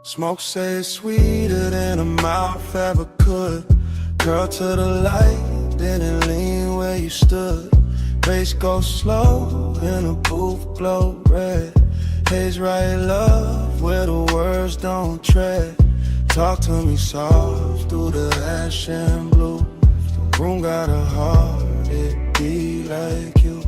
Smoke say it's sweeter than a mouth ever could. Girl to the light, didn't lean where you stood. Bass go slow, in a booth glow red. Haze right love, where the words don't tread. Talk to me soft, through the ash and blue. If the room got a heart, it be like you.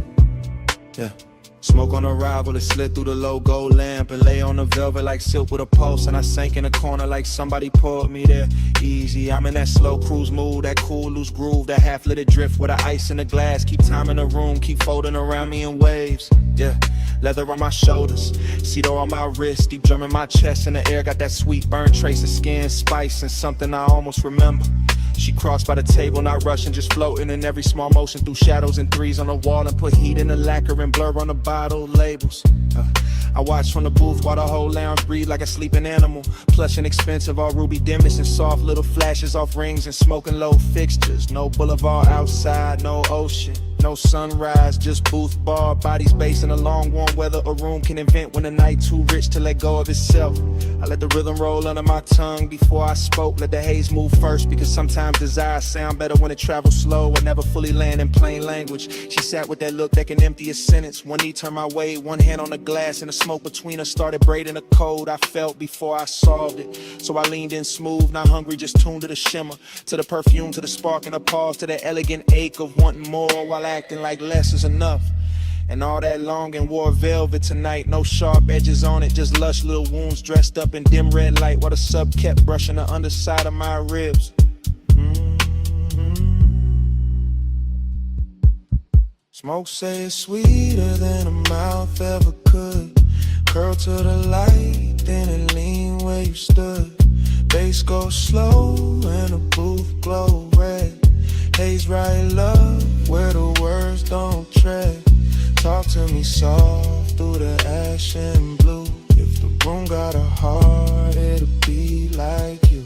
Yeah. Smoke on arrival, it slid through the low gold lamp and lay on the velvet like silk with a pulse. And I sank in a corner like somebody pulled me there. Easy, I'm in that slow cruise mood, that cool loose groove, that half-lit drift with the ice in the glass. Keep time in the room, keep folding around me in waves. Yeah, leather on my shoulders, cedar on my wrist, deep drum in my chest. In the air, got that sweet burn trace of skin, spice, and something I almost remember. She crossed by the table, not rushing, just floating in every small motion through shadows and threes on the wall, and put heat in the lacquer and blur on the bottle labels. I watch from the booth while the whole lounge breathe like a sleeping animal. Plush and expensive, all ruby dimmest and soft little flashes off rings and smoking low fixtures. No boulevard outside, no ocean, no sunrise, just booth bar, bodies based in the long warm weather a room can invent when the night too rich to let go of itself. I let the rhythm roll under my tongue before I spoke, let the haze move first, because sometimes desire sound better when it travels slow or never fully land in plain language. She sat with that look that can empty a sentence. One knee turned my way, one hand on the glass, and the smoke between us started braiding the code I felt before I solved it. So I leaned in smooth, not hungry, just tuned to the shimmer, to the perfume, to the spark and the pause, to the elegant ache of wanting more while acting like less is enough. And all that long and wore velvet tonight, no sharp edges on it, just lush little wounds dressed up in dim red light, while the sub kept brushing the underside of my ribs. Smoke say it's sweeter than a mouth ever could. Curl to the light, then it lean where you stood. Bass go slow and the booth glow red. Haze right love, where the words don't tread. Talk to me soft through the ash and blue. If the room got a heart, it'll be like you.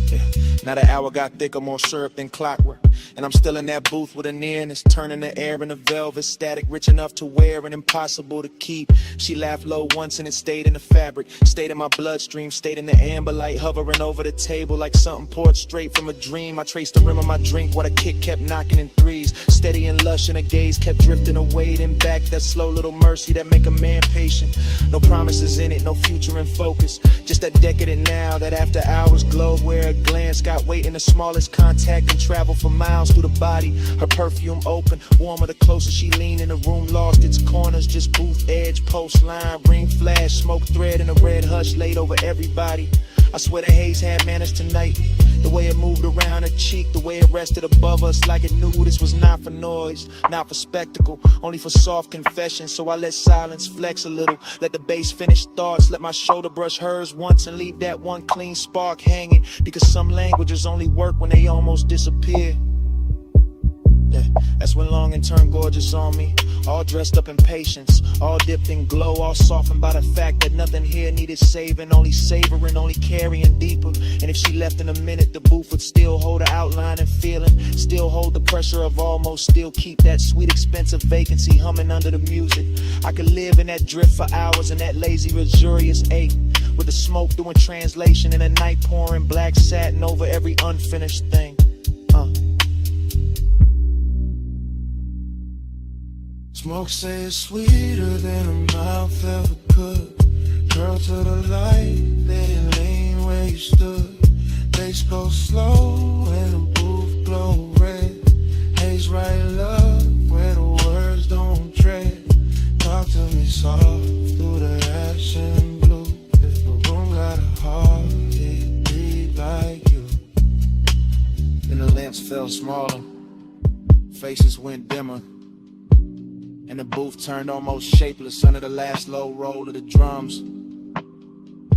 Yeah. Now the hour got thicker, more syrup than clockwork, and I'm still in that booth with a nearness, turning the air into velvet static, rich enough to wear and impossible to keep. She laughed low once and it stayed in the fabric, stayed in my bloodstream, stayed in the amber light, hovering over the table like something poured straight from a dream. I traced the rim of my drink while the kick kept knocking in threes, steady and lush, and the gaze kept drifting away, then back. That slow little mercy that make a man patient. No promises in it, no future in focus, just that decadent now, that after hours glow where a glance got weight in the smallest contact and travel for miles through the body. Her perfume open, warmer the closer she leaned, in the room lost its corners, just booth edge, post line, ring flash, smoke thread in a red hush laid over everybody. I swear the haze had manners tonight, the way it moved around her cheek, the way it rested above us like it knew this was not for noise, not for spectacle, only for soft confession. So I let silence flex a little, let the bass finish thoughts, let my shoulder brush hers once and leave that one clean spark hanging, because some languages only work when they almost disappear. Yeah, that's when longing turned gorgeous on me, all dressed up in patience, all dipped in glow, all softened by the fact that nothing here needed saving, only savoring, only carrying deeper. And if she left in a minute, the booth would still hold her outline and feeling, still hold the pressure of almost, still keep that sweet expensive vacancy humming under the music. I could live in that drift for hours, in that lazy luxurious ache, with the smoke doing translation and the night pouring black satin over every unfinished thing. Smoke say it's sweeter than a mouth ever could. Curl to the light, let it lean where you stood. Bass go slow and the booth glow red. Haze right love, where the words don't tread. Talk to me soft through the ash and blue. If the room got a heart, it beat like you. Then the lamps fell smaller, faces went dimmer, and the booth turned almost shapeless under the last low roll of the drums.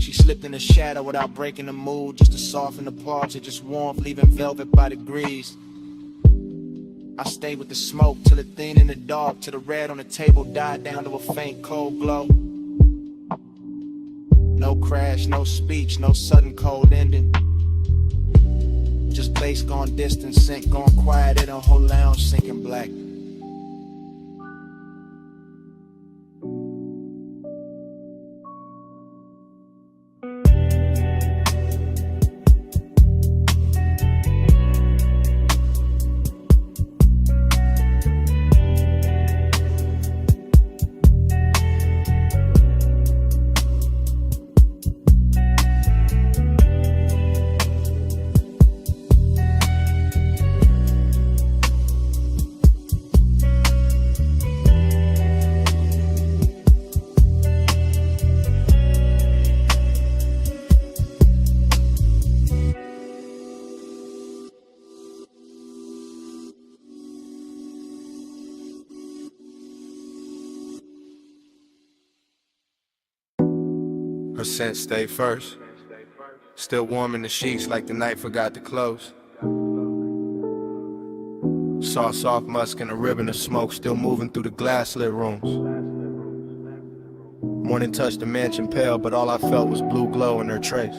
She slipped in the shadow without breaking the mood, just to soften the parts of just warmth, leaving velvet by degrees. I stayed with the smoke till it thinned in the dark, till the red on the table died down to a faint cold glow. No crash, no speech, no sudden cold ending, just bass gone distant, sync gone quiet, and a whole lounge sinking black. scent stay first. Still warm in the sheets like the night forgot to close. Saw soft musk and a ribbon of smoke still moving through the glass-lit rooms. Morning touched the mansion pale, but all I felt was blue glow in her trace.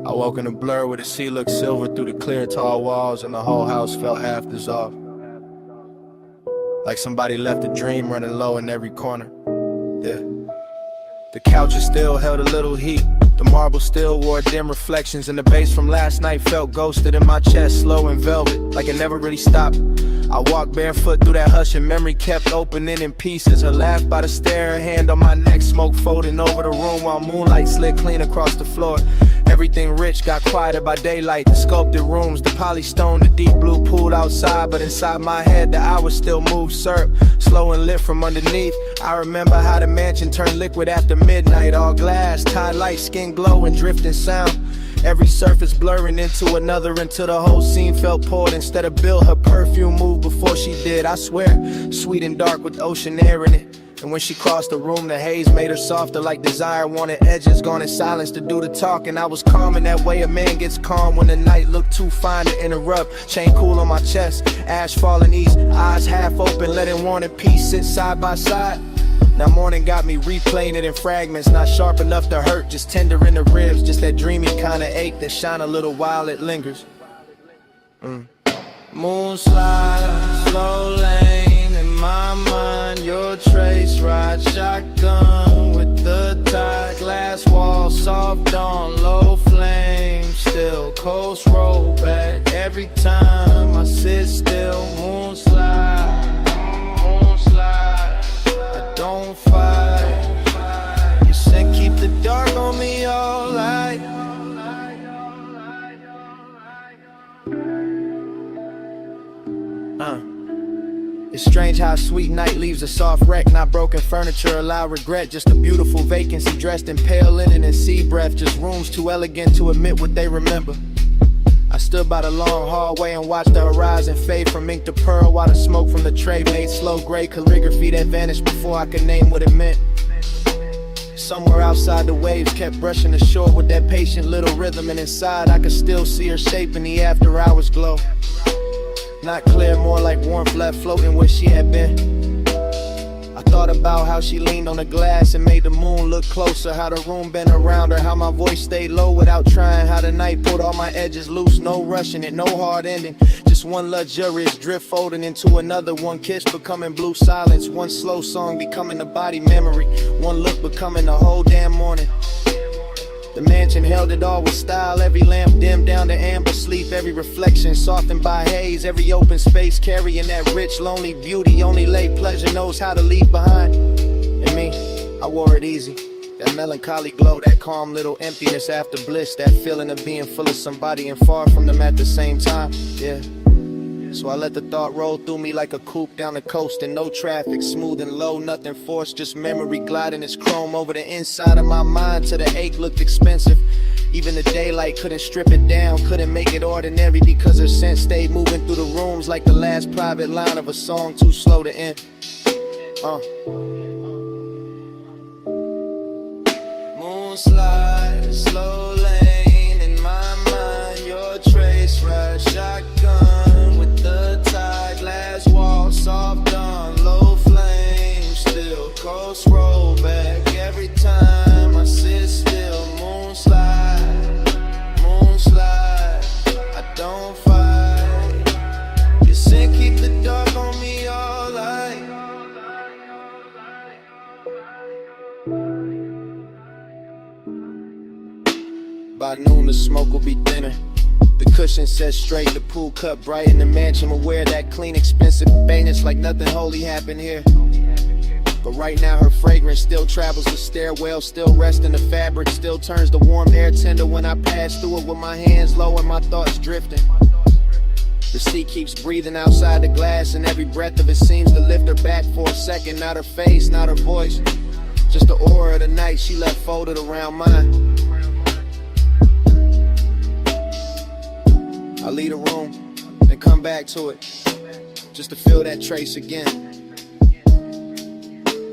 I woke in a blur where the sea looked silver through the clear tall walls, and the whole house felt half dissolved. Like somebody left a dream running low in every corner. Yeah. The couches still held a little heat. The marble still wore dim reflections, and the bass from last night felt ghosted in my chest, slow and velvet, like it never really stopped. I walked barefoot through that hush, and memory kept opening in pieces. Her laugh by the stair, her hand on my neck, smoke folding over the room while moonlight slid clean across the floor. Everything rich got quieter by daylight. The sculpted rooms, the polystone, the deep blue pool outside. But inside my head, the hours still moved syrup, slow and lit from underneath. I remember how the mansion turned liquid after midnight. All glass, tie light, skin glow and drifting sound. Every surface blurring into another until the whole scene felt poured instead of built. Her perfume moved before she did, I swear. Sweet and dark with ocean air in it. And when she crossed the room, the haze made her softer like desire wanted edges, gone in silence to do the talking. I was calm in that way a man gets calm when the night looked too fine to interrupt. Chain cool on my chest, ash falling east, eyes half open, letting warning peace sit side by side. Now morning got me replaying it in fragments, not sharp enough to hurt, just tender in the ribs, just that dreamy kind of ache that shine a little while it lingers. Moon slide, slow lane in my mind, your trace ride shotgun with the tide, glass wall, soft on low flame, still coast roll back every time I sit still. Moon slide, I don't fight. You said keep the dark on me all night. It's strange how a sweet night leaves a soft wreck. Not broken furniture, allow regret. Just a beautiful vacancy dressed in pale linen and sea breath. Just rooms too elegant to admit what they remember. I stood by the long hallway and watched the horizon fade from ink to pearl, while the smoke from the tray made slow gray calligraphy that vanished before I could name what it meant. Somewhere outside the waves kept brushing the shore with that patient little rhythm, and inside I could still see her shape in the after hours glow. Not clear, more like warmth left floating where she had been. I thought about how she leaned on the glass and made the moon look closer, how the room bent around her, how my voice stayed low without trying, how the night pulled all my edges loose, no rushing it, no hard ending, just one luxurious drift folding into another, one kiss becoming blue silence, one slow song becoming a body memory, one look becoming the whole damn morning. The mansion held it all with style, every lamp dimmed down to amber sleep, every reflection softened by haze, every open space carrying that rich, lonely beauty only late pleasure knows how to leave behind. And me, I wore it easy, that melancholy glow, that calm little emptiness after bliss, that feeling of being full of somebody and far from them at the same time, yeah. So I let the thought roll through me like a coupe down the coast, and no traffic, smooth and low, nothing forced, just memory gliding its chrome over the inside of my mind till the ache looked expensive. Even the daylight couldn't strip it down, couldn't make it ordinary, because her scent stayed moving through the rooms like the last private line of a song too slow to end. Moon slide, slow lane in my mind, your trace ride shotgun with the tide, glass wall, soft on low flame, still coast roll back every time I sit still. Moon slide, I don't fight. You said keep the dark on me all night. By noon the smoke will be thinner, the cushion set straight, the pool cut bright, in the mansion will wear that clean, expensive bareness like nothing holy happened here. But right now her fragrance still travels the stairwell, still rests in the fabric, still turns the warm air tender when I pass through it with my hands low and my thoughts drifting. The sea keeps breathing outside the glass, and every breath of it seems to lift her back for a second. Not her face, not her voice, just the aura of the night she left folded around mine. I leave the room, then come back to it, just to feel that trace again.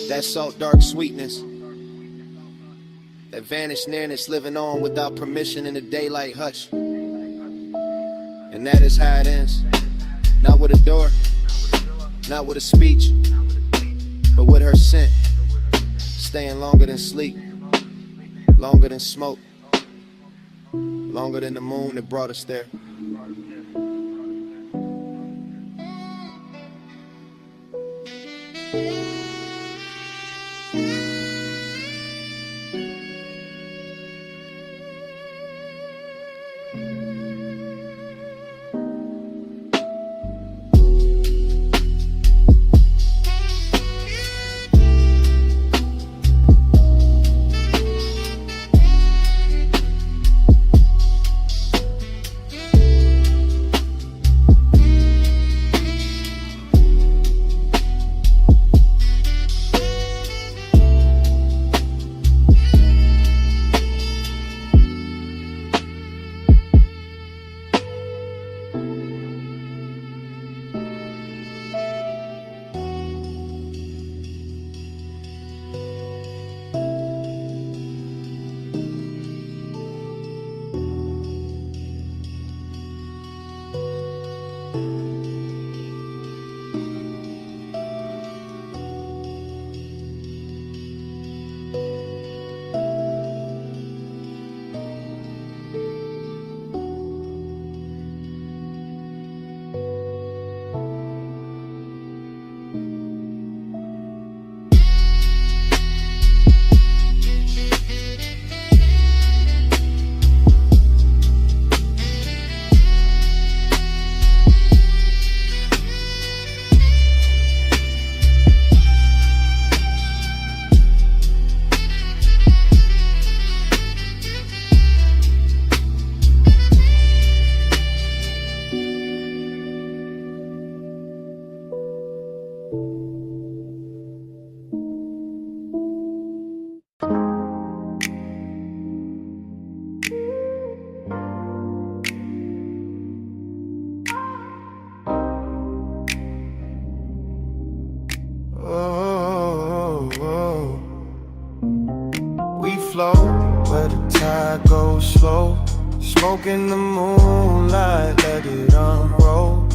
That salt dark sweetness, that vanished nearness living on without permission in the daylight hush. And that is how it ends. Not with a door, not with a speech, but with her scent, staying longer than sleep, longer than smoke, longer than the moon that brought us there. We float where the tide goes slow. Smoke in the moonlight, let it unroll.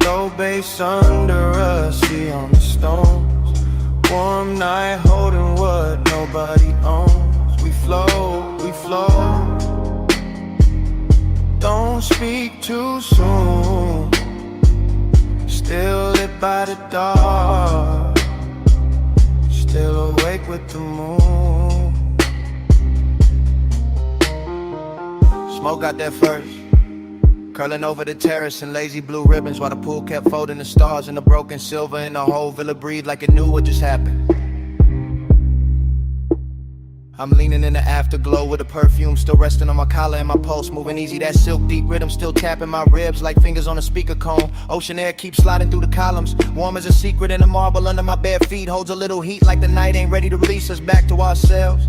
Low bass under us, see on the stones. Warm night holding what nobody owns. We float, we float. Don't speak too soon. Still lit by the dark. Still awake with the moon. Smoke got there first, curling over the terrace in lazy blue ribbons, while the pool kept folding the stars and the broken silver, and the whole villa breathed like it knew what just happened. I'm leaning in the afterglow with the perfume still resting on my collar and my pulse moving easy. That silk deep rhythm still tapping my ribs like fingers on a speaker cone. Ocean air keeps sliding through the columns, warm as a secret, and the marble under my bare feet holds a little heat like the night ain't ready to release us back to ourselves.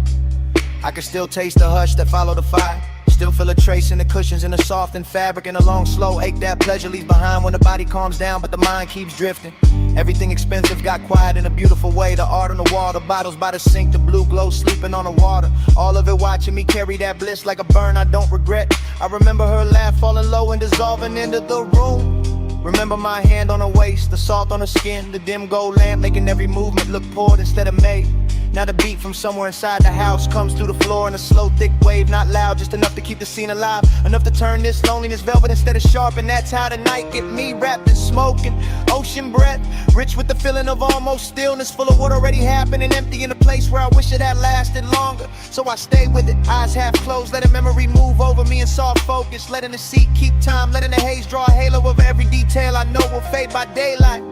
I can still taste the hush that followed the fire. Still feel a trace in the cushions, in the softened fabric, and a long slow ache that pleasure leaves behind when the body calms down but the mind keeps drifting. Everything expensive got quiet in a beautiful way. The art on the wall, the bottles by the sink, the blue glow sleeping on the water. All of it watching me carry that bliss like a burn I don't regret. I remember her laugh falling low and dissolving into the room. Remember my hand on her waist, the salt on her skin, the dim gold lamp making every movement look poured instead of made. Now the beat from somewhere inside the house comes through the floor in a slow, thick wave, not loud, just enough to keep the scene alive, enough to turn this loneliness velvet instead of sharp. And that's how the night get me, wrapped in smoke and ocean breath, rich with the feeling of almost stillness, full of what already happened and empty in a place where I wish it had lasted longer. So I stay with it, eyes half closed, letting memory move over me in soft focus, letting the seat keep time, letting the haze draw a halo over every detail I know will fade by daylight.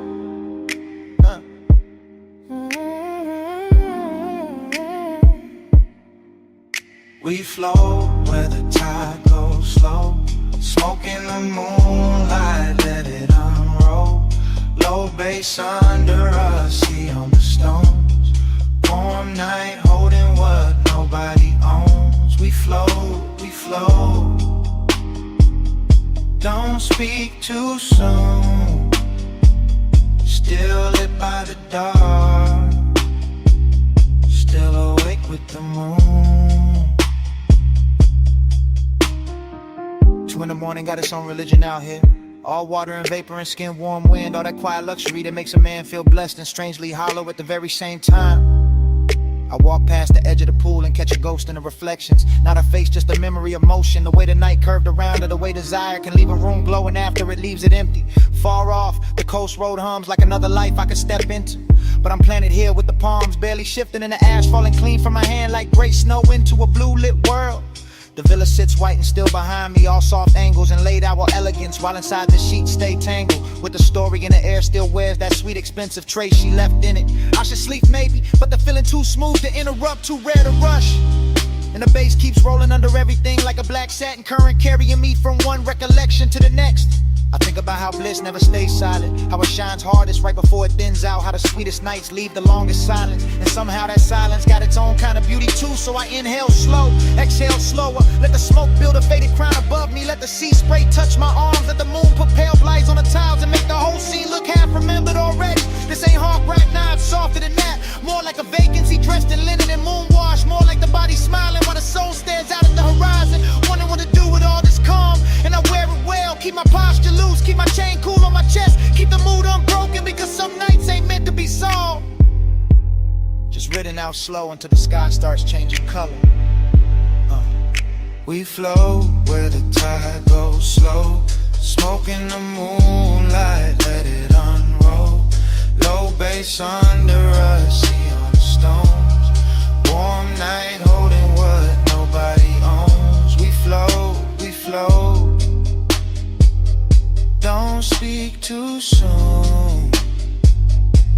We float where the tide goes slow. Smoke in the moonlight, let it unroll. Low bass under us, see on the stones. Warm night holding what nobody owns. We float, we float. Don't speak too soon. Still lit by the dark. Still awake with the moon. in the morning got its own religion out here. All water and vapor and skin warm wind, all that quiet luxury that makes a man feel blessed and strangely hollow at the very same time. I walk past the edge of the pool and catch a ghost in the reflections. Not a face, just a memory of motion. The way the night curved around, or the way desire can leave a room glowing after it leaves it empty. Far off, the coast road hums like another life I could step into. But I'm planted here with the palms barely shifting and the ash falling clean from my hand like gray snow into a blue lit world. The villa sits white and still behind me, all soft angles and laid out with elegance, while inside the sheets stay tangled with the story in the air still wears that sweet expensive trace she left in it. I should sleep maybe, but the feeling too smooth to interrupt, too rare to rush. And the bass keeps rolling under everything like a black satin current, carrying me from one recollection to the next. I think about how bliss never stays silent, how it shines hardest right before it thins out, how the sweetest nights leave the longest silence, and somehow that silence got its own kind of beauty too. So I inhale slow, exhale slower, let the smoke build a faded crown above me, let the sea spray touch my arms, let the moon put pale lights on the tiles and make the whole scene look half remembered already. This ain't hard rap, now it's softer than that, more like a vacancy dressed in linen and moon wash, more like the body smiling while the soul stares out at the horizon, wondering what to do with all this calm. And I wear it well, keep my posture loose, keep my chain cool on my chest, keep the mood unbroken, because some nights ain't meant to be solved. Just ridden out slow until the sky starts changing color. We flow where the tide goes slow, smoke in the moonlight, let it unroll. Low bass under us, see on the stones. Warm night holding what nobody owns. We flow. Don't speak too soon,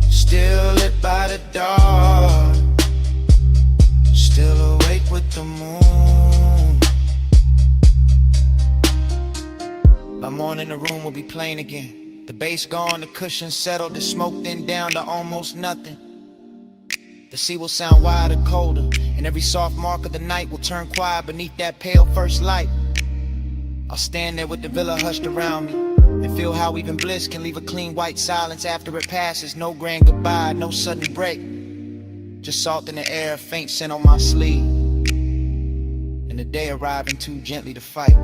still lit by the dark, still awake with the moon. By morning the room will be plain again, the bass gone, the cushions settled, the smoke then down to almost nothing. The sea will sound wider, colder, and every soft mark of the night will turn quiet beneath that pale first light. I'll stand there with the villa hushed around me and feel how even bliss can leave a clean white silence after it passes. No grand goodbye, no sudden break, just salt in the air, a faint scent on my sleeve, and the day arriving too gently to fight.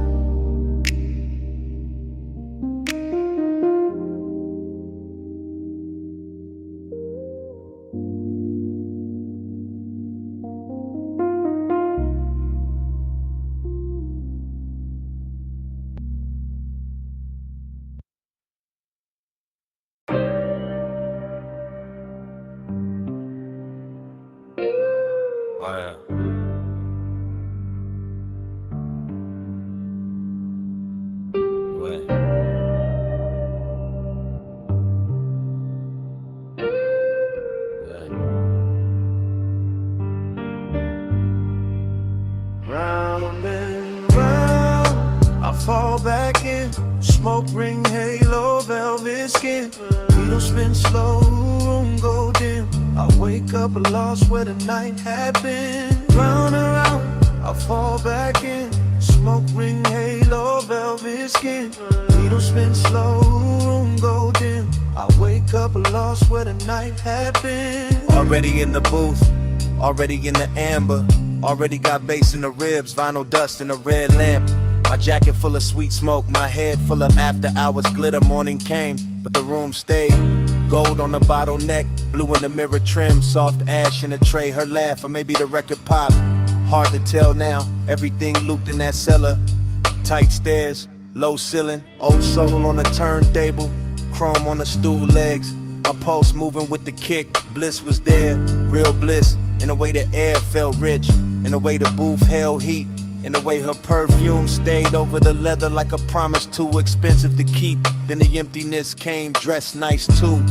Round and round, I fall back in. Smoke ring, halo, velvet skin. Needle spin slow, room go dim. I wake up lost where the night had been. Round and round, I fall back in. Smoke ring, halo, velvet skin. Needle spin slow, room go dim. I wake up lost where the night had been. Already in the booth, already in the amber, already got bass in the ribs, vinyl dust in a red lamp. My jacket full of sweet smoke, my head full of after hours glitter. Morning came, but the room stayed. Gold on the bottleneck, blue in the mirror trim, soft ash in the tray, her laugh, or maybe the record pop. Hard to tell now, everything looped in that cellar. Tight stairs, low ceiling, old soul on the turntable, chrome on the stool legs. My pulse moving with the kick, bliss was there, real bliss. In the way the air felt rich, in the way the booth held heat, in the way her perfume stayed over the leather like a promise too expensive to keep. Then the emptiness came, dressed nice too,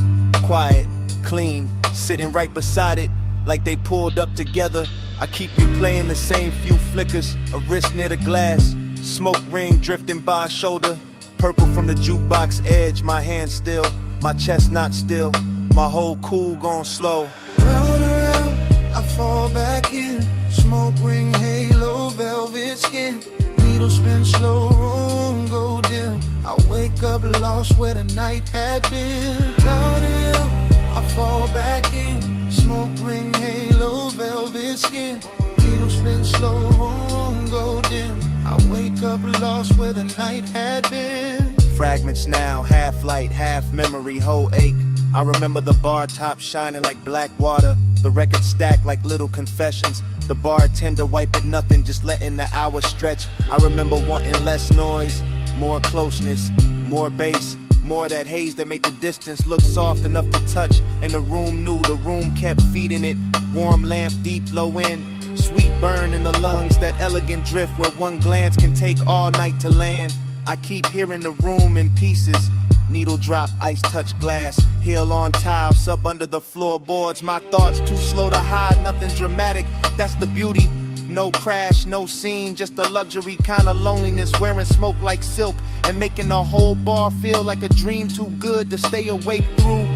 quiet, clean, sitting right beside it like they pulled up together. I keep replaying the same few flickers, a wrist near the glass, smoke ring drifting by shoulder, purple from the jukebox edge, my hand still, my chest not still, my whole cool gone slow. Round around, I fall back in. Smoke ring, halo, velvet skin. Needle spin slow, room go dim. I wake up lost where the night had been. Down the hill, I fall back in. Smoke ring, halo, velvet skin. Needle spin slow, room go dim. I wake up up lost where the night had been. Fragments now, half light, half memory, whole ache. I remember the bar top shining like black water, the record stacked like little confessions, the bartender wiping nothing, just letting the hours stretch. I remember wanting less noise, more closeness, more bass, more that haze that made the distance look soft enough to touch. And the room knew, the room kept feeding it. Warm lamp, deep low end, sweet burn in the lungs, that elegant drift where one glance can take all night to land. I keep hearing the room in pieces. Needle drop, ice touch glass, heel on tile, sub under the floorboards. My thoughts too slow to hide, nothing dramatic, that's the beauty. No crash, no scene, just a luxury kind of loneliness. Wearing smoke like silk and making the whole bar feel like a dream too good to stay awake through.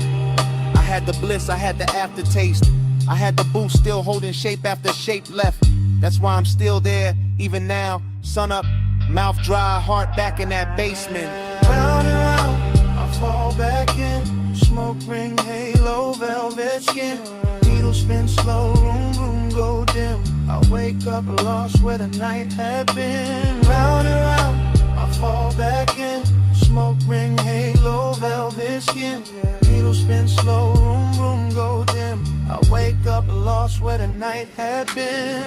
I had the bliss, I had the aftertaste, I had the boost still holding shape after shape left. That's why I'm still there, even now. Sun up, mouth dry, heart back in that basement. Round and round, I fall back in. Smoke ring, halo, velvet skin. Needle spin slow, room, room go dim. I wake up lost where the night had been. Round and round, I fall back in. Smoke ring, halo, velvet skin. Needle spin slow, room, room go dim. I wake up lost where the night had been.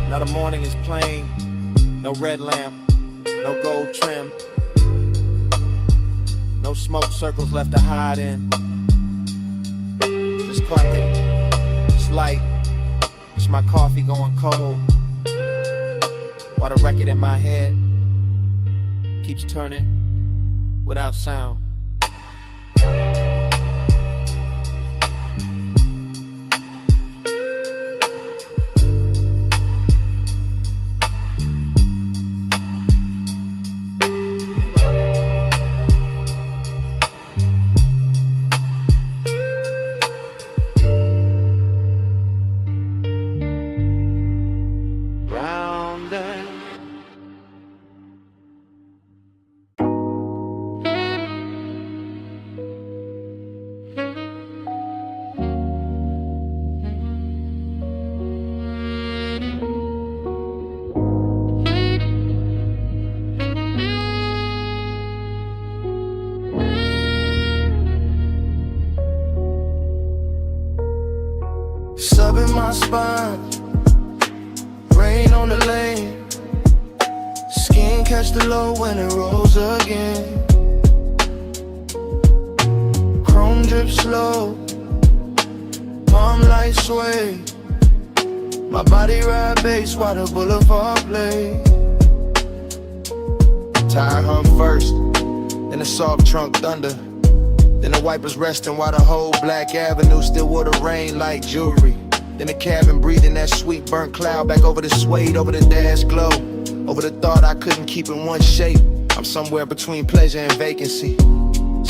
Now the morning is plain. No red lamp, no gold trim, no smoke circles left to hide in. Just quiet, it's light, it's my coffee going cold, while the record in my head keeps turning without sound. Sub in my spine, rain on the lane. Skin catch the low when it rolls again. Chrome drip slow, palm light sway. My body ride bass while the boulevard play. Tire hum first, then the soft trunk thunder. Then the wipers resting while the whole Black Avenue still wore the rain like jewelry. Then the cabin breathing that sweet burnt cloud back over the suede, over the dash glow, over the thought I couldn't keep in one shape. I'm somewhere between pleasure and vacancy,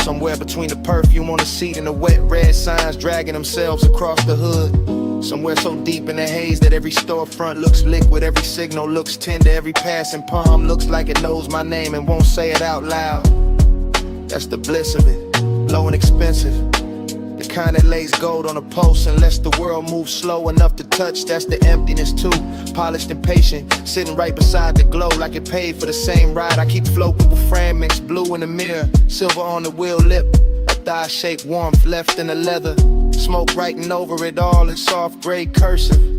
somewhere between the perfume on the seat and the wet red signs dragging themselves across the hood. Somewhere so deep in the haze that every storefront looks liquid, every signal looks tender, every passing palm looks like it knows my name and won't say it out loud. That's the bliss of it. Low and expensive, the kind that lays gold on a pulse unless the world moves slow enough to touch. That's the emptiness too, polished and patient, sitting right beside the glow like it paid for the same ride. I keep floating with fragments, blue in the mirror, silver on the wheel lip, a thigh-shaped warmth left in the leather, smoke writing over it all in soft gray cursive,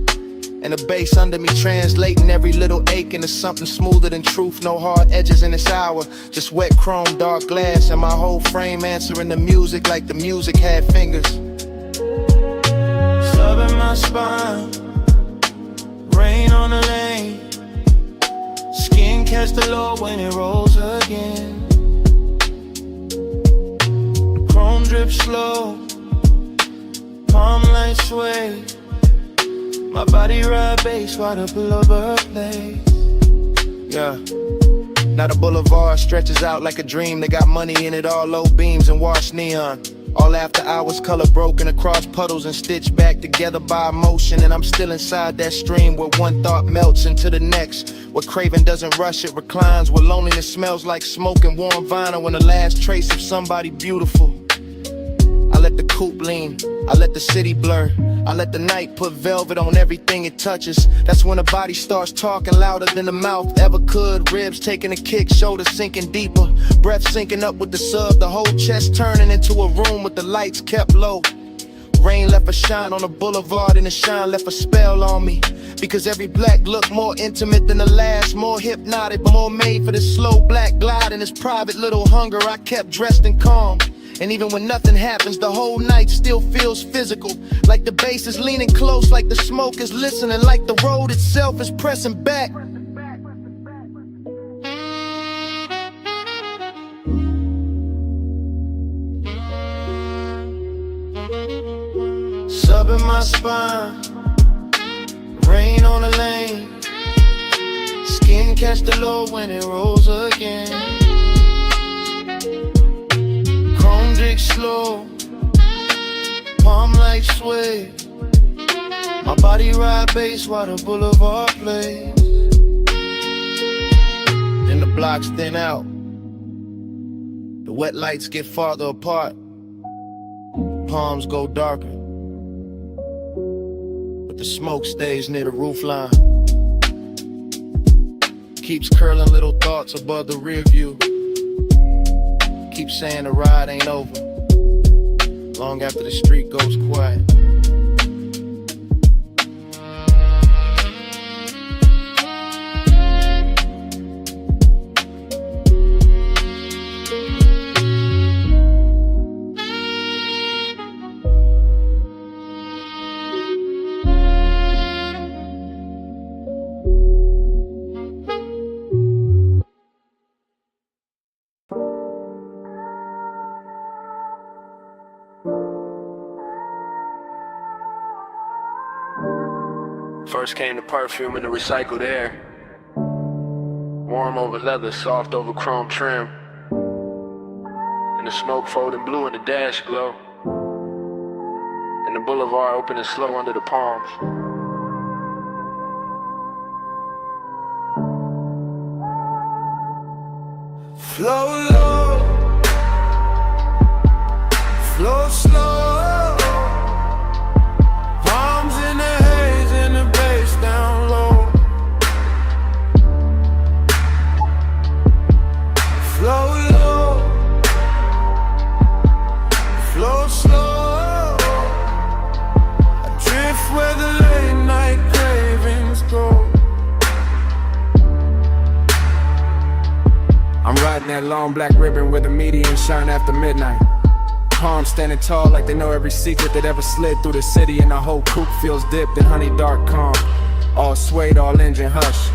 and the bass under me translating every little ache into something smoother than truth. No hard edges in this hour, just wet chrome, dark glass, and my whole frame answering the music like the music had fingers. Sub in my spine, rain on the lane. Skin catch the low when it rolls again. Chrome drip slow, palm light sway. My body ride bass while the boulevard plays. Yeah. Now the boulevard stretches out like a dream. They got money in it, all low beams and washed neon. All after hours, color broken across puddles and stitched back together by emotion. And I'm still inside that stream where one thought melts into the next, where craving doesn't rush, it reclines, where loneliness smells like smoke and warm vinyl, and the last trace of somebody beautiful. I let the coupe lean, I let the city blur, I let the night put velvet on everything it touches. That's when the body starts talking louder than the mouth ever could. Ribs taking a kick, shoulders sinking deeper, breath syncing up with the sub, the whole chest turning into a room with the lights kept low. Rain left a shine on the boulevard and the shine left a spell on me. Because every black look more intimate than the last, more hypnotic, but more made for this slow black glide and this private little hunger. I kept dressed and calm. And even when nothing happens, the whole night still feels physical. Like the bass is leaning close, like the smoke is listening, like the road itself is pressing back. Sub in my spine, rain on the lane, skin catch the low when it rolls again. Chrome drink slow, palm like sway, my body ride bass while the boulevard plays. Then the blocks thin out, the wet lights get farther apart, palms go darker, but the smoke stays near the roofline. Keeps curling little thoughts above the rear view. Keeps saying the ride ain't over, long after the street goes quiet. First came the perfume and the recycled air, warm over leather, soft over chrome trim, and the smoke folding blue in the dash glow, and the boulevard opening slow under the palms. Flow low, flow slow. That long black ribbon with a median shine after midnight. Palms standing tall like they know every secret that ever slid through the city, and the whole coupe feels dipped in honey dark calm. All suede, all engine hush,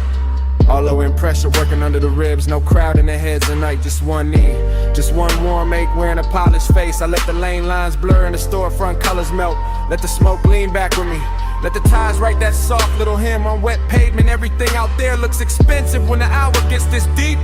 all low in pressure working under the ribs. No crowd in their heads tonight, just one knee, just one warm ache wearing a polished face. I let the lane lines blur and the storefront colors melt. Let the smoke lean back with me. Let the ties write that soft little hymn on wet pavement. Everything out there looks expensive when the hour gets this deep.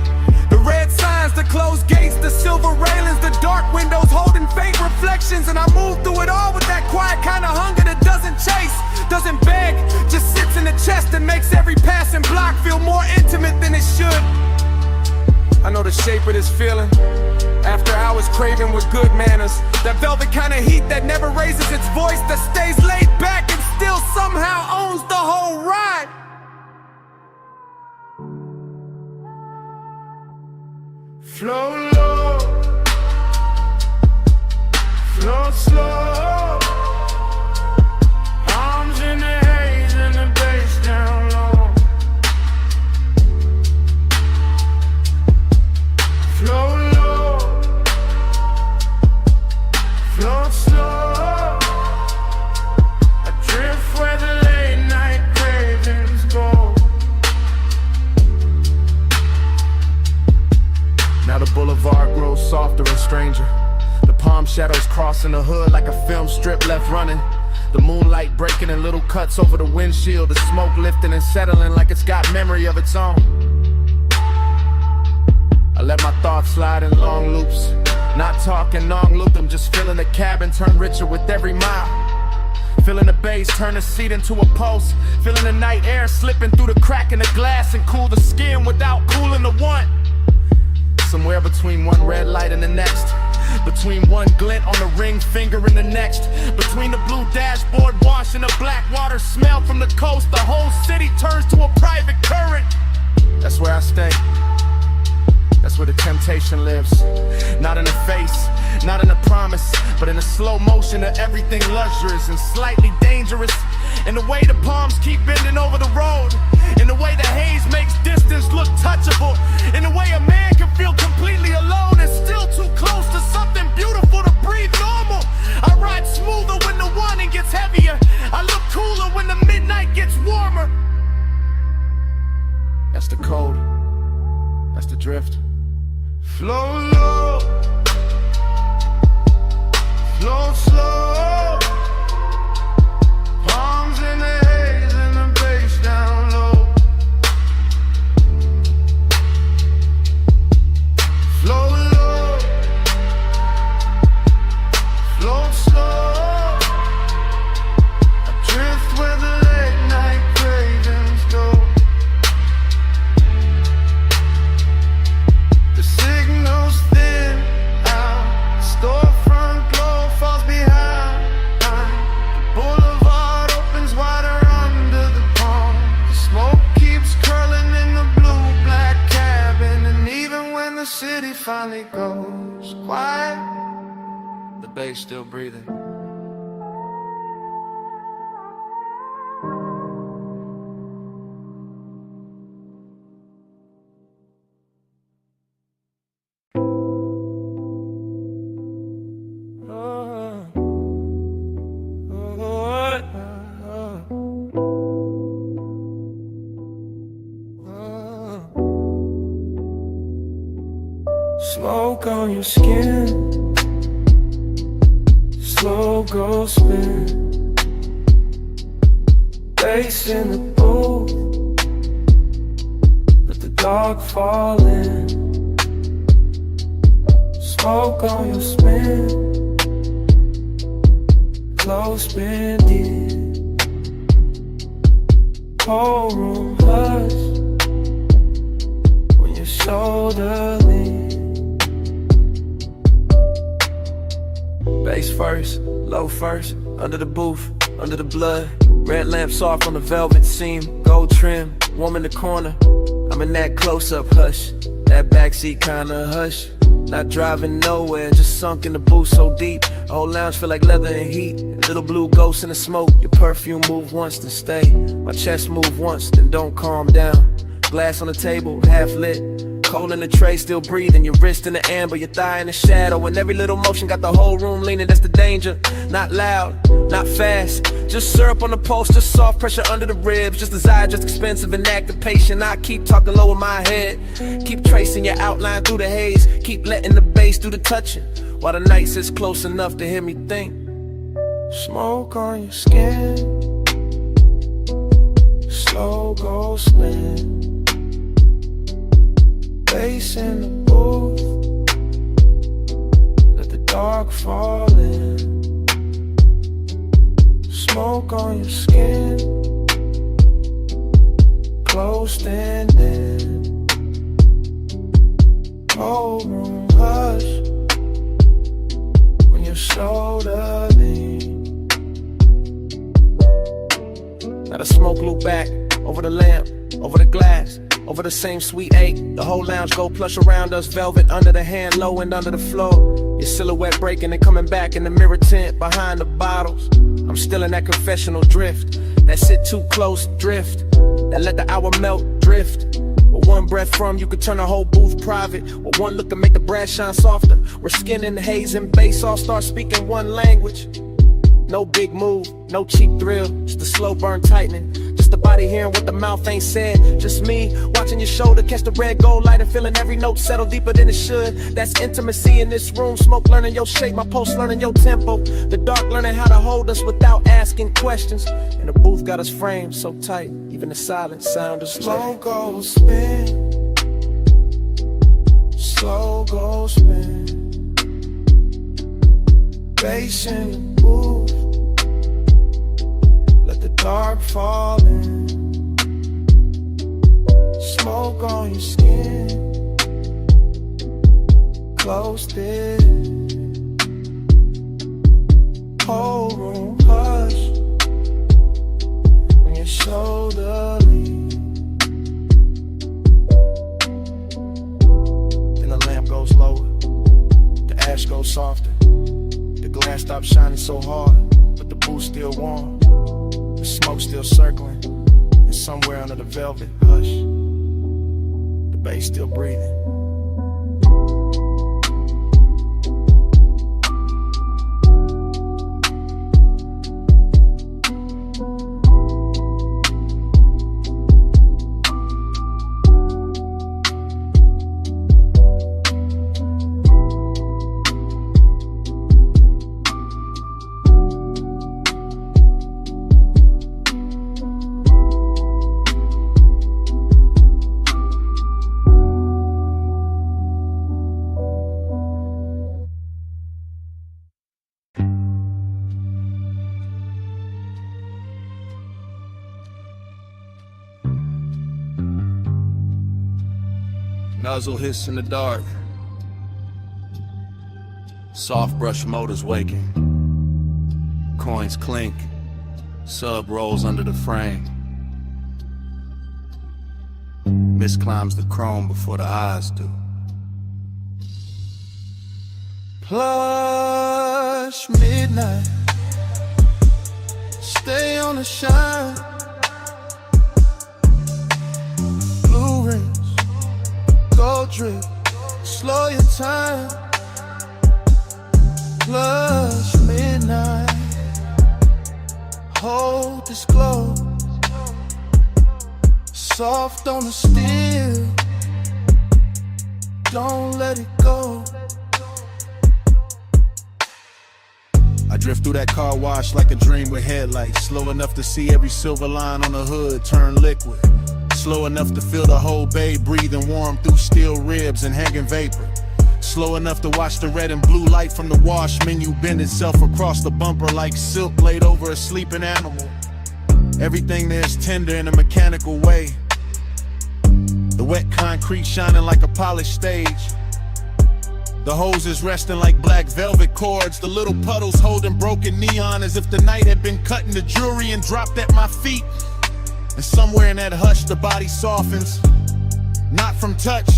The red signs, the closed gates, the silver railings, the dark windows holding faint reflections. And I move through it all with that quiet kind of hunger that doesn't chase, doesn't beg, just sits in the chest and makes every passing block feel more intimate than it should. I know the shape of this feeling, after hours craving with good manners. That velvet kind of heat that never raises its voice, that stays laid back and still somehow owns the whole ride. Flow low, flow slow, arms in the haze and the bass down low. Flow low, flow slow, adrift where the late night cravings go. Now the boulevard grows softer and stranger. The palm shadows crossing the hood like a film strip left running. The moonlight breaking in little cuts over the windshield. The smoke lifting and settling like it's got memory of its own. I let my thoughts slide in long loops, not talking non-loop them, just feeling the cabin turn richer with every mile. Feeling the bass turn the seat into a pulse. Feeling the night air slipping through the crack in the glass and cool the skin without cooling the one. Somewhere between one red light and the next, Between one glint on the ring finger and the next, between the blue dashboard wash and the black water smell from the coast, the whole city turns to a private current. That's where I stay. That's where the temptation lives. Not in the face, not in the promise, but in the slow motion of everything luxurious and slightly dangerous. In the way the palms keep bending over the road, in the way the haze makes distance look touchable, in the way a man can feel completely alone and still too close to something beautiful to breathe normal. I ride smoother when the warning gets heavier. I look cooler when the midnight gets warmer. That's the code. That's the drift. Flow low, flow slow. Palms in the haze and the bass down low. Flow low, flow slow. I drift where the late night cravings go. The signals thin out, storefront glow falls behind. The boulevard opens wider under the palm. The smoke keeps curling in the blue-black cabin, and even when the city finally goes quiet, the bass still breathing. Smoke on your skin, slow go spin. Bass in the booth, let the dark fall in. Smoke on your spin, close bend in. Whole room hush when your shoulder leans. Bass first, low first, under the booth, under the blood. Red lamp soft on the velvet seam, gold trim, warm in the corner. I'm in that close-up hush, that backseat kinda hush. Not driving nowhere, just sunk in the booth so deep. The whole lounge feel like leather and heat. Little blue ghosts in the smoke. Your perfume move once, then stay. My chest move once, then don't calm down. Glass on the table, half lit. Cold in the tray, still breathing. Your wrist in the amber, your thigh in the shadow. And every little motion got the whole room leaning, that's the danger. Not loud, not fast. Just syrup on the pulse, just soft pressure under the ribs. Just desire, just expensive and active patient. I keep talking low in my head. Keep tracing your outline through the haze. Keep letting the bass do the touching, while the night sits close enough to hear me think. Smoke on your skin, slow go spin. Bass in the booth, let the dark fall in. Smoke on your skin, close and in. Whole room hush when your shoulder leans. Now the smoke loop back over the lamp, over the glass, over the same sweet eight. The whole lounge go plush around us, velvet under the hand, low and under the floor. Your silhouette breaking and coming back in the mirror tint behind the bottles. I'm still in that confessional drift, that sit too close drift, that let the hour melt drift. With one breath from you could turn the whole booth private. With one look can make the brass shine softer. Where skin and haze and bass all start speaking one language. No big move, no cheap thrill, just a slow burn tightening. Just the body hearing what the mouth ain't said. Just me watching your shoulder catch the red gold light and feeling every note settle deeper than it should. That's intimacy in this room. Smoke learning your shape, my pulse learning your tempo. The dark learning how to hold us without asking questions. And the booth got us framed so tight, even the silence sound is slow go spin, slow go spin. Bass in the booth, let the dark fall in. Smoke on your skin, closed in. whole room hush when your shoulder leans. Then the lamp goes lower, the ash goes softer. The glass stops shining so hard, but the booth still warm. The smoke still circling, and somewhere under the velvet hush, the bass still breathing. Nuzzle hiss in the dark. Soft brush motors waking. Coins clink. Sub rolls under the frame. Mist climbs the chrome before the eyes do. Plush midnight, stay on the shine. Blue rings, gold drip, slow your time. Plush midnight, hold this glow. Soft on the steel, don't let it go. I drift through that car wash like a dream with headlights. Slow enough to see every silver line on the hood turn liquid. Slow enough to feel the whole bay breathing warm through steel ribs and hanging vapor. Slow enough to watch the red and blue light from the wash menu bend itself across the bumper like silk laid over a sleeping animal. Everything there's tender in a mechanical way. The wet concrete shining like a polished stage. The hoses resting like black velvet cords. The little puddles holding broken neon as if the night had been cut into jewelry and dropped at my feet. And somewhere in that hush the body softens. Not from touch,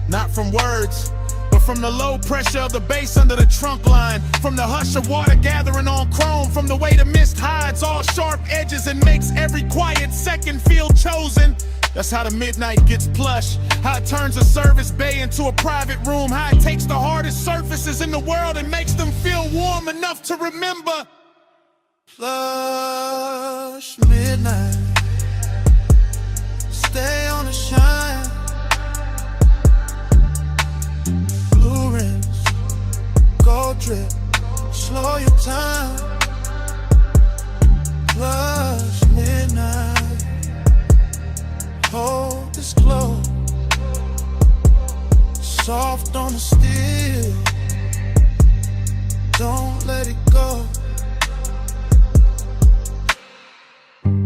not from words, but from the low pressure of the bass under the trunk line. From the hush of water gathering on chrome. From the way the mist hides all sharp edges and makes every quiet second feel chosen. That's how the midnight gets plush. How it turns a service bay into a private room. How it takes the hardest surfaces in the world and makes them feel warm enough to remember. Plush midnight, stay on the shine. Blue rims, gold drip, slow your time. Plush midnight, hold this glow. Soft on the steel, don't let it go.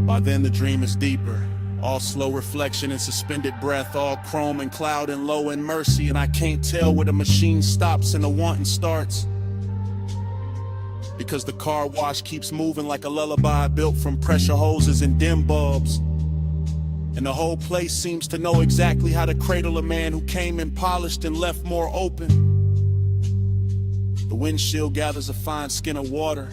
By then the dream is deeper. All slow reflection and suspended breath. All chrome and cloud and low and mercy. And I can't tell where the machine stops and the wanting starts. Because the car wash keeps moving like a lullaby built from pressure hoses and dim bulbs. And the whole place seems to know exactly how to cradle a man who came in polished and left more open. The windshield gathers a fine skin of water.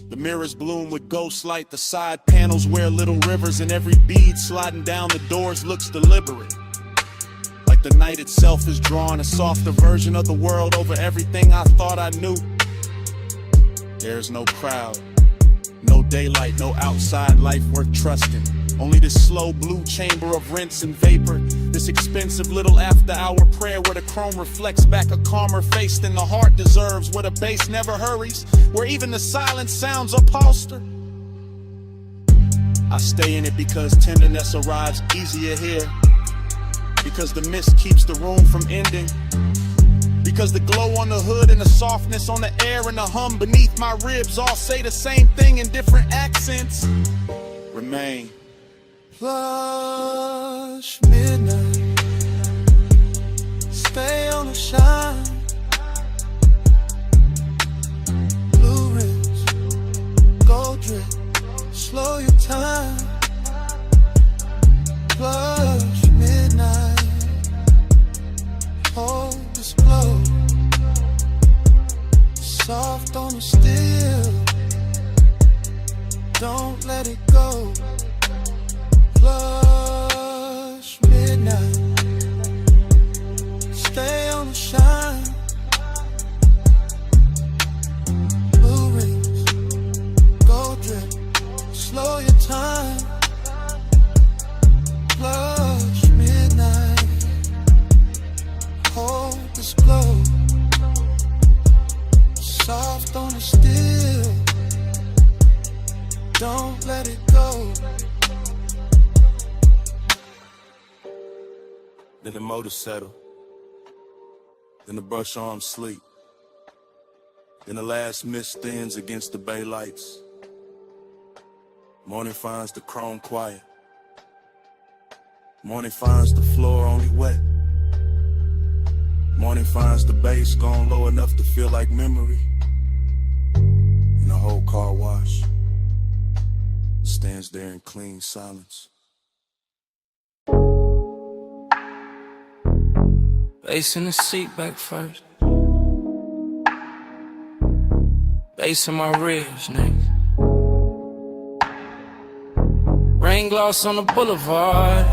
The mirrors bloom with ghost light. The side panels wear little rivers, and every bead sliding down the doors looks deliberate. Like the night itself is drawing a softer version of the world over everything I thought I knew. There's no crowd, no daylight, no outside life worth trusting. Only this slow blue chamber of rinse and vapor. This expensive little after-hour prayer where the chrome reflects back a calmer face than the heart deserves. Where the bass never hurries, where even the silence sounds upholstered. I stay in it because tenderness arrives easier here. Because the mist keeps the room from ending. Because the glow on the hood and the softness on the air and the hum beneath my ribs all say the same thing in different accents. Remain. Plush midnight, stay on the shine. Blue rims, Then the motor settle. Then the brush arms sleep. Then the last mist thins against the bay lights. Morning finds the chrome quiet. Morning finds the floor only wet. Morning finds the bass gone low enough to feel like memory. And the whole car wash stands there in clean silence. Bass in the seat back first. Bass in my ribs, nigga. Rain gloss on the boulevard.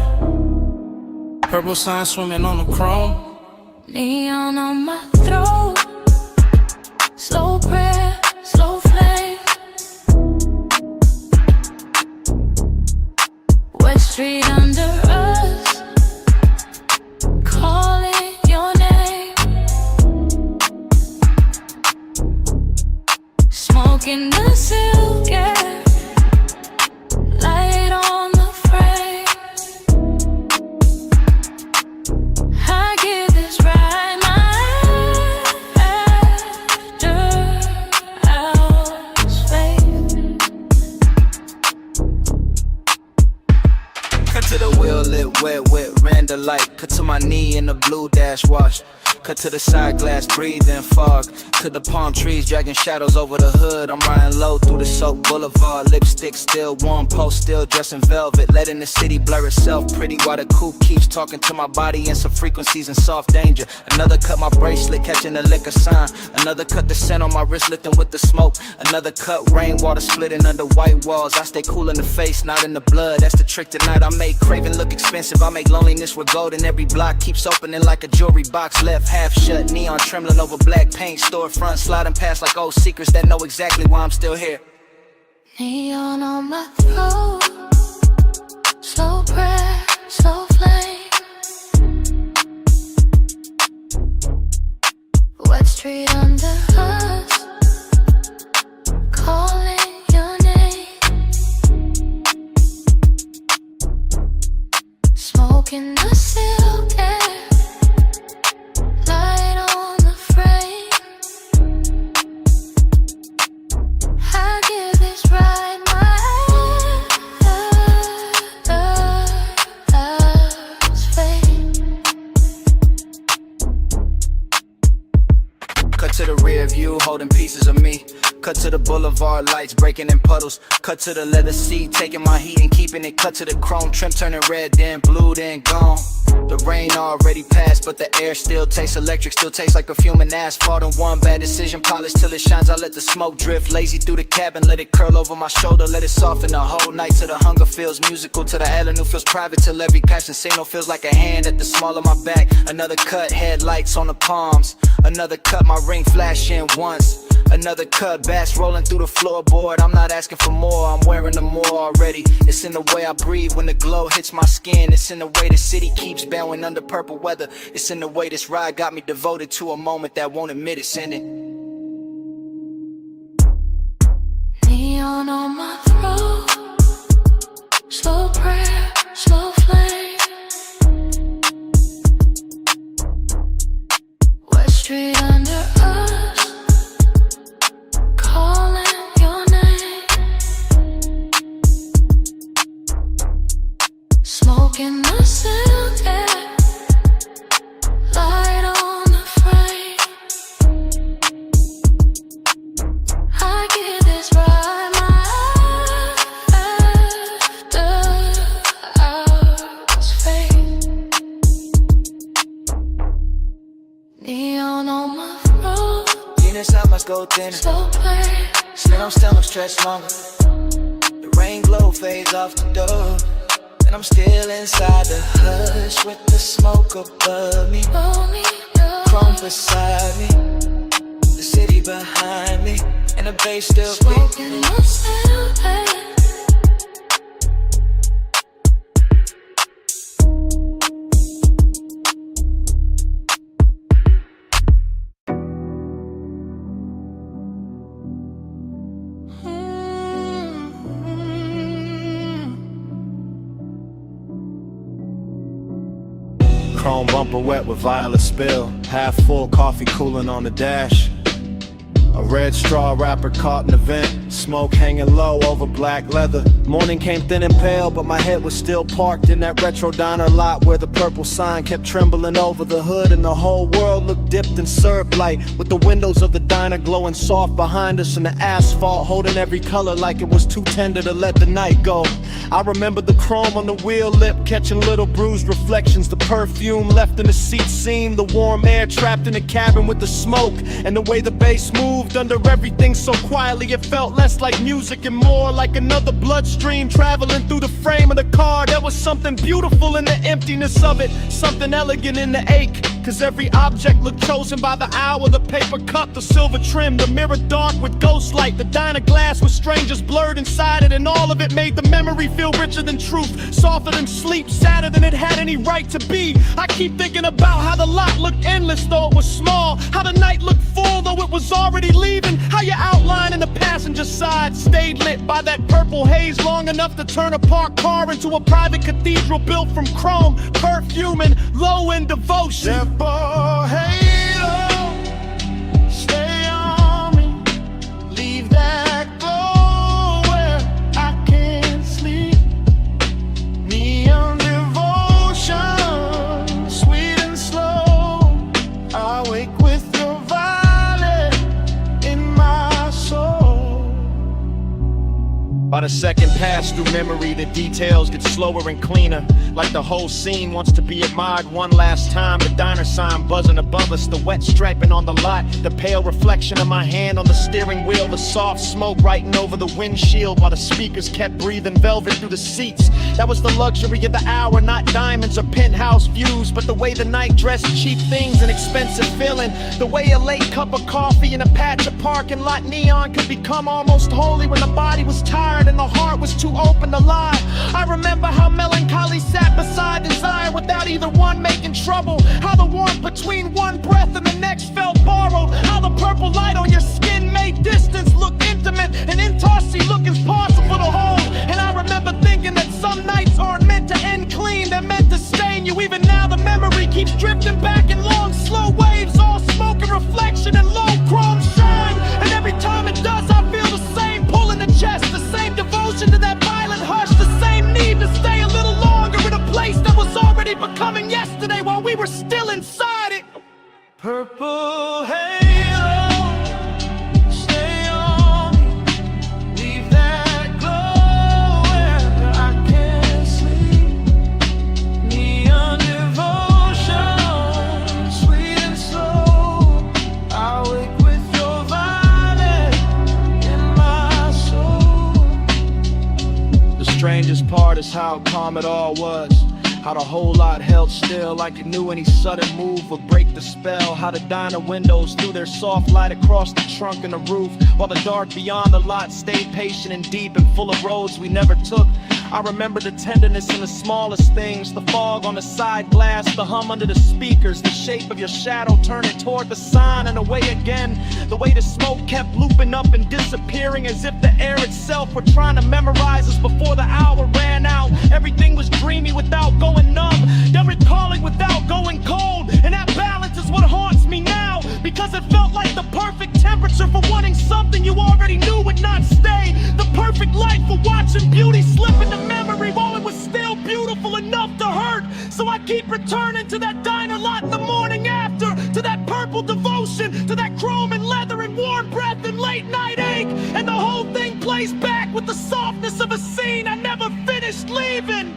Purple sign swimming on the chrome. Neon on my throat. Slow prayer, slow flame. Wet street under us, calling your name. Smoking the silk air, light on the frame. I give this ride my after hours fade. Cut to the wheel lit wet with random light. Cut to my knee in the blue dash wash. Cut to the side glass, breathing fog. To the palm trees, dragging shadows over the hood. I'm riding low through the soap boulevard. Lipstick still warm, post still dressed in velvet. Letting the city blur itself pretty while the coupe keeps talking to my body in some frequencies and soft danger. Another cut my bracelet, catching the liquor sign. Another cut the scent on my wrist, lifting with the smoke. Another cut rainwater splitting under white walls. I stay cool in the face, not in the blood. That's the trick tonight. I make craving look expensive. I make loneliness with gold, and every block keeps opening like a jewelry box. Left half shut, neon trembling over black paint. Storefront sliding past like old secrets that know exactly why I'm still here. Neon on my throat. Slow prayer, slow flame. Wet street under us, calling your name. Smoking the silk air, light on the frame. I give this ride my hours fade. Cut to the rear view, holding pieces of me. Cut to the boulevard lights, breaking in puddles. Cut to the leather seat, taking my heat and keeping it. Cut to the chrome trim, turning red, then blue, then gone. The rain already passed, but the air still tastes electric. Still tastes like perfume and asphalt. And one bad decision, polish till it shines. I let the smoke drift, lazy through the cabin. Let it curl over my shoulder, let it soften the whole night. Till the hunger feels musical, till the avenue feels private. Till every passion signal feels like a hand at the small of my back. Another cut, headlights on the palms. Another cut, my ring flashing once. Another cut, bass rolling through the floorboard. I'm not asking for more, I'm wearing the more already. It's in the way I breathe when the glow hits my skin. It's in the way the city keeps bowing under purple weather. It's in the way this ride got me devoted to a moment that won't admit it's ending. Neon on my throat. Slow prayer, slow flame. Wet street under us, calling your name. Smoking the silk air, light on the frame. I give this ride my after hours fade. Neon on my throat. Venus, I must go thinner. Slow play, Slim, I'm still stretched longer. The rain glow fades off the door. And I'm still inside the hush with the smoke above me. roll me up. Chrome beside me, the city behind me, and the bass still Smoking the silk air. Chrome bumper wet with violet spill. Half full coffee cooling on the dash. A red straw wrapper caught in the vent. Smoke hanging low over black leather. Morning came thin and pale, but my head was still parked in that retro diner lot where the purple sign kept trembling over the hood, and the whole world looked dipped in syrup light, with the windows of the diner glowing soft behind us and the asphalt holding every color like it was too tender to let the night go. I remember the chrome on the wheel lip catching little bruised reflections. The perfume left in the seat seam, the warm air trapped in the cabin with the smoke, and the way the bass moved under everything so quietly it felt less like music and more like another bloodstream traveling through the frame of the car. There was something beautiful in the emptiness of it, something elegant in the ache, cause every object looked chosen by the hour. The paper cup, the silver trim, the mirror dark with ghost light, the diner glass with strangers blurred inside it, and all of it made the memory feel richer than truth, softer than sleep, sadder than it had any right to be. I keep thinking about how the lot looked endless though it was small, how the night looked full though it was already leaving, how your outline in the passenger side stayed lit by that purple haze long enough to turn a parked car into a private cathedral built from chrome, perfume, and low-end devotion. Simple halo, stay on me, leave that glow where I can't sleep. Neon devotion, sweet and slow, I wake with your violet in my soul. By the second pass through memory, the details get slower and cleaner, like the whole scene wants to be admired one last time. The diner sign buzzing above us, the wet striping on the lot, the pale reflection of my hand on the steering wheel, the soft smoke writing over the windshield while the speakers kept breathing velvet through the seats. That was the luxury of the hour, not diamonds or penthouse views, but the way the night dressed cheap things and expensive feeling, the way a late cup of coffee in a patch of parking lot neon could become almost holy when the body was tired and the heart was too open to lie. I remember how melancholy sat beside desire without either one making trouble, how the warmth between one breath and the next felt borrowed, how the purple light on your skin made distance look intimate and intimacy look impossible to hold. And I remember thinking that some nights aren't meant to end clean, they're meant to stain you. Even now the memory keeps drifting back in long slow waves, all smoke and reflection and low chrome shine, and every time it does I feel the same pull in the chest, the same devotion to that violent hush, the same need to stay a little longer in a place that was already becoming yesterday while we were still inside it. Purple halo, stay on me, leave that glow where I can't sleep. Neon devotion, sweet and slow, I wake with your violet in my soul. The strangest part is how calm it all was, how the whole lot held still like it knew any sudden move would break the spell, how the diner windows threw their soft light across the trunk and the roof, while the dark beyond the lot stayed patient and deep and full of roads we never took. I remember the tenderness in the smallest things, the fog on the side glass, the hum under the speakers, the shape of your shadow turning toward the sign and away again, the way the smoke kept looping up and disappearing as if the air itself were trying to memorize us before the hour ran out. Everything was dreamy without going numb, then recalling without going cold, and that balance is what haunts me now, because it felt like the perfect temperature for wanting something you already knew would not stay, the perfect light for watching beauty slip into memory while it was still beautiful enough to hurt. So I keep returning to that diner lot in the morning after, to that purple devotion, to that chrome and leather and warm breath and late night ache, and the whole thing plays back with the softness of a scene I never finished leaving.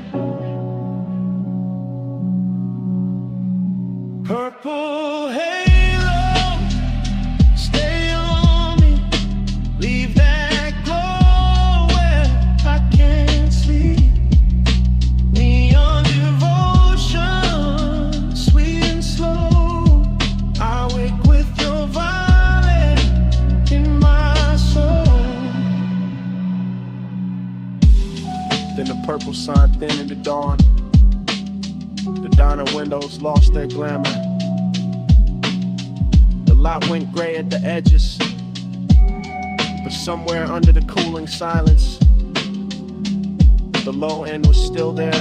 Purple halo, stay on me, leave that glow where I can't sleep. Neon devotion, sweet and slow, I wake with your violet in my soul. Then the purple sign thin in the dawn, the diner windows lost their glamour, the lot went gray at the edges, but somewhere under the cooling silence, the low end was still there,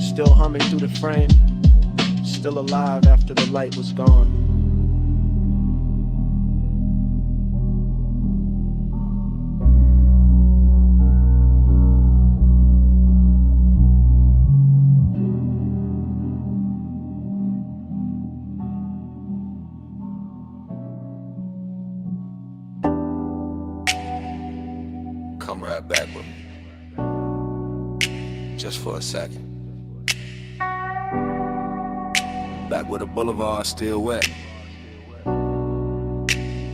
still humming through the frame, still alive after the light was gone. Come right back with me, just for a second. Back where the boulevard still wet,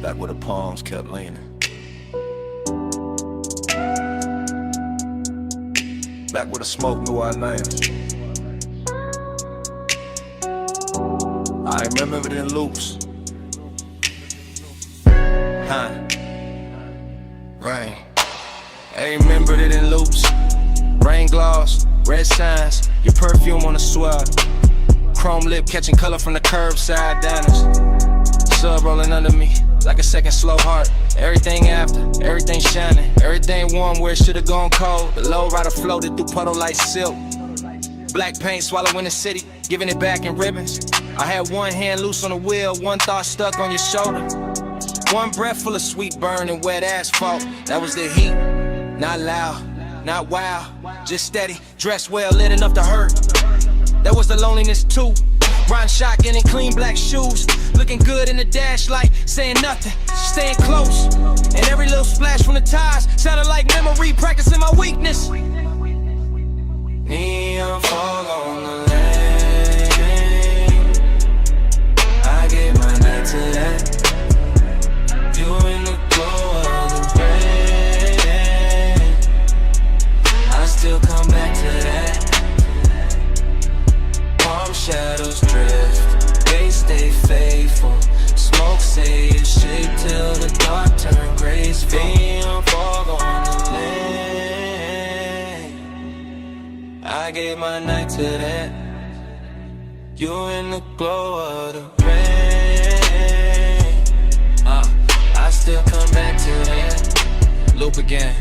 back where the palms kept leaning, back where the smoke knew our names. I remember it in loops. Rain. I remembered it in loops. Rain gloss, red signs, your perfume on the swell. Chrome lip catching color from the curbside diners. Sub rolling under me like a second slow heart. Everything after, everything shining, everything warm where it should've gone cold. The low rider floated through puddle like silk. Black paint swallowing the city, giving it back in ribbons. I had one hand loose on the wheel, one thought stuck on your shoulder. One breath full of sweet burn and wet asphalt. That was the heat. Not loud, not wild, just steady, dressed well, lit enough to hurt. That was the loneliness too. Riding shotgun in clean black shoes, looking good in the dash light, saying nothing, staying close. And every little splash from the tires sounded like memory, practicing my weakness. Neon fog on the lane, I gave my night to that. You in the glow of the rain, I still come back to that. Palm shadows drift, they stay faithful. Smoke say it's shake till the dark turn gray. Neon fog on the lane, I gave my night to that. You in the glow of the rain, I still come back to that. Loop again.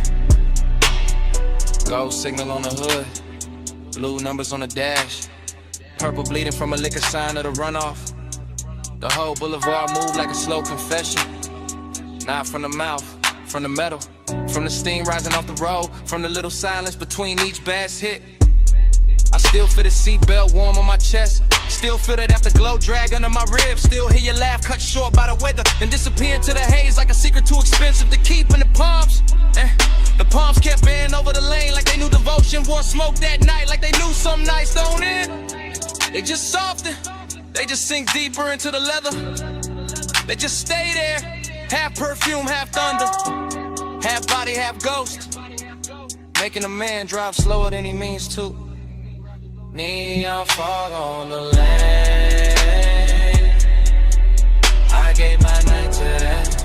Gold signal on the hood, blue numbers on the dash, purple bleeding from a liquor sign of the runoff. The whole boulevard moved like a slow confession. Not from the mouth, from the metal, from the steam rising off the road, from the little silence between each bass hit. I still feel the seatbelt warm on my chest, still feel that afterglow drag under my ribs, still hear your laugh cut short by the weather and disappear into the haze like a secret too expensive to keep in the palms. The palms kept bending over the lane like they knew devotion. Wore smoke that night like they knew some nights don't end. They just soften, they just sink deeper into the leather. They just stay there, half perfume, half thunder, half body, half ghost, making a man drive slower than he means to. Neon fog on the lane, I gave my night to that.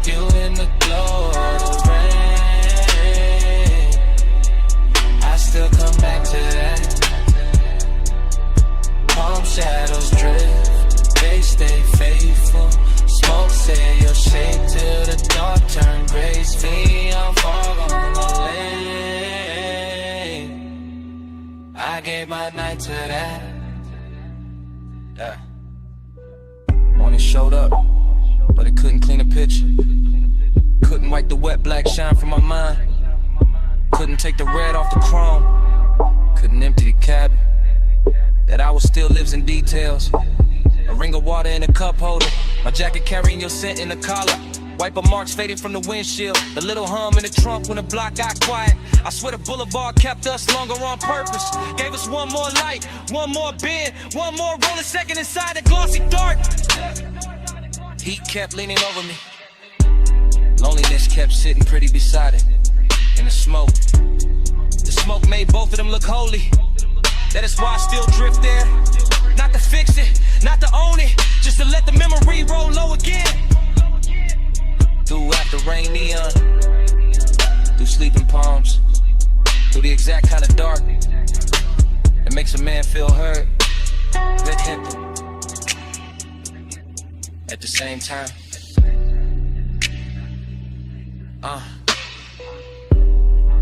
You in the glow of the rain, I still come back to that. Palm shadows drift, they stay faithful. Smoke say you'll shake till the dark turn gray. Neon fog on the lane, I gave my night to that. Morning showed up, but it couldn't clean a picture. Couldn't wipe the wet black shine from my mind. Couldn't take the red off the chrome. Couldn't empty the cabin. That hour still lives in details. A ring of water in a cup holder, my jacket carrying your scent in the collar. Wiper marks fading from the windshield, the little hum in the trunk when the block got quiet. I swear the boulevard kept us longer on purpose. Gave us one more light, one more bend, one more rolling second inside the glossy dark. Heat kept leaning over me, loneliness kept sitting pretty beside it. In the smoke made both of them look holy. That is why I still drift there. Not to fix it, not to own it, just to let the memory roll low again. Through after rain neon, through sleeping palms, through the exact kind of dark that makes a man feel heard, with him. At the same time,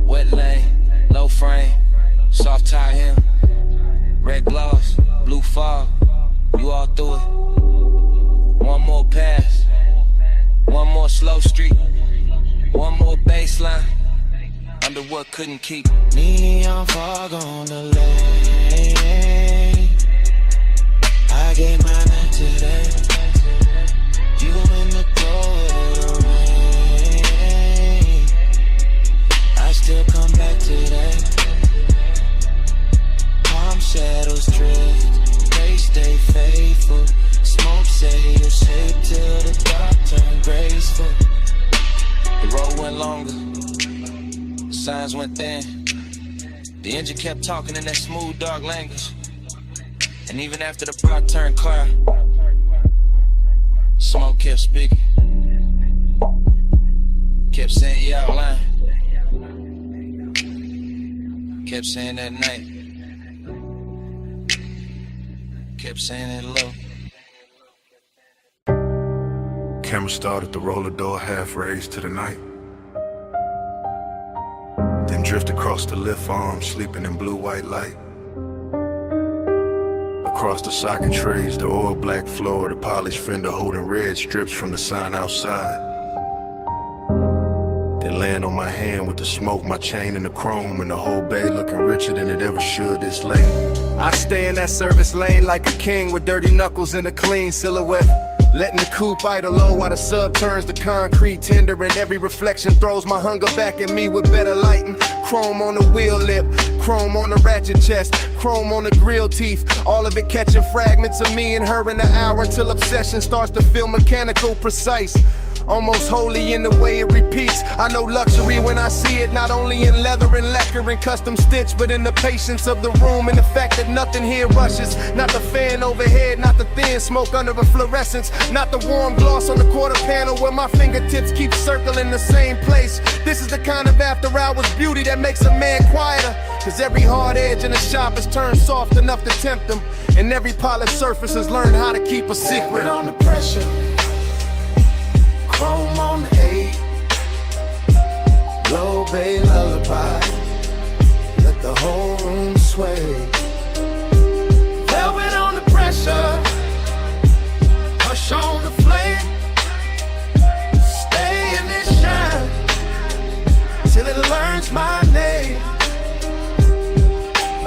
wet lane, low frame, soft tie hem, red gloss, blue fog. slow street. One more baseline. Under what couldn't keep. Neon fog on the lake. I get mine today. You in the glow of the rain. I still come back today. Palm shadows drift. They stay faithful. Smoke say you shape till the dark turn graceful. The road went longer. The signs went thin. The engine kept talking in that smooth, dark language. And even after the block turned clear, smoke kept speaking. Kept saying you out lying. Kept saying that night. Kept saying it low. Camera started to roll the door half raised to the night. Then drift across the lift arm, sleeping in blue-white light. Across the socket trays, the oil black floor, the polished fender holding red strips from the sign outside. Then land on my hand with the smoke, my chain and the chrome, and the whole bay looking richer than it ever should this late. I stay in that service lane like a king with dirty knuckles and a clean silhouette. Letting the coupe idle low while the sub turns to concrete tender, and every reflection throws my hunger back at me with better lighting. Chrome on the wheel lip, chrome on the ratchet chest, chrome on the grill teeth. All of it catching fragments of me and her in the hour till obsession starts to feel mechanical, precise. Almost holy in the way it repeats. I know luxury when I see it, not only in leather and lacquer and custom stitch, but in the patience of the room and the fact that nothing here rushes. Not the fan overhead, not the thin smoke under a fluorescence, not the warm gloss on the quarter panel where my fingertips keep circling the same place. This is the kind of after hours beauty that makes a man quieter, cause every hard edge in the shop is turned soft enough to tempt them, and every polished surface has learned how to keep a secret. Under pressure. Chrome on the 8. Low bay lullaby. Let the whole room sway. Velvet on the pressure. Hush on the flame. Stay in this shine till it learns my name.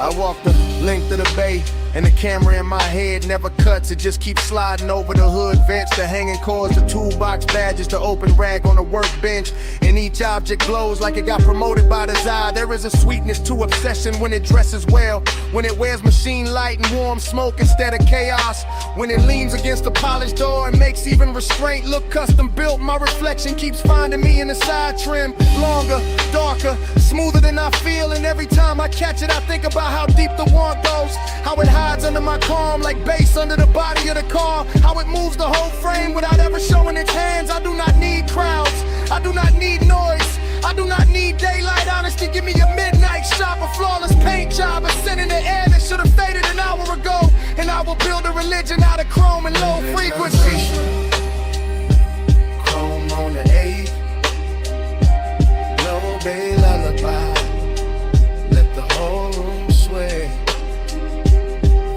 I walk the length of the bay, and the camera in my head never cuts. It just keeps sliding over the hood vents, the hanging cords, the toolbox badges, the open rag on the workbench. And each object glows like it got promoted by desire. There is a sweetness to obsession when it dresses well, when it wears machine light and warm smoke instead of chaos, when it leans against the polished door and makes even restraint look custom built. My reflection keeps finding me in the side trim, longer, darker, smoother than I feel. And every time I catch it, I think about how deep the want goes, how it hides under my calm like bass under the body of the car, how it moves the whole frame without ever showing its hands. I do not need crowds, I do not need noise, I do not need daylight honesty. Give me a midnight shot, a flawless paint job, a scent in the air that should have faded an hour ago, and I will build a religion out of chrome and low frequency. Chrome on the 8. Low bay lullaby. Let the whole room sway.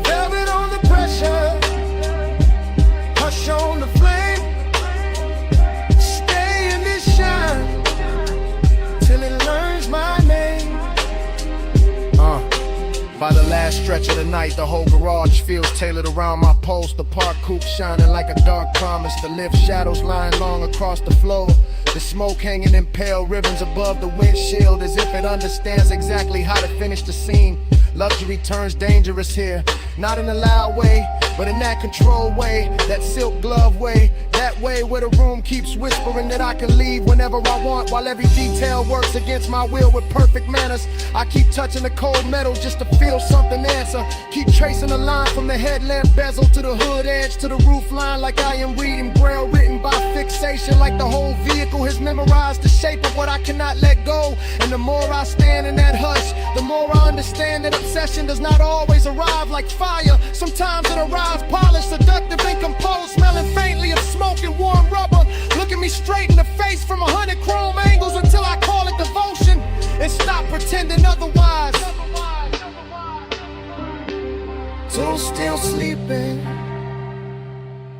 Velvet on the pressure. Hush on the flame. Stay in this shine till it learns my name. By the last stretch of the night, the whole garage feels tailored around my post. The park coupe shining like a dark promise. The lift shadows lying long across the floor. The smoke hanging in pale ribbons above the windshield, as if it understands exactly how to finish the scene. Luxury turns dangerous here, not in a loud way, but in that controlled way, that silk glove way, that way where the room keeps whispering that I can leave whenever I want, while every detail works against my will with perfect manners. I keep touching the cold metal just to feel something answer. Keep tracing a line from the headlamp bezel to the hood edge to the roof line, like I am reading braille written by fixation, like the whole vehicle has memorized the shape of what I cannot let go. And the more I stand in that hush, the more I understand that obsession does not always arrive like fire. Sometimes it arrives polished, seductive and composed, smelling faintly of smoke and warm rubber, looking me straight in the face from 100 chrome angles until I call it devotion and stop pretending otherwise. Till still sleeping,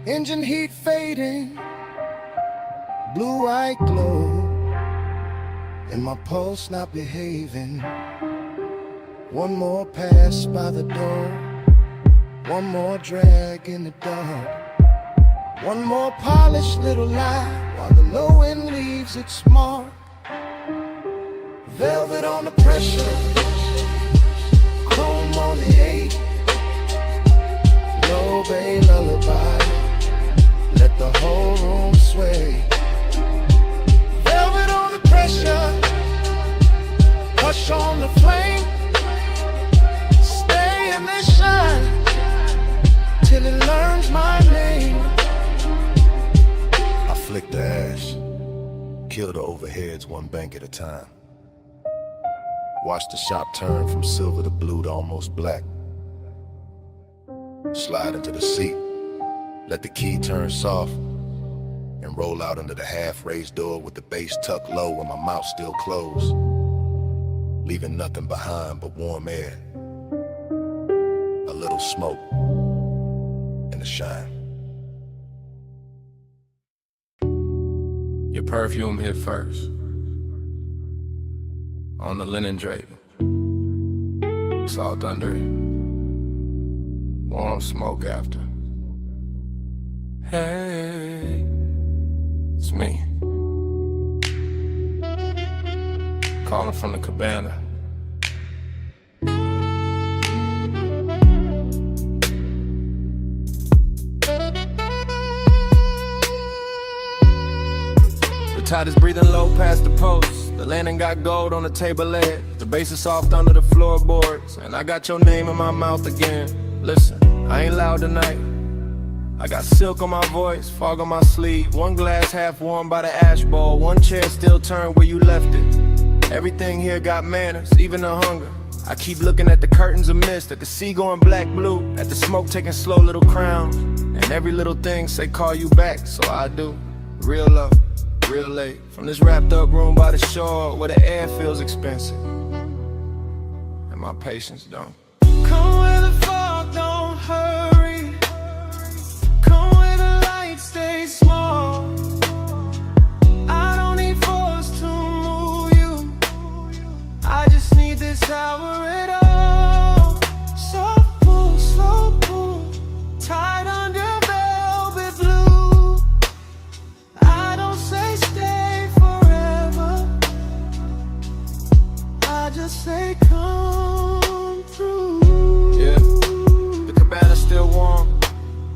engine heat fading, blue-white glow, and my pulse not behaving. One more pass by the door, one more drag in the dark, one more polished little lie while the low end leaves its mark. Velvet on the pressure, chrome on the 8, low bay lullaby, let the whole room sway. Velvet on the pressure, hush on the flame, stay in the shine till it learns my name. I flick the ash, kill the overheads one bank at a time. Watch the shop turn from silver to blue to almost black. Slide into the seat, let the key turn soft, and roll out under the half-raised door with the base tucked low and my mouth still closed, leaving nothing behind but warm air, a little smoke, and a shine. Your perfume hit first, on the linen drape, salt under it, warm smoke after. Hey, it's me, calling from the cabana. The tide is breathing low past the post. The landing got gold on the table leg. The bass is soft under the floorboards, and I got your name in my mouth again. Listen, I ain't loud tonight. I got silk on my voice, fog on my sleeve. One glass half warm by the ash bowl, one chair still turned where you left it. Everything here got manners, even the hunger. I keep looking at the curtains of mist, at the sea going black-blue, at the smoke taking slow little crowns. And every little thing say call you back, so I do. Real love, real late. From this wrapped up room by the shore where the air feels expensive and my patience don't. Come where the fog don't hurry, come where the lights stay small. I don't need force to move you, I just need this hour at all. Soft pull, slow pull, tied under velvet blue. I don't say stay forever, I just say come through. Yeah, the cabana's still warm,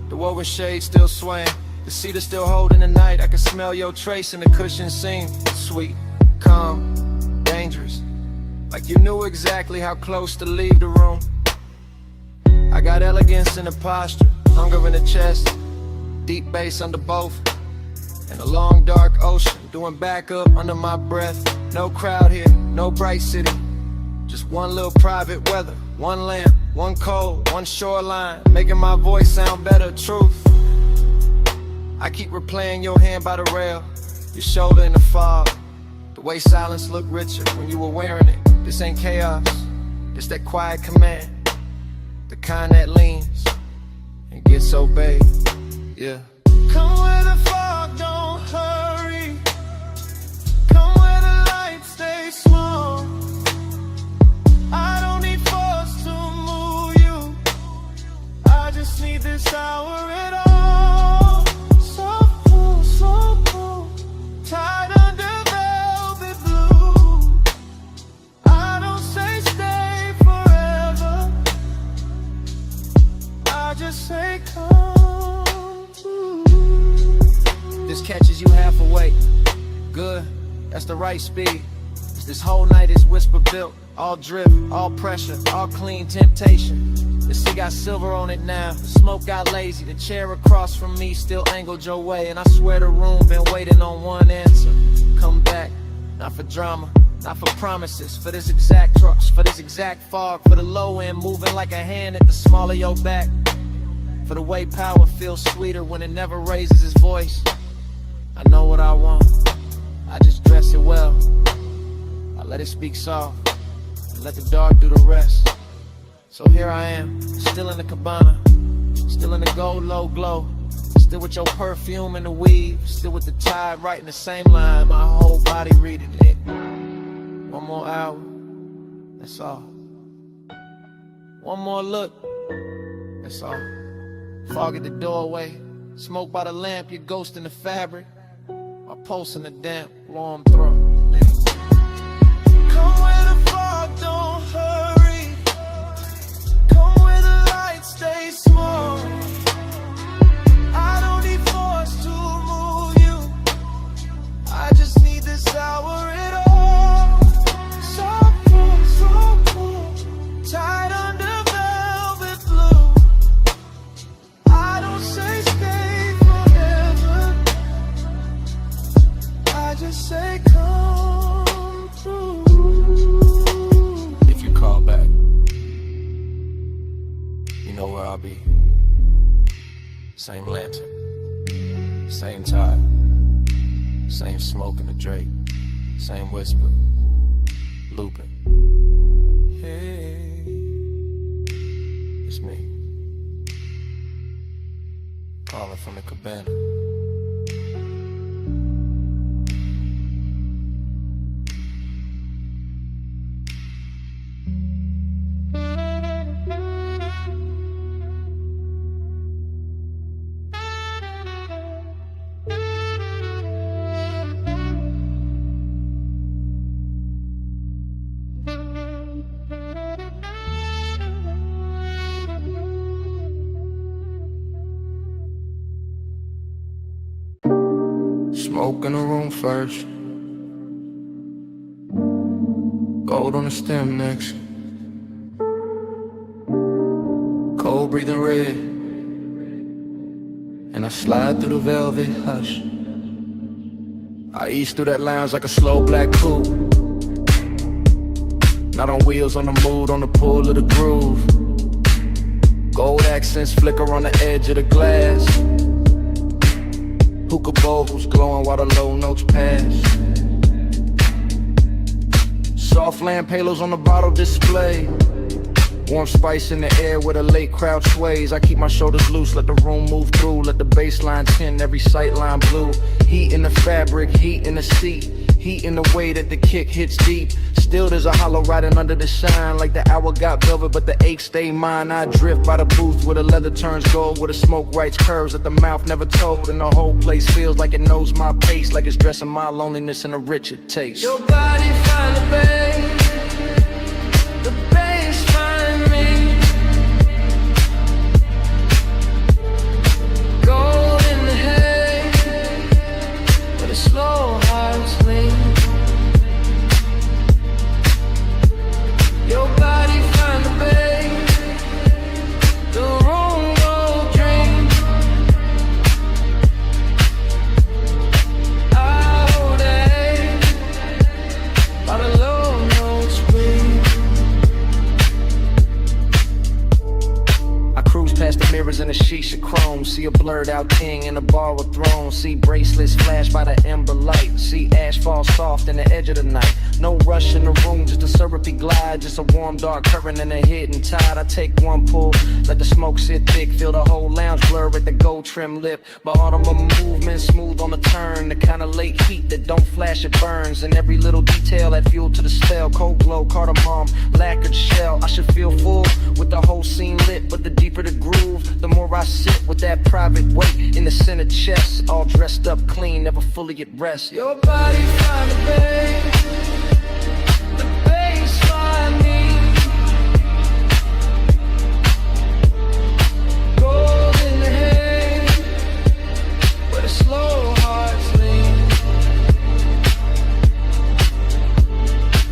the woven shade still swaying, the cedar still holding the night. I can smell your trace in the cushion seam. Sweet, calm, dangerous, like you knew exactly how close to leave the room. I got elegance in the posture, hunger in the chest, deep bass under both, and a long dark ocean doing backup under my breath. No crowd here, no bright city, just one little private weather, one lamp, one cold, one shoreline, making my voice sound better. Truth, I keep replaying your hand by the rail, your shoulder in the fog, the way silence looked richer when you were wearing it. This ain't chaos, it's that quiet command, the kind that leans and gets obeyed. Yeah. Come where the fog don't hurry, come where the lights stay small. I don't need force to move you, I just need this hour at all. Soft pull, slow pull, tied under velvet blue. I don't say stay forever, I just say come through. This catches you half awake. Good, that's the right speed. This whole night is whisper built, all drip, all pressure, all clean temptation. The sea got silver on it now, the smoke got lazy, the chair across from me still angled your way, and I swear the room been waiting on one answer. Come back, not for drama, not for promises, for this exact trucks, for this exact fog, for the low end moving like a hand at the small of your back, for the way power feels sweeter when it never raises its voice. I know what I want, I just dress it well, I let it speak soft, and let the dark do the rest. So here I am, still in the cabana, still in the gold low glow, Still with your perfume and the weave, still with the tide writing the same line, my whole body reading it. One more hour, that's all. One more look, that's all. Fog at the doorway, smoke by the lamp, your ghost in the fabric. My pulse in the damp, warm throat. Come where the fog don't hurry. Come where the lights stay small. I don't need force to move you. I just need this hour at all. So cool, tied under velvet blue. I don't say stay forever. I just say come through. If you call back, you know where I'll be. Same lantern, same tide, same smoke in the Drake, same whisper, looping. Hey, it's me, calling from the cabana. Smoke in the room first, gold on the stem next, cold breathing red, and I slide through the velvet hush. I ease through that lounge like a slow black coupe, not on wheels, on the mood, on the pull of the groove. Gold accents flicker on the edge of the glass. Hookah bowls glowing while the low notes pass. Soft lamp halos on the bottle display. Warm spice in the air where the late crowd sways. I keep my shoulders loose, let the room move through. Let the baseline tint every sightline blue. Heat in the fabric, heat in the seat. Heat in the way that the kick hits deep. Still there's a hollow riding under the shine. Like the hour got velvet but the ache stay mine. I drift by the booth where the leather turns gold, where the smoke writes curves that the mouth never told. And the whole place feels like it knows my pace, like it's dressing my loneliness in a richer taste. Your body find the bass find me. Gold in the hay, where the slow hearts lean. Your body find the bay, the room will dream. All day, by the low notes breathe. I cruise past the mirrors in a sheesh of chrome. See a blurred out king in a bar of thrones. See bracelets flash by the ember light. See ash fall soft in the edge of the night. No rush in the room, just a syrupy glide. Just a warm dark current and a hidden tide. I take one pull, let the smoke sit thick. Feel the whole lounge blur at the gold trim lip. But autumn of movement, smooth on the turn. The kind of late heat that don't flash, it burns. And every little detail add fuel to the spell. Cold glow, cardamom, lacquered shell. I should feel full with the whole scene lit. But the deeper the groove, the more I sit with that private weight in the center chest. All dressed up clean, never fully at rest. Your body find the bay, the bass find me. Gold in the hay, where the slow hearts lean.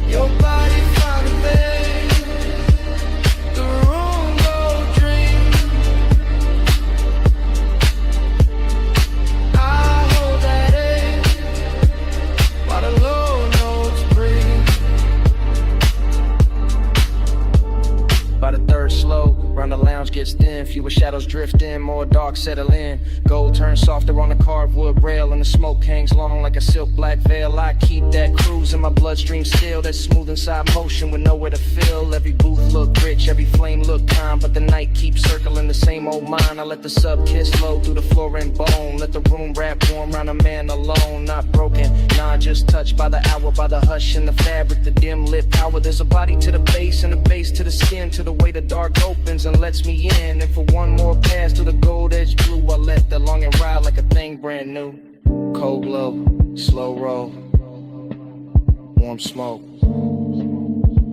Your body find the bay, the room will dream. I hold that ache while the low notes breathe. By the third slow, round the lounge gets thin. Fewer shadows drift in, more dark settle in. Gold turns softer on the carved wood rail, and the smoke hangs long like a silk black veil. I keep that cruise in my bloodstream still. That smooth inside motion with nowhere to fill. Every booth look rich, every flame look calm, but the night keeps circling the same old mind. I let the sub kiss flow through the floor and bone. Let the room wrap warm around a man alone. Not broken, nah, just touched by the hour, by the hush in the fabric, the dim lit power. There's a body to the base and a base to the skin, to the way the dark opens and lets me in. And for one more pass to the gold edge blue, I let the longing ride like a thing brand new. Cold glow, slow roll, warm smoke,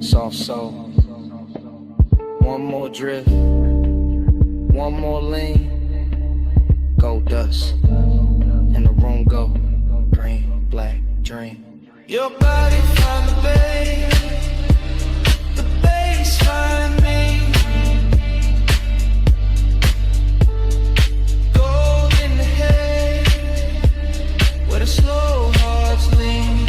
soft soul. One more drift, one more lean, gold dust, and the room go green, black, dream. Your body find the bass find me. Gold in the head, where the slow hearts lean.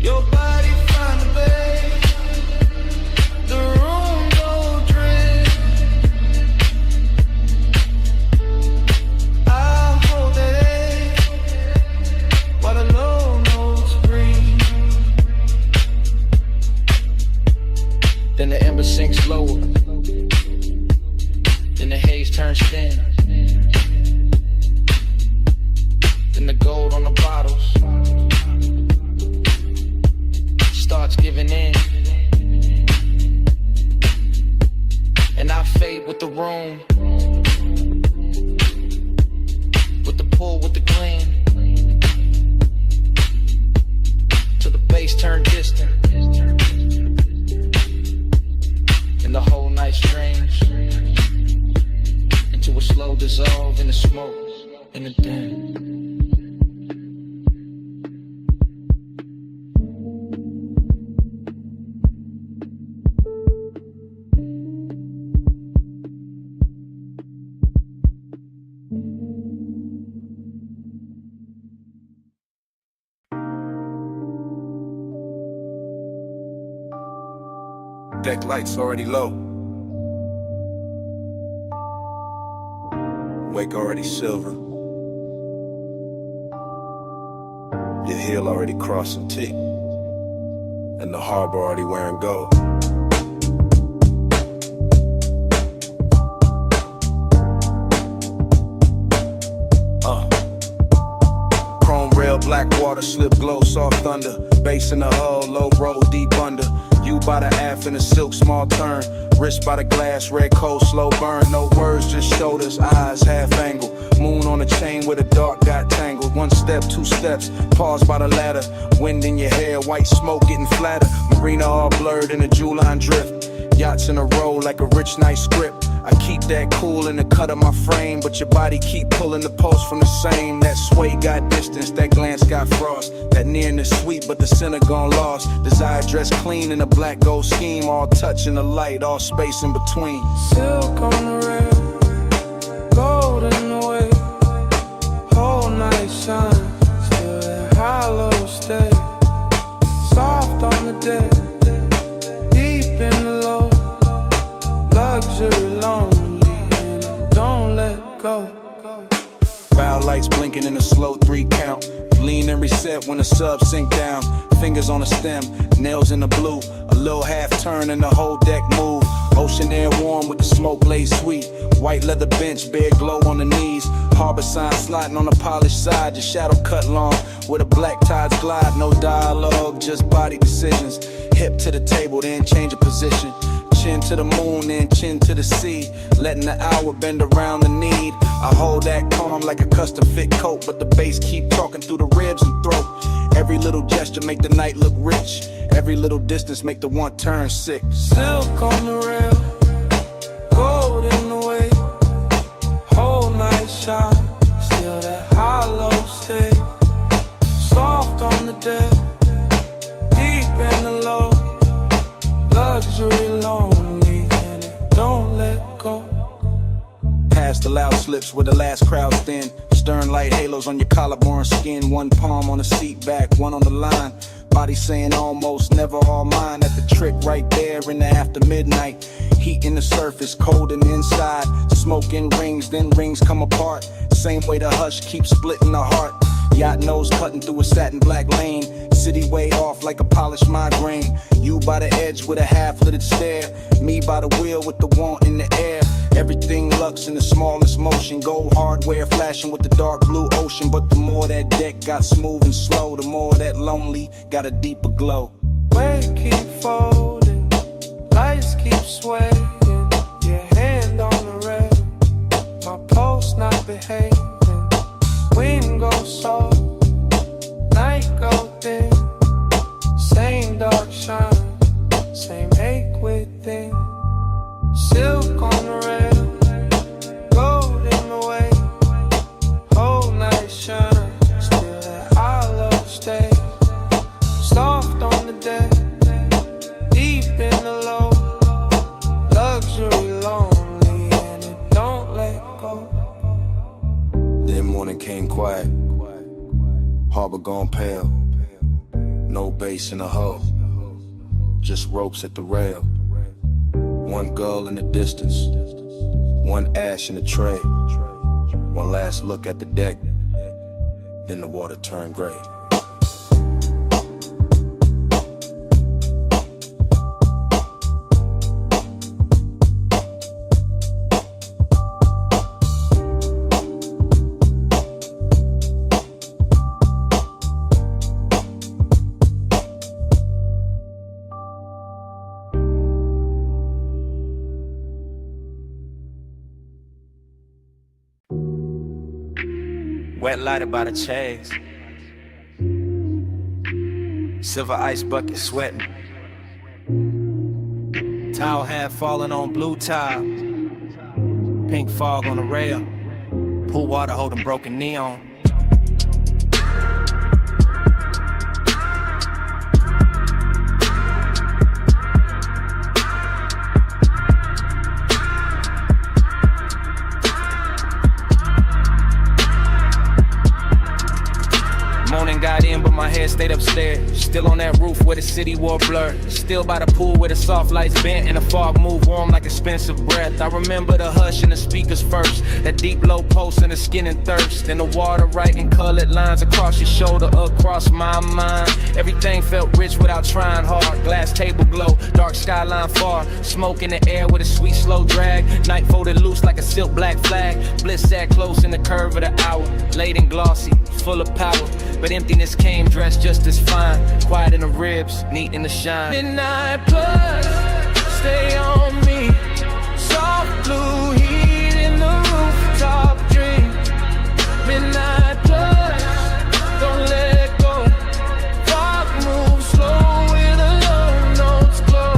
Your body find the bass, the room go drift. I'll hold that edge while the low notes breathe. Then the ember sinks lower, then the haze turns thin, then the gold on the bottles starts giving in, and I fade with the room, with the pull, with the gleam, till the bass turn distant, and the whole night strange, into a slow dissolve in the smoke, in the dim. Deck lights already low. Wake already silver. Your heel already crossing T. And the harbor already wearing gold. Chrome rail, black water, slip glow, soft thunder. Bass in the hull, low roll, deep under. You by the aft in a silk small turn. Wrist by the glass, red cold, slow burn. No words, just shoulders, eyes half angle. Moon on a chain where the dark got tangled. One step, two steps, pause by the ladder. Wind in your hair, white smoke getting flatter. Marina all blurred in a Juline drift. Yachts in a row like a rich night script. I keep that cool in the cut of my frame, but your body keep pulling the pulse from the same. That sway got distance, that glance got frost. That nearness sweet, but the center gone lost. Desire dressed clean in a black gold scheme. All touch in the light, all space in between. Silk on the rail, gold in the way, whole night shine, still that hollow stay. Soft on the deck, deep in the low, luxury lonely, and don't let go. Bow lights blinking in a slow 3 count. Lean and reset when the sub sink down. Fingers on the stem, nails in the blue. A little half turn and the whole deck move. Ocean air warm with the smoke laid sweet. White leather bench, bare glow on the knees. Harbor sign sliding on the polished side. Your shadow cut long where the black tides glide. No dialogue, just body decisions. Hip to the table, then change of position. Chin to the moon, then chin to the sea. Letting the hour bend around the need. I hold that calm like a custom fit coat, but the bass keep talking through the ribs and throat. Every little gesture make the night look rich. Every little distance make the one turn sick. Silk on the rail, gold in the way, whole night shine, still that hollow stay. Soft on the deck, deep in the low, luxury lonely, and it don't let go. Past the loud slips where the last crowd's thin. Stern light halos on your collarbone skin. One palm on the seat back, one on the line. Body saying almost, never all mine. At the trick right there in the after midnight. Heat in the surface, cold in the inside. Smoke in rings, then rings come apart. Same way the hush keeps splitting the heart. Yacht nose cutting through a satin black lane. City way off like a polished migraine. You by the edge with a half-littered stare. Me by the wheel with the want in the air. Everything lux in the smallest motion. Gold hardware flashing with the dark blue ocean. But the more that deck got smooth and slow, the more that lonely got a deeper glow. Weight keep folding, lights keep swaying. Your hand on the rail, my pulse not behaving. Wind goes soft, night go thin. Same dark shine, same ache within. Silk on the rail, gold in the way. Whole night shine, still that I love stay. Soft on the deck, deep in the low. Luxury lonely and it don't let go. Then morning came quiet. Harbor gone pale. No bass in the hull. Just ropes at the rail. One gull in the distance. One ash in the tray. One last look at the deck. Then the water turned gray. Wet lighted by the chase. Silver ice bucket sweating. Towel hat falling on blue tile. Pink fog on the rail. Pool water holding broken neon. Morning got in, but my head stayed upstairs. Still on that roof where the city wore blur. Still by the pool where the soft lights bent and the fog moved warm like expensive breath. I remember the hush in the speakers first. That deep low pulse in the skin and thirst. Then the water writing colored lines across your shoulder, across my mind. Everything felt rich without trying hard. Glass table glow, dark skyline far. Smoke in the air with a sweet slow drag. Night folded loose like a silk black flag. Bliss sat close in the curve of the hour. Late and glossy, full of power. But emptiness came dressed just as fine. Quiet in the ribs, neat in the shine. Midnight plus, stay on me. Soft blue heat in the rooftop dream. Midnight plus, don't let go. Fog moves slow with the low notes glow.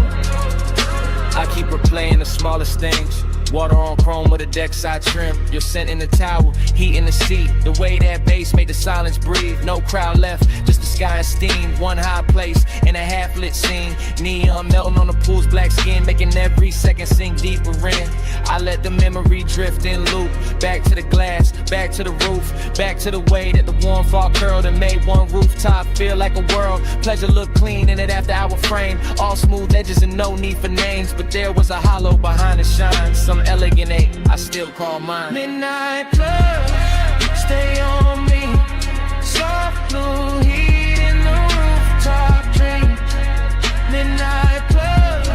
I keep replaying the smallest things. Water on chrome with a deck side trim. Your scent in the towel, heat in the seat. The way that bass made the silence breathe. No crowd left, just the sky and steam. One high place in a half-lit scene. Neon melting on the pool's black skin, making every second sink deeper in. I let the memory drift in loop. Back to the glass, back to the roof. Back to the way that the warm fog curled and made one rooftop feel like a world. Pleasure looked clean in it after hour frame. All smooth edges and no need for names. But there was a hollow behind the shine. Some elegant eight, I still call mine. Midnight plus, stay on me. Soft blue heat in the rooftop dream. Midnight plus,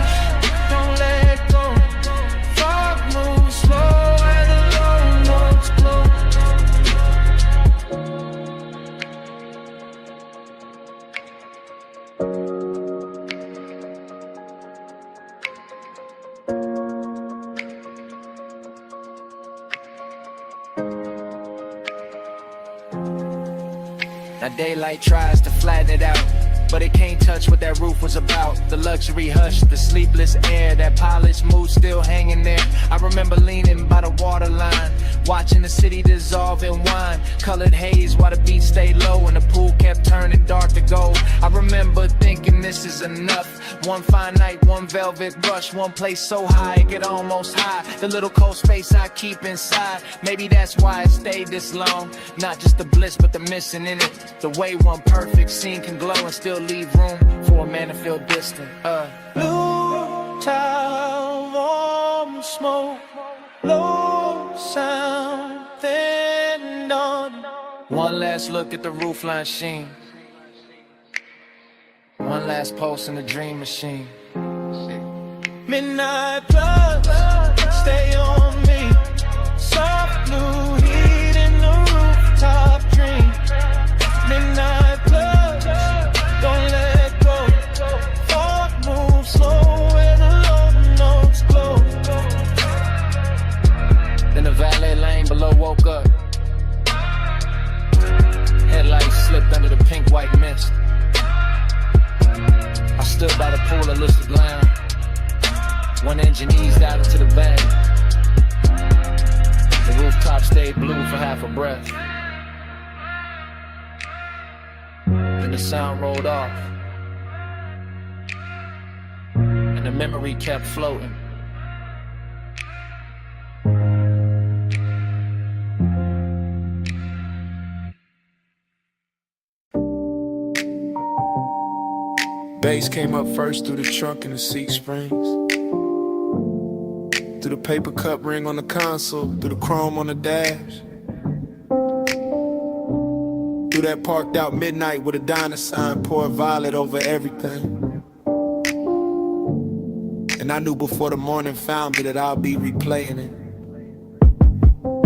don't let go. Fog moves slow and the low notes glow. Now daylight tries to flatten it out, but it can't touch what that roof was about. The luxury hush, the sleepless air, that polished mood still hanging there. I remember leaning by the waterline, watching the city dissolve in wine. Colored haze while the beat stayed low and the pool kept turning dark to gold. I remember thinking this is enough. One fine night, one velvet brush, one place so high it could almost hide the little cold space I keep inside. Maybe that's why it stayed this long. Not just the bliss, but the missing in it. The way one perfect scene can glow and still leave room for a man to feel distant. Blue tile, warm smoke, low sound, then dawn. One One last look at the roofline sheen. One last pulse in the dream machine. Midnight plug, stay on me. Soft blue heat in the rooftop dream. Midnight plug, don't let go. Thought move slow where the low notes glow. Then the valet lane below woke up. Headlights slipped under the pink white mist. I stood by the pool and looked around. One engine eased out into the bay. The rooftop stayed blue for half a breath. Then the sound rolled off, and the memory kept floating. Bass came up first through the trunk and the seat springs. Through the paper cup ring on the console, through the chrome on the dash. Through that parked out midnight with a diner sign, pour violet over everything. And I knew before the morning found me that I'll be replaying it.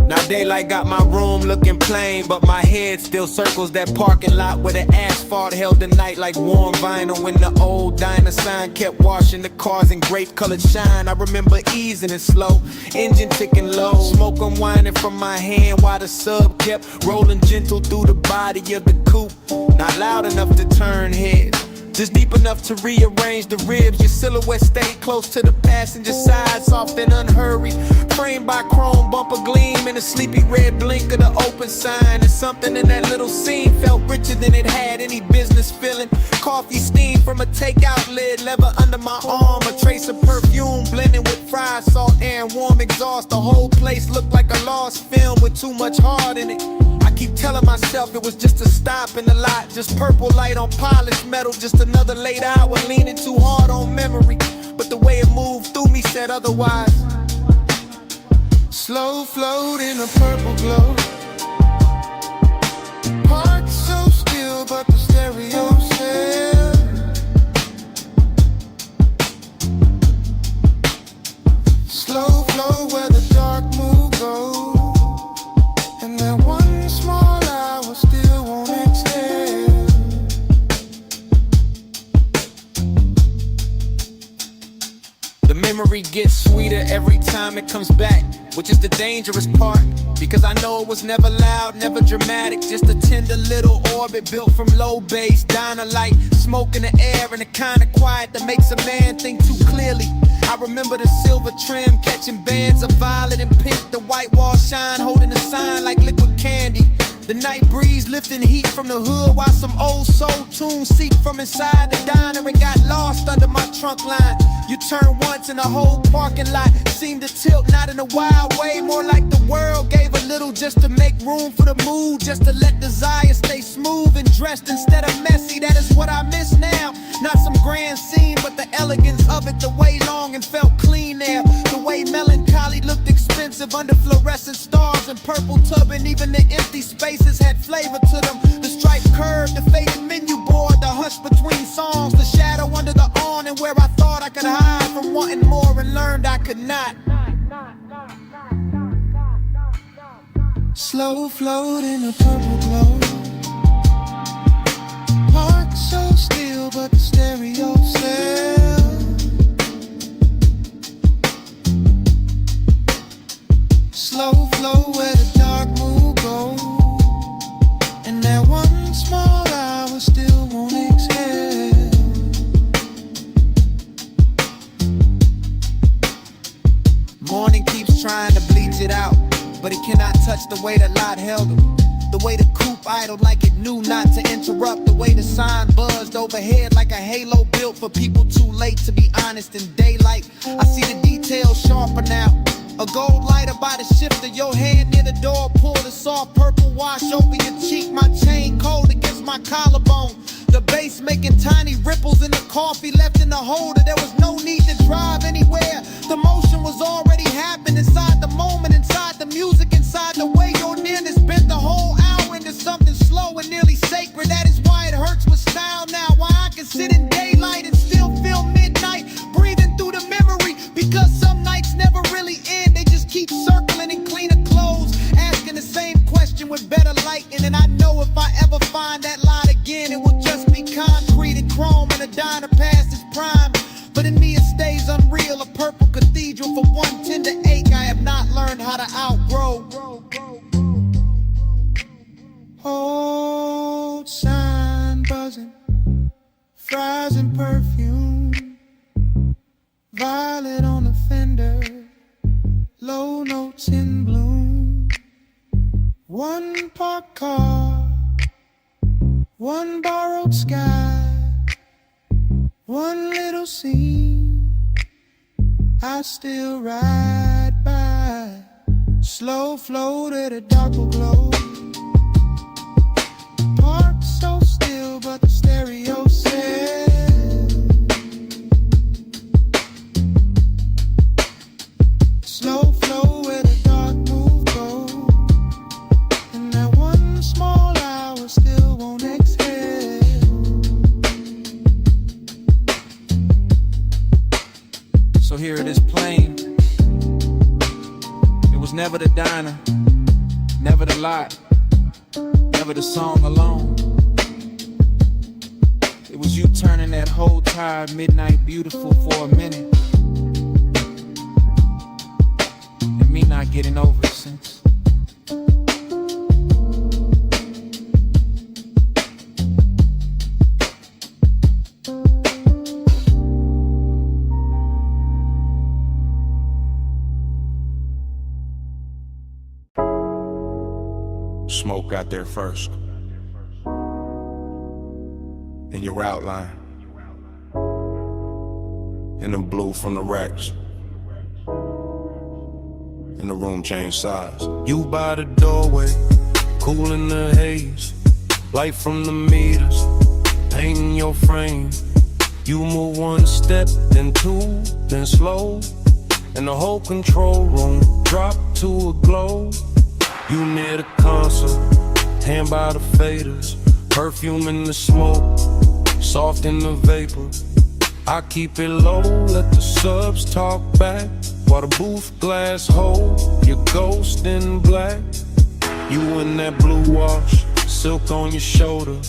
Now daylight got my room looking plain, but my head still circles that parking lot where the asphalt held the night like warm vinyl. When the old diner sign kept washing the cars in grape colored shine. I remember easing it slow, engine ticking low, smoke unwinding from my hand while the sub kept rolling gentle through the body of the coupe. Not loud enough to turn heads, just deep enough to rearrange the ribs. Your silhouette stayed close to the passenger side, soft and unhurried, framed by chrome bumper gleam and a sleepy red blink of the open sign. And something in that little scene felt richer than it had any business feeling. Coffee steam from a takeout lid, leather under my arm, a trace of perfume blending with fried salt air and warm exhaust. The whole place looked like a lost film with too much heart in it. I keep telling myself it was just a stop in the lot, just purple light on polished metal, just another late hour leaning too hard on memory. But the way it moved through me said otherwise. Slow float in a purple glow. Parked so still, but the stereo said. Slow flow where the dark mood goes. And that one small hour still won't extend. The memory gets sweeter every time it comes back, which is the dangerous part, because I know it was never loud, never dramatic, just a tender little orbit built from low bass, diner light, smoke in the air, and the kind of quiet that makes a man think too clearly. I remember the silver trim catching bands of violet and pink, the white wall shine holding a sign like liquid candy. The night breeze lifting heat from the hood while some old soul tunes seep from inside the diner and got lost under my trunk line. You turn once and the whole parking lot seemed to tilt, not in a wild way, more like the world gave a little just to make room for the mood, just to let desire stay smooth and dressed instead of messy. That is what I miss now. Not some grand scene, but the elegance of it, the way long and felt clean there, the way melancholy looked expensive under fluorescent stars and purple tub, and even the empty spaces had flavor to them. The striped curve, the faded menu board, the hush between songs, the shadow under the awning where I thought I could hide from wanting more and learned I could not. Slow float in a purple glow. Parked so still, but the stereo said. Slow flow where the dark mood goes. And that one small hour still won't exhale. Morning keeps trying to bleach it out, but it cannot touch the way that lot held him. The way the coupe idled like it knew not to interrupt. The way the sign buzzed overhead like a halo built for people too late to be honest in daylight. I see the details sharper now. A gold lighter by the shifter, your hand near the door, pull the soft purple wash over your cheek. My chain cold against my collarbone. The bass making tiny ripples in the coffee left in the holder. There was no need to drive anywhere. The motion was already happening inside the moment, inside the music, inside the way your nearness bent the whole hour into something never really end. They just keep circling in cleaner clothes, asking the same question with better lighting. And I know if I ever find that line again, it will just be concrete and chrome and a diner past its prime. But in me it stays unreal, a purple cathedral for one tender ache I have not learned how to outgrow. Old sign buzzing, fries and perfume, violet on the fender, low notes in bloom. One parked car, one borrowed sky, one little scene I still ride by. Slow flow that a dark will glow. Parked so still, but the stereo says slow flow where the dark move go. And that one small hour still won't exhale. So here it is plain. It was never the diner, never the lot, never the song alone. It was you turning that whole tired midnight beautiful for a minute, and me not getting over it since. Smoke got there first. In your outline. In the blue from the racks. And the room changed size. You by the doorway, cool in the haze. Light from the meters, painting your frame. You move one step, then two, then slow. And the whole control room dropped to a glow. You near the console, hand by the faders, perfume in the smoke, soft in the vapor. I keep it low, let the subs talk back, while the booth glass hold your ghost in black. You in that blue wash, silk on your shoulder,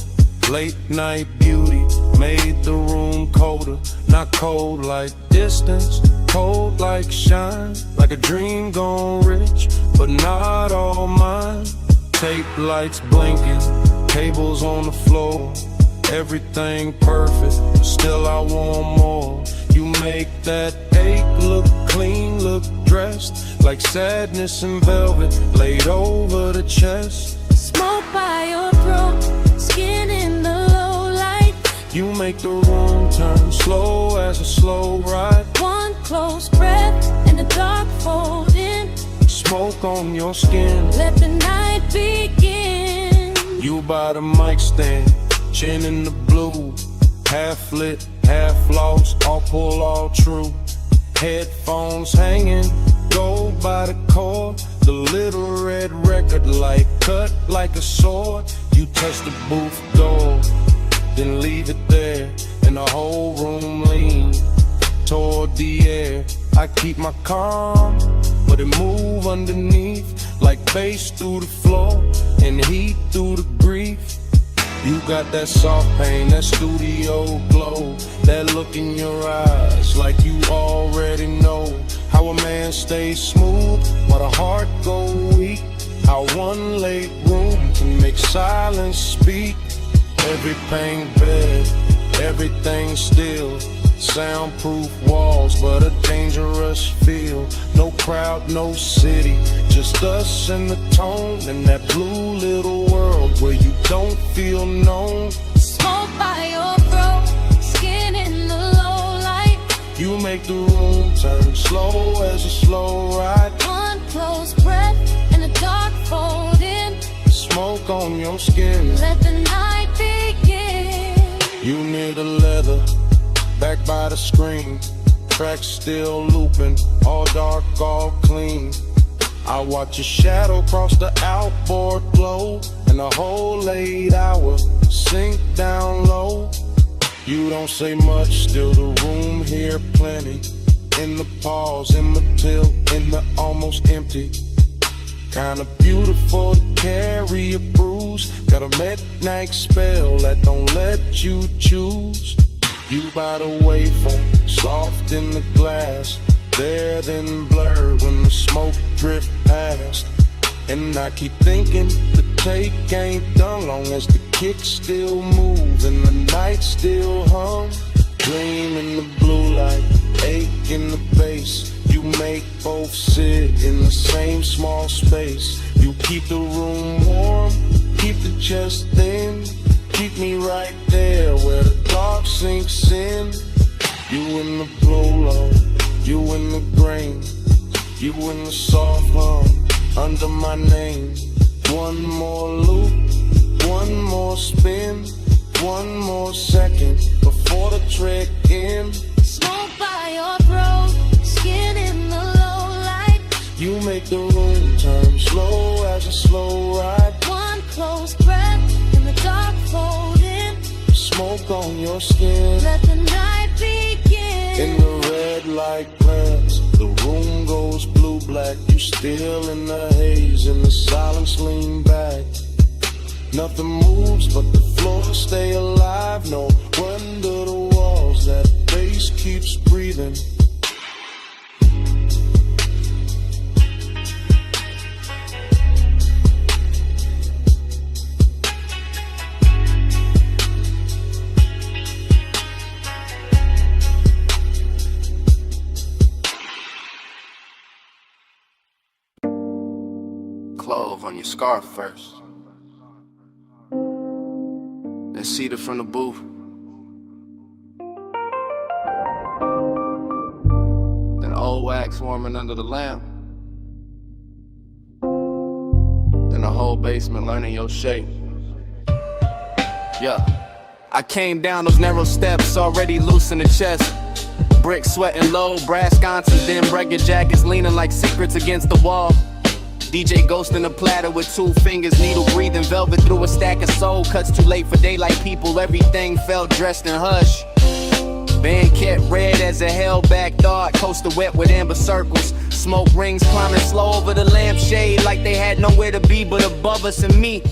late night beauty made the room colder. Not cold like distance, cold like shine, like a dream gone rich, but not all mine. Tape lights blinking, cables on the floor, everything perfect, still I want more. You make that ache look clean, look dressed, like sadness in velvet, laid over the chest. Smoke by your throat, skin in the low light. You make the room turn slow as a slow ride. One close breath and the dark fold in. Smoke on your skin, Let the night begin. you by the mic stand, chin in the blue, half lit, half lost, all pull, all true. Headphones hanging, go by the cord. The little red record light cut like a sword. You touch the booth door, then leave it there, and the whole room lean toward the air. I keep my calm, but it move underneath, like bass through the floor and heat through the grief. You got that soft pain, that studio glow, that look in your eyes like you already know how a man stays smooth while the heart go weak. How one late room can make silence speak. Every pain bed, everything still, soundproof walls, but a dangerous feel. No crowd, no city, just us and the tone, in that blue little world where you don't feel known. Smoke by your throat, skin in the low light. You make the room turn slow as a slow ride. One close breath and the dark fold in. Smoke on your skin, Let the night begin. you near the leather, back by the screen. Tracks still looping, all dark, all clean. I watch your shadow cross the outboard glow, and the whole late hour sink down low. You don't say much, still the room here plenty. in the pause, in the pill, in the almost empty. Kinda beautiful to carry a bruise. Got a midnight spell that don't let you choose. You by the waveform, soft in the glass, there then blurred when the smoke drift past. And I keep thinking the take ain't done long as the kicks still move and the night still hum. Dream in the blue light, ache in the bass. You make both sit in the same small space. You keep the room warm, keep the chest thin. Keep me right there where the dark sinks in. You in the blow, you in the grain, you in the soft hum under my name. One more loop, one more spin, one more second before the trek ends. Smoke by your throat, skin in the low light. You make the room turn slow as a slow ride. One close breath in the dark folding. Smoke on your skin. Let the night begin. In the red light glance, the room goes blue-black. You still in the haze, in the silence lean back. Nothing moves but the floor stay alive. No wonder the walls, that bass keeps breathing. Clove on your scarf first, then cedar from the booth, then old wax warming under the lamp, then the whole basement learning your shape. Yeah, I came down those narrow steps already loose in the chest. Brick sweating low, brass sconces, then break jackets leaning like secrets against the wall. DJ Ghost in a platter with 2 fingers, needle breathing, velvet through a stack of soul. Cuts too late for daylight people, everything felt dressed in hush. Band kept red as a held-back thought, coaster wet with amber circles. Smoke rings climbing slow over the lampshade like they had nowhere to be but above us and me.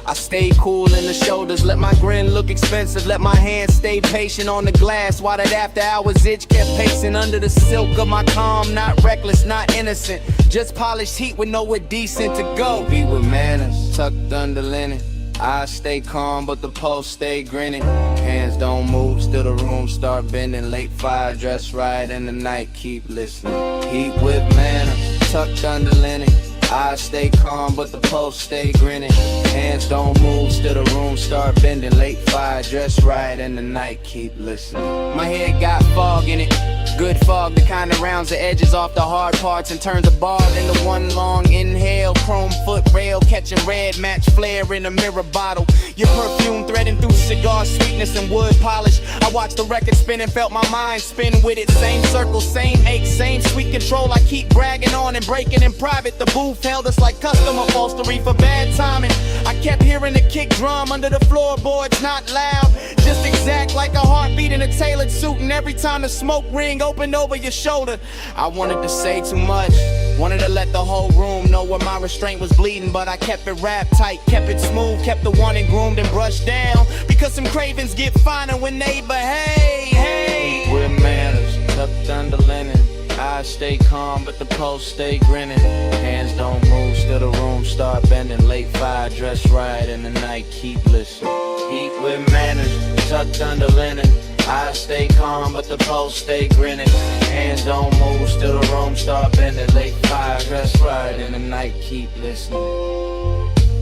I stayed cool in the shoulders, let my grin look expensive, let my hands stay patient on the glass while that after hours itch kept pacing under the silk of my calm. Not reckless, not innocent, just polished heat with nowhere decent to go. Be with manners, tucked under linen. I stay calm, but the pulse stay grinning. Hands don't move, still the room start bending. Late fire, dress right, and the night keep listening. Heat with manners, tucked under linen. I stay calm, but the pulse stay grinning. Hands don't move, still the room start bending. Late fire, dress right, and the night keep listening. My head got fog in it, good fog, the kind that rounds the edges off the hard parts and turns a bar into one long inhale. Chrome foot rail, catching red match flare in a mirror bottle. Your perfume threading through cigar sweetness and wood polish. I watched the record spin and felt my mind spin with it. Same circle, same ache, same sweet control. I keep bragging on and breaking in private. The booth held us like custom upholstery for bad timing. I kept hearing the kick drum under the floorboards, not loud, just exact like a heartbeat in a tailored suit. And every time the smoke ring opened over your shoulder, I wanted to say too much, wanted to let the whole room know where my restraint was bleeding. But I kept it wrapped tight, kept it smooth, kept the one and groomed and brushed down, because some cravens get finer when they behave. Hey, with manners, tucked under linen. I stay calm, but the pulse stay grinning. Hands don't move, still the room start bending. Late fire, dress right, and the night keep listening. Heat with manners, tucked under linen. I stay calm, but the pulse stay grinning. Hands don't move, still the room start bending. Late fire, dress right, and the night keep listening.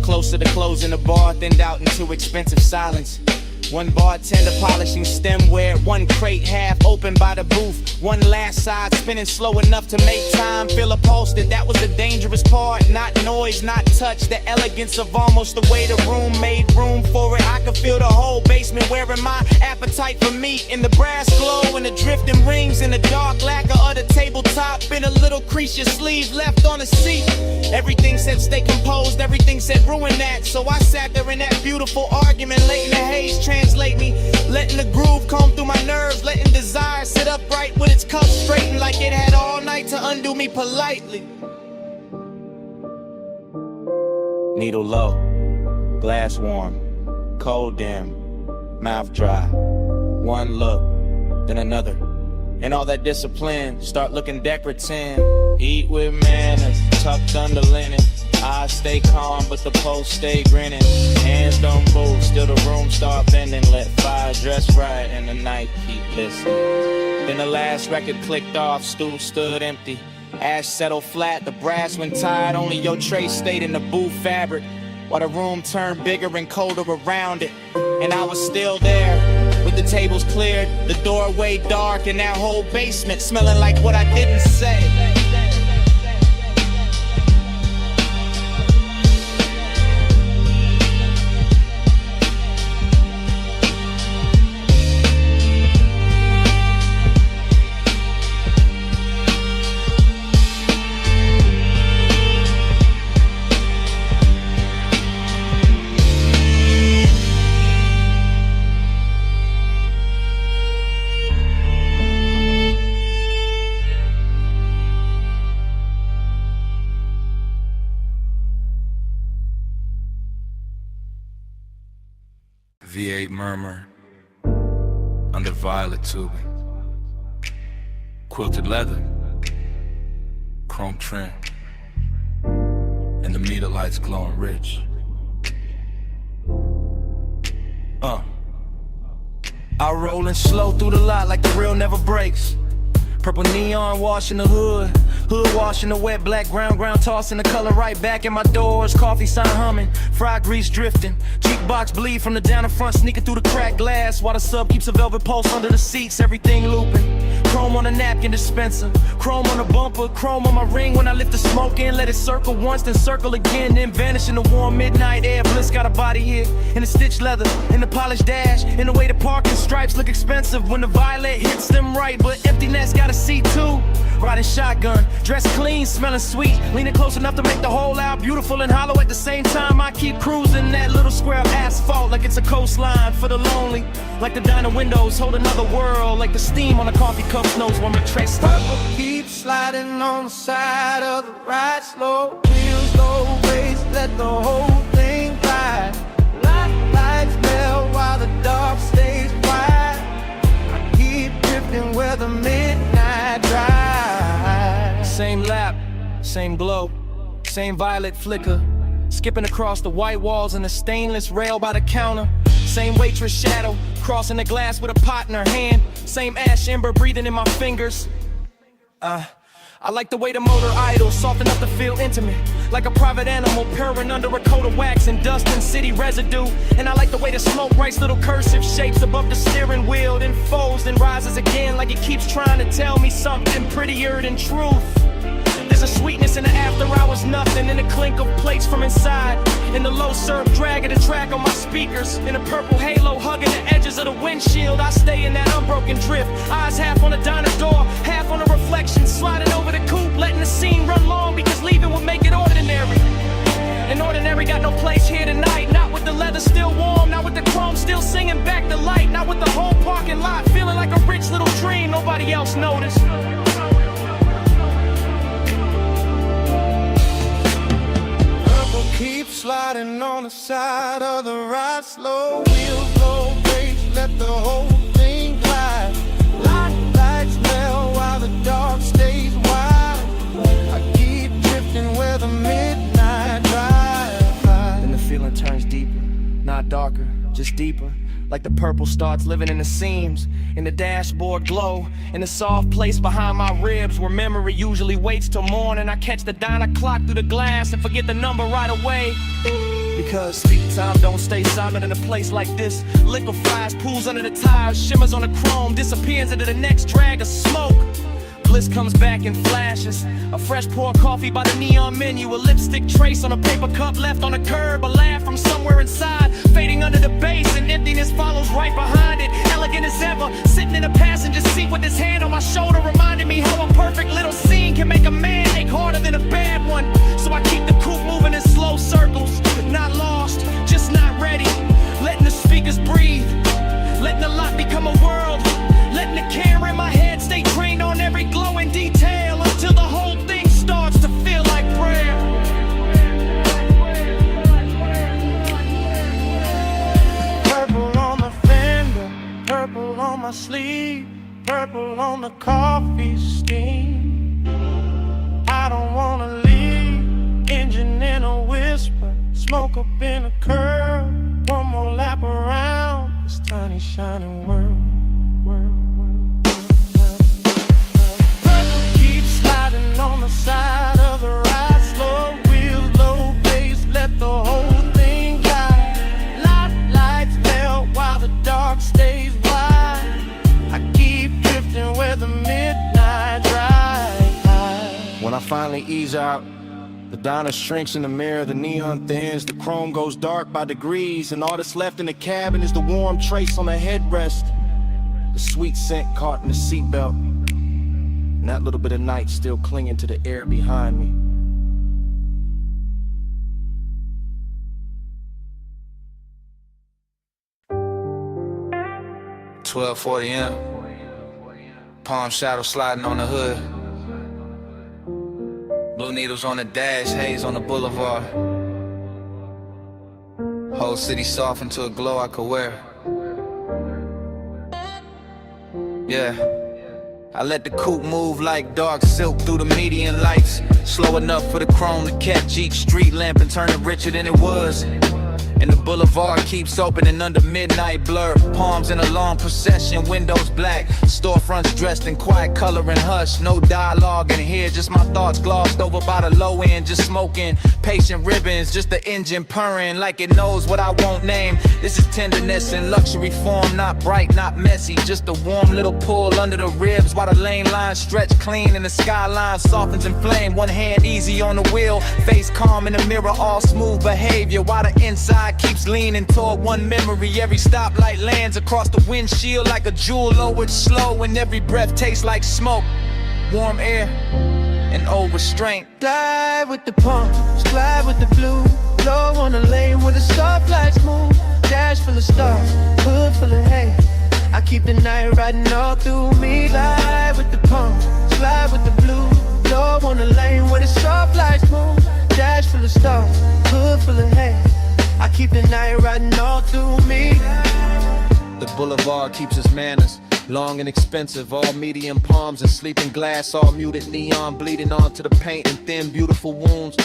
Closer to closing the bar, thinned out into expensive silence. One bartender polishing stemware, one crate half open by the booth, one last side spinning slow enough to make time feel upholstered. That was the dangerous part, not noise, not touch, the elegance of almost the way the room made room for it. I could feel the whole basement wearing my appetite for meat, in the brass glow and the drifting rings, in the dark lacquer of the tabletop, in a little crease your sleeve left on the seat. Everything said stay composed, everything said ruin that, so I sat there in that beautiful argument late in the haze, translate me. Letting the groove comb through my nerves, letting desire sit upright with its cuffs straightened like it had all night to undo me politely. Needle low, glass warm, cold dim, mouth dry. One look, then another. And all that discipline, start looking decorative. Eat with manners, tucked under linen. Eyes stay calm, but the pulse stay grinning. Hands don't move, still the room start bending. Let fire dress right and the night keep listening. Then the last record clicked off, stool stood empty. Ash settled flat, the brass went tired. Only your tray stayed in the booth fabric, while the room turned bigger and colder around it. And I was still there, with the tables cleared, the doorway dark, and that whole basement smelling like what I didn't say. V8 murmur under violet tubing, quilted leather, chrome trim, and the meter lights glowing rich. I rollin' slow through the lot like the real never breaks. Purple neon washing the hood, hood washing the wet black ground tossing the color right back in my doors. Coffee sign humming, fried grease drifting, jukebox bleed from the down in front, sneaking through the cracked glass while the sub keeps a velvet pulse under the seats. Everything looping, chrome on the napkin dispenser, chrome on the bumper, chrome on my ring when I lift the smoke in. Let it circle once, then circle again, then vanish in the warm midnight air. Bliss got a body here in the stitched leather, in the polished dash, in the way the parking stripes look expensive when the violet hits them right, but emptiness got a seat too. Riding shotgun, dressed clean, smelling sweet, leaning close enough to make the whole out beautiful and hollow at the same time. I keep cruising that little square of asphalt like it's a coastline for the lonely, like the diner windows hold another world, like the steam on a coffee cup knows when we trace. Purple keeps sliding on the side of the ride, slow wheels, low race, let the whole thing ride. Lights melt while the dark stays wide. I keep drifting where the midnight drive. Same lap, same glow, same violet flicker, skipping across the white walls and the stainless rail by the counter. Same waitress shadow, crossing the glass with a pot in her hand. Same ash ember breathing in my fingers. I like the way the motor idles, soft enough to feel intimate, like a private animal purring under a coat of wax and dust and city residue. And I like the way the smoke writes little cursive shapes above the steering wheel, then folds and rises again like it keeps trying to tell me something prettier than truth. There's a sweetness in the after hours, nothing in the clink of plates from inside, in the low surf dragging the track on my speakers, in a purple halo hugging the edges of the windshield. I stay in that unbroken drift, eyes half on the diner door, half on the reflection, sliding over the coupe, letting the scene run long because leaving would make it ordinary. And ordinary got no place here tonight, not with the leather still warm, not with the chrome still singing back the light, not with the whole parking lot feeling like a rich little dream nobody else noticed. Keep sliding on the side of the ride, slow wheels, low brakes, let the whole thing glide. Lights melt while the dark stays wide. I keep drifting where the midnight drive. Then the feeling turns deeper, not darker, just deeper. Like the purple starts living in the seams, in the dashboard glow, in the soft place behind my ribs where memory usually waits till morning. I catch the diner clock through the glass and forget the number right away. Because speak time don't stay silent in a place like this. Liquefies, pools under the tires, shimmers on the chrome, disappears into the next drag of smoke. Bliss comes back in flashes, a fresh pour coffee by the neon menu, a lipstick trace on a paper cup left on the curb, a laugh from somewhere inside, fading under the bass, and emptiness follows right behind it. Elegant as ever, sitting in a passenger seat with his hand on my shoulder, reminding me how a perfect little scene can make a man ache harder than a bad one. So I keep the coupe moving in slow circles, not lost, just not ready, letting the speakers breathe. my sleeve, purple on the coffee steam. I don't wanna leave, engine in a whisper, smoke up in a curl, one more lap around this tiny shining world. Purple keeps sliding on the side of the ride, slow wheels, low pace, let the whole thing guide. Lights melt while the dark stays wide. I keep drifting where the midnight drive. When I finally ease out, the diner shrinks in the mirror, the neon thins, the chrome goes dark by degrees, and all that's left in the cabin is the warm trace on the headrest, the sweet scent caught in the seatbelt, and that little bit of night still clinging to the air behind me. $12:40 palm shadow sliding on the hood, blue needles on the dash, haze on the boulevard, whole city soft into a glow I could wear. Yeah, I let the coupe move like dark silk through the median lights, slow enough for the chrome to catch each street lamp and turn it richer than it was. And the boulevard keeps opening under midnight blur, palms in a long procession, windows black, storefronts dressed in quiet color and hush. No dialogue in here, just my thoughts glossed over by the low end, just smoking patient ribbons, just the engine purring like it knows what I won't name. This is tenderness in luxury form, not bright, not messy, just a warm little pull under the ribs while the lane lines stretch clean and the skyline softens in flame. One hand easy on the wheel, face calm in the mirror, all smooth behavior while the inside keeps leaning toward one memory. Every stoplight lands across the windshield like a jewel lowered slow, and every breath tastes like smoke, warm air, and old restraint. Glide with the palms, glide with the blue, low on the lane where the stoplights move. Dash full of stars, hood full of hay. I keep the night riding all through me. Glide with the palms, glide with the blue, low on the lane where the stoplights move. Dash full of stars, hood full of hay. I keep the night riding all through me. The boulevard keeps its manners, long and expensive, all medium palms and sleeping glass, all muted neon bleeding onto the paint and thin beautiful wounds.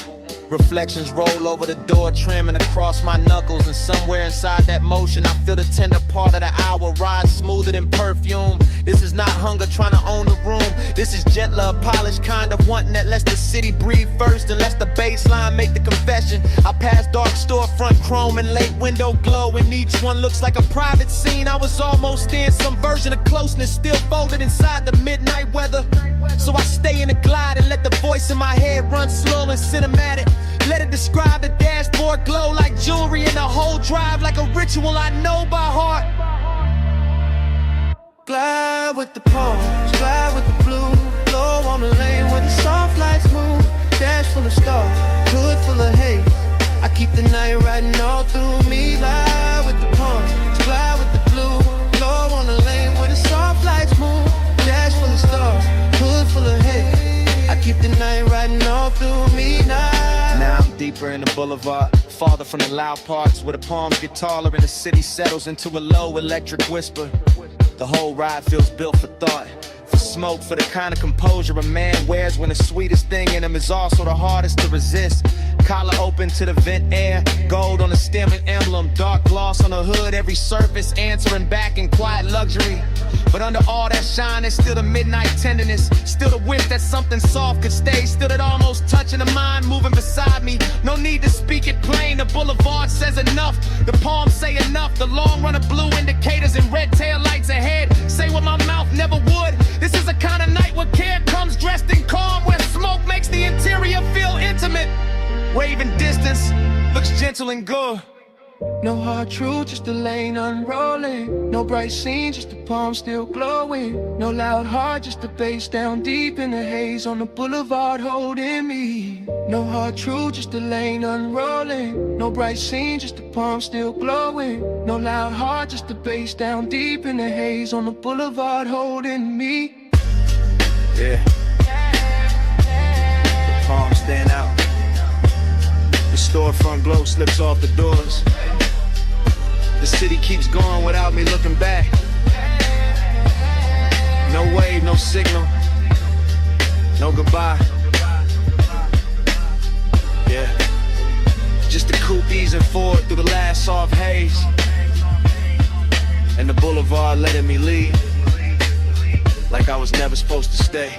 Reflections roll over the door trim and across my knuckles, and somewhere inside that motion I feel the tender part of the hour rise smoother than perfume. This is not hunger trying to own the room, this is gentler, polished kind of wanting that lets the city breathe first and lets the baseline make the confession. I pass dark storefront chrome and late window glow, and each one looks like a private scene. I was almost in some version of closeness, still folded inside the midnight weather. So I stay in the glide and let the voice in my head run slow and cinematic. Let it describe the dashboard glow like jewelry, and the whole drive like a ritual I know by heart. Glide with the palms, glide with the blue, low on the lane where the soft lights move. Dash full of stars, hood full of haze. I keep the night riding all through me. Glide with the palms, glide with the blue, low on the lane where the soft lights move. Dash full of stars, hood full of haze. I keep the night riding all through me now. Now I'm deeper in the boulevard, farther from the loud parts where the palms get taller and the city settles into a low electric whisper. The whole ride feels built for thought, for smoke, for the kind of composure a man wears when the sweetest thing in him is also the hardest to resist. Collar open to the vent air, gold on the stem and emblem, dark gloss on the hood, every surface answering back in quiet luxury. But under all that shine, there's still the midnight tenderness, still the wish that something soft could stay, still that almost touching the mind moving beside me. No need to speak it plain, the boulevard says enough, the palms say enough, the long run of blue indicators and red tail lights ahead say what my mouth never would. This is the kind of night where care comes dressed in calm, where smoke makes the interior feel intimate. Waving distance looks gentle and good. No hard truth, just the lane unrolling. No bright scene, just the palm still glowing. No loud heart, just the bass down deep in the haze on the boulevard holding me. No hard truth, just the lane unrolling. No bright scene, just the palm still glowing. No loud heart, just the bass down deep in the haze on the boulevard holding me. Yeah. The palms stand out. The storefront glow slips off the doors. The city keeps going without me looking back. No wave, no signal, no goodbye. Yeah, just the coupe easing forward through the last soft haze, and the boulevard letting me leave like I was never supposed to stay.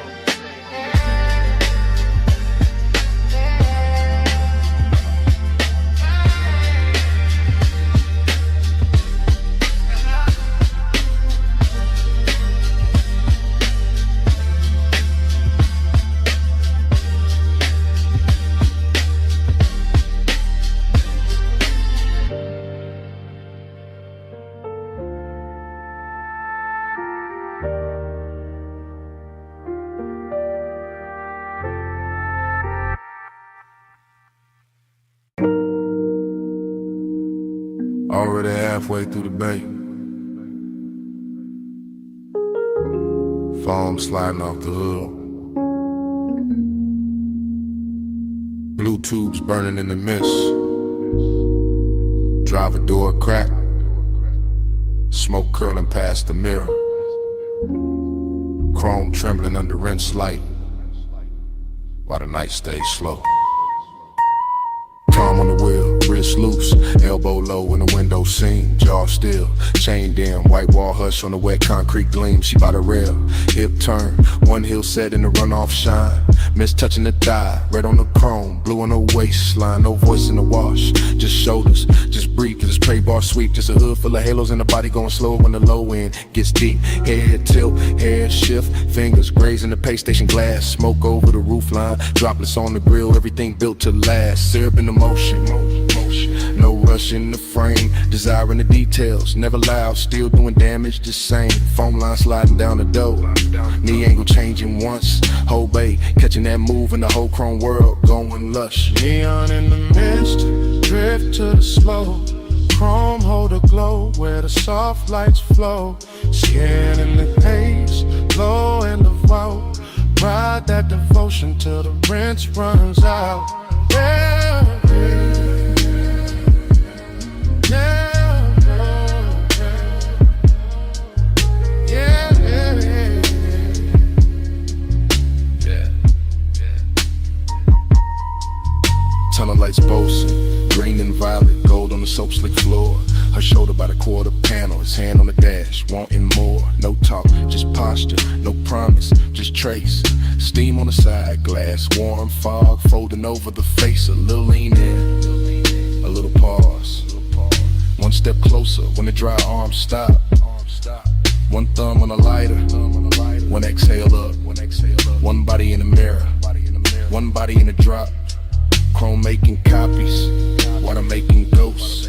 Already halfway through the bay. Foam sliding off the hood. Blue tubes burning in the mist. Driver door crack. Smoke curling past the mirror. Chrome trembling under rinse light while the night stays slow. Palm on the wheel, wrist loose, elbow low in the window seam, jaw still, chain dim, white wall hush on the wet concrete gleam. She by the rail, hip turn, one heel set in the runoff shine. Miss touching the thigh, red on the chrome, blue on the waistline, no voice in the wash, just shoulders, just breathe, cause it's prey bar sweep, just a hood full of halos and the body going slow when the low end gets deep. Head tilt, hair shift, fingers grazing the pay station glass, smoke over the roof line, droplets on the grill, everything built to last, syrup in the motion, no rush in the frame, desiring the details, never loud, still doing damage the same, foam line sliding down the door, knee angle changing once, whole bay, catching that move in the whole chrome world, going lush. Neon in the mist, drift to the slow, chrome hold a glow where the soft lights flow, skin in the haze, low in the vault, ride that devotion till the rinse runs out. Yeah, yeah, yeah, yeah, yeah. Tunnel lights boasting, green and violet, gold on the soap slick floor. Her shoulder by the quarter panel, his hand on the dash, wanting more. No talk, just posture, no promise, just trace. Steam on the side, glass, warm fog, folding over the face. A little lean in, a little pause. One step closer when the dry arms stop. One thumb on the lighter, one exhale up. One body in the mirror, one body in the drop. Chrome making copies, water making ghosts.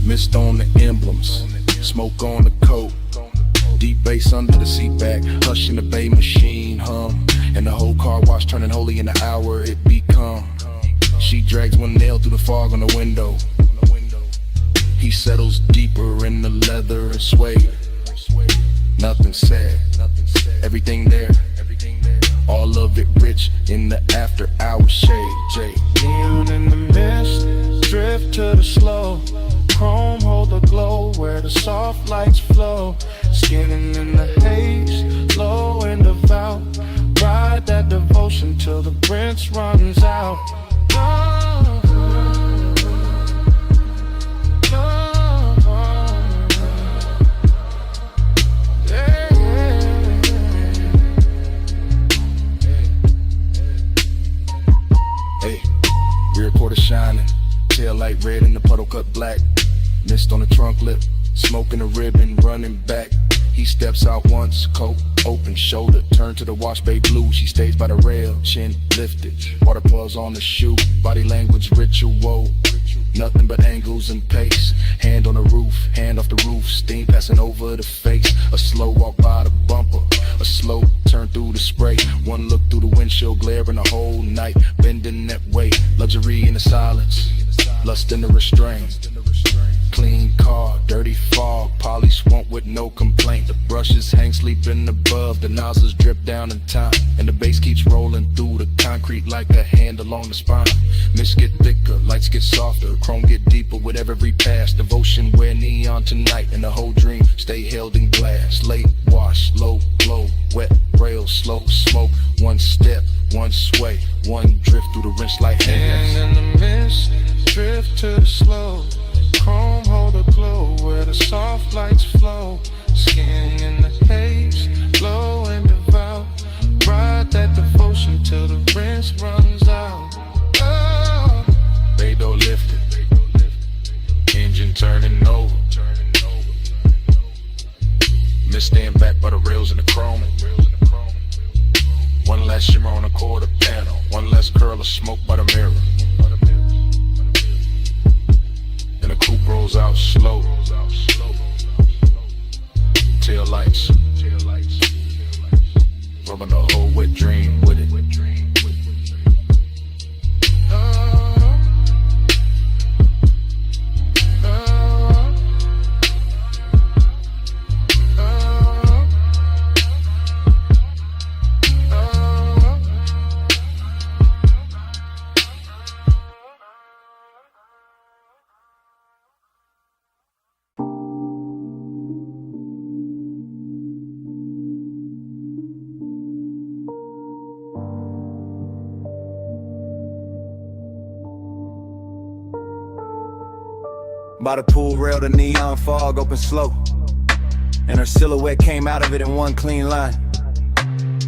Mist on the emblems, smoke on the coat. Deep bass under the seat back, hush in the bay machine hum. And the whole car wash turning holy in the hour it become. She drags one nail through the fog on the window. He settles deeper in the leather and suede. Nothing said, everything there. All of it rich in the after hour shade. Jay. Neon in the mist, drift to the slow, chrome hold the glow where the soft lights flow, skinning in the haze, low in the vow, ride that devotion till the rinse runs out. Rear quarter shining, tail light red and the puddle cut black. Mist on the trunk lip, smoking the ribbon, running back. He steps out once, coat open, shoulder turn to the wash bay blue. She stays by the rail, chin lifted, water pulls on the shoe. Body language ritual, nothing but angles and pace. Hand on the roof, hand off the roof, steam passing over the face. A slow walk by the bumper, a slow turn through the spray. One look through the windshield, glaring the whole night, bending that way. Luxury in the silence, lust in the restraint. clean car, dirty fog, polish won't with no complaint. The brushes hang sleeping above, the nozzles drip down in time, and the bass keeps rolling through the concrete like a hand along the spine. Mist get thicker, lights get softer, chrome get deeper with every pass. Devotion wear neon tonight, and the whole dream stay held in glass. Late wash, low glow, wet rail, slow smoke. One step, one sway, one drift through the rinse like hands. And in the mist, drift to the slow. Chrome hold a glow where the soft lights flow. Skin in the haze, glow and devout. Ride that devotion till the rinse runs out. Oh. Beto lifted, engine turning over. Mist stand back by the rails and the chrome. One last shimmer on the quarter panel, one less curl of smoke by the mirror. And the coupe rolls out slow. Tail lights, rubbing the whole wet dream with it. By the pool rail, the neon fog opened slow, and her silhouette came out of it in one clean line.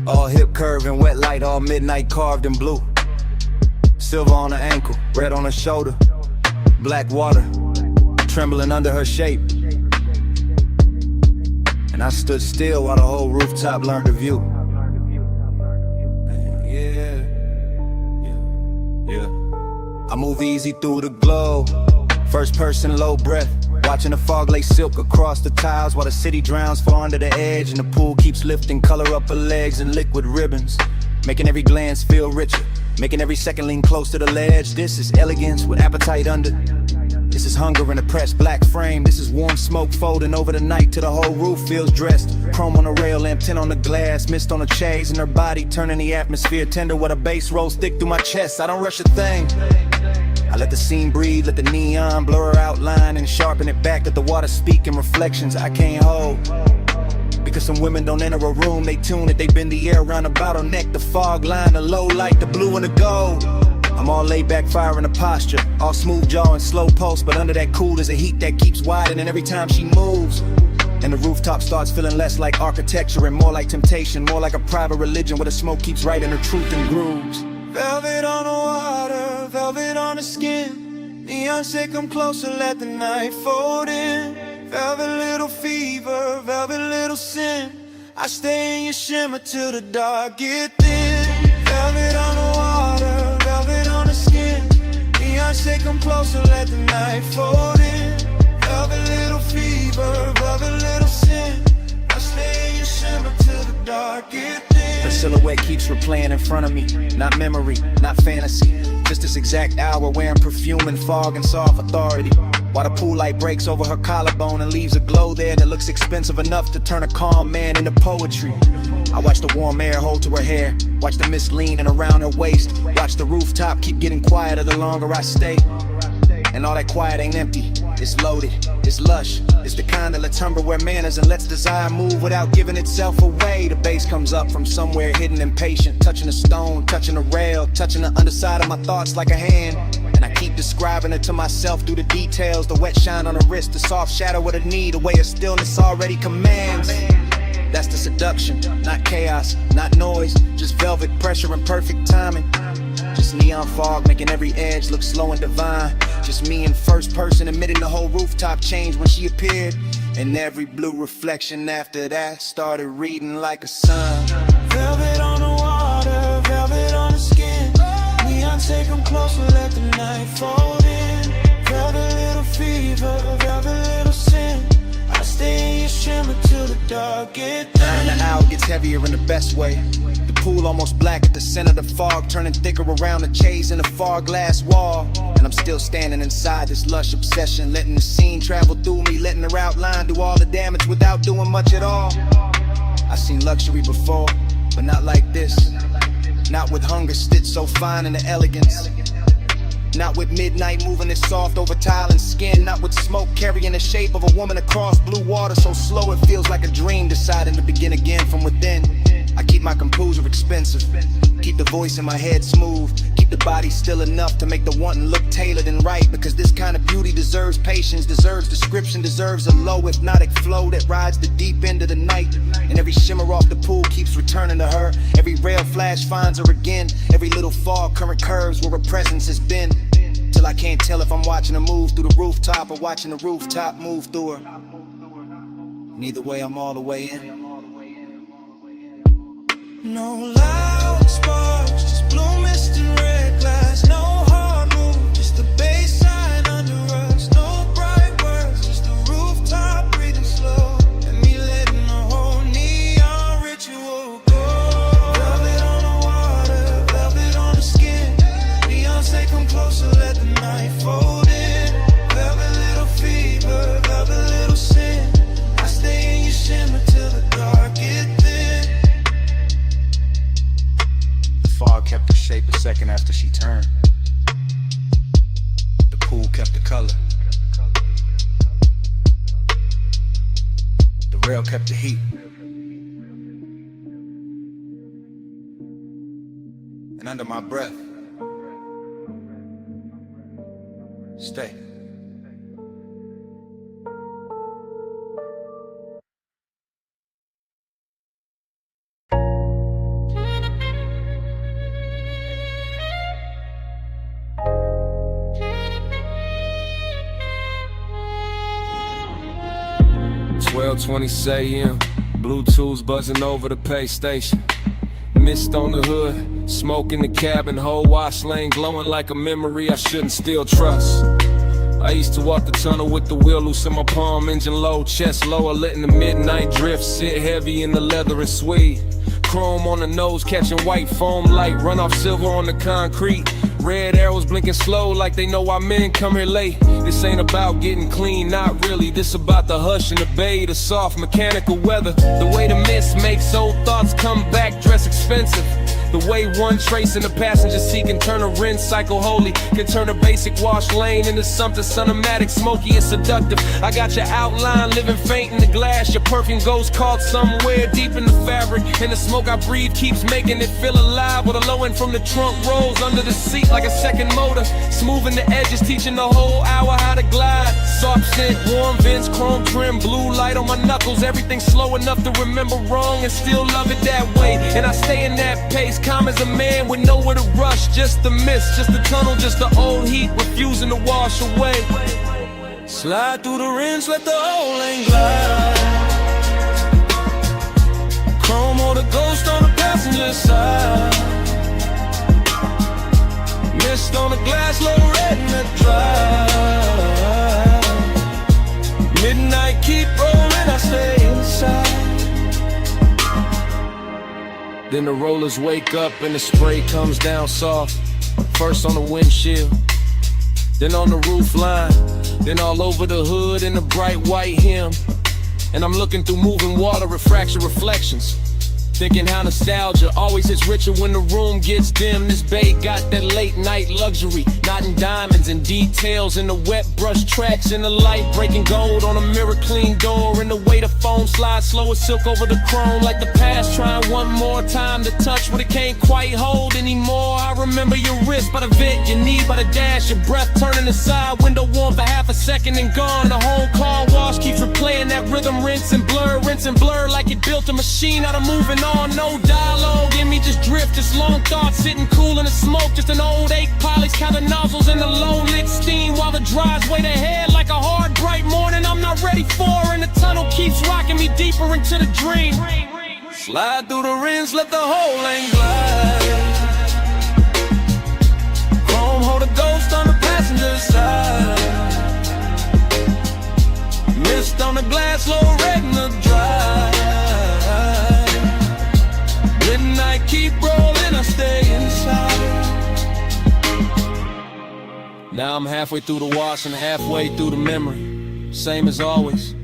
All hip curve and wet light, all midnight carved in blue. Silver on her ankle, red on her shoulder. Black water, trembling under her shape. And I stood still while the whole rooftop learned the view. Yeah. I move easy through the glow. First person, low breath, watching the fog lay silk across the tiles while the city drowns far under the edge, and the pool keeps lifting color up her legs in liquid ribbons, making every glance feel richer, making every second lean close to the ledge. This is elegance with appetite under. This is hunger in a pressed black frame. This is warm smoke folding over the night till the whole roof feels dressed. Chrome on the rail, lamp tint on the glass, mist on the chains in her body, turning the atmosphere tender while the bass rolls thick through my chest. I don't rush a thing. I let the scene breathe, let the neon blur her outline and sharpen it back, let the water speak in reflections I can't hold. Because some women don't enter a room, they tune it, they bend the air around the bottleneck, the fog line, the low light, the blue and the gold. I'm all laid back, firing a posture, all smooth jaw and slow pulse, but under that cool is a heat that keeps widening every time she moves. And the rooftop starts feeling less like architecture and more like temptation, more like a private religion where the smoke keeps writing her truth in grooves. Velvet on the water, velvet on the skin. Neon say come closer, let the night fold in. Velvet little fever, velvet little sin. I stay in your shimmer till the dark get thin. Velvet on the water, velvet on the skin. Neon say come closer, let the night fold in. Velvet little fever, velvet little sin. I stay in your shimmer till the dark get thin. Her silhouette keeps replaying in front of me, not memory, not fantasy. Just this exact hour wearing perfume and fog and soft authority. While the pool light breaks over her collarbone and leaves a glow there that looks expensive enough to turn a calm man into poetry. I watch the warm air hold to her hair, watch the mist leaning around her waist, watch the rooftop keep getting quieter the longer I stay. And all that quiet ain't empty, it's loaded, it's lush. It's the kind of La Tumba where manners and lets desire move without giving itself away. The bass comes up from somewhere hidden impatient, touching a stone, touching a rail, touching the underside of my thoughts like a hand. And I keep describing it to myself through the details, the wet shine on her wrist, the soft shadow of the knee, the way of stillness already commands. That's the seduction, not chaos, not noise, just velvet pressure and perfect timing. Just neon fog making every edge look slow and divine. Just me in first person admitting the whole rooftop changed when she appeared. And every blue reflection after that started reading like a sign. Velvet on the water, velvet on the skin. Neon say come closer, let the night fold in. Velvet little fever, velvet little sin. I stay in your shimmer till the dark get thin. And the hour gets heavier in the best way. The pool almost black at the center of the fog, turning thicker around the chase in the far glass wall. And I'm still standing inside this lush obsession, letting the scene travel through me, letting her outline do all the damage without doing much at all. I've seen luxury before, but not like this. Not with hunger stitched so fine in the elegance. Not with midnight moving it soft over tile and skin. Not with smoke carrying the shape of a woman across blue water so slow it feels like a dream, deciding to begin again from within. I keep my composure expensive, keep the voice in my head smooth, keep the body still enough to make the wanting look tailored and right. Because this kind of beauty deserves patience, deserves description, deserves a low hypnotic flow that rides the deep end of the night. And every shimmer off the pool keeps returning to her. Every rail flash finds her again. Every little fall current curves where her presence has been. Till I can't tell if I'm watching her move through the rooftop or watching the rooftop move through her. Neither way, I'm all the way in. No loud sparks, just blue mist and red glass. No hard move, just the bass line under us. No bright words, just the rooftop breathing slow. And me letting the whole neon ritual go. Velvet on the water, velvet on the skin. Neon say come closer, let the night fold in. Velvet little fever, velvet little sin. I stay in your shimmer till the dark get thin. Fog kept her shape a second after she turned. The pool kept the color. The rail kept the heat. And under my breath, stay. .20 a.m. Bluetooth buzzing over the pay station. Mist on the hood, smoke in the cabin, whole wash lane glowing like a memory I shouldn't still trust. I used to walk the tunnel with the wheel loose in my palm, engine low, chest lower, letting the midnight drift sit heavy in the leather and suede. Chrome on the nose, catching white foam light, run off silver on the concrete. Red arrows blinking slow like they why men come here late. This ain't about getting clean, not really. This about the hush and the bay, the soft mechanical weather. The way the mist makes old thoughts come back, dress expensive. The way one trace in the passenger seat can turn a rinse cycle holy, can turn a basic wash lane into something cinematic, smoky and seductive. I got your outline living faint in the glass. Your perfume goes caught somewhere deep in the fabric, and the smoke I breathe keeps making it feel alive. With a low end from the trunk rolls under the seat like a second motor, smoothing the edges, teaching the whole hour how to glide. Soft scent, warm vents, chrome trim, blue light on my knuckles. Everything slow enough to remember wrong and still love it that way. And I stay in that pace, calm as a man with nowhere to rush. Just the mist, just the tunnel, just the old heat refusing to wash away. Slide through the rims, let the whole lane glide. Chrome or the ghost on the passenger side. Mist on the glass, low red in the drive. Midnight keep rolling, I stay inside. Then the rollers wake up and the spray comes down soft. First on the windshield, then on the roof line, then all over the hood in the bright white hem. And I'm looking through moving water, refraction reflections, thinking how nostalgia always hits richer when the room gets dim. This bay got that late night luxury, not in diamonds and details, in the wet brush tracks, in the light breaking gold on a mirror clean door, and the way the foam slides slow as silk over the chrome, like the past trying one more time to touch what it can't quite hold anymore. I remember your wrist by the vent, your knee by the dash, your breath turning aside, window warm for half a second and gone. The whole car wash keeps replaying that rhythm, rinse and blur, like it built a machine out of moving on. No dialogue in me, just drift, just long thoughts sitting cool in the smoke, just an old ache polish, counting nozzles in the low lit steam while the drives wait ahead like a hard bright morning I'm not ready for, and the tunnel keeps rocking me deeper into the dream. Slide through the rims, let the whole lane glide. Chrome hold a ghost on the passenger side. Mist on the glass, low red in the drive. Midnight keep Now I'm halfway through the wash and halfway through the memory. Same as always.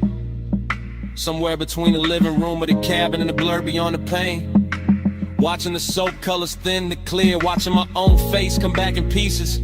Somewhere between the living room or the cabin and the blur beyond the pain. Watching the soap colors thin to clear. Watching my own face come back in pieces.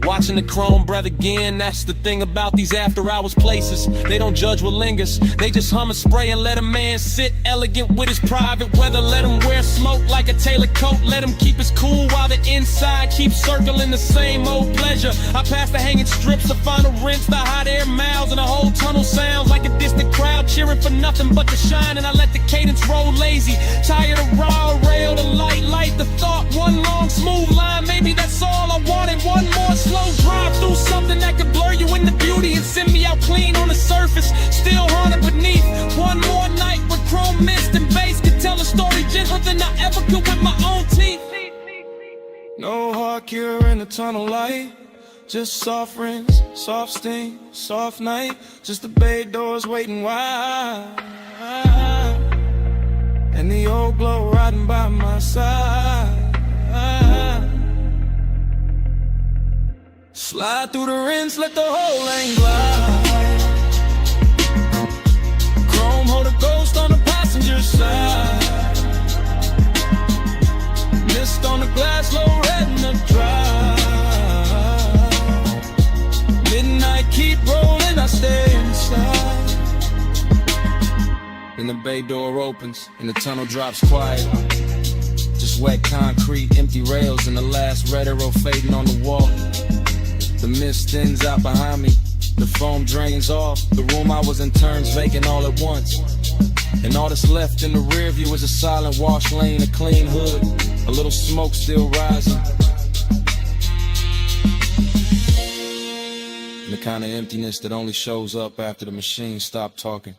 Watching the chrome breath again. That's the thing about these after hours places. They don't judge what lingers. They just hum and spray and let a man sit elegant with his private weather. Let him wear smoke like a tailored coat. Let him keep his cool while the inside keeps circling the same old pleasure. I pass the hanging strips, the final rinse, the hot air miles, and the whole tunnel sounds like a distant crowd cheering for nothing but the shine. And I let the cadence roll lazy. Tired of raw rail, the light the thought. One long smooth line, maybe that's all I wanted. One more slow drive through something that could blur you into beauty and send me out clean on the surface, still haunted beneath. One more night with chrome mist and bass could tell a story gentler than I ever could with my own teeth. No hard cure in the tunnel light, just soft rinse, soft steam, soft night. Just the bay doors waiting wide, and the old glow riding by my side. Slide through the rinse, let the whole lane glide. Chrome hold a ghost on the passenger side. Mist on the glass, low red in the drive. Midnight keep rolling, I stay inside. Then the bay door opens and the tunnel drops quiet. Just wet concrete, empty rails, and the last red arrow fading on the wall. The mist thins out behind me, the foam drains off. The room I was in turns vacant all at once. And all that's left in the rear view is a silent wash lane, a clean hood, a little smoke still rising. And the kind of emptiness that only shows up after the machine stopped talking.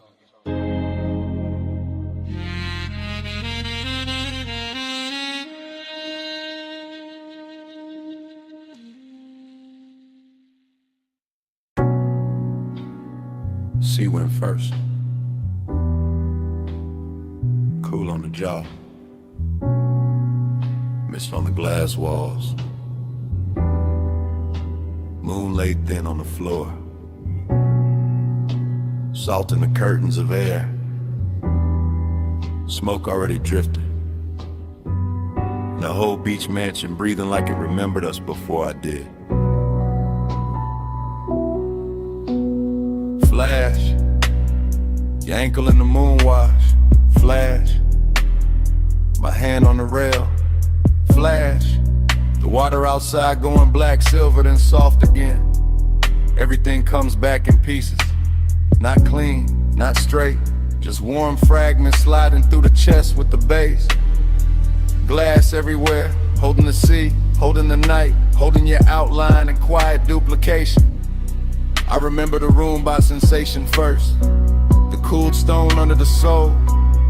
C went first. Cool on the jaw. Mist on the glass walls. Moon laid thin on the floor. Salt in the curtains of air. Smoke already drifted. The whole beach mansion breathing like it remembered us before I did. Flash, your ankle in the moon wash. Flash, my hand on the rail. Flash, the water outside going black, silver, then soft again. Everything comes back in pieces. Not clean, not straight, just warm fragments sliding through the chest with the base. Glass everywhere, holding the sea, holding the night, holding your outline and quiet duplication. I remember the room by sensation first. The cooled stone under the soul.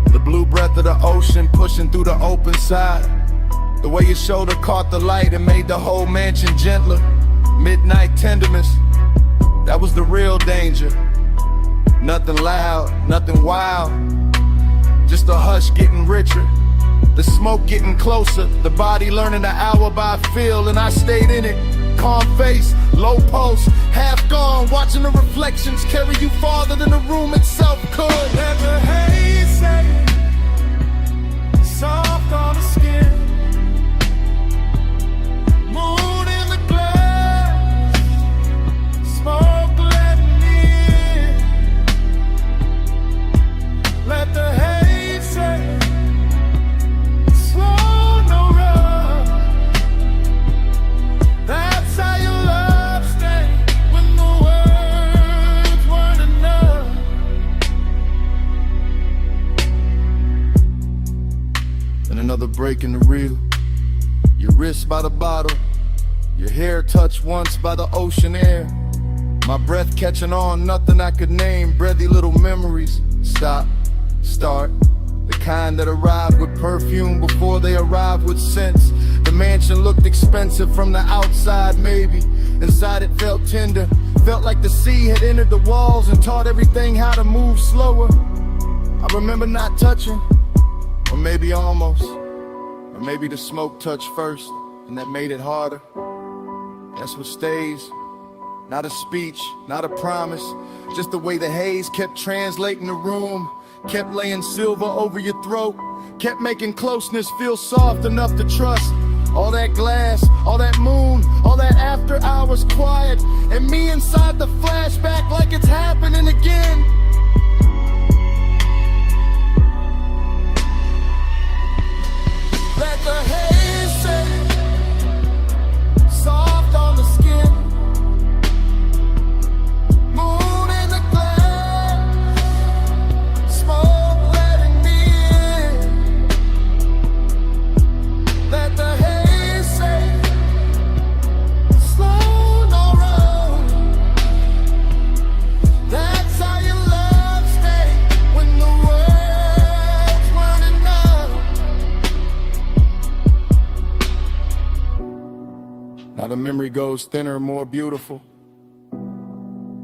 The blue breath of the ocean pushing through the open side. The way your shoulder caught the light and made the whole mansion gentler. Midnight tenderness, that was the real danger. Nothing loud, nothing wild, just a hush getting richer. The smoke getting closer, the body learning the hour by feel, and I stayed in it. Calm face, low pulse, half gone, watching the reflections carry you farther than the room itself could. Let the haze set soft on the skin. Moon in the glass, smoke letting in. Let the haze set slow, no rush. That's how your love stayed when the words weren't enough. And another break in the reel. Your wrist by the bottle, your hair touched once by the ocean air. My breath catching on, nothing I could name. Breathy little memories. Stop, start. The kind that arrived with perfume before they arrived with sense. The mansion looked expensive from the outside, maybe. Inside it felt tender. Felt like the sea had entered the walls and taught everything how to move slower. I remember not touching, or maybe almost. Or maybe the smoke touched first, and that made it harder. That's what stays Not a speech, not a promise, just the way the haze kept translating the room, kept laying silver over your throat, kept making closeness feel soft enough to trust. All that glass, all that moon, all that after hours quiet, and me inside the flashback like it's happening again. Let the haze set soft on the skin. Moon in the glass, smoke letting me in. Let the haze say, slow, no road. That's how your love stay when the world's running out. Now the memory goes thinner, more beautiful.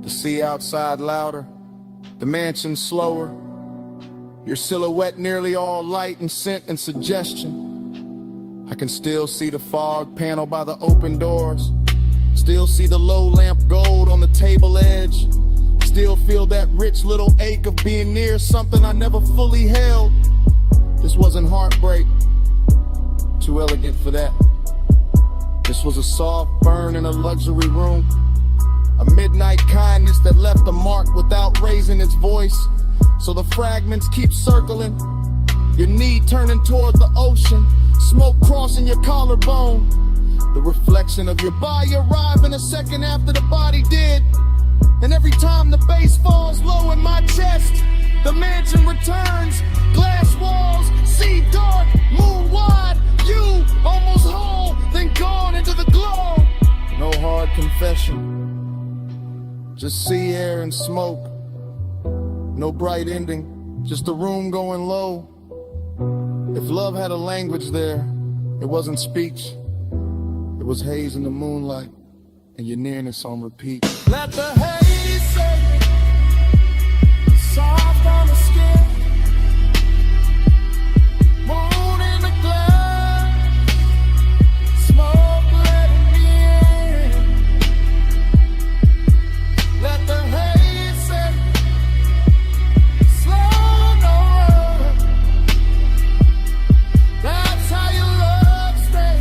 The sea outside louder, the mansion slower. Your silhouette nearly all light and scent and suggestion. I can still see the fog panel by the open doors. Still see the low lamp gold on the table edge. Still feel that rich little ache of being near something I never fully held. This wasn't heartbreak, too elegant for that. This was a soft burn in a luxury room. A midnight kindness that left a mark without raising its voice. So the fragments keep circling, your knee turning toward the ocean, smoke crossing your collarbone. The reflection of your body arriving a second after the body did. And every time the bass falls low in my chest, the mansion returns. Glass walls, sea dark, moon wide. You almost whole, then gone into the glow. No hard confession, just sea air and smoke. No bright ending, just a room going low. If love had a language there, it wasn't speech. It was haze in the moonlight and your nearness on repeat. Let the haze say, soft on the skin. Moon in the glass, smoke letting me in. Let the haze say, slow, no road. That's how your love stay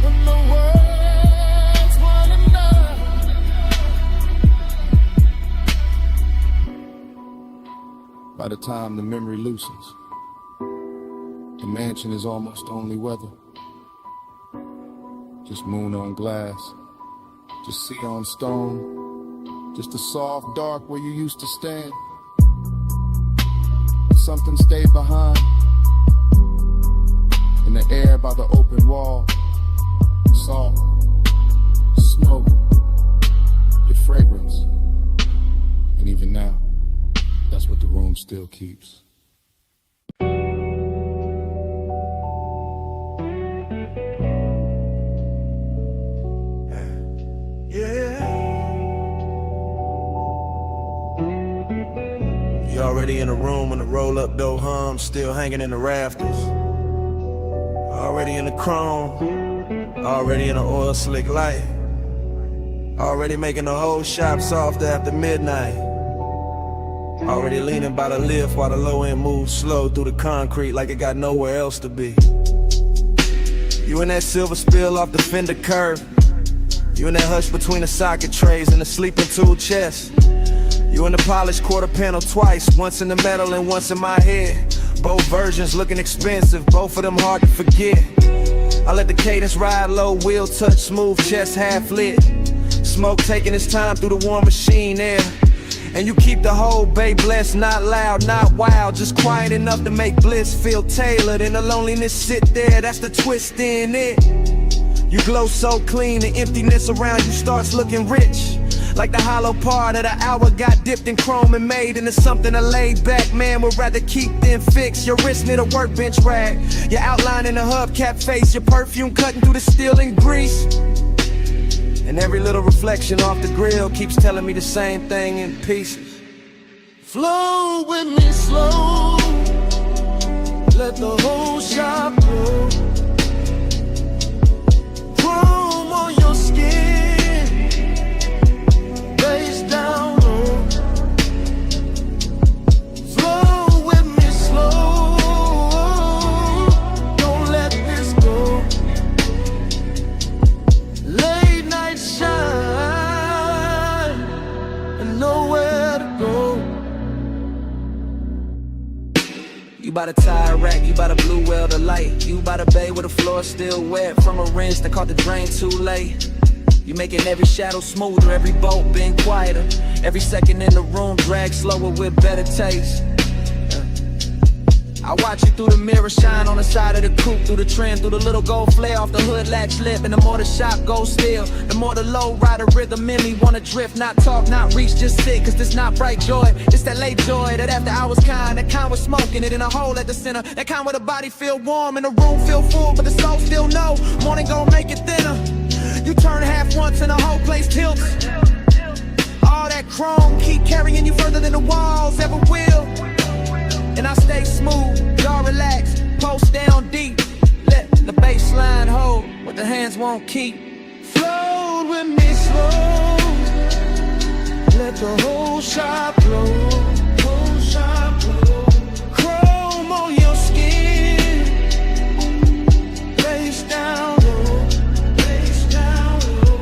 when the world's running out. By the time the memory loosens, the mansion is almost only weather. Just moon on glass, just sea on stone, just a soft dark where you used to stand. Something stayed behind in the air by the open wall. Soft smoke, your fragrance, and even now, that's what the room still keeps. You already in the room when the roll-up door hums, still hanging in the rafters. Already in the chrome, already in the oil slick light. Already making the whole shop soft after midnight. Already leaning by the lift while the low end moves slow through the concrete like it got nowhere else to be. You in that silver spill off the fender curve. You in that hush between the socket trays and the sleeping tool chest. You in the polished quarter panel twice, once in the metal and once in my head. Both versions looking expensive, both of them hard to forget. I let the cadence ride low, wheel touch smooth, chest half lit. Smoke taking its time through the warm machine air. And you keep the whole bay blessed, not loud, not wild, just quiet enough to make bliss feel tailored. And the loneliness sit there, that's the twist in it. You glow so clean, the emptiness around you starts looking rich. Like the hollow part of the hour got dipped in chrome and made into something a laid back man would rather keep than fix. Your wrist near the workbench rag, your outline in the hubcap face, your perfume cutting through the steel and grease. And every little reflection off the grill keeps telling me the same thing in pieces. Flow with me slow, let the whole shop glow. Chrome on your skin, by the tire rack, you by the blue well the light. You by the bay where the floor still wet from a rinse that caught the drain too late. You making every shadow smoother, every boat been quieter. Every second in the room drag slower with better taste. I watch you through the mirror shine on the side of the coupe, through the trim, through the little gold flare off the hood latch lip. And the more the shop goes still, the more the low rider rhythm in me wanna drift, not talk, not reach, just sit. Cause this not bright joy, it's that late joy, that after hours kind, that kind with smoking it in a hole at the center, that kind where the body feel warm and the room feel full, but the soul still know morning gon' make it thinner. You turn half once and the whole place tilts. All that chrome keep carrying you further than the walls ever will. And I stay smooth, y'all relax, post down deep. Let the baseline hold what the hands won't keep. Float with me slow. Let the whole shop blow. Whole shop blow. Chrome on your skin. Face down low. Face down low.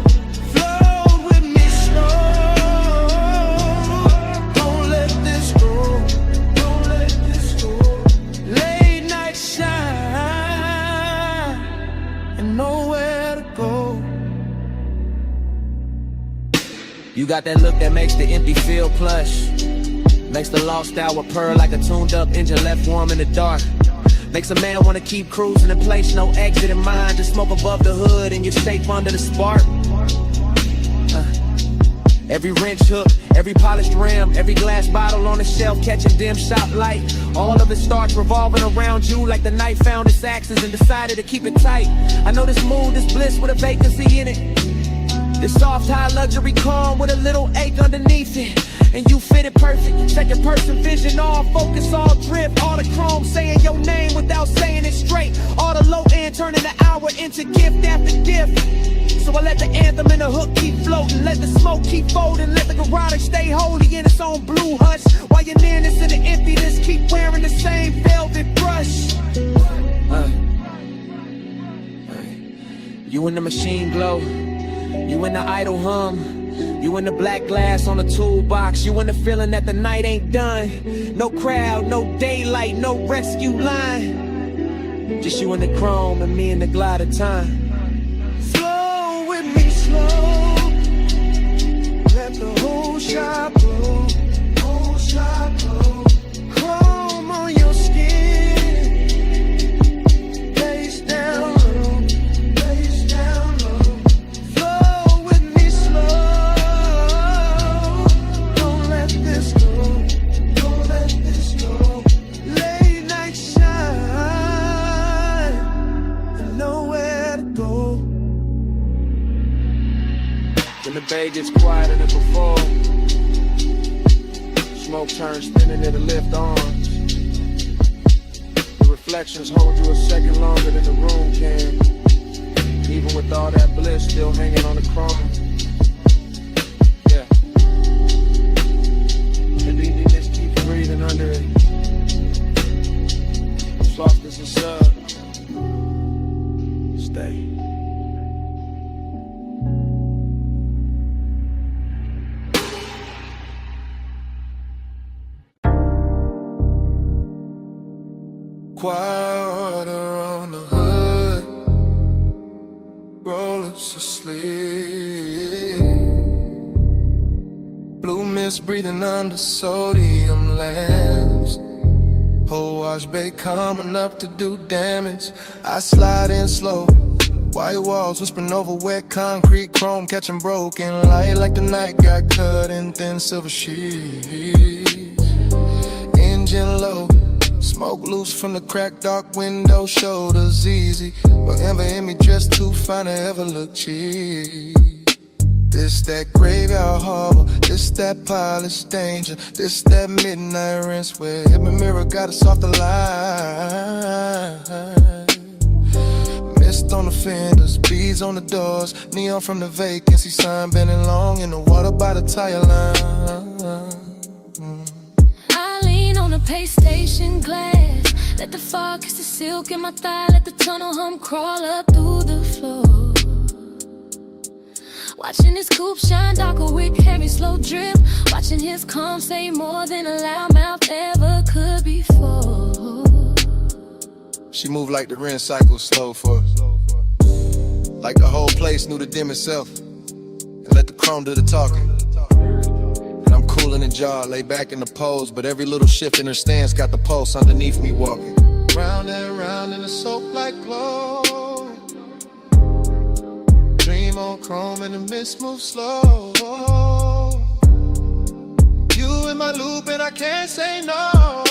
Float with me slow. Don't let this go. Don't let this go. Late night shine and nowhere to go. You got that look that makes the empty feel plush. Makes the lost hour purr like a tuned up engine left warm in the dark. Makes a man wanna keep cruising in place, no exit in mind. Just smoke above the hood and you're safe under the spark. Every wrench hook, every polished rim, every glass bottle on the shelf catching dim shop light. All of it starts revolving around you like the night found its axis and decided to keep it tight. I know this mood, this bliss with a vacancy in it. This soft high luxury calm with a little ache underneath it. And you fit it perfect, second person vision, all focus, all drift. All the chrome saying your name without saying it straight. All the low end turning the hour into gift after gift. So I let the anthem and the hook keep floating. Let the smoke keep folding. Let the garage stay holy in its own blue hush. While your nearness and the emptiness keep wearing the same velvet brush. You in the machine glow. You in the idle hum. You in the black glass on the toolbox. You in the feeling that the night ain't done. No crowd, no daylight, no rescue line. Just you and the chrome and me and the glide of time. Flow with me slow. Let the whole shop blow. Whole shop blow. Chrome on your skin. Face down low. Face down low. Flow with me slow. Don't let this go. Don't let this go. Late night shine and nowhere to go. When the bay gets quieter than before, smoke turns thin into the lift arms. The reflections hold you a second longer than the room can. Even with all that bliss still hanging on the chrome. Yeah. And then you just keep breathing under it. Soft as a sub. Stay. Water on the hood, rollers asleep. Blue mist breathing under sodium lamps. Whole wash bay coming up to do damage. I slide in slow. White walls whispering over wet concrete, chrome catching broken light like the night got cut in thin silver sheets. Engine low. Smoke loose from the cracked dark window, shoulders easy. But ever in me just too fine to ever look cheap. This that graveyard harbor, this that polished danger, this that midnight rinse where every mirror got a softer light. Mist on the fenders, beads on the doors, neon from the vacancy sign bending long in the water by the tire line. On the pay station glass, let the fog kiss the silk in my thigh, let the tunnel hum crawl up through the floor. Watching his coupe shine darker with heavy slow drip, watching his calm say more than a loudmouth ever could before. She moved like the Ren cycle slow for her. Like the whole place knew the dim itself. And let the chrome do the talking. And I'm cool in the jaw, lay back in the pose. But every little shift in her stance got the pulse underneath me walking. Round and round in the soap-like glow. Dream on chrome and the mist move slow. You in my loop and I can't say no.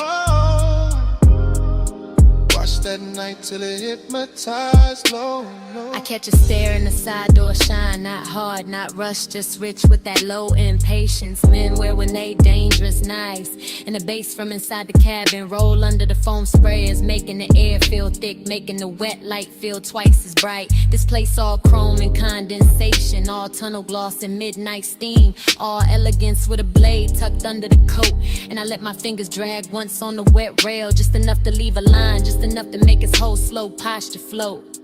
Watch that night till it hypnotized low. I catch a stare in the side door shine, not hard, not rushed, just rich with that low impatience. Men wear when they dangerous knives, and the bass from inside the cabin roll under the foam sprayers, making the air feel thick, making the wet light feel twice as bright. This place all chrome and condensation, all tunnel gloss and midnight steam, all elegance with a blade tucked under the coat. And I let my fingers drag once on the wet rail, just enough to leave a line, just enough to make his whole slow posture float.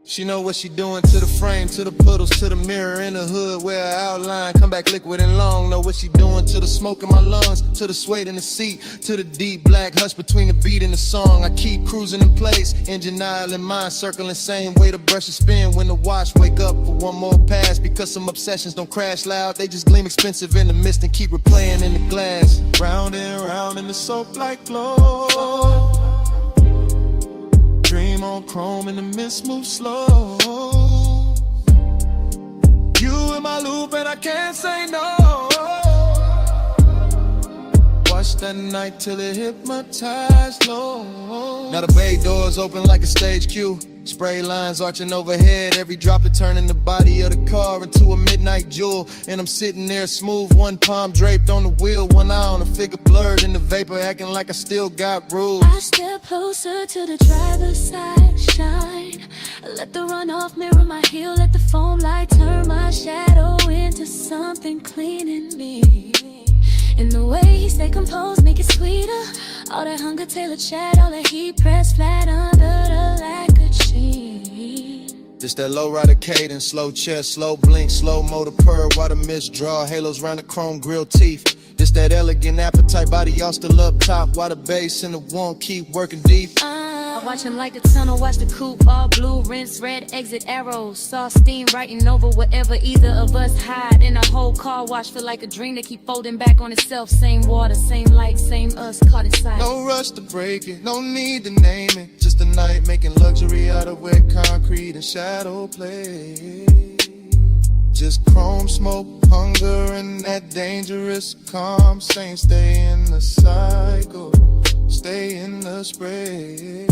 She know what she doing to the frame, to the puddles, to the mirror in the hood where her outline come back liquid and long. Know what she doing to the smoke in my lungs, to the suede in the seat, to the deep black hush between the beat and the song. I keep cruising in place, engine aisle in mind, circling same way the brushes spin when the watch wake up for one more pass. Because some obsessions don't crash loud, they just gleam expensive in the mist and keep replaying in the glass. Round and round in the soap like glow. Dream on chrome and the mist moves slow. You in my loop and I can't say no. Watch that night till it hypnotized low. Now the bay doors open like a stage cue. Spray lines arching overhead, every droplet turning the body of the car into a midnight jewel. And I'm sitting there smooth, one palm draped on the wheel, one eye on the figure blurred in the vapor, acting like I still got rules. I step closer to the driver's side, shine. Let the runoff mirror my heel, let the foam light turn my shadow into something clean in me. And the way he stay composed, make it sweeter. All that hunger tailored chat, all that heat pressed flat under the lacquered sheen. Just that low rider cadence, slow chest, slow blink, slow motor purr, while the mist draw halos round the chrome grill teeth. Just that elegant appetite, body all still up top, while the bass and the one keep working deep. I watch him like the tunnel, watch the coupe, all blue, rinse, red, exit arrows. Saw steam writing over wherever either of us hide. In a whole car wash, feel like a dream that keep folding back on itself. Same water, same light, same us, caught inside. No rush to break it, no need to name it. Just a night making luxury out of wet concrete and shadow play. Just chrome smoke, hunger, and that dangerous calm. Same, stay in the cycle, stay in the spray.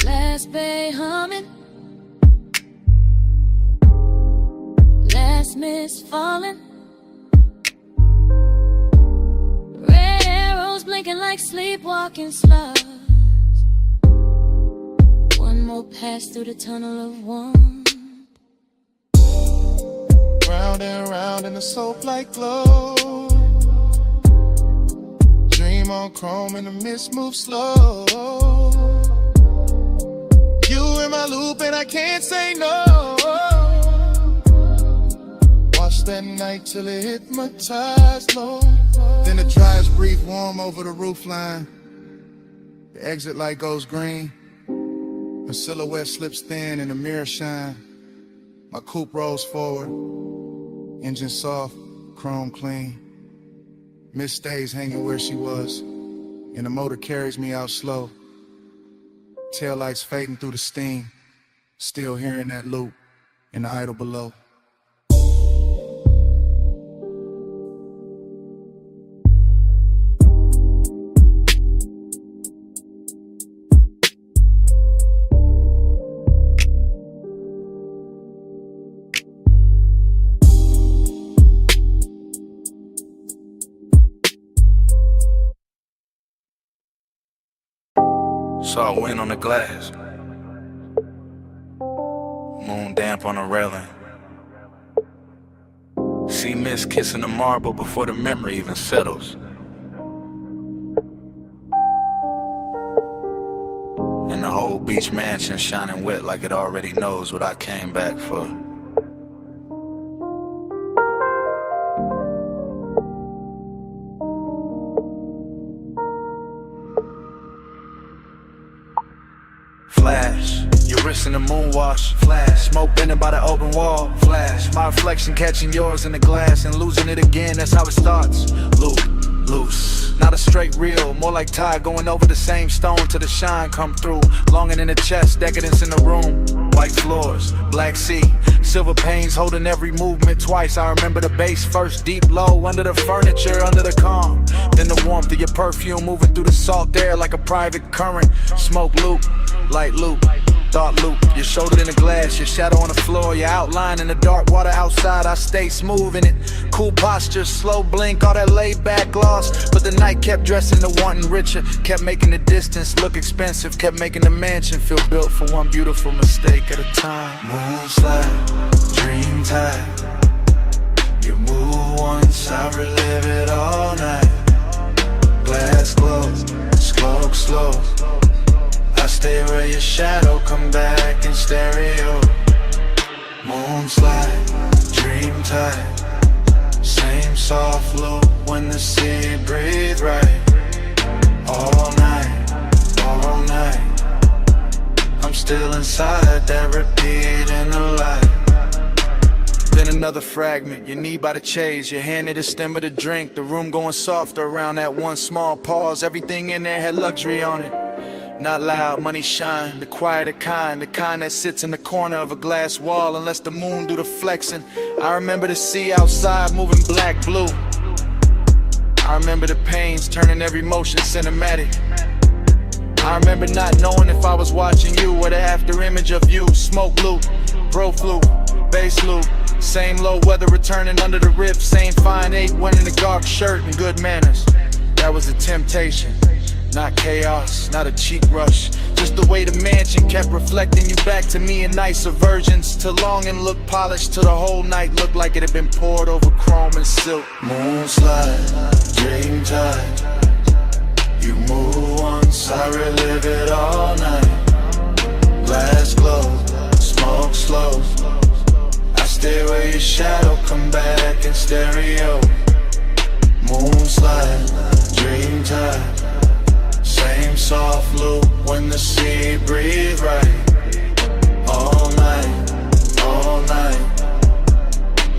Last bay humming, last mist falling. Red arrows blinking like sleepwalking slugs. One more pass through the tunnel of one. Round and round in the soap-like glow. Dream on chrome and the mist moves slow. You in my loop and I can't say no. Watch that night till it hypnotized low. Then the drives breathe warm over the roofline. The exit light goes green. My silhouette slips thin and the mirror shine. My coupe rolls forward. Engine soft, chrome clean. Mist stays hanging where she was. And the motor carries me out slow. Taillights fading through the steam. Still hearing that loop in the idle below. Saw wind on the glass, moon damp on the railing. See mist kissing the marble before the memory even settles. And the whole beach mansion shining wet like it already knows what I came back for. face in the moonwash. Flash, smoke bending by the open wall. Flash, my reflection catching yours in the glass and losing it again. That's how it starts. Loop, loose, not a straight reel, more like tide going over the same stone till the shine come through. Longing in the chest, decadence in the room. White floors, black sea, silver panes holding every movement twice. I remember the bass first, deep low, under the furniture, under the calm. Then the warmth of your perfume moving through the salt air like a private current. Smoke loop, light loop, thought loop. Your shoulder in the glass, your shadow on the floor, your outline in the dark water outside. I stay smooth in it, cool posture, slow blink, all that laid back gloss. But the night kept dressing to wanting richer, kept making the distance look expensive, kept making the mansion feel built for one beautiful mistake at a time. Moonslide, dream time. You move once, I relive it all night. Glass glows, smoke slow. I stay where your shadow come back in stereo. Moonslide, dream time. Same soft loop when the sea breathe right. All night, all night. I'm still inside that repeat in the light. Then another fragment, your knee by the chase, your hand at the stem of the drink. The room going softer around that one small pause. Everything in there had luxury on it. Not loud, money shine, the quieter kind, the kind that sits in the corner of a glass wall and lets the moon do the flexing. I remember the sea outside moving black, blue. I remember the pains turning every motion cinematic. I remember not knowing if I was watching you or the after image of you. Smoke loop, bro flute, bass loop. Same low weather returning under the rib. Same fine 8 wearing the dark shirt and good manners. That was a temptation, not chaos, not a cheap rush. Just the way the mansion kept reflecting you back to me in nicer versions. Till longing looked polished, till the whole night looked like it had been poured over chrome and silk. Moonslide, dream time. You move once, I relive it all night. Glass glows, smoke slows. I stay where your shadow come back in stereo. Moonslide, dream time. Same soft loop when the sea breathe right. All night, all night.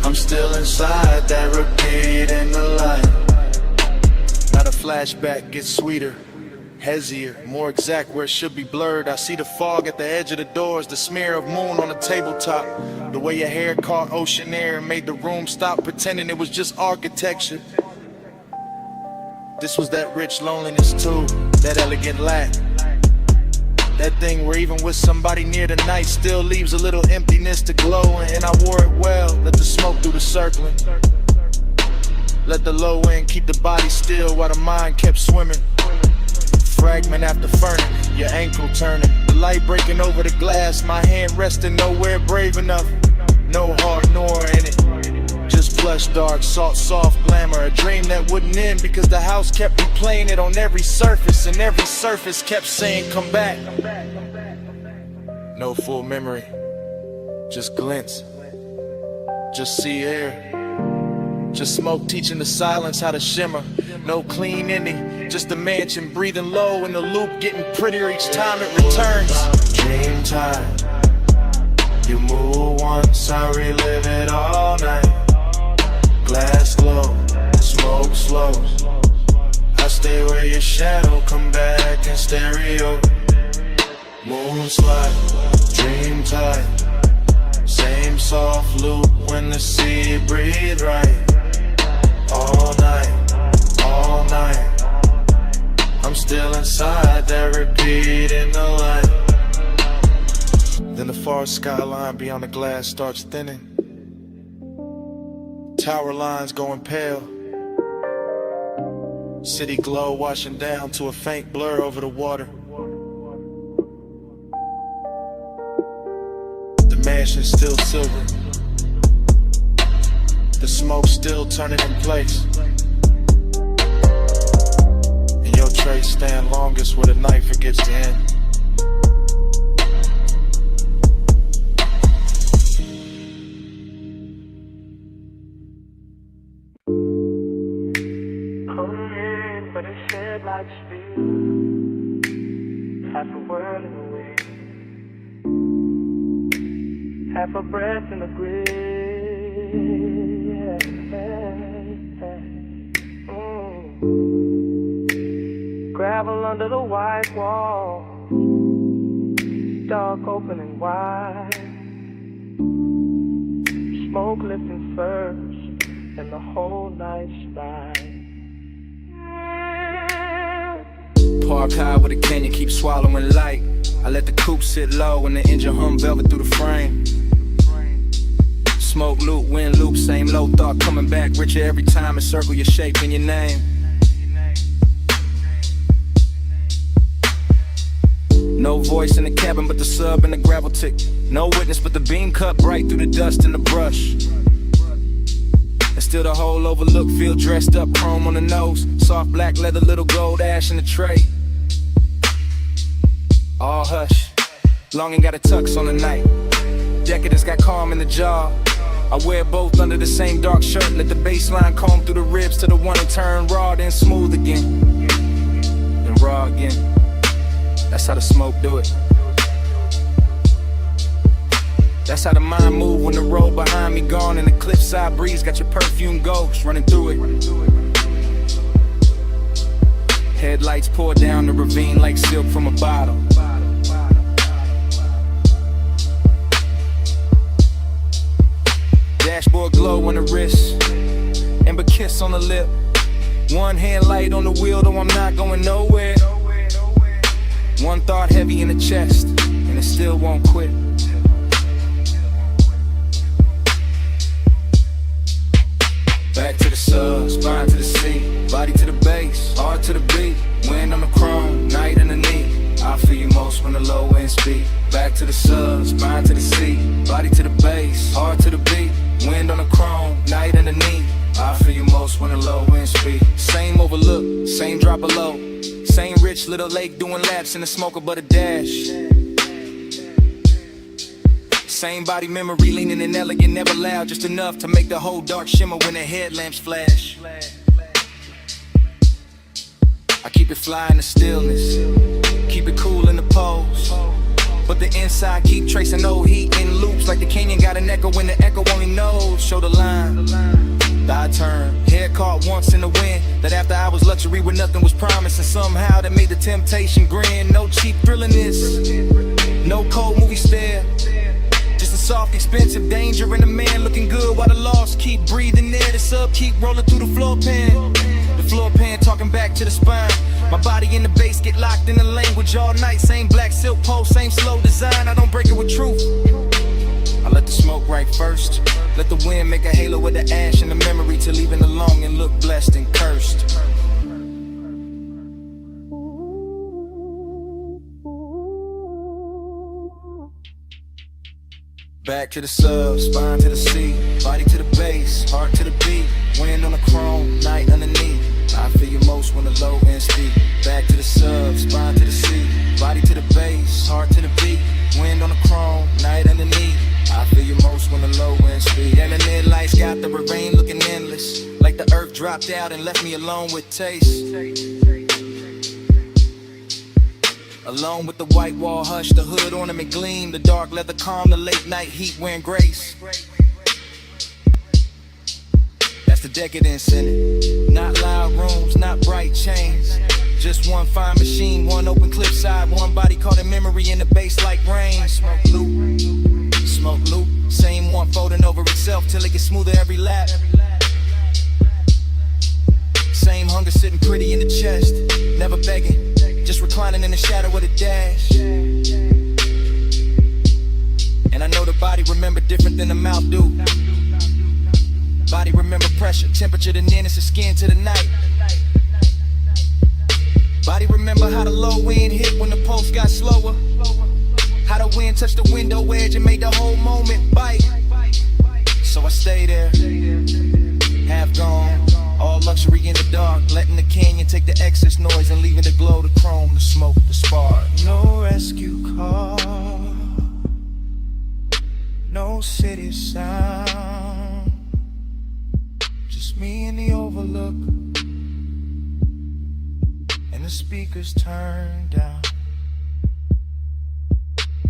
I'm still inside that repeat in the light. Now the flashback gets sweeter, hazier, more exact where it should be blurred. I see the fog at the edge of the doors, the smear of moon on the tabletop. The way your hair caught ocean air and made the room stop pretending it was just architecture. This was that rich loneliness too, that elegant lack. That thing where even with somebody near the night still leaves a little emptiness to glow. And I wore it well, let the smoke do the circling. Let the low end keep the body still while the mind kept swimming. Fragment after fragment, your ankle turning. The light breaking over the glass, my hand resting nowhere brave enough. No heart nor in it. Just plush, dark, salt, soft glamour. A dream that wouldn't end because the house kept replaying it on every surface. And every surface kept saying, come back. No full memory, just glints. Just sea air. Just smoke teaching the silence how to shimmer. No clean ending, just a mansion breathing low and the loop getting prettier each time it returns. Dream time. You move once, I relive it all night. Glass glow, smoke slows. I stay where your shadow come back in stereo. Moonslide, dream time. Same soft loop when the sea breathe right. All night, all night. I'm still inside that repeat in the light. Then the far skyline beyond the glass starts thinning. Tower lines going pale. City glow washing down to a faint blur over the water. The mansion's still silver. The smoke still turning in place. And your trace stand longest where the night forgets to end. But it shed like speed, half a world in the way. half a breath in the grave. Gravel under the white wall, dark open and wide. Smoke lifting first, and the whole night's ride. Park high with a canyon, keep swallowing light. I let the coupe sit low and the engine hum velvet through the frame. Smoke loop, wind loop, same low thought coming back richer every time. And circle your shape and your name. No voice in the cabin but the sub and the gravel tick. No witness but the beam cut bright through the dust and the brush. And still the whole overlook, feel dressed up, chrome on the nose. Soft black leather, little gold ash in the tray. All hush, longing got a tux on the night. Decadence got calm in the jaw. I wear both under the same dark shirt. Let the baseline comb through the ribs to the one and turn raw, then smooth again, then raw again. That's how the smoke do it. That's how the mind move when the road behind me gone and the cliffside breeze got your perfume ghost running through it. Headlights pour down the ravine like silk from a bottle. Dashboard glow on the wrist, amber kiss on the lip. One hand light on the wheel, though I'm not going nowhere. One thought heavy in the chest, and it still won't quit. Back to the sub, spine to the seat, body to the base, heart to the beat. Wind on the chrome, night underneath. I feel you most when the low end speak. Back to the sub, spine to the seat, body to the base, heart to the beat. Wind on the chrome, night underneath. I feel you most when the low end speak. Same overlook, same drop below. Same rich little lake doing laps in the smoker but a dash. Same body memory leaning and elegant, never loud, just enough to make the whole dark shimmer when the headlamps flash. I keep it fly in the stillness, keep it cool in the pose. But the inside keep tracing old heat in loops like the canyon got an echo when the echo only knows. Show the line, I turn, hair caught once in the wind. That after I was luxury when nothing was promised, and somehow that made the temptation grin. No cheap thrilliness, no cold movie stare. Just a soft, expensive danger and a man looking good while the lost keep breathing there. The sub keep rolling through the floor pan. The floor pan talking back to the spine. My body in the bass get locked in the language all night. Same black silk pole, same slow design. I don't break it with truth. I let the smoke right first. Let the wind make a halo with the ash and the memory to leaving alone and look blessed and cursed. Back to the sub, spine to the seat, body to the base, heart to the beat. Wind on the chrome, night underneath. I feel you most when the low end speak. Back to the sub, spine to the seat, body to the base, heart to the beat. Wind on the chrome, night underneath. I feel you most when the low end speed. And the mid lights got the ravine looking endless, like the earth dropped out and left me alone with taste. Alone with the white wall hush, the hood ornament gleam, the dark leather calm, the late night heat wearing grace. That's the decadence in it. Not loud rooms, not bright chains. Just one fine machine, one open cliffside, one body caught in memory in the bass like rain. Smoke loop, same one folding over itself till it gets smoother every lap. Same hunger sitting pretty in the chest, never begging, just reclining in the shadow of the dash. And I know the body remember different than the mouth do. Body remember pressure, temperature, the nearness of skin to the night. Body remember how the low wind hit when the pulse got slower. How the wind touched the window edge and made the whole moment bite. So I stay there, half gone, all luxury in the dark, letting the canyon take the excess noise and leaving the glow, the chrome, the smoke, the spark. No rescue call, no city sound, just me in the overlook, and the speakers turned down.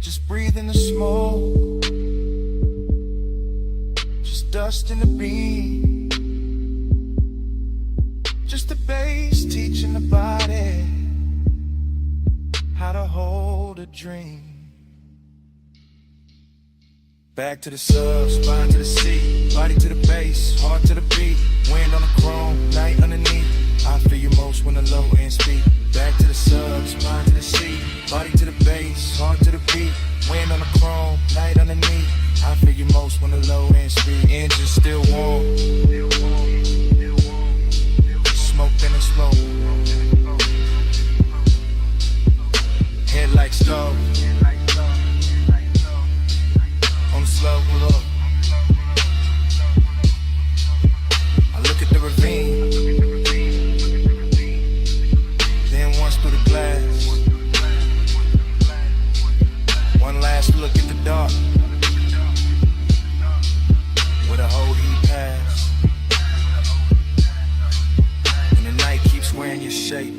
Just breathing the smoke, just dust in the beat. Just the bass teaching the body how to hold a dream. Back to the sub, spine to the seat, body to the bass, heart to the beat. Wind on the chrome, night underneath. I feel you most when the low end speak. Back to the sub, spine to the seat, body to the bass, heart to the beat. Wind on the chrome, night underneath. I feel you most when the low end speed. Engine still warm, smoke then explode. Head like stove, on the slow look. I look at the ravine, then once through the glass. One last look at the dark, where the whole heat pass. And the night keeps wearing your shape.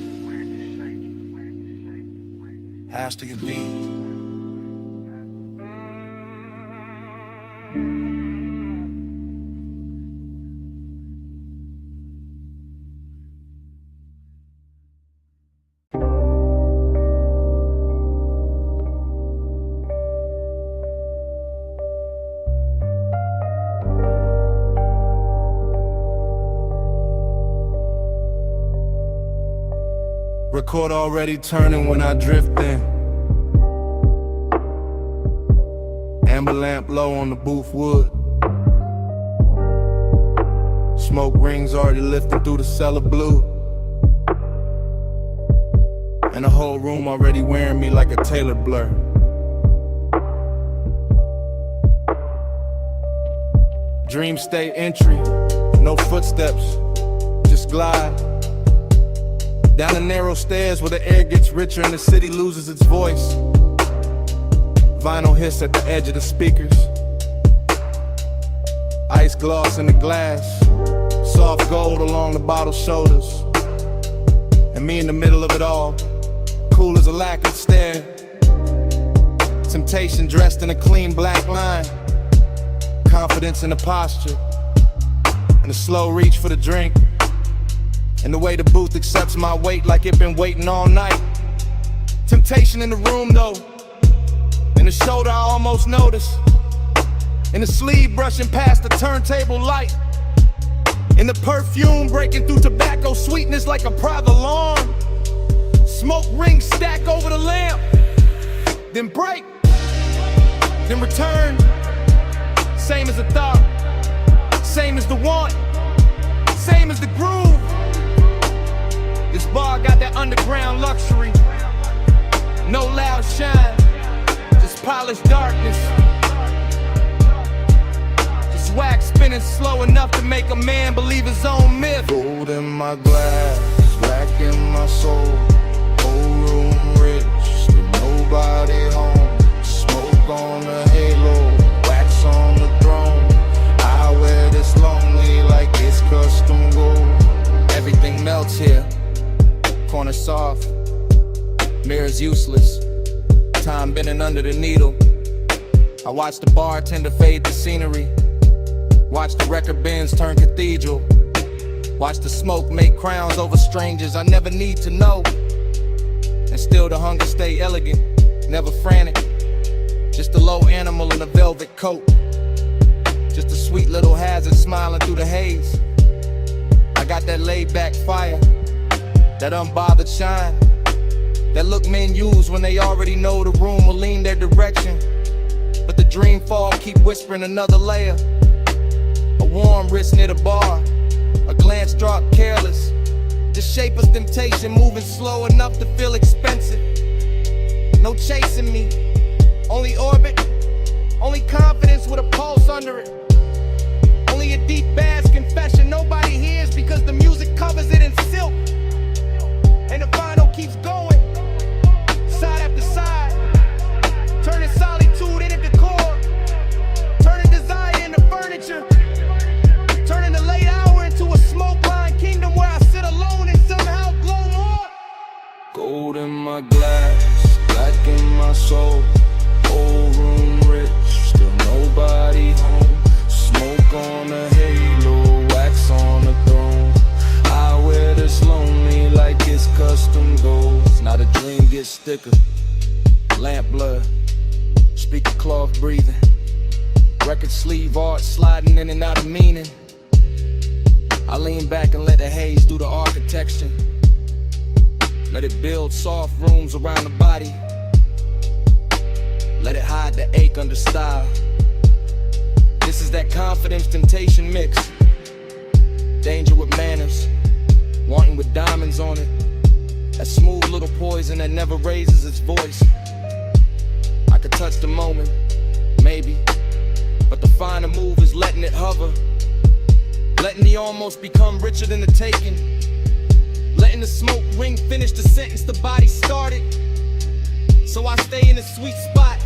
House to your beat. Record already turning when I drift in. Amber lamp low on the booth wood. Smoke rings already lifting through the cellar blue. And the whole room already wearing me like a Taylor blur. Dream state entry, no footsteps, just glide. Down the narrow stairs where the air gets richer and the city loses its voice. Vinyl hiss at the edge of the speakers. Ice gloss in the glass. Soft gold along the bottle shoulders. And me in the middle of it all, cool as a lacquered stare. Temptation dressed in a clean black line. Confidence in the posture. And a slow reach for the drink. And the way the booth accepts my weight like it been waiting all night. Temptation in the room though. In the shoulder I almost notice. In the sleeve brushing past the turntable light. In the perfume breaking through tobacco sweetness like a private alarm. Smoke rings stack over the lamp. Then break. Then return. Same as the thought. Same as the want. Same as the groove. This bar got that underground luxury. No loud shine, just polished darkness. Just wax spinning slow enough to make a man believe his own myth. Gold in my glass, black in my soul. Whole room rich, still nobody home. Smoke on the halo, wax on the throne. I wear this lonely like it's custom gold. Everything melts here. Corner soft, mirrors useless, time bending under the needle. I watch the bartender fade the scenery, watch the record bins turn cathedral, watch the smoke make crowns over strangers I never need to know. And still the hunger stay elegant, never frantic, just a low animal in a velvet coat, just a sweet little hazard smiling through the haze. I got that laid back fire, that unbothered shine, that look men use when they already know the room will lean their direction. But the dream fall keep whispering another layer. A warm wrist near the bar, a glance drop careless. The shape of temptation moving slow enough to feel expensive. No chasing me, only orbit, only confidence with a pulse under it. Only a deep bass confession nobody hears because the music covers it in silk. And the vinyl keeps going, side after side, turning solitude into decor, turning desire into furniture, turning the late hour into a smoke-lined kingdom where I sit alone and somehow glow more. Gold in my glass, black in my soul, whole room rich, still nobody home. sticker, lamp blood, speaker cloth breathing, record sleeve art sliding in and out of meaning. I lean back and let the haze do the architecture. Let it build soft rooms around the body. Let it hide the ache under style. This is that confidence temptation mix. Danger with manners, wanting with diamonds on it. That smooth little poison that never raises its voice. I could touch the moment, maybe, but the finer move is letting it hover. Letting the almost become richer than the taking. Letting the smoke ring finish the sentence the body started. So I stay in a sweet spot,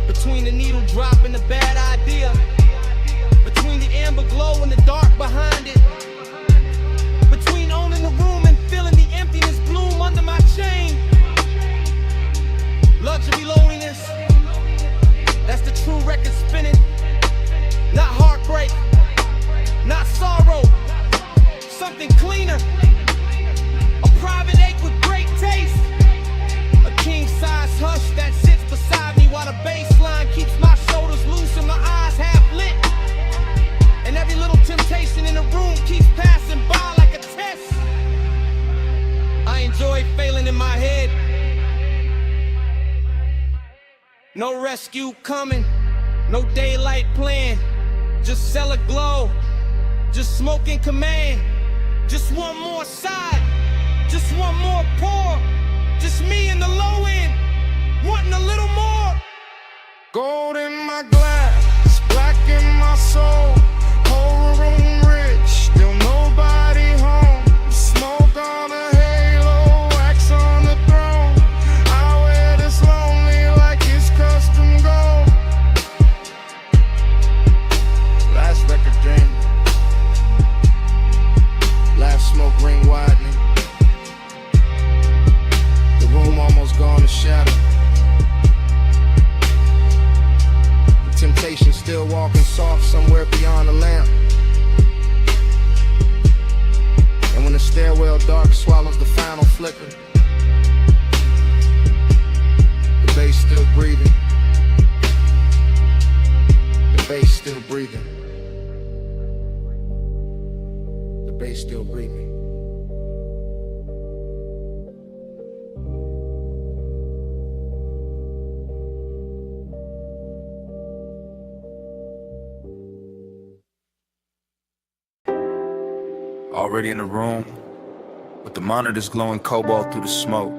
between the needle drop and the bad idea, between the amber glow and the dark behind it, between owning the room and feeling the emptiness bloom under my chain. Luxury loneliness, that's the true record spinning. Not heartbreak, not sorrow, something cleaner. A private ache with great taste. A king-size hush that sits beside me while the bass line keeps my shoulders loose and my eyes half lit. And every little temptation in the room keeps passing by like a test. I enjoy failing in my head. No rescue coming, no daylight plan. Just cellar glow, just smoke in command. Just one more side, just one more pour. Just me in the low end, wanting a little more. Gold in my glass, black in my soul. Whole room rich, still nobody home. Smoke on a halo, wax on the throne. I wear this lonely like it's custom gold. Last record dream. Last smoke ring widening. The room almost gone to shadow. The temptation still walking soft somewhere beyond the lamp. And when the stairwell dark swallows the final flicker, the bass still breathing. The bass still breathing. The bass still breathing. Already in the room, with the monitors glowing cobalt through the smoke.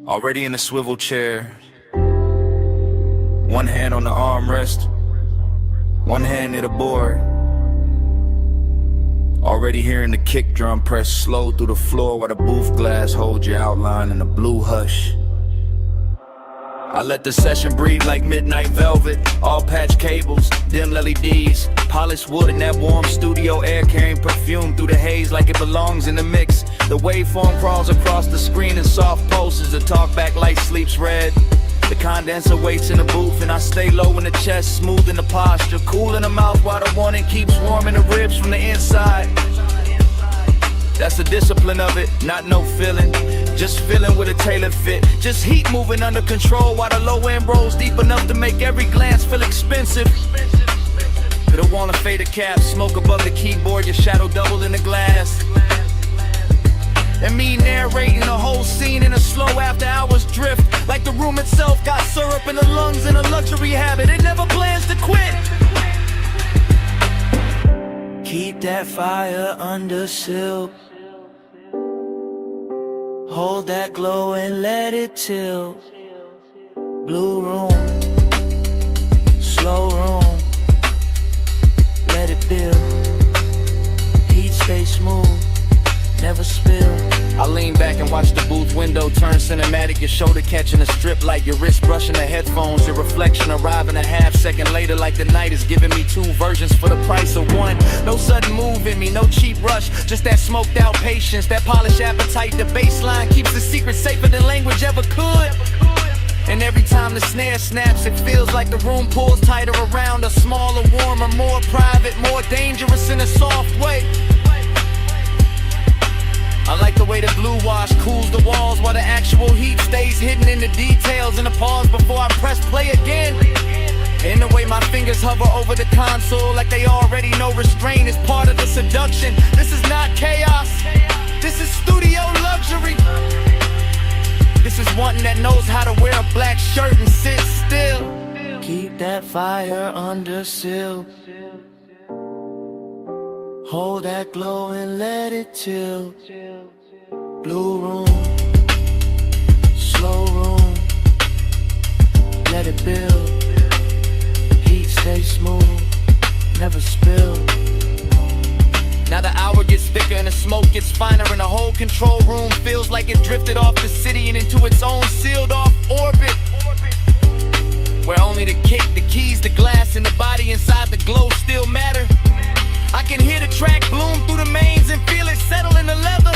Already in the swivel chair, one hand on the armrest, one hand near the board. Already hearing the kick drum press slow through the floor while the booth glass holds your outline in the blue hush. I let the session breathe like midnight velvet. All patch cables, dim LEDs, polished wood and that warm studio air carrying perfume through the haze like it belongs in the mix. The waveform crawls across the screen in soft pulses. The talkback light sleeps red. The condenser waits in the booth and I stay low in the chest, smooth in the posture, cool in the mouth while the warning keeps warm in the ribs from the inside. That's the discipline of it, not no feeling. Just feeling with a tailored fit. Just heat moving under control while the low end rolls deep enough to make every glance feel expensive. Put a wall of faded caps, smoke above the keyboard, your shadow double in the glass. And me narrating the whole scene in a slow after hours drift. Like the room itself got syrup in the lungs in a luxury habit. It never plans to quit. Keep that fire under silk. Hold that glow and let it tilt. Blue room, slow room, let it build. Heat stay smooth, never spill. I lean back and watch the booth window turn cinematic. Your shoulder catching a strip light, your wrist brushing the headphones. Your reflection arriving a half second later like the night is giving me two versions for the price of one. No sudden move in me, no cheap rush, just that smoked out patience, that polished appetite. The baseline keeps the secret safer than language ever could. And every time the snare snaps, it feels like the room pulls tighter around us. Smaller, warmer, more private, more dangerous in a soft way. I like the way the blue wash cools the walls while the actual heat stays hidden in the details. And the pause before I press play again. And the way my fingers hover over the console like they already know restraint is part of the seduction. This is not chaos, this is studio luxury. This is one that knows how to wear a black shirt and sit still. Keep that fire under seal. Hold that glow and let it chill. Blue room, slow room, let it build. Heat stay smooth, never spill. Now the hour gets thicker and the smoke gets finer, and the whole control room feels like it drifted off the city and into its own sealed off orbit, where only the kick, the keys, the glass, and the body inside the glow still matter. I can hear the track bloom through the mains and feel it settle in the leather.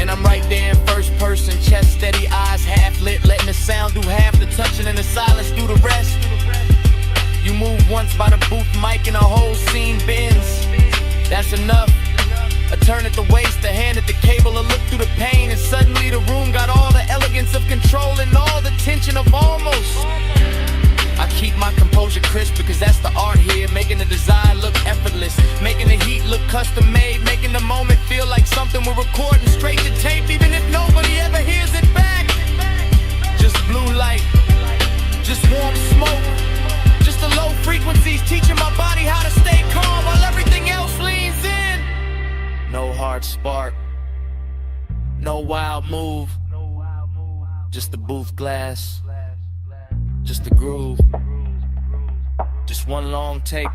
And I'm right there in first person, chest steady, eyes half lit, letting the sound do half the touching and the silence do the rest. You move once by the booth mic and the whole scene bends. That's enough. A turn at the waist, a hand at the cable, a look through the pain, and suddenly the room got all the elegance of control and all the tension of almost. I keep my composure crisp because that's the art here, making the design look effortless, making the heat look custom made, making the moment feel like something we're recording straight to tape, even if nobody ever hears it back. Just blue light, just warm smoke, just the low frequencies teaching my body how to stay calm while everything else leans in. No hard spark, no wild move, just the booth glass, just the groove, just one long take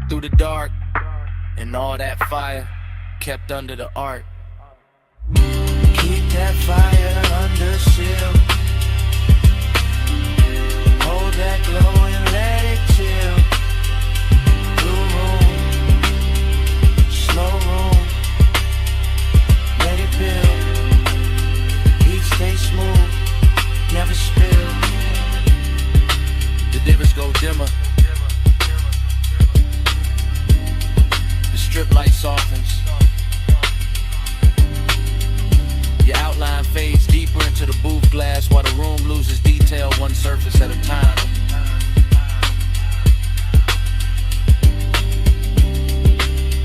through the dark, and all that fire kept under the art. Keep that fire under seal. Hold that glow and let it chill. Blue room, slow room, let it build. Heat stay smooth, never spill. The divots go dimmer, the strip light softens, your outline fades deeper into the booth glass while the room loses detail one surface at a time.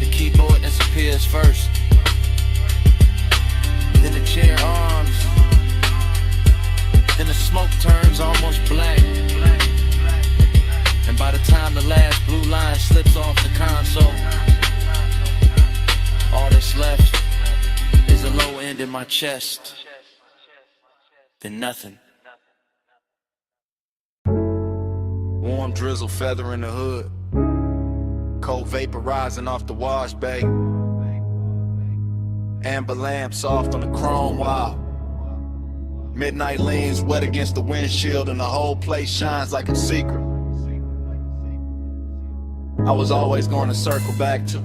The keyboard disappears first, then the chair arms, then the smoke turns almost black. And by the time the last blue line slips off the console, all that's left is a low end in my chest, then nothing. Warm drizzle feathering the hood, cold vapor rising off the wash bay, amber lamp soft on the chrome wall. Midnight leans wet against the windshield and the whole place shines like a secret I was always going to circle back to.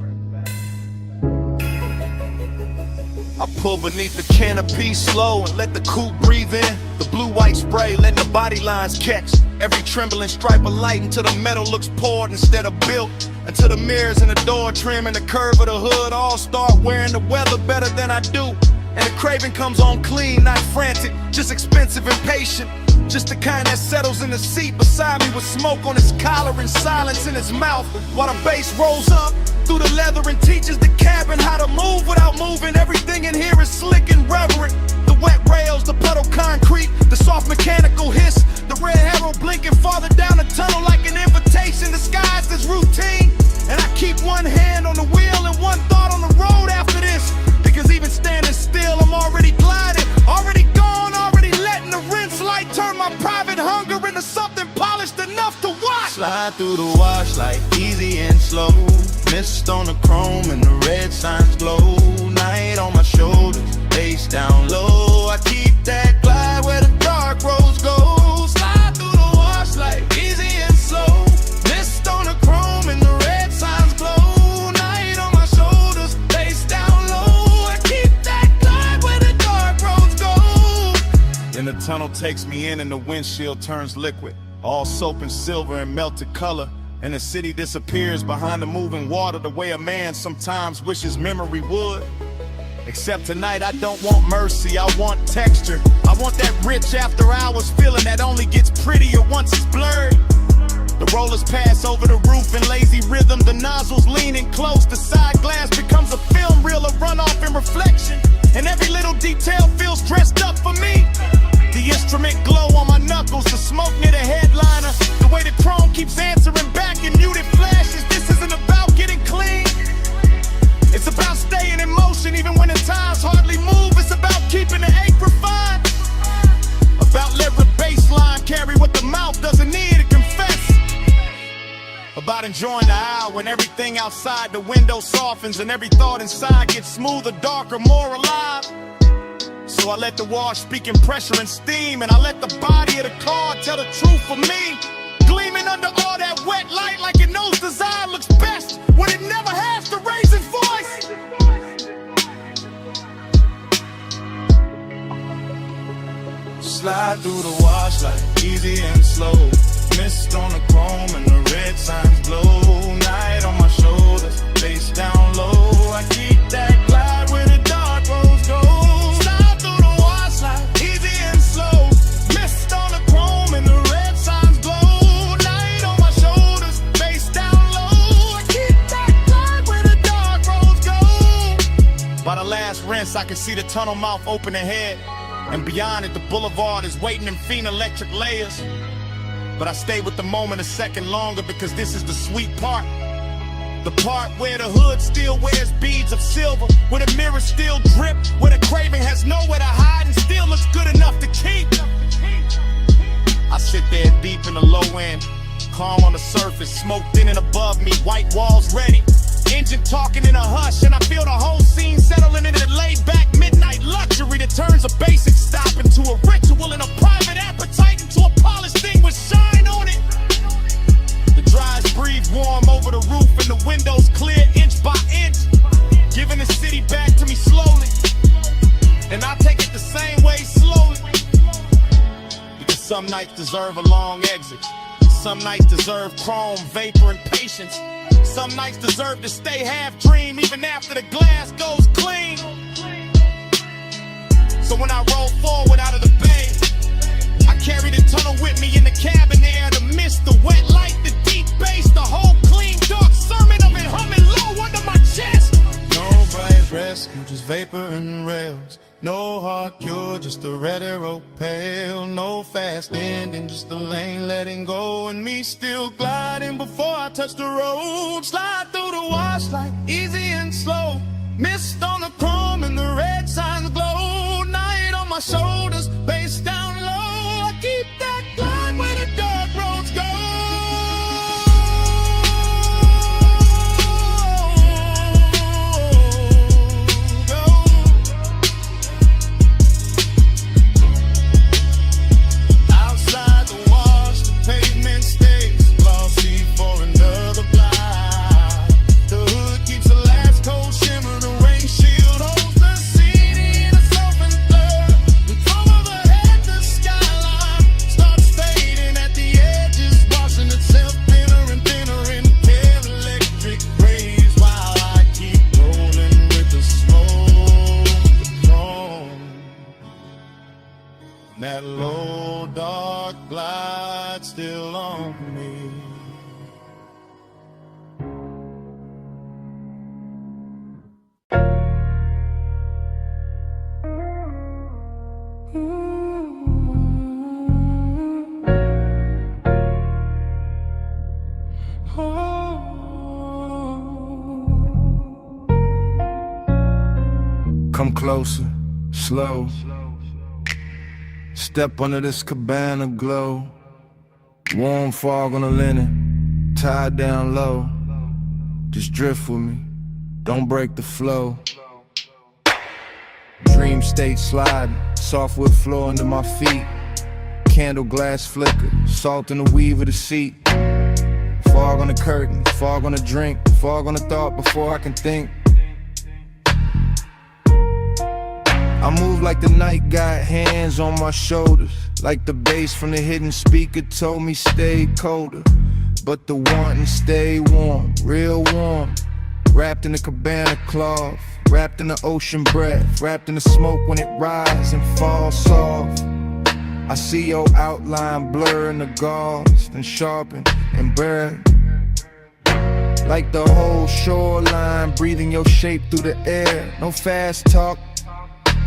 I pull beneath the canopy slow and let the coupe breathe in. The blue-white spray letting the body lines catch every trembling stripe of light until the metal looks poured instead of built. Until the mirrors and the door trim and the curve of the hood all start wearing the weather better than I do. And the craving comes on clean, not frantic, just expensive and patient. Just the kind that settles in the seat beside me with smoke on his collar and silence in his mouth while the bass rolls up through the leather and teaches the cabin how to move without moving. Everything in here is slick and reverent. The wet rails, the puddle concrete, the soft mechanical hiss, the red arrow blinking farther down the tunnel like an invitation disguised as routine. And I keep one hand on the wheel and one thought on the road after this, because even standing still I'm already gliding, already gone, already letting the rinse light turn my private hunger into something polished enough to watch. Slide through the wash like easy and slow, mist on the chrome and the red signs glow. Night on my shoulders, face down low. I keep that glide where the dark roads go. Slide through the wash like easy and slow, mist on the chrome and the red signs glow. Night on my shoulders, face down low. I keep that glide where the dark roads go. Then the tunnel takes me in and the windshield turns liquid, all soap and silver and melted color. and the city disappears behind the moving water the way a man sometimes wishes memory would. Except tonight I don't want mercy, I want texture. I want that rich after hours feeling that only gets prettier once it's blurred. The rollers pass over the roof in lazy rhythm, the nozzles leaning close, the side glass becomes a film reel of runoff and reflection, and every little detail feels dressed up for me. The instrument glow on my knuckles, the smoke near the headliner, the way the chrome keeps answering back in muted flashes. This isn't about getting clean, it's about staying in motion even when the times hardly move. It's about keeping the ache refined, about letting baseline carry what the mouth doesn't need to confess, about enjoying the hour when everything outside the window softens and every thought inside gets smoother, darker, more alive. So I let the wash speak in pressure and steam, and I let the body of the car tell the truth for me. Gleaming under all that wet light like it knows design looks best when it never has to raise its voice. Slide through the wash like easy and slow. Mist on the chrome and the red signs glow. Night on my shoulders, face down low. I keep that glide where the dark roads go. Slide through the wash like easy and slow. Mist on the chrome and the red signs glow. Night on my shoulders, face down low. I keep that glide where the dark roads go. By the last rinse, I can see the tunnel mouth open ahead, and beyond it, the boulevard is waiting in fiend electric layers. But I stay with the moment a second longer because this is the sweet part. The part where the hood still wears beads of silver, where the mirrors still drip, where the craving has nowhere to hide and still looks good enough to keep. I sit there deep in the low end, calm on the surface, smoke thin and above me, white walls ready. Engine talking in a hush, and I feel the whole scene settling into laid back midnight luxury that turns a basic stop into a ritual and a private appetite into a polished thing with shine on it. The dries breathe warm over the roof and the windows clear inch by inch, giving the city back to me slowly, and I take it the same way slowly. Because some nights deserve a long exit, some nights deserve chrome, vapor, and patience. Some nights deserve to stay half dream even after the glass goes clean. So when I roll forward out of the bay, I carry the tunnel with me in the cabin air, the mist, the wet light, the deep bass, the whole clean dark sermon of it humming low under my chest. No bright rescue, just vapor and rails. No hard cure, just a red arrow pale. No fast ending, just the lane letting go, and me still gliding before I touch the road. Slide through the wash like easy and slow. Mist on the chrome and the red signs glow. Night on my shoulders, face down low. I keep that glide where the dark roads go. That low dark glide still on me. Come closer, slow. Step under this cabana glow. Warm fog on the linen, tied down low. Just drift with me, don't break the flow. Dream state sliding, softwood floor under my feet. Candle glass flicker, salt in the weave of the seat. Fog on the curtain, fog on the drink, fog on the thought before I can think. I move like the night got hands on my shoulders, like the bass from the hidden speaker told me stay colder. but the wanting stay warm, real warm. Wrapped in the cabana cloth, wrapped in the ocean breath, wrapped in the smoke when it rises and falls soft. I see your outline blur in the gauze, then sharpen and burn. Like the whole shoreline, breathing your shape through the air. No fast talk,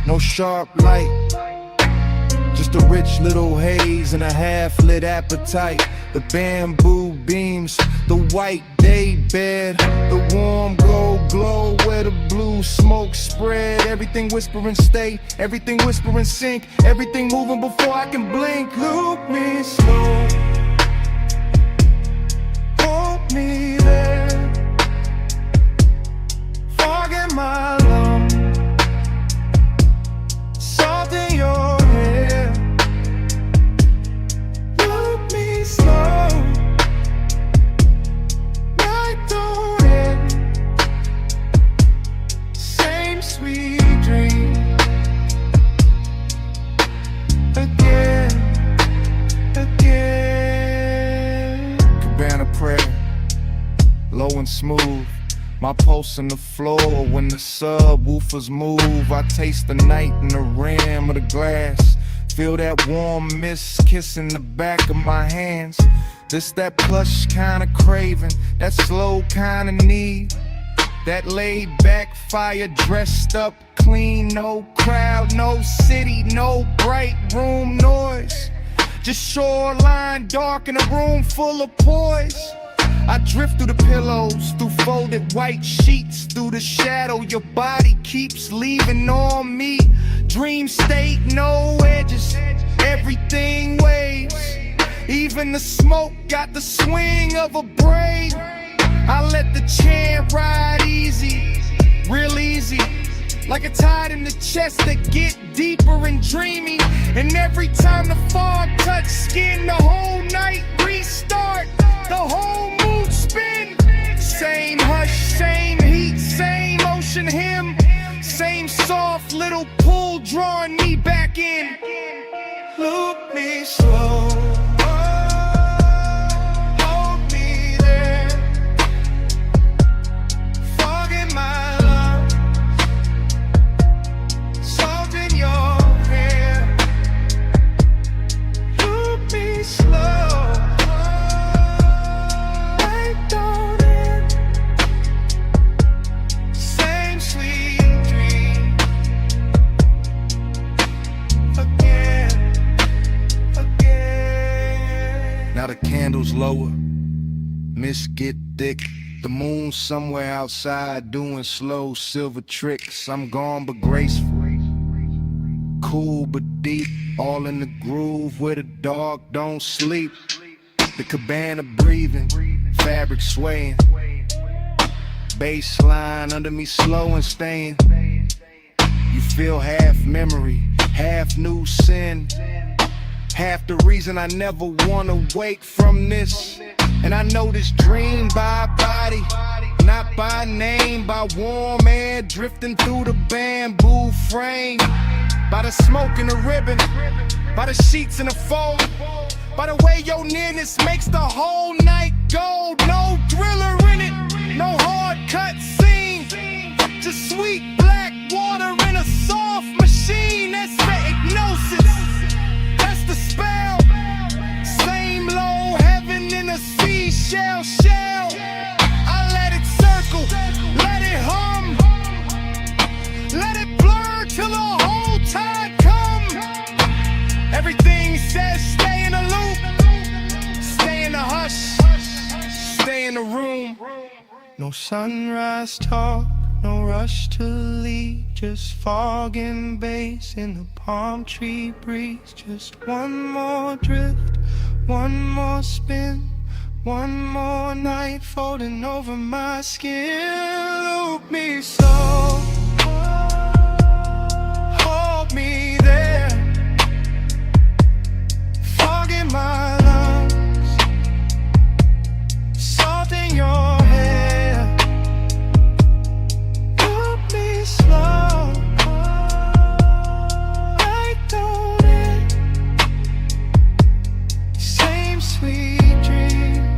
no sharp light, just a rich little haze and a half-lit appetite. The bamboo beams, the white day bed, the warm gold glow where the blue smoke spread. Everything whispering stay, everything whispering sink, everything moving before I can blink. Loop me slow, hold me there, fog in my lungs, salt in your hair. Loop me slow, night don't end, same sweet dream again, again. Cabana prayer, low and smooth, my pulse on the floor when the subwoofers move. I taste the night in the rim of the glass, feel that warm mist kissing the back of my hands. This that plush kind of craving, that slow kind of need, that laid back fire dressed up clean. No crowd, no city, no bright room noise, just shoreline dark in a room full of poise. I drift through the pillows, through folded white sheets, through the shadow your body keeps leaving on me. Dream state, no edges, everything waves. Even the smoke got the swing of a braid. I let the chant ride easy, real easy, like a tide in the chest that get deeper and dreamy. And every time the fog touch skin, the whole night restart, the whole mood spin. Same hush, same heat, same ocean hymn, same soft little pull drawing me back in. Loop me slow, hold me there, fog in my lungs, salt in your hair. Loop me slow, night don't end, same sweet dream again, again. Now the candles lower, mist get thick, the moon somewhere outside doing slow silver tricks. I'm gone but graceful, cool but deep, all in the groove where the dog don't sleep. The cabana breathing, fabric swaying, bass line under me slow and staying. You feel half memory, half new sin, half the reason I never wanna wake from this. And I know this dream by body, not by name, by warm air drifting through the bamboo frame, by the smoke and the ribbon, by the sheets and the foam, by the way your nearness makes the whole night gold. No thriller in it, no hard cut scene, just sweet black water in a soft machine. That's the hypnosis, that's the spell. Same low heaven in a seashell shell. I let it circle, let it hum, let it blur till the whole tide come. Everything says stay in the loop, stay in the hush, stay in the room. No sunrise talk, no rush to leave, just fog and bass in the palm tree breeze. Just one more drift, one more spin, one more night folding over my skin. Loop me slow, hold me there, fog in my lungs, salt in your hair. Loop me slow, night don't end, same sweet dream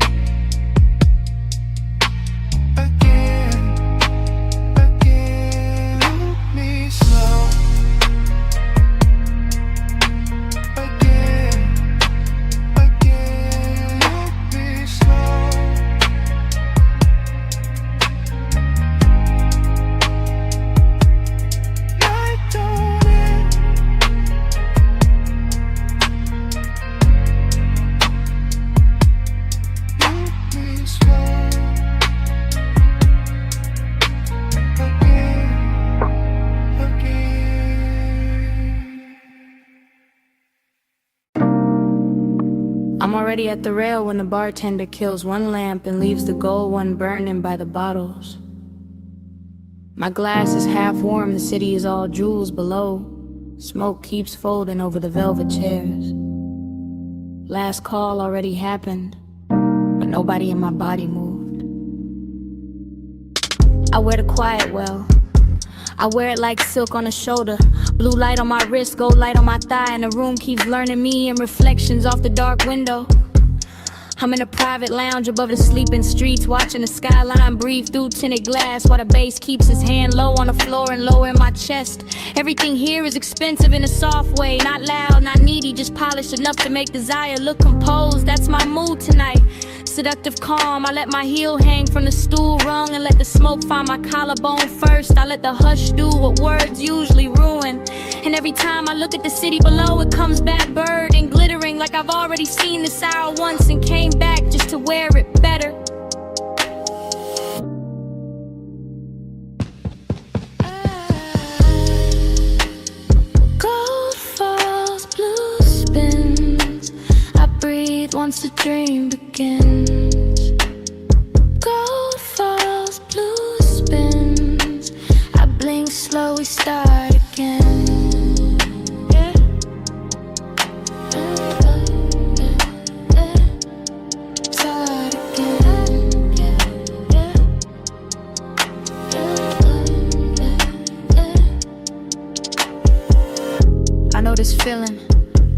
already at the rail when the bartender kills one lamp and leaves the gold one burning by the bottles. My glass is half warm, the city is all jewels below. Smoke keeps folding over the velvet chairs. Last call already happened, but nobody in my body moved. I wear the quiet well. I wear it like silk on the shoulder. Blue light on my wrist, gold light on my thigh, and the room keeps learning me and reflections off the dark window. I'm in a private lounge above the sleeping streets, watching the skyline breathe through tinted glass while the bass keeps his hand low on the floor and low in my chest. Everything here is expensive in a soft way, not loud, not needy, just polished enough to make desire look composed. That's my mood tonight. Seductive calm, I let my heel hang from the stool rung and let the smoke find my collarbone first. I let the hush do what words usually ruin. And every time I look at the city below, it comes back bird and glittering like I've already seen this hour once and came back just to wear it better. Gold falls, blue spins. I breathe once the dream begins. Gold falls, blue spins. I blink slow, we start again. I know this feeling.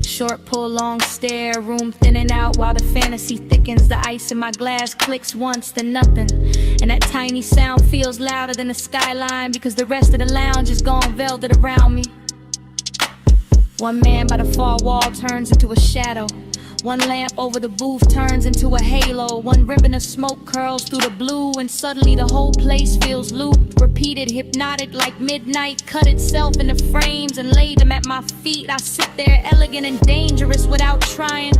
Short pull, long stare, room thinning out while the fantasy thickens. The ice in my glass clicks once, then nothing. And that tiny sound feels louder than the skyline because the rest of the lounge is gone velvet around me. One man by the far wall turns into a shadow. One lamp over the booth turns into a halo. One ribbon of smoke curls through the blue, and suddenly the whole place feels looped, repeated, hypnotic like midnight. Cut itself into frames and laid them at my feet. I sit there elegant and dangerous without trying.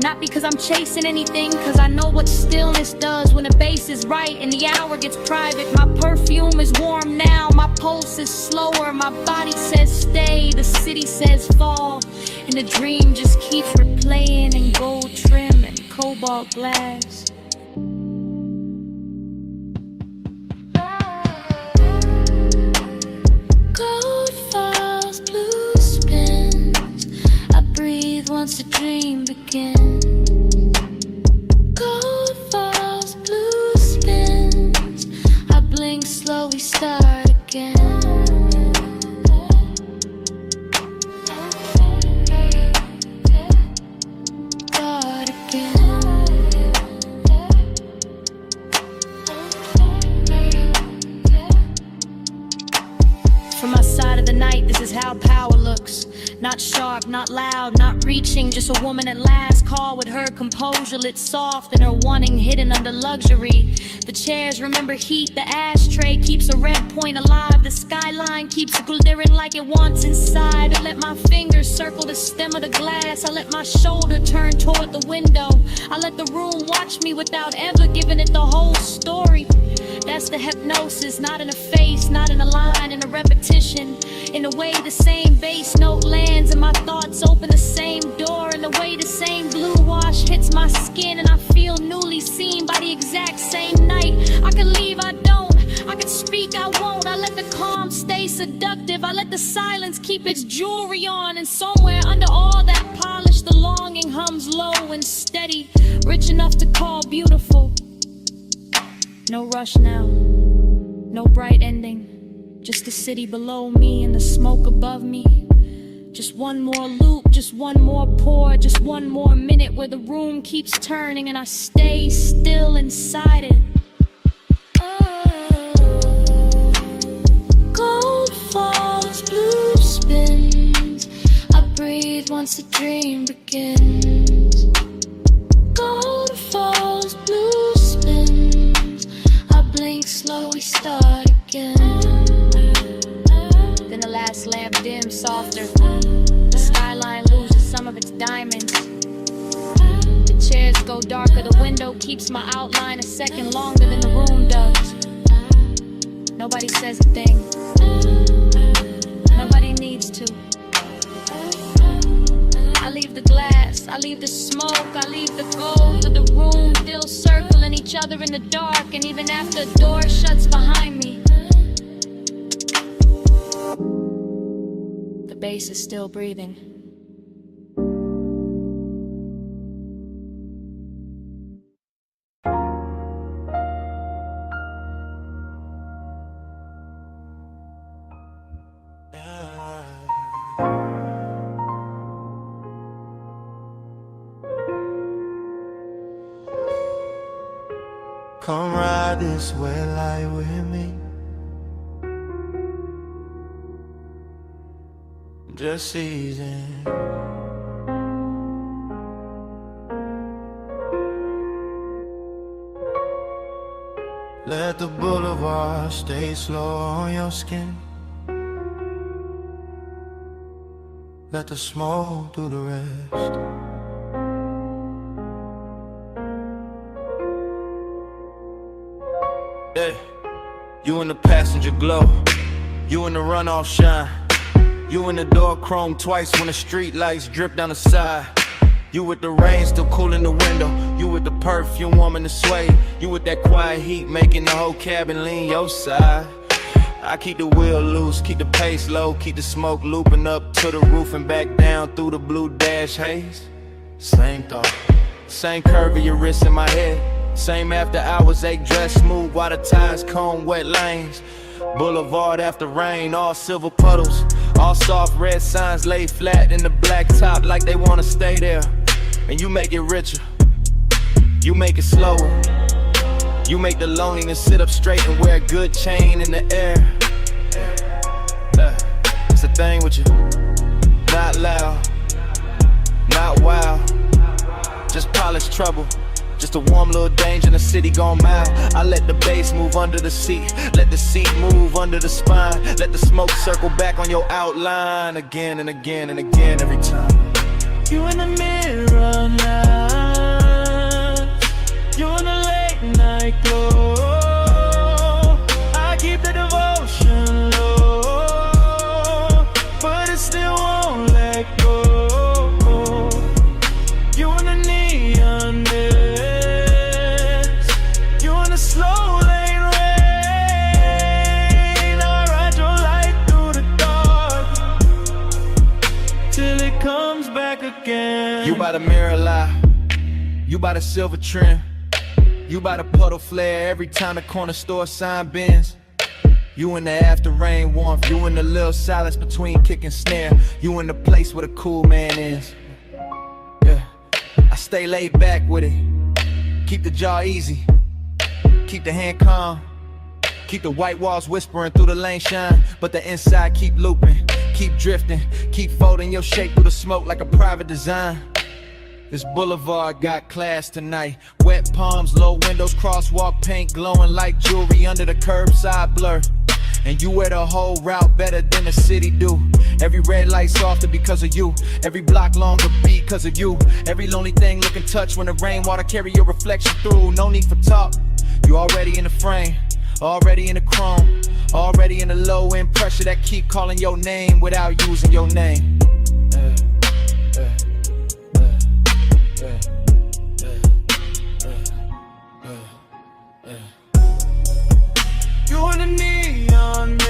Not because I'm chasing anything, cause I know what stillness does when the bass is right and the hour gets private. My perfume is warm now, my pulse is slower. My body says stay, the city says fall. And the dream just keeps replaying in gold trim and cobalt glass. Gold falls, blue spins. I breathe once the dream begins. Gold falls, blue spins. I blink slow, we start again. From my side of the night, this is how power looks. Not sharp, not loud, not reaching, just a woman at last call with her composure lit soft and her wanting hidden under luxury. The chairs remember heat, the ashtray keeps a red point alive. The skyline keeps glittering like it wants inside. I let my fingers circle the stem of the glass. I let my shoulder turn toward the window. I let the room watch me without ever giving it the whole story. That's the hypnosis, not in a face, not in a line, in a repetition. In a way the same bass note lands and my thoughts open the same door. In a way the same blue wash hits my skin and I feel newly seen by the exact same night. I can leave, I don't. I can speak, I won't. I let the calm stay seductive. I let the silence keep its jewelry on. And somewhere under all that polish, the longing hums low and steady, rich enough to call beautiful. No rush now, no bright ending, just the city below me and the smoke above me. Just one more loop, just one more pour, just one more minute where the room keeps turning and I stay still inside it. Gold falls, blue spins. I breathe once the dream begins. Gold falls, blue spins. Blink slow, we start again. Then the last lamp dims softer. The skyline loses some of its diamonds. The chairs go darker. The window keeps my outline a second longer than the room does. Nobody says a thing. Nobody needs to. I leave leave the glass, I leave the smoke, I leave the gold of the room, still circling each other in the dark. And even after the door shuts behind me, the bass is still breathing. Come ride this red light with me. Just easing. Let the boulevard stay slow on your skin. Let the smoke do the rest. Yeah. You in the passenger glow, you in the runoff shine, you in the door chrome twice when the street lights drip down the side. You with the rain still cool in the window, you with the perfume warming the sway, you with that quiet heat making the whole cabin lean your side. I keep the wheel loose, keep the pace low, keep the smoke looping up to the roof and back down through the blue dash haze. Same thought, same curve of your wrist in my head, same after hours ache dress smooth while the tires comb wet lanes. Boulevard after rain, all silver puddles, all soft red signs laid flat in the black top like they wanna stay there. And you make it richer, you make it slower, you make the loneliness sit up straight and wear a good chain in the air. It's the thing with you, not loud, not wild, just polished trouble. Just a warm little danger in the city gone mild. I let the bass move under the seat, let the seat move under the spine, let the smoke circle back on your outline again and again and again every time. You in the mirror now, you in the late night glow. I keep the devotion low, but it still won't let go. You in the neon slow lane rain, I ride your light through the dark till it comes back again. You by the mirror lie, you by the silver trim, you by the puddle flare every time the corner store sign bends. You in the after rain warmth, you in the little silence between kick and snare, you in the place where the cool man is. Yeah, I stay laid back with it, keep the jaw easy, keep the hand calm, keep the white walls whispering through the lane shine, but the inside keep looping, keep drifting, keep folding your shape through the smoke like a private design. This boulevard got class tonight, wet palms, low windows, crosswalk paint glowing like jewelry under the curbside blur. And you wear the whole route better than the city do. Every red light softer because of you, every block longer because of you, every lonely thing looking touch when the rainwater carry your reflection through. No need for talk, you already in the frame, already in the chrome, already in the low end pressure that keep calling your name without using your name. You in the neon mist,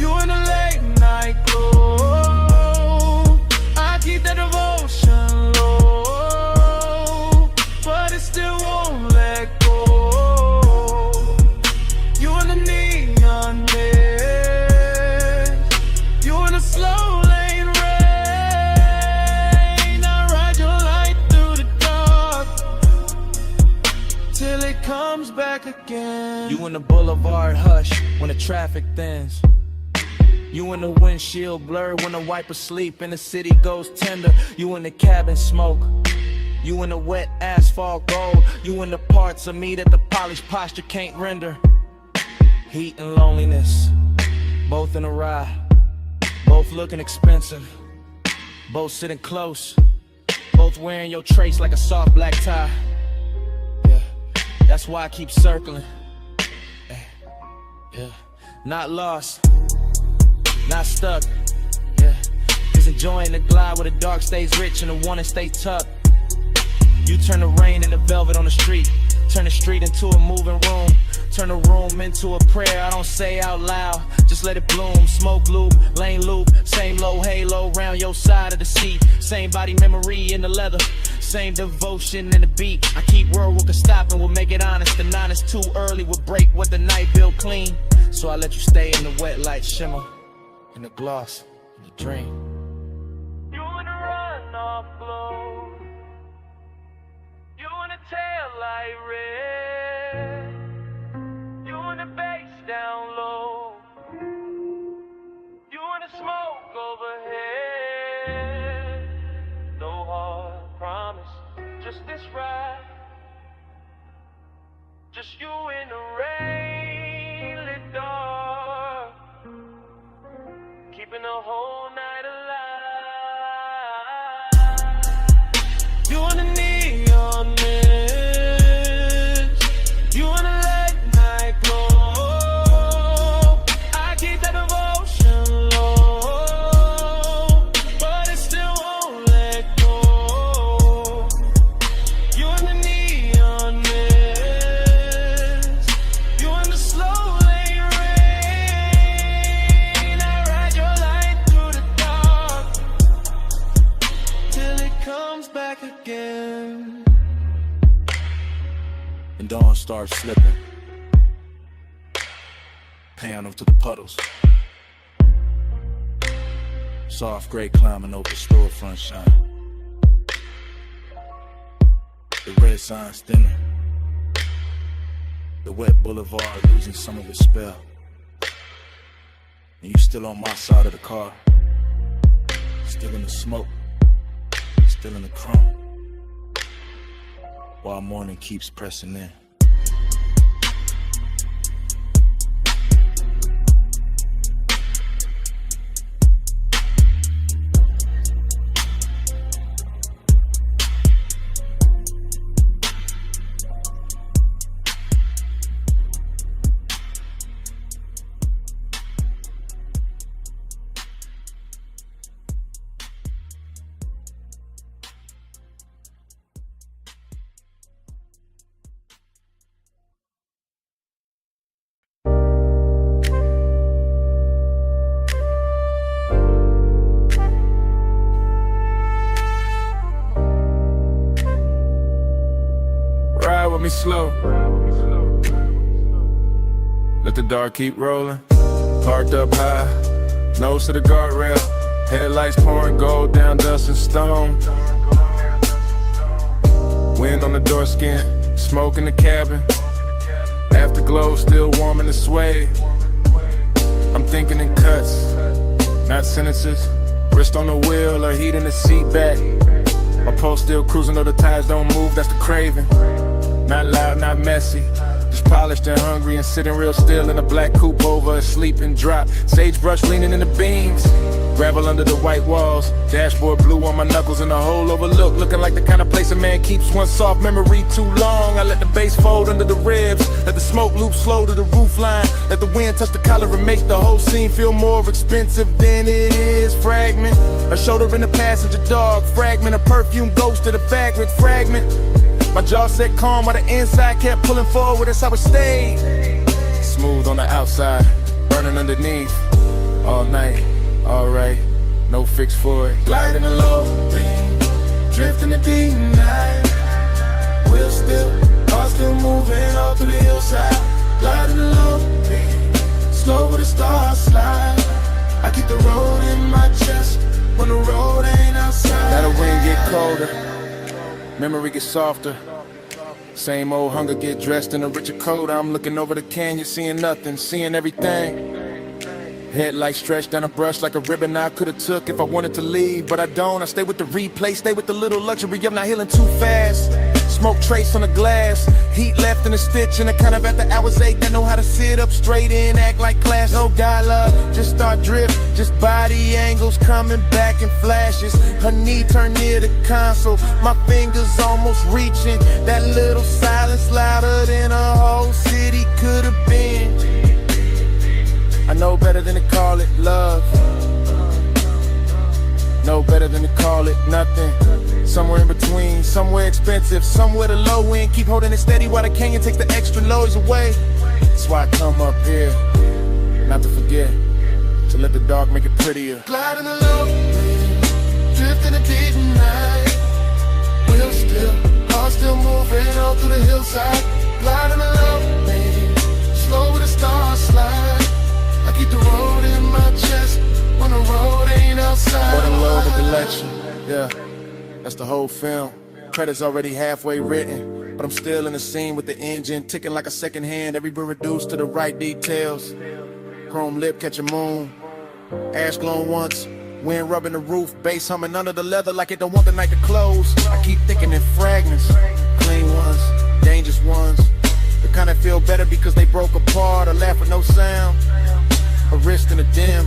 you in the late night glow. I keep that devotion low, but it still won't let go. You in the neon mist, you in the slow lane rain, I ride your light through the dark till it comes back again. You in the boulevard hush when the traffic thins, you in the windshield blur when the wipers sleep and the city goes tender. You in the cabin smoke, you in the wet asphalt gold, you in the parts of me that the polished posture can't render. Heat and loneliness, both in a ride, both looking expensive, both sitting close, both wearing your trace like a soft black tie. Yeah, that's why I keep circling. Yeah, not lost, not stuck. Yeah, days, enjoying the glide where the dark stays rich and the warning stays tucked. You turn the rain into velvet on the street, turn the street into a moving room, turn the room into a prayer I don't say out loud, just let it bloom. Smoke loop, lane loop, same low halo round your side of the seat, same body memory in the leather, same devotion in the beat. I keep word what could stop and we'll make it honest. The 9 is too early, we'll break what the night built clean. So I let you stay in the wet light shimmer, in the gloss, in the dream. You in the runoff glow, you in the tail light red, you in the bass down low, you in the smoke overhead. No hard promise, just this ride, just you in the rain lit dark, keeping the whole night alive. You in the neon mist, you in the late night glow. I keep that devotion low, but it still won't let go. You in the neon mist, you in the slow lane rain. I ride your light through the dark till it comes back again. And dawn starts slipping, piano to the puddles. Soft gray climbing over storefront shine. The red signs thinning, the wet boulevard losing some of its spell. And you still on my side of the car, still in the smoke, still in the chrome, while morning keeps pressing in. Ride with me slow. Let the dark keep rolling. Parked up high, nose to the guardrail. Headlights pouring gold down dust and stone. Wind on the door skin, smoke in the cabin. Afterglow still warm in the suede. I'm thinking in cuts, not sentences. Wrist on the wheel or heat in the seat back. My pulse still cruising though the tires don't move, that's the craving. Not loud, not messy, just polished and hungry and sitting real still in a black coupe over a sleeping drop. Sagebrush leaning in the beams, gravel under the white walls. Dashboard blue on my knuckles and the whole overlook, looking like the kind of place a man keeps one soft memory too long. I let the bass fold under the ribs, let the smoke loop slow to the roof line, let the wind touch the collar and make the whole scene feel more expensive than it is. Fragment, a shoulder in the passenger dog, fragment, a perfume ghost of the vagrant fragment. My jaw set calm while the inside kept pulling forward, that's how it stayed. Smooth on the outside, burning underneath. All night, alright, no fix for it. Glide in the low beam, drift in the deep night. Wheel still, car still moving all through the hillside. Glide in the low beam, slow with the stars slide. I keep the road in my chest when the road ain't outside. Now the wind get colder, memory gets softer. Same old hunger get dressed in a richer coat. I'm looking over the canyon, seeing nothing, seeing everything. Headlights stretched down a brush like a ribbon I could've took if I wanted to leave, but I don't. I stay with the replay, stay with the little luxury of not healing too fast. Smoke trace on the glass, heat left in a stitch, and I kind of at the hours ache. I know how to sit up straight and act like class. No dialogue, just start drift, just body angles coming back in flashes. Her knee turned near the console, my fingers almost reaching. That little silence louder than a whole city could have been. I know better than to call it love. No better than to call it nothing. Somewhere in between, somewhere expensive, somewhere the low end. Keep holding it steady while the canyon takes the extra loads away. That's why I come up here, not to forget, to let the dark make it prettier. Glide in the low, drift in the deep night. Wheel still, car still moving all through the hillside. Glide in the low, slow with the stars slide. I keep the road in my chest when the road ain't outside. More than low, the collection, yeah, that's the whole film. Credits already halfway written, but I'm still in the scene with the engine ticking like a second hand. Every bit reduced to the right details. Chrome lip catching moon, ash glowing once, wind rubbing the roof, bass humming under the leather like it don't want the night to close. I keep thinking in fragments, clean ones, dangerous ones. The kind that feel better because they broke apart, or laugh with no sound, a wrist in the dim.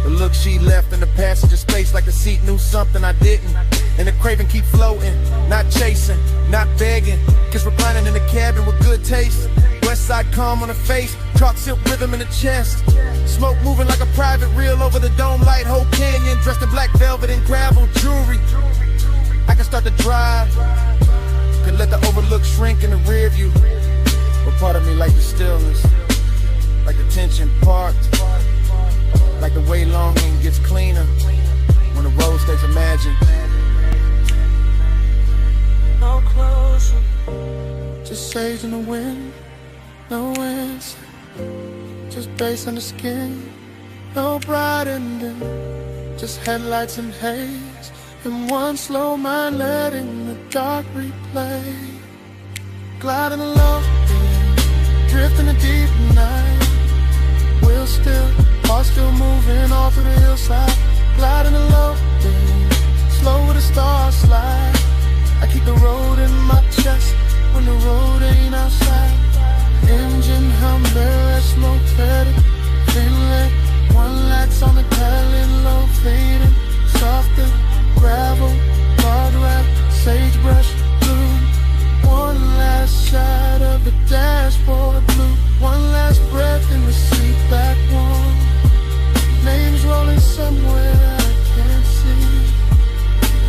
The look she left in the passenger space like the seat knew something I didn't. And the craving keep floating, not chasing, not begging. Kiss reclining in the cabin with good taste. West side calm on the face, chalk silk rhythm in the chest. Smoke moving like a private reel over the dome light, whole canyon. Dressed in black velvet and gravel jewelry. I can start to drive, could let the overlook shrink in the rear view. But part of me like the stillness, like the tension parked, like the way longing gets cleaner when the road stays imagined. No closer, just sage in the wind, no answer, just bass on the skin, no bright ending, just headlights and haze, and one slow mind letting the dark replay. Gliding along, drifting the deep night, wheel still, car still moving all through the hillside. Gliding along, slow with the stars slide. I keep the road in my chest when the road ain't outside. Engine hum, mirror, smoke faded, inlet, one lights on the tail low fading. Softer, gravel, guardrail, sagebrush, blue. One last shot of the dashboard blue. One last breath in the seat back warm. Names rolling somewhere I can't see.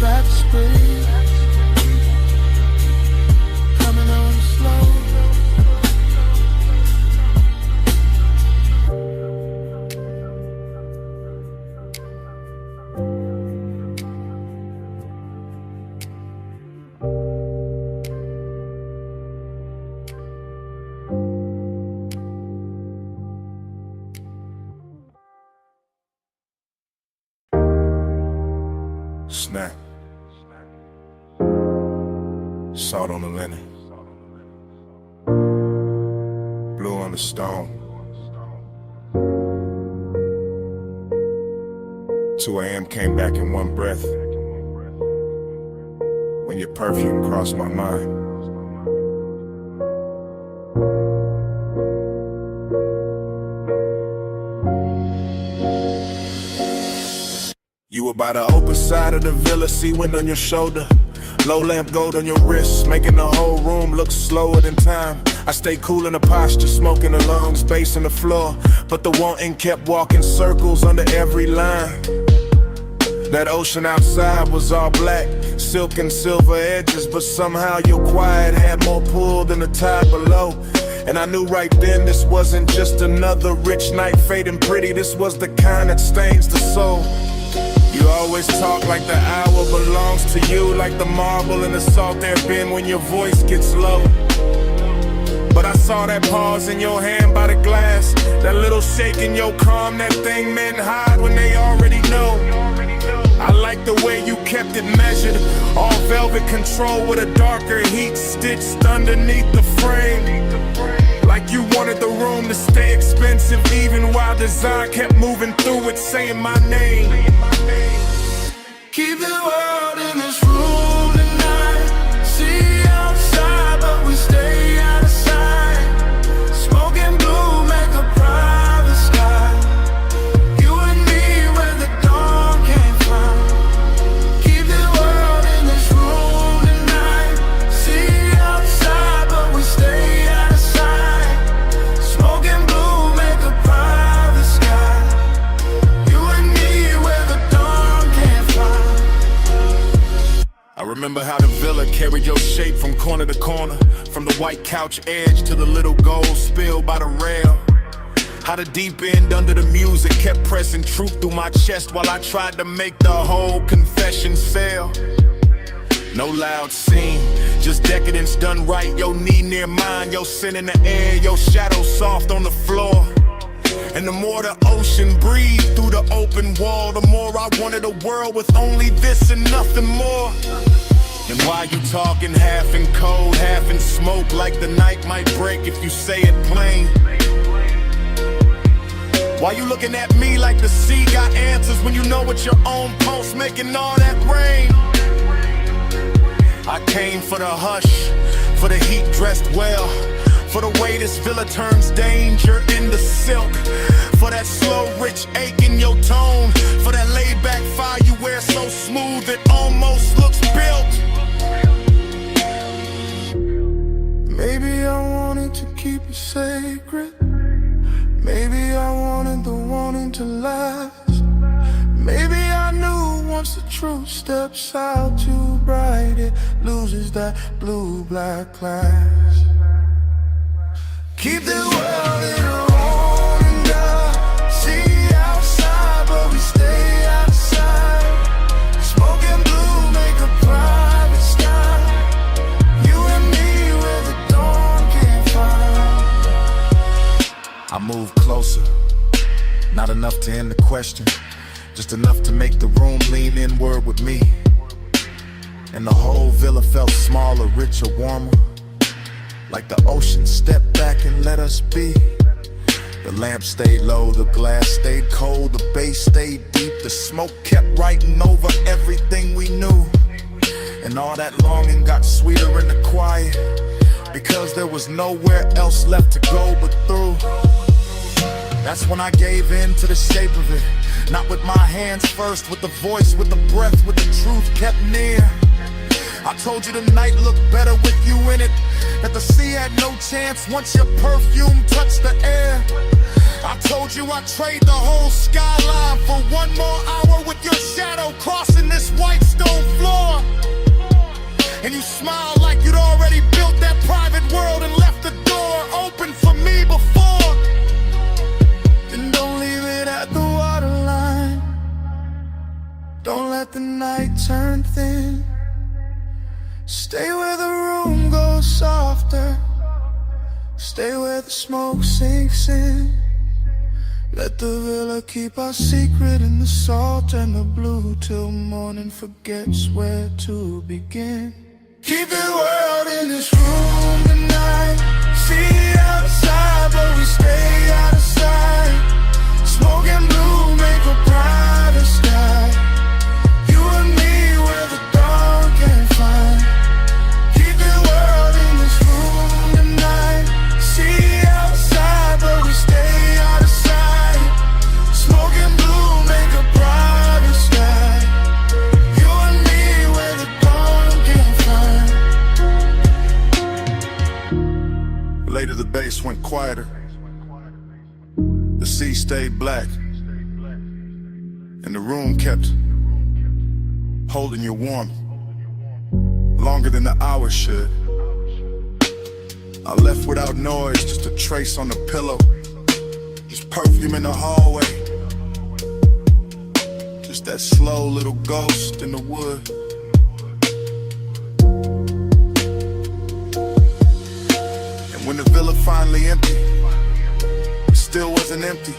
Back street, coming on slow. Snack. Salt on the linen. Blue on the stone. 2 a.m. came back in one breath. When your perfume crossed my mind. You were by the open side of the villa, sea wind on your shoulder. Low lamp gold on your wrist, making the whole room look slower than time. I stay cool in the posture, smoking the lungs, bass in the floor. But the wanting kept walking circles under every line. That ocean outside was all black, silk and silver edges. But somehow your quiet had more pull than the tide below. And I knew right then this wasn't just another rich night fading pretty. This was the kind that stains the soul. You always talk like the hour belongs to you, like the marble in the salt air bin when your voice gets low. But I saw that pause in your hand by the glass, that little shake in your calm, that thing men hide when they already know. I like the way you kept it measured, all velvet control with a darker heat stitched underneath the frame. Like you wanted the room to stay expensive, even while design kept moving through it, saying my name. Keep the world in this room tonight. See outside, but we stay out of sight. Smoking blue, make a private sky. You and me where the dawn can't find. Keep the world in this room tonight. See outside, but we stay out of sight. Smoking blue, make a private sky. You and me where the dawn can't find. carried your shape from corner to corner, from the white couch edge to the little gold spill by the rail. How the deep end under the music kept pressing truth through my chest while I tried to make the whole confession sell. No loud scene, just decadence done right. Your knee near mine, your sin in the air, your shadow soft on the floor. And the more the ocean breathed through the open wall, the more I wanted a world with only this and nothing more. And why you talking half in cold, half in smoke, like the night might break if you say it plain? Why you looking at me like the sea got answers when you know it's your own pulse making all that rain? I came for the hush, for the heat dressed well, for the way this villa turns danger into silk, for that slow rich ache in your tone, for that laid back fire you wear so smooth it almost looks built. Maybe I wanted to keep it sacred. Maybe I wanted the wanting to last. Maybe I knew once the truth steps out too bright, it loses that blue-black class. Keep the world in our own and I see outside, but we stay outside. Smoke and blue make a private sky. You and me where the dawn can't find. I move closer, not enough to end the question, just enough to make the room lean inward with me. And the whole villa felt smaller, richer, warmer, like the ocean stepped back and let us be. The lamp stayed low, the glass stayed cold, the bass stayed deep, the smoke kept writing over everything we knew. And all that longing got sweeter in the quiet, because there was nowhere else left to go but through. That's when I gave in to the shape of it, not with my hands first, with the voice, with the breath, with the truth kept near. I told you the night looked better with you in it, that the sea had no chance once your perfume touched the air. I told you I'd trade the whole skyline for one more hour with your shadow crossing this white stone floor. And you smiled like you'd already built that private world and left the door open for me before. Then don't leave it at the waterline. Don't let the night turn thin. Stay where the room goes softer. Stay where the smoke sinks in. Let the villa keep our secret in the salt and the blue till morning forgets where to begin. Keep the world in this room tonight. See outside, but we stay out of sight. Smoke and blue make a private sky. You and me where the dawn can't find. Keep the world in this room tonight. See outside, but we stay out of sight. Smoke and blue make a private sky. You and me where the dawn can't find. Later the bass went quieter. The sea stayed black, and the room kept holding you warm, longer than the hours should. I left without noise, just a trace on the pillow, just perfume in the hallway, just that slow little ghost in the wood. And when the villa finally emptied, it still wasn't empty.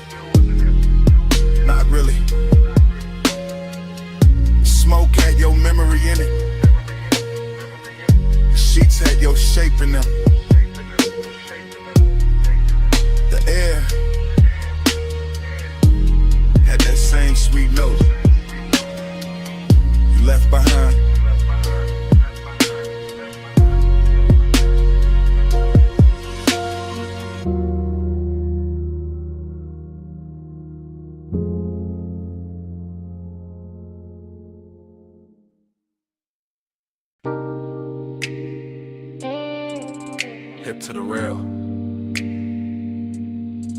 Not really. Smoke had your memory in it. The sheets had your shape in them. The air had that same sweet note you left behind. Hip to the rail,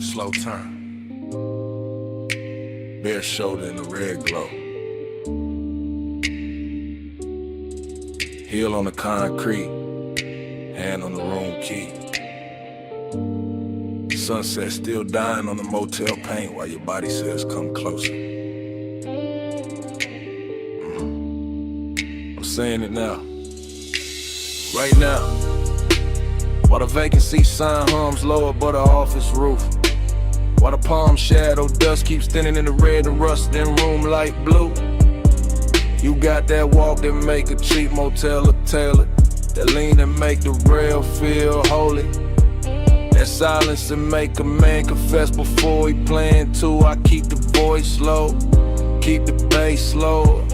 slow turn, bare shoulder in the red glow. Heel on the concrete, hand on the room key. Sunset still dying on the motel paint while your body says come closer. I'm saying it now. Right now. While the vacancy sign hums low above the office roof. While the palm shadow dust keeps thinning in the red and rust in room light blue. You got that walk that make a cheap motel a tailored. That lean that make the real feel holy. That silence that make a man confess before he playin' too. I keep the voice low, keep the bass low.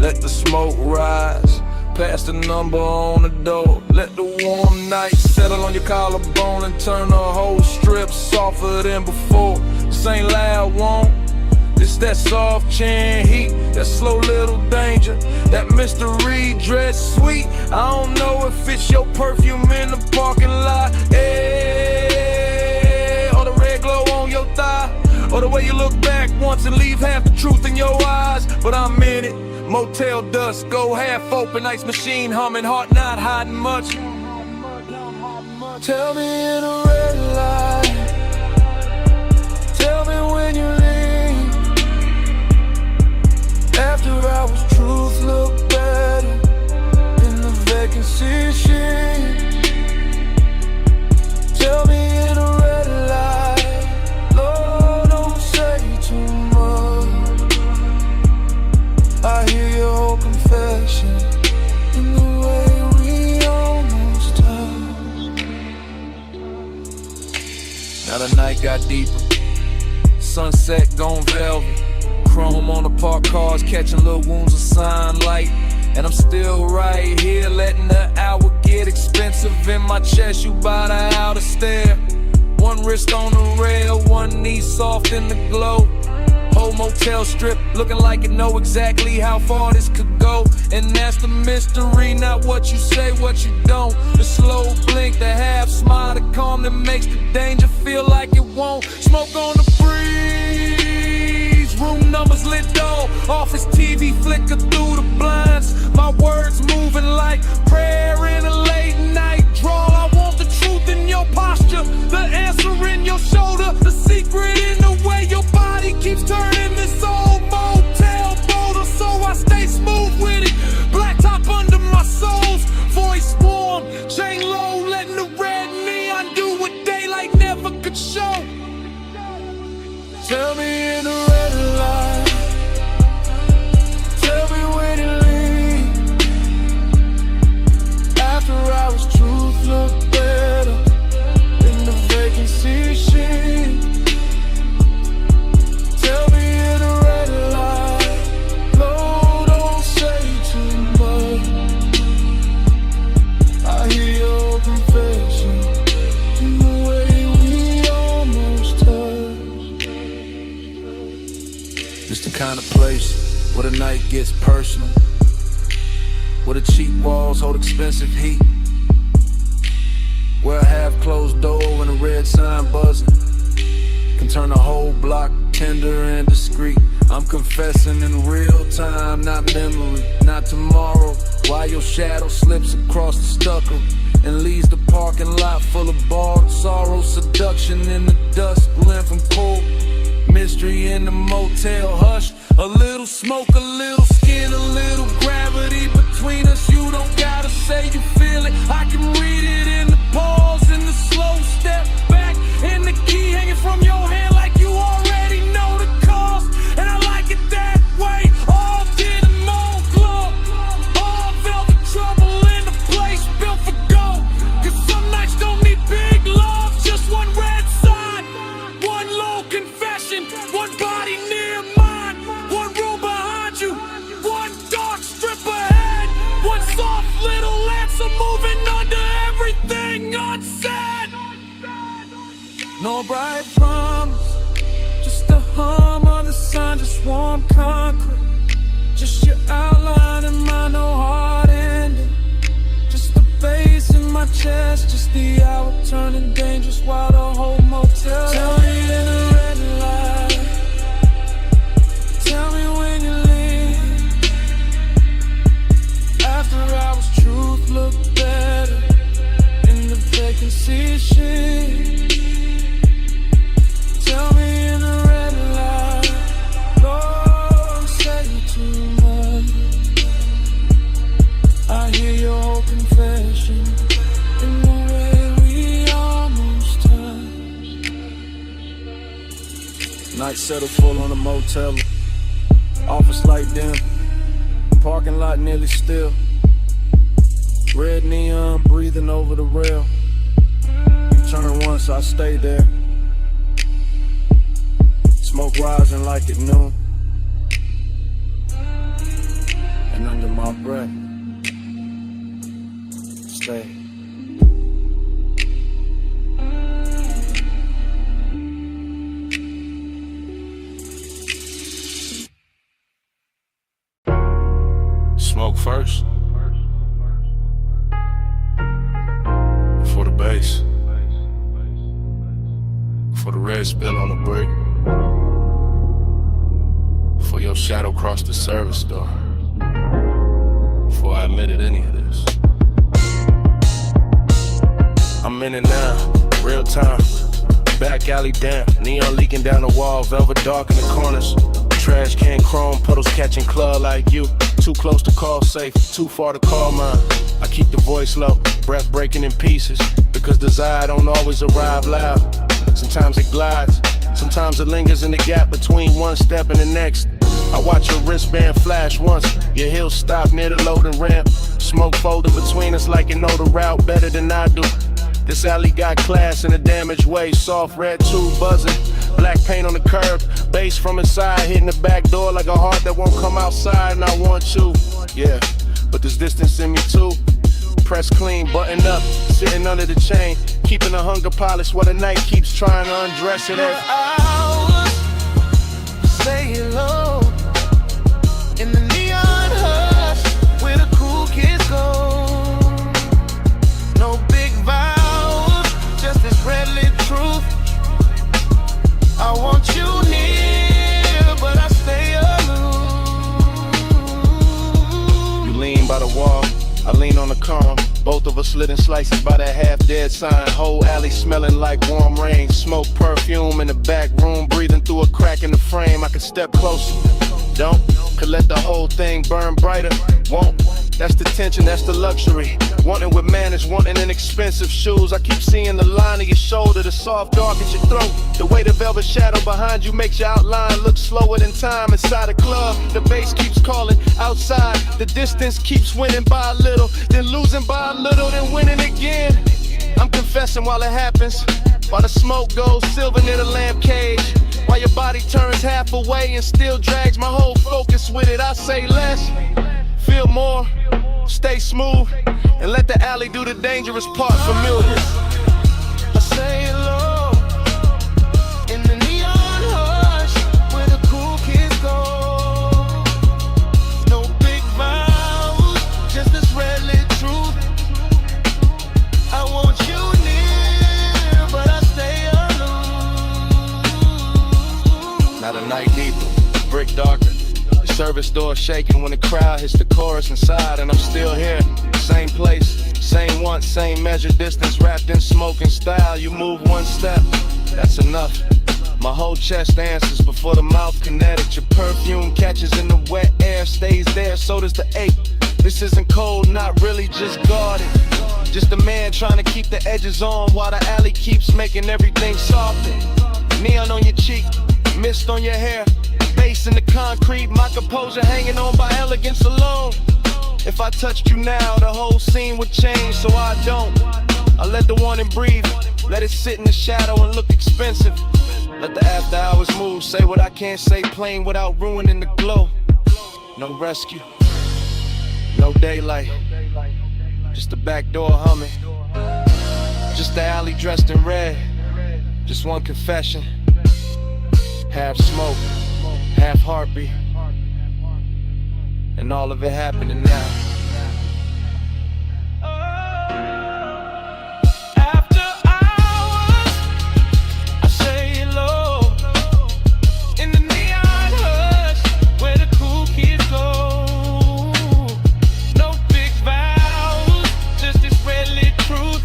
Let the smoke rise, pass the number on the door. Let the warm night settle on your collarbone and turn the whole strip softer than before. This ain't loud, won't. It's that soft chin heat, that slow little danger, that mystery dress sweet. I don't know if it's your perfume in the parking lot, or the red glow on your thigh, or the way you look back once and leave half the truth in your eyes. But I'm in it, motel dust, go half open, ice machine humming, heart not hiding much. Tell me in a red light, tell me when you leave. After hours, truth look better in the vacancy sheen. Tell me in a red light, Lord, don't say too much. I hear your whole confession in the way we almost touched. Now the night got deeper, sunset gone velvet. Chrome on the parked cars, catching little wounds of sunlight. And I'm still right here, letting the hour get expensive in my chest. You by the outer stair. One wrist on the rail, one knee soft in the glow. Whole motel strip, looking like it know exactly how far this could go. And that's the mystery, not what you say, what you don't. The slow blink, the half smile, the calm that makes the danger feel like it won't. Smoke on the breeze, room numbers lit dull. Office TV flicker through the blinds. My words moving like prayer in a late night drawl. I want the truth in your posture, the answer in your shoulder, the secret in the way your body keeps turning this old motel boulder. So I stay smooth with it, black top under my soles, voice warm, chain low, letting the red neon do what daylight never could show. Tell me in the red light, tell me when you leave. After hours, truth look better in the vacancy sheen. Tell me in the red light, Lord, don't say too much. I hear your confession in the way we almost touched. It's the kind of place where the night gets personal, where the cheap walls hold expensive heat, where a half-closed door and a red sign buzzing can turn a whole block tender and discreet. I'm confessing in real time, not memory, not tomorrow. While your shadow slips across the stucco and leaves the parking lot full of borrowed sorrow. Seduction in the dust, blend from cold mystery in the motel hush. A little smoke, a little skin, a little gravity between us. You don't gotta say you feel it, I can read it in the pause, in the slow step back, in the key hanging from your hand like you already know the cost. And I like it that way, all did a mall club, all velvet trouble in the place built for gold. Cause some nights don't need big love, just one red sign, one low confession, one body near mine, one room behind you, one dark strip ahead, one soft little answer moving under everything unsaid. No bright promise, just the hum of the sun, just warm concrete, just your outline in my no hard ending, just the bass in my chest, just the hour turning dangerous while the whole motel. Tell me in the red light, tell me when you leave. After hours, true see shit. Tell me in the red light, don't say too much. I hear your whole confession in the way we almost touched. Night settle full on a motel. Office light dim. Parking lot nearly still. Red neon breathing over the rail. Turn once, I stay there. Smoke rising like at noon. And under my breath, stay. Smoke first. For the bass. For the red spill on the brick. For your shadow cross the service door. Before I admitted any of this. I'm in it now, real time. Back alley damp, neon leaking down the wall, velvet dark in the corners. Trash can chrome, puddles catching club like you. Too close to call safe, too far to call mine. I keep the voice low, breath breaking in pieces. Because desire don't always arrive loud. Sometimes it glides, sometimes it lingers in the gap between one step and the next. I watch your wristband flash once, your heels stop near the loading ramp. Smoke folded between us like you know the route better than I do. This alley got class in a damaged way, soft red tube buzzing. Black paint on the curb, bass from inside, hitting the back door like a heart that won't come outside, and I want you. Yeah, but there's distance in me too. Press clean, buttoned up, sitting under the chain, keeping the hunger polished while the night keeps trying to undress it. Hours, say hello, in the neon hush, where the cool kids go. No big vows, just this red lit truth. I want you near, but I stay aloof. You lean by the wall, I lean on the column. Both of us slitting slices by that half-dead sign. Whole alley smelling like warm rain. Smoke perfume in the back room, breathing through a crack in the frame. I can step closer, don't. Could let the whole thing burn brighter, won't. That's the tension, that's the luxury. Wanting with manners, wanting inexpensive shoes. I keep seeing the line of your shoulder, the soft dark at your throat. The way the velvet shadow behind you makes your outline look slower than time. Inside a club, the bass keeps calling. Outside, the distance keeps winning by a little, then losing by a little, then winning again. I'm confessing while it happens, while the smoke goes silver near the lamp cage. While your body turns half away and still drags my whole focus with it. I say less, feel more, stay smooth, and let the alley do the dangerous part familiar. I say hello, in the neon hush, where the cool kids go. No big vows, just this red lit truth. I want you near, but I stay aloof. Now the night deeper, brick darker. The service door shaking when the crowd hits the chorus inside, and I'm still here. Same place, same want, same measure, distance wrapped in smoke and style. You move one step, that's enough. My whole chest answers before the mouth kinetic. Your perfume catches in the wet air, stays there, so does the ache. This isn't cold, not really, just guarded. Just a man trying to keep the edges on while the alley keeps making everything softer. Neon on your cheek, mist on your hair, bass in the concrete, my composure hanging on by elegance alone. If I touched you now, the whole scene would change, so I don't. I let the warning breathe, let it sit in the shadow and look expensive. Let the after hours move, say what I can't say plain without ruining the glow. No rescue, no daylight, just the back door humming. Just the alley dressed in red, just one confession. Half smoke, half heartbeat, and all of it happening now. After hours, I say hello, in the neon hush, where the cool kids go. No big vows, just this red lit truth.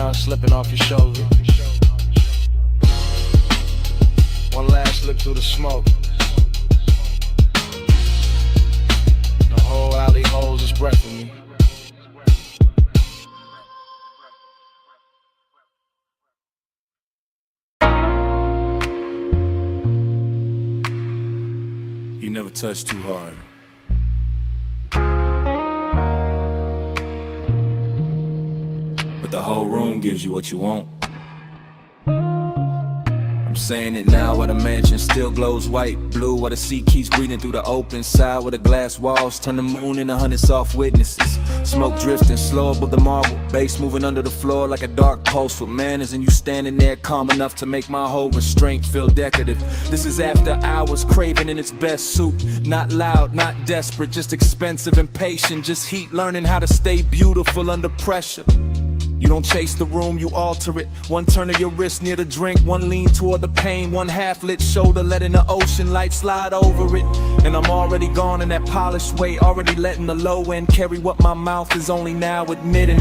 down, slipping off your shoulder. One last look through the smoke. The whole alley holds its breath for me. You never touch too hard. But the whole room gives you what you want. I'm saying it now while the mansion still glows white, blue, while the sea keeps breathing through the open side, where the glass walls turn the moon into 100 soft witnesses. Smoke drifting slow above the marble, bass moving under the floor like a dark pulse with manners, and you standing there calm enough to make my whole restraint feel decorative. This is after hours, craving in its best suit, not loud, not desperate, just expensive and patient, just heat, learning how to stay beautiful under pressure. You don't chase the room, you alter it. One turn of your wrist near the drink, one lean toward the pain, one half-lit shoulder letting the ocean light slide over it. And I'm already gone in that polished way, already letting the low end carry what my mouth is only now admitting.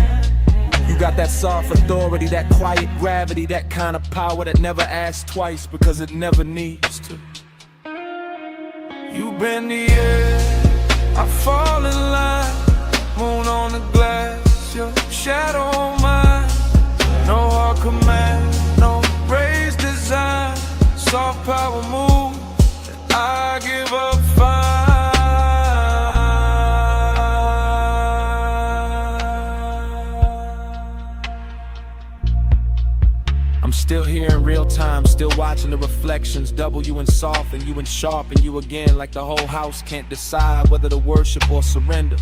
You got that soft authority, that quiet gravity, that kind of power that never asks twice because it never needs to. You bend the air, I fall in line, moon on the glass, your shadow on mine. No hard command, no raised design, soft power move, I give up fine. I'm still here in real time, still watching the reflections double you and soften you and sharpen you again, like the whole house can't decide whether to worship or surrender.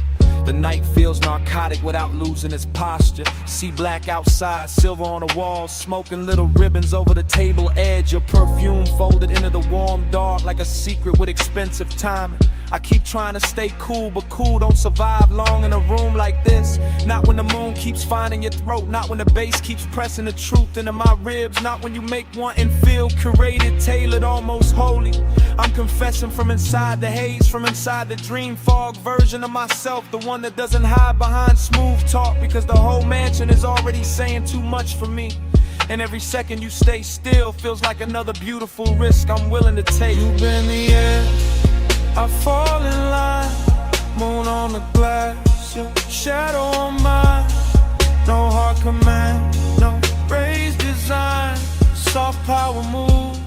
The night feels narcotic without losing its posture. See black outside, silver on the walls, smoking little ribbons over the table edge. Your perfume folded into the warm dark like a secret with expensive timing. I keep trying to stay cool, but cool don't survive long in a room like this. Not when the moon keeps finding your throat, not when the bass keeps pressing the truth into my ribs, not when you make one and feel curated, tailored, almost holy. I'm confessing from inside the haze, from inside the dream fog version of myself, the one that doesn't hide behind smooth talk, because the whole mansion is already saying too much for me. And every second you stay still feels like another beautiful risk I'm willing to take. You bend the air, I fall in line, moon on the glass, your shadow on mine. No hard command, no raised design, soft power move,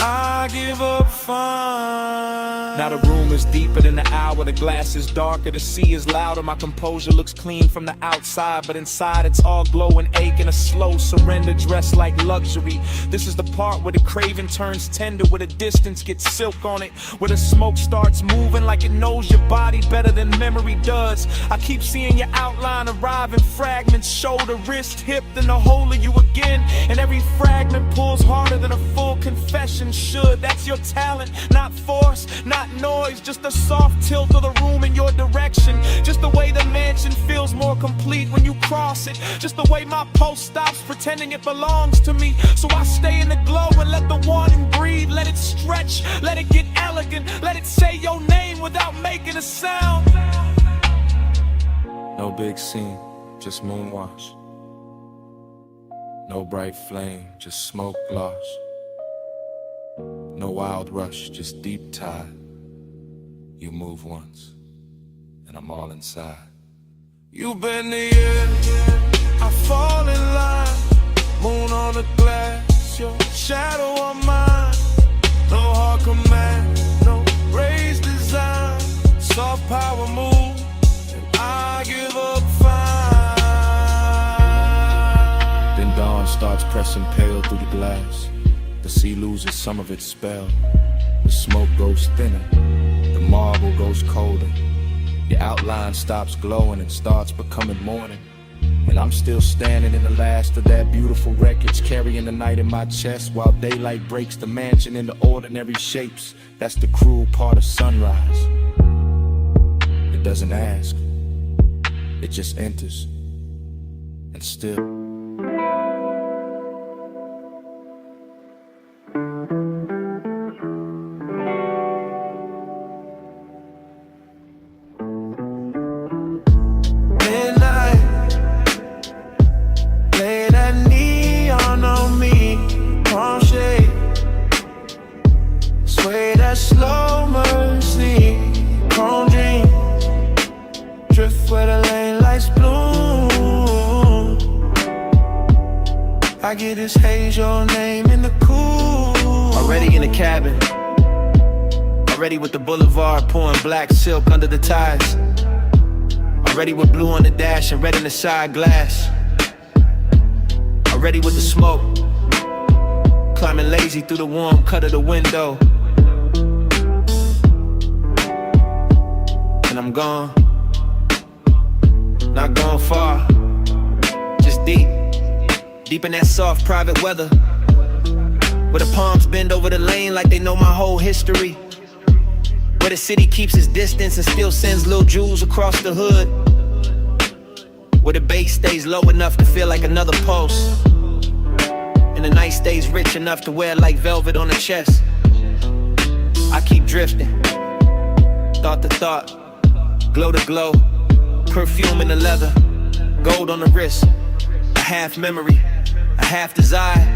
I give up fine. Now the room is deeper than the hour, the glass is darker, the sea is louder. My composure looks clean from the outside, but inside it's all glow and ache and a slow surrender dressed like luxury. This is the part where the craving turns tender, where the distance gets silk on it, where the smoke starts moving like it knows your body better than memory does. I keep seeing your outline arrive in fragments, shoulder, wrist, hip, then the whole of you again. And every fragment pulls harder than a full confession should. That's your talent, not force, not noise, just a soft tilt of the room in your direction. Just the way the mansion feels more complete when you cross it. Just the way my pulse stops pretending it belongs to me. So I stay in the glow and let the wanting breathe. Let it stretch, let it get elegant, let it say your name without making a sound. No big scene, just moonwash. No bright flame, just smoke gloss. No wild rush, just deep tide. You move once, and I'm all inside. You bend the air, I fall in line, moon on the glass, your shadow on mine. No hard command, no raised design, soft power move, and I give up fine. Then dawn starts pressing pale through the glass. The sea loses some of its spell. The smoke goes thinner, the marble goes colder. Your outline stops glowing and starts becoming morning. And I'm still standing in the last of that beautiful wreckage, carrying the night in my chest while daylight breaks the mansion into ordinary shapes. That's the cruel part of sunrise. It doesn't ask, it just enters. And still midnight, late at that neon on me, palm shade. Sway that slow mercy, chrome dream. Drift where the lane lights bloom. I get this haze, your name in the cool. Already in the cabin, already with the boulevard pouring black silk under the ties. Already with blue on the dash and red in the side glass. Already with the smoke, climbing lazy through the warm cut of the window. And I'm gone, not gone far, just deep, deep in that soft private weather, where the palms bend over the lane like they know my whole history. Where the city keeps its distance and still sends little jewels across the hood. Where the bass stays low enough to feel like another pulse, and the night stays rich enough to wear like velvet on the chest. I keep drifting, thought to thought, glow to glow, perfume in the leather, gold on the wrist, a half memory, a half desire.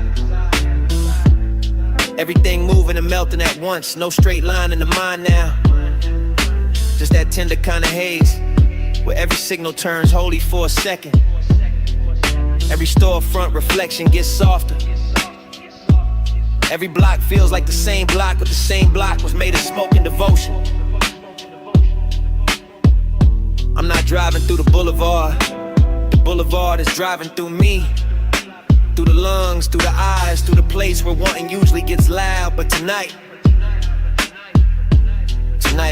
Everything moving and melting at once, no straight line in the mind now. Just that tender kind of haze, where every signal turns holy for a second. Every storefront reflection gets softer. Every block feels like the same block, but the same block was made of smoke and devotion. I'm not driving through the boulevard is driving through me. Through the lungs, through the eyes, through the place where wanting usually gets loud. But tonight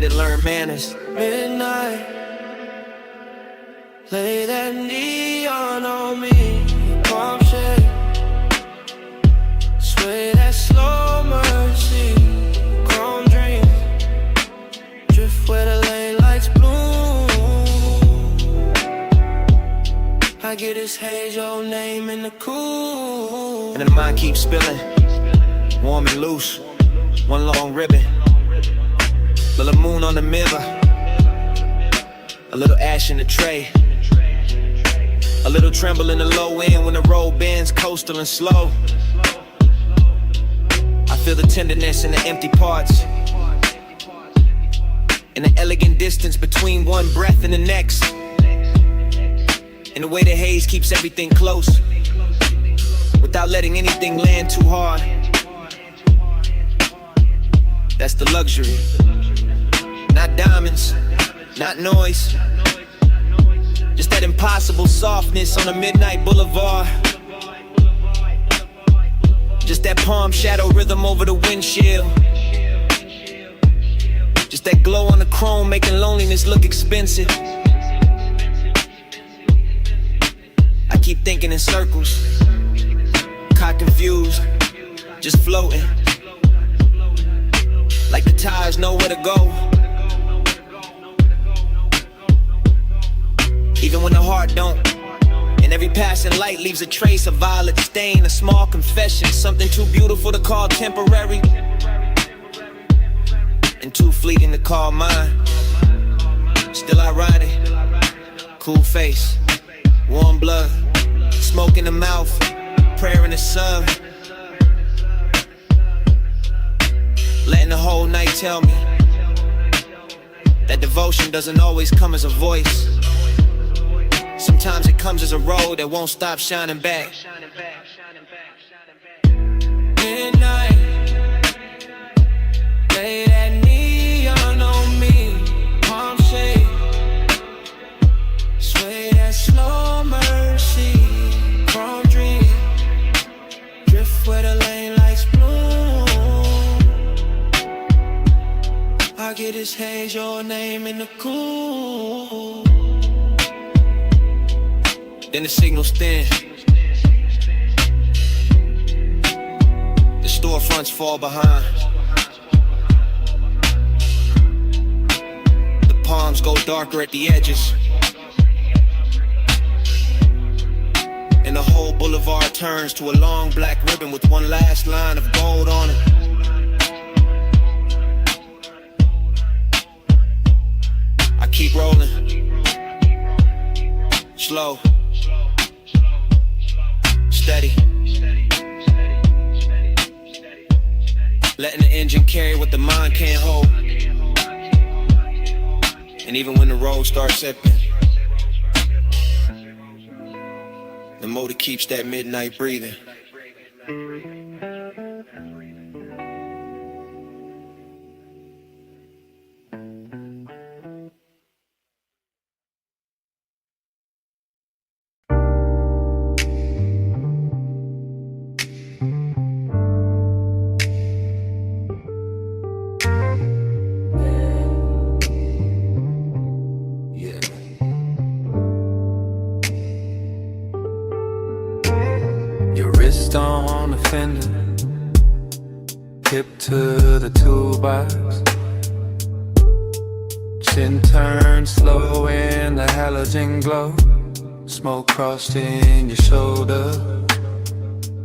it learned manners. Midnight, lay that neon on me, palm shade. Sway that slow mercy, chrome dream. Drift where the lane lights bloom. I get this haze, your name in the cool. And then the mind keeps spilling, warm and loose, one long ribbon. Little moon on the mirror, a little ash in the tray, a little tremble in the low end when the road bends, coastal and slow. I feel the tenderness in the empty parts, in the elegant distance between one breath and the next, and the way the haze keeps everything close, without letting anything land too hard. That's the luxury. Not diamonds, not noise, just that impossible softness on a midnight boulevard. Just that palm shadow rhythm over the windshield. Just that glow on the chrome making loneliness look expensive. I keep thinking in circles, caught confused, just floating, like the tides know where to go. Even when the heart don't, and every passing light leaves a trace, a violet stain, a small confession, something too beautiful to call temporary, and too fleeting to call mine. Still ironic, cool face, warm blood, smoke in the mouth, prayer in the sun. Letting the whole night tell me that devotion doesn't always come as a voice. Sometimes it comes as a road that won't stop shining back. Midnight, lay that neon on me, palm shade. Sway that slow mercy, chrome dream. Drift where the lane lights bloom. I get this haze, your name in the cool. Then the signals thin, the storefronts fall behind, the palms go darker at the edges, and the whole boulevard turns to a long black ribbon with one last line of gold on it. I keep rolling, slow, steady. letting the engine carry what the mind can't hold. And even when the road starts slipping, the motor keeps that midnight breathing. Wrist on the fender, hip to the toolbox. Chin turn slow in the halogen glow. Smoke crossed in your shoulder,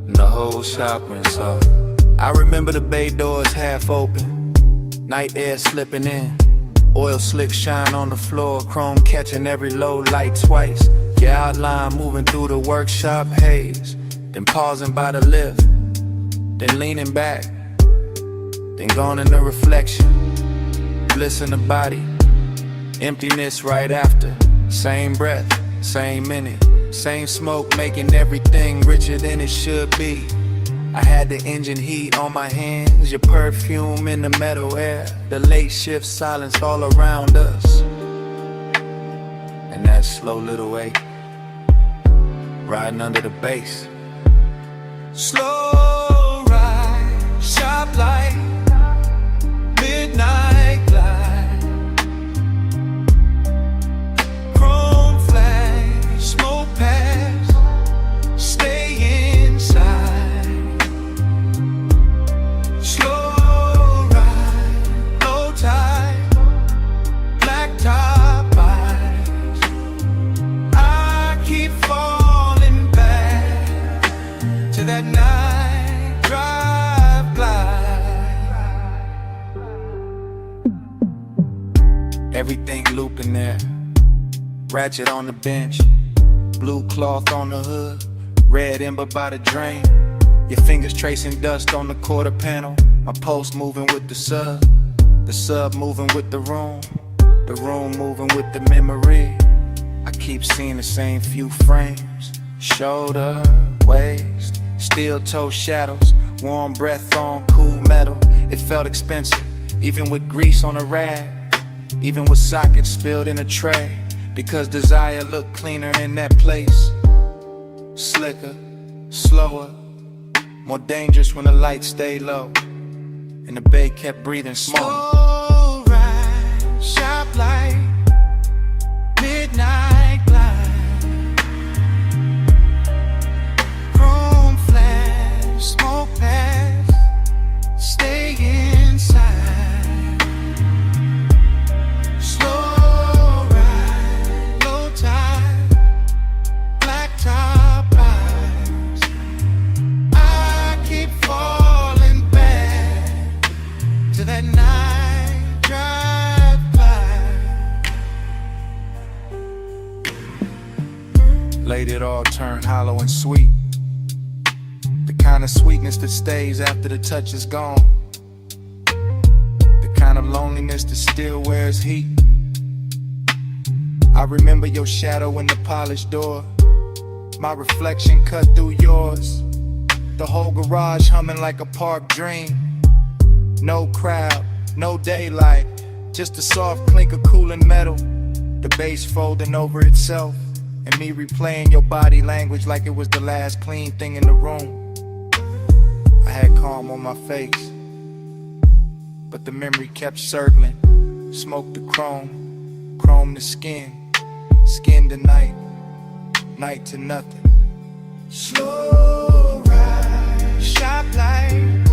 and the whole shop went soft. I remember the bay doors half open, night air slipping in. Oil slick shine on the floor, chrome catching every low light twice. Your outline moving through the workshop haze, then pausing by the lift, then leaning back, then gone in the reflection. Bliss in the body, emptiness right after. Same breath, same minute, same smoke making everything richer than it should be. I had the engine heat on my hands, your perfume in the metal air, the late shift silence all around us, and that slow little wake, riding under the bass. Slow ride, sharp light, midnight glide, chrome flash, smoke pass, stay inside. Slow ride, low tide, black top eyes. I keep falling back to that night drive glide. Everything looping there, ratchet on the bench, blue cloth on the hood, red ember by the drain. Your fingers tracing dust on the quarter panel, my post moving with the sub moving with the room moving with the memory. I keep seeing the same few frames, shoulder, waist, steel toe shadows, warm breath on cool metal. It felt expensive, even with grease on a rag, even with sockets spilled in a tray, because desire looked cleaner in that place. Slicker, slower, more dangerous when the lights stayed low, and the bay kept breathing smoke. Slow ride, sharp light, midnight glide, chrome flash, smoke pass, stay inside. Slow ride, low tide, black top eyes. I keep falling back to that night drive by. Late it all turned hollow and sweet, the kind of sweetness that stays after the touch is gone, the kind of loneliness that still wears heat. I remember your shadow in the polished door, my reflection cut through yours, the whole garage humming like a park dream. No crowd, no daylight, just a soft clink of cooling metal, the bass folding over itself, and me replaying your body language like it was the last clean thing in the room. I had calm on my face, but the memory kept circling. Smoke to chrome, chrome to skin, skin to night, night to nothing. Slow ride, sharp light,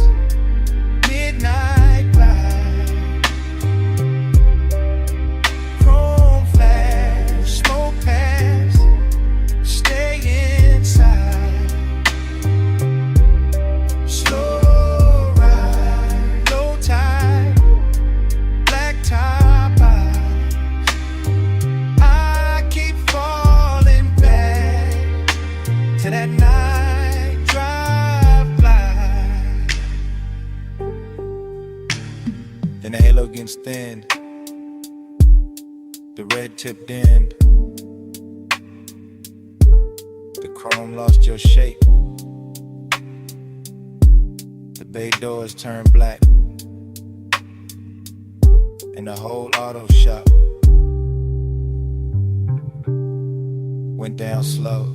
midnight glide, chrome flash, smoke pass, stay inside. Slow ride, low tide, black top eyes. I keep falling back against thin. The red tip dimmed. The chrome lost your shape. The bay doors turned black. And the whole auto shop went down slow.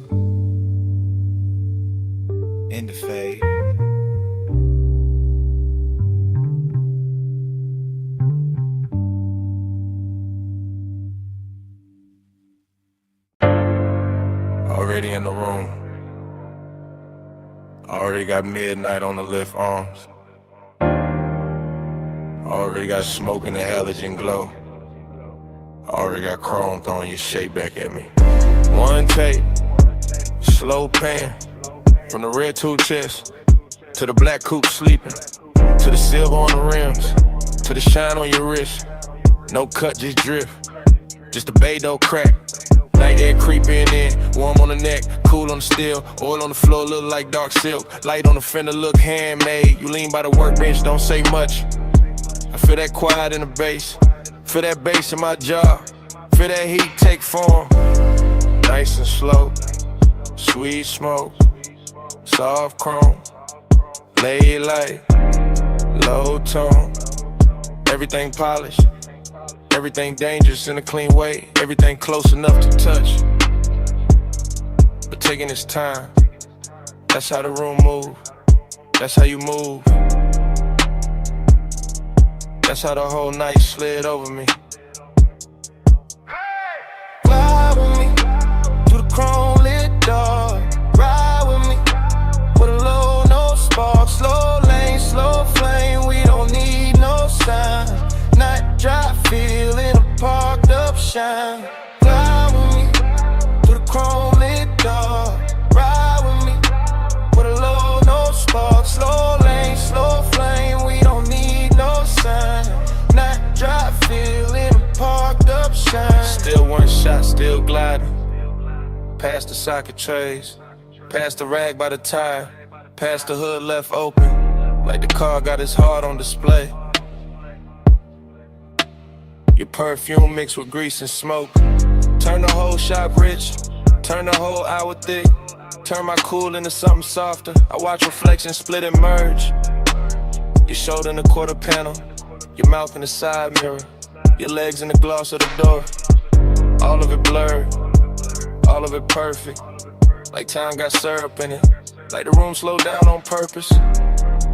In the fade. Already in the room. Already got midnight on the lift arms. Already got smoke in the halogen glow. Already got chrome throwing your shape back at me. One take, slow pan. From the red two chest, to the black coupe sleeping, to the silver on the rims, to the shine on your wrist. No cut, just drift, just a Beto crack. Night air creeping in, warm on the neck, cool on the steel. Oil on the floor, look like dark silk. Light on the fender, look handmade. You lean by the workbench, don't say much. I feel that quiet in the bass, feel that bass in my jaw. Feel that heat take form, nice and slow. Sweet smoke, soft chrome, lay light, low tone. Everything polished, everything dangerous in a clean way. Everything close enough to touch, but taking its time. That's how the room move, that's how you move. That's how the whole night slid over me. Fly with me through the chrome lit door. Ride with me with a low, no spark. Slow lane, slow flame. We don't need no sign. Night drive, feeling a parked up shine. Fly with me through the chrome lit door. Ride with me with a low, no spark. Slow lane, slow flame. We don't need no sign. Night drive, feeling a parked up shine. Still one shot, still gliding. Past the socket trays, past the rag by the tire, past the hood left open, like the car got its heart on display. Your perfume mixed with grease and smoke. Turn the whole shop rich, turn the whole hour thick. Turn my cool into something softer. I watch reflections split and merge. Your shoulder in the quarter panel, your mouth in the side mirror, your legs in the gloss of the door. All of it blurred, all of it perfect. Like time got syrup in it, like the room slowed down on purpose.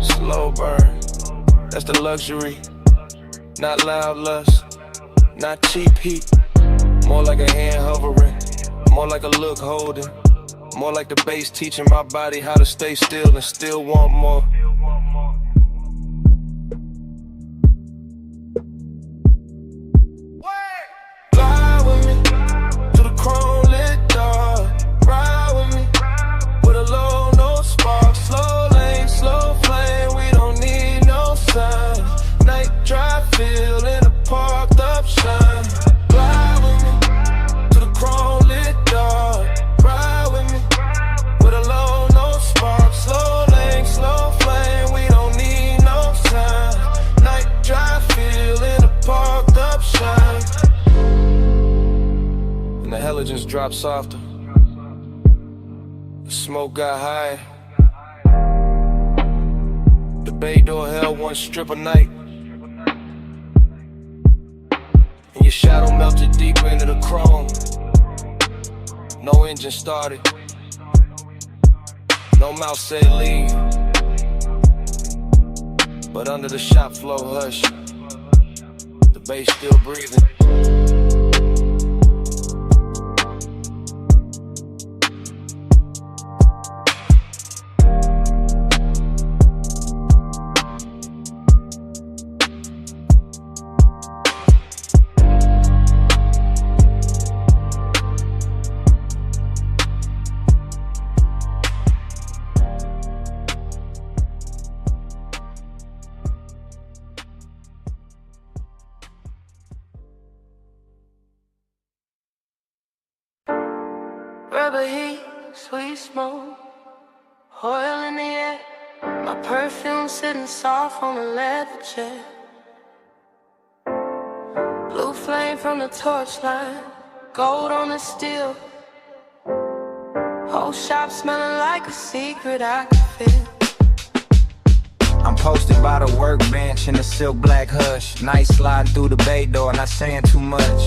Slow burn, that's the luxury. Not loud lust, not cheap heat. More like a hand hovering, more like a look holding. More like the bass teaching my body how to stay still and still want more. Fly with me to the chrome lit door. Ride with me with a low, no spark. Slow lane, slow flame. We don't need no sign. Night drive, feeling a parked up shine. Fly with me to the chrome lit door. Ride with me with a low, no spark. Slow lane, slow flame. We don't need no sign. Night drive, feeling a parked up shine. And the halogens dropped softer. The smoke got high. The bay door held one strip of night. And your shadow melted deeper into the chrome. No engine started. No mouth said leave. But under the shop floor hush, the bass still breathing. Rubber heat, sweet smoke, oil in the air. My perfume sitting soft on a leather chair. flame from the torchlight, gold on the steel. Whole shop smelling like a secret I can feel. I'm posted by the workbench in the silk black hush. Night sliding through the bay door, not saying too much.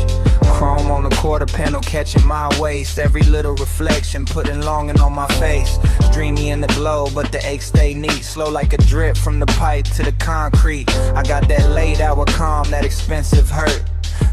Chrome on the quarter panel catching my waist. Every little reflection putting longing on my face. It's dreamy in the glow, but the aches stay neat. Slow like a drip from the pipe to the concrete. I got that late hour calm, that expensive hurt.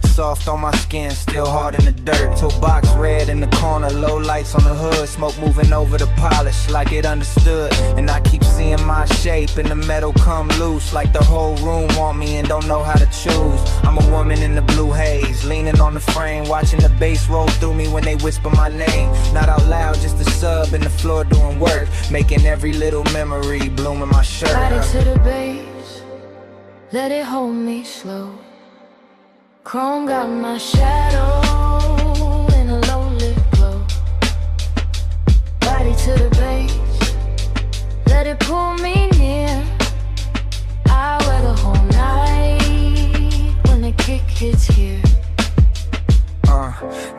Soft on my skin, still hard in the dirt. Toe box red in the corner, low lights on the hood. Smoke moving over the polish like it understood. And I keep seeing my shape and the metal come loose. Like the whole room want me and don't know how to choose. I'm a woman in the blue haze, leaning on the frame, watching the bass roll through me when they whisper my name. Not out loud, just a sub in the floor doing work, making every little memory bloom in my shirt. Body to the base, let it hold me slow. Chrome got my shadow in a low lit glow. Body to the base, let it pull me near. I wear the whole night when the kick hits here.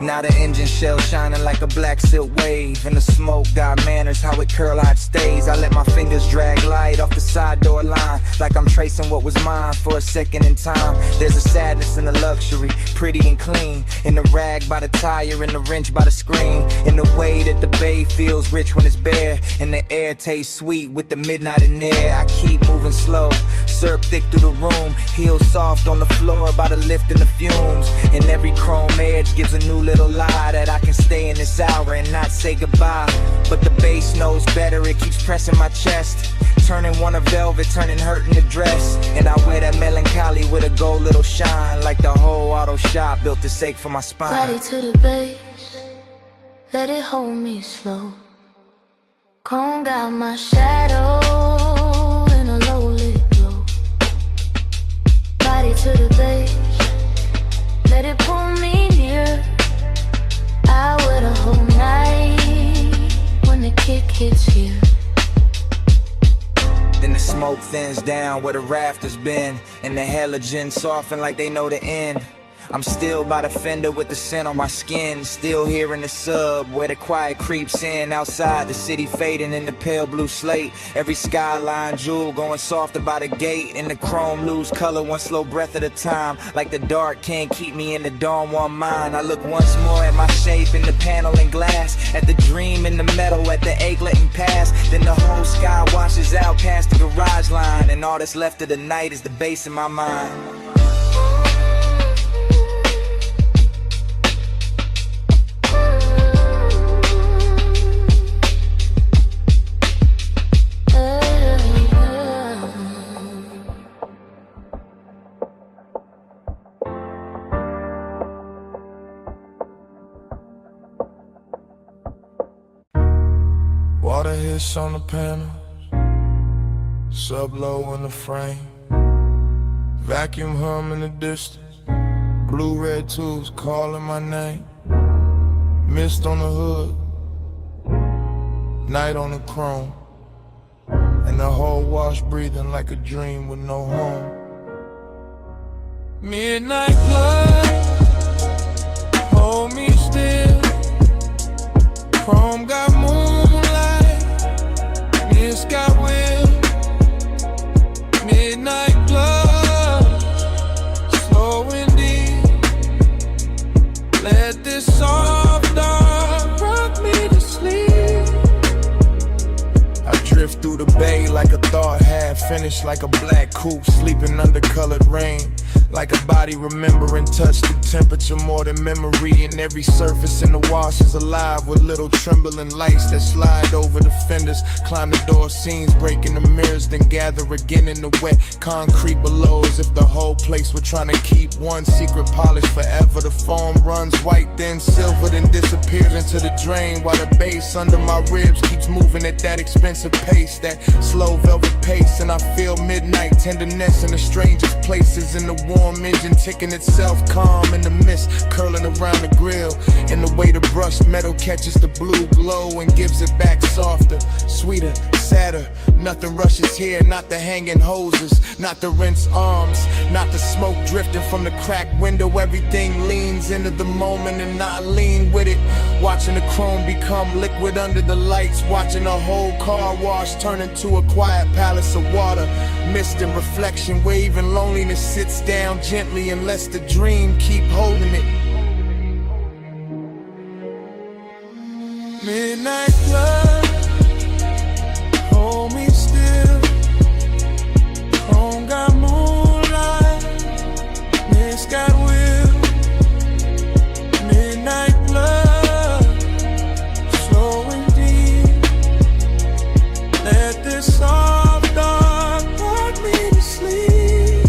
Now the engine shell shining like a black silk wave. And the smoke got manners, how it curl out stays. I let my fingers drag light off the side door line, like I'm tracing what was mine for a second in time. There's a sadness and a luxury, pretty and clean. In the rag by the tire, in the wrench by the screen. In the way that the bay feels rich when it's bare. And the air tastes sweet with the midnight in there. I keep moving slow, syrup thick through the room. Heels soft on the floor by the lift and the fumes. And every chrome edge gives a new little lie that I can stay in this hour and not say goodbye. But the bass knows better, it keeps pressing my chest, turning one a velvet, turning hurt in the dress. And I wear that melancholy with a gold little shine, like the whole auto shop built to sake for my spine. Body to the base, let it hold me slow. Chrome got my shadow in a low lit glow. Body to the base, let it pull me near. I wear the whole night when the kick hits here. Then the smoke thins down where the rafters been, and the halogens soften like they know the end. I'm still by the fender with the scent on my skin. Still here in the sub where the quiet creeps in. Outside the city fading in the pale blue slate. Every skyline jewel going softer by the gate. And the chrome lose color one slow breath at a time. Like the dark can't keep me in the dawn one mind. I look once more at my shape in the panel and glass, at the dream in the metal, at the ache letting pass. Then the whole sky washes out past the garage line. And all that's left of the night is the bass in my mind. Water hiss on the panels, sub-low in the frame. Vacuum hum in the distance, blue-red tubes calling my name. Mist on the hood, night on the chrome. And the whole wash breathing like a dream with no home. Midnight blood, hold me still. Chrome got moonlight, mist got will. Midnight blood, slow and deep. Let this soft dark rock me to sleep. I drift through the bay like a thought half finished, like a black coupe sleeping under colored rain. Like a body remembering touch the temperature more than memory. And every surface in the wash is alive with little trembling lights that slide over the fenders. Climb the door seams, breaking the mirrors, then gather again in the wet concrete below. As if the whole place were trying to keep one secret polish forever. The foam runs white, then silver, then disappears into the drain. While the bass under my ribs keeps moving at that expensive pace, that slow velvet pace. And I feel midnight tenderness in the strangest places. In the warm engine ticking itself calm in the mist curling around the grill. And the way the brushed metal catches the blue glow and gives it back softer, sweeter, sadder. Nothing rushes here, not the hanging hoses, not the rinse arms, not the smoke drifting from the cracked window. Everything leans into the moment and I lean with it. Watching the chrome become liquid under the lights, watching a whole car wash turn into a quiet palace of water. Mist and reflection where even loneliness sits down gently and lets the dream keep holding it. Midnight club, hold me still. Chrome got moonlight, mist got will. Midnight club, slow and deep. Let this soft dark rock me to sleep.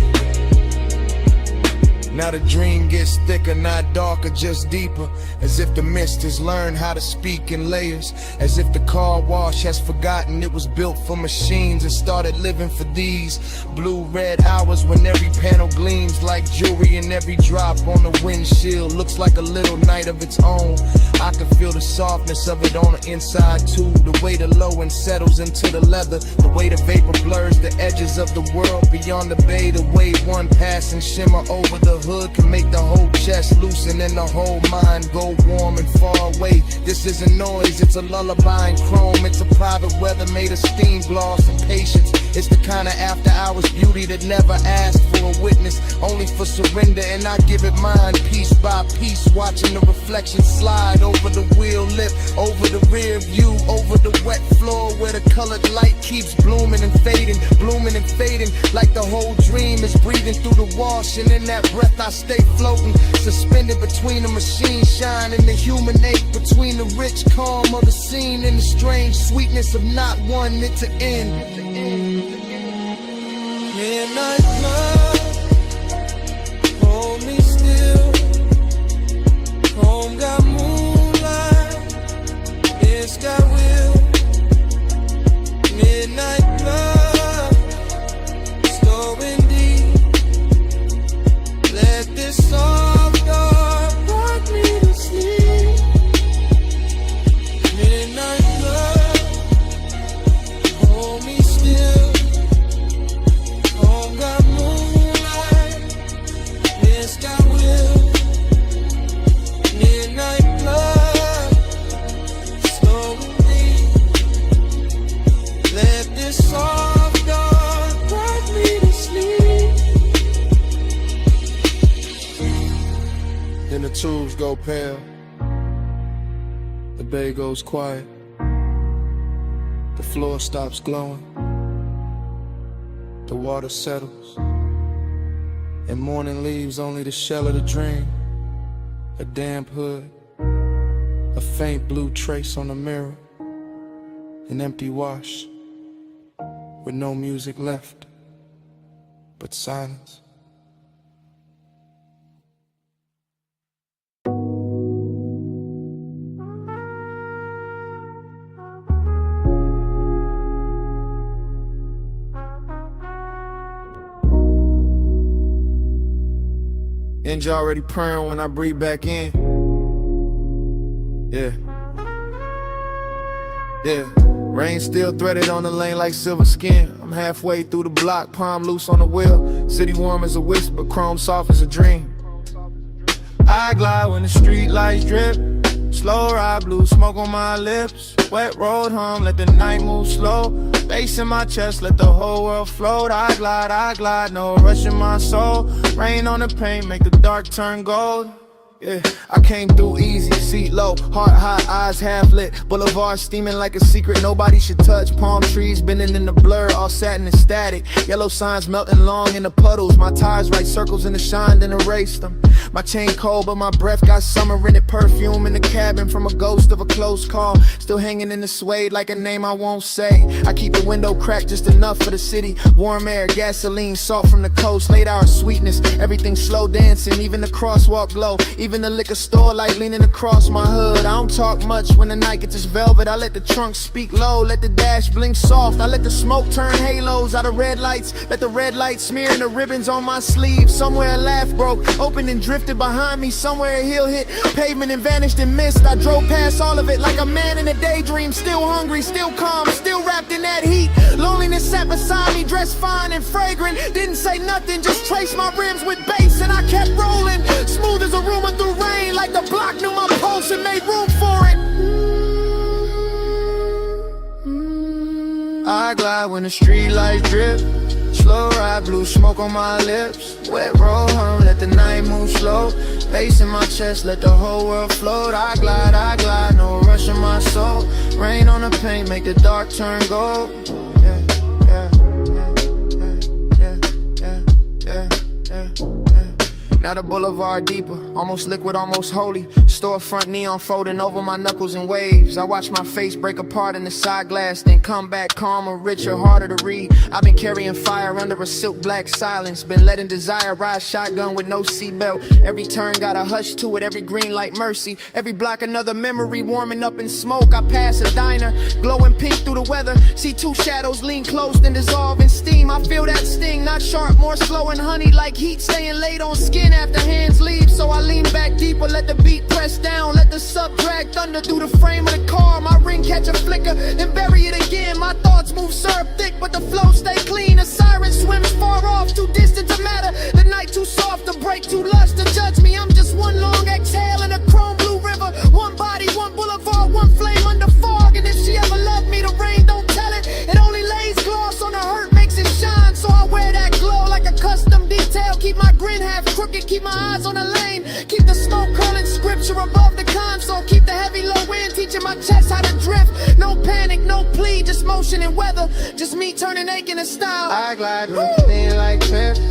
Now the dream gets thicker, not darker, just deeper. As if the mist has learned how to speak in layers. As if the car wash has forgotten it was built for machines and started living for these blue-red hours when every panel gleams like jewelry and every drop on the windshield looks like a little night of its own. I can feel the softness of it on the inside too. The way the low end settles into the leather. The way the vapor blurs the edges of the world beyond the bay. The way one passing shimmer over the hood can make the whole chest loosen and the whole mind go warm and far away. This isn't noise, it's a lullaby in chrome. It's a private weather made of steam gloss and patience. It's the kind of after hours beauty that never asked for a witness, only for surrender, and I give it mine piece by piece. Watching the reflection slide over the wheel lip, over the rear view, over the wet floor where the colored light keeps blooming and fading, like the whole dream is breathing through the wash. And in that breath I stay floating, suspended between the machine shine and the human ache, between the rich calm of the scene and the strange sweetness of not wanting it to end. Midnight club, hold me still. Home got moonlight, it's got will. Midnight club, slow and deep. Let this soft dark rock me to sleep. Midnight club, hold me still. Home got moonlight, it's got will. Midnight club, slow and deep. Let this soft dark rock me to sleep. Then the tubes go pale, the bay goes quiet, the floor stops glowing, the water settles, and morning leaves only the shell of the dream. A damp hood, a faint blue trace on the mirror, an empty wash with no music left but silence. Engine already purring when I breathe back in. Yeah. Rain still threaded on the lane like silver skin. I'm halfway through the block, palm loose on the wheel. City warm as a whisper, chrome soft as a dream. I glide when the street lights drip. Slow ride, blue smoke on my lips. Wet road hum, let the night move slow. Bass in my chest, let the whole world float. I glide, no rush in my soul. Rain on the paint, make the dark turn gold. Yeah, I came through easy, seat low, heart high, eyes half lit. Boulevard steaming like a secret nobody should touch. Palm trees bending in the blur, all satin and static. Yellow signs melting long in the puddles. My tires write circles in the shine, then erase them. My chain cold, but my breath got summer in it. Perfume in the cabin from a ghost of a close call. Still hanging in the suede like a name I won't say. I keep the window cracked just enough for the city. Warm air, gasoline, salt from the coast. Late hour sweetness, everything slow dancing. Even the crosswalk glow. Even the liquor store light leaning across my hood. I don't talk much when the night gets this velvet. I let the trunk speak low, let the dash blink soft. I let the smoke turn halos out of red lights. Let the red light smearing the ribbons on my sleeve. Somewhere a laugh broke, opened and drifted behind me. Somewhere a hill hit pavement and vanished in mist. I drove past all of it like a man in a daydream. Still hungry, still calm, still wrapped in that heat. Loneliness sat beside me, dressed fine and fragrant. Didn't say nothing, just traced my rims with bass, and I kept rolling. Smooth as a rumor through rain, like the block knew my pulse and made room for it. I glide when the street lights drip. Slow ride, blue smoke on my lips. Wet roll hum, let the night move slow. Bass in my chest, let the whole world float. I glide, no rush in my soul. Rain on the paint, make the dark turn gold. Yeah, yeah, yeah, yeah, yeah, yeah, yeah. Now the boulevard deeper, almost liquid, almost holy. Storefront neon folding over my knuckles in waves. I watch my face break apart in the side glass, then come back calmer, richer, harder to read. I've been carrying fire under a silk black silence. Been letting desire ride shotgun with no seatbelt. Every turn got a hush to it, every green light mercy. Every block another memory warming up in smoke. I pass a diner, glowing pink through the weather. See two shadows lean close, then dissolve in steam. I feel that sting, not sharp, more slow and honey, like heat staying late on skin after hands leave. So I lean back deeper, let the beat press down, let the sub drag thunder through the frame of the car. My ring catch a flicker, then bury it again. My thoughts move syrup thick, but the flow stay clean. A siren swims far off, too distant to matter. The night too soft to break, too lush to judge me. I'm just one long exhale in a chrome blue river. One body, one boulevard, one flame under fog. And if she ever loved me, the rain don't tell it. It only lays gloss on the hurt, makes it shine. So I wear that glow like a custom detail. Keep my grin half crooked, keep my eyes on the lane. Keep the smoke curling scripture above the console. Keep the heavy low wind, teaching my chest how to drift. No panic, no plea, just motion and weather. Just me turning aching and style. I glide through thin like drift.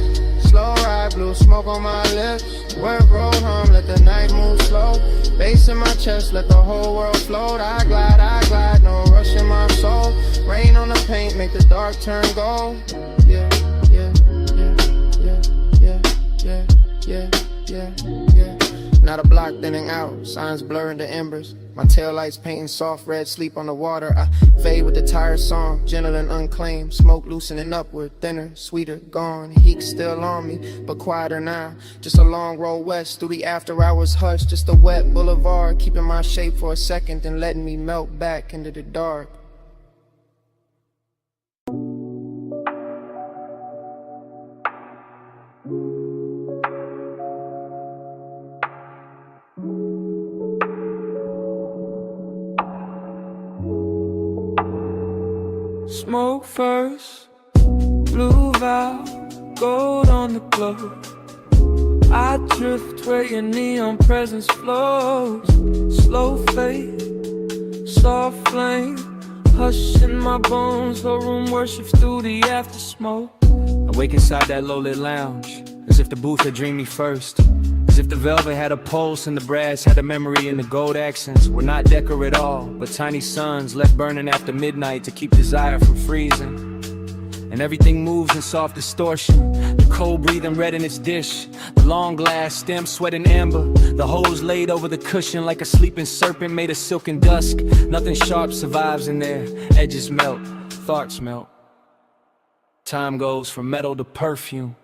Slow ride, blue smoke on my lips. Work road home, let the night move slow. Bass in my chest, let the whole world float. I glide, no rush in my soul. Rain on the paint, make the dark turn gold. Yeah, yeah, yeah, yeah, yeah, yeah, yeah, yeah. Now the block thinning out, signs blurring the embers. My taillights painting soft red sleep on the water. I fade with the tired song, gentle and unclaimed. Smoke loosening upward, thinner, sweeter, gone. Heat still on me, but quieter now. Just a long roll west through the after hours hush. Just a wet boulevard, keeping my shape for a second, then letting me melt back into the dark. Smoke first, blue valve, gold on the glow. I drift where your neon presence flows. Slow fade, soft flame, hush in my bones. Whole room worships through the after smoke. I wake inside that low-lit lounge, as if the booth had dreamed me first. As if the velvet had a pulse and the brass had a memory, and the gold accents were not decor at all, but tiny suns left burning after midnight to keep desire from freezing. And everything moves in soft distortion, the cold breathing red in its dish, the long glass stem sweating amber, the hose laid over the cushion like a sleeping serpent made of silken dusk. Nothing sharp survives in there, edges melt, thoughts melt. Time goes from metal to perfume.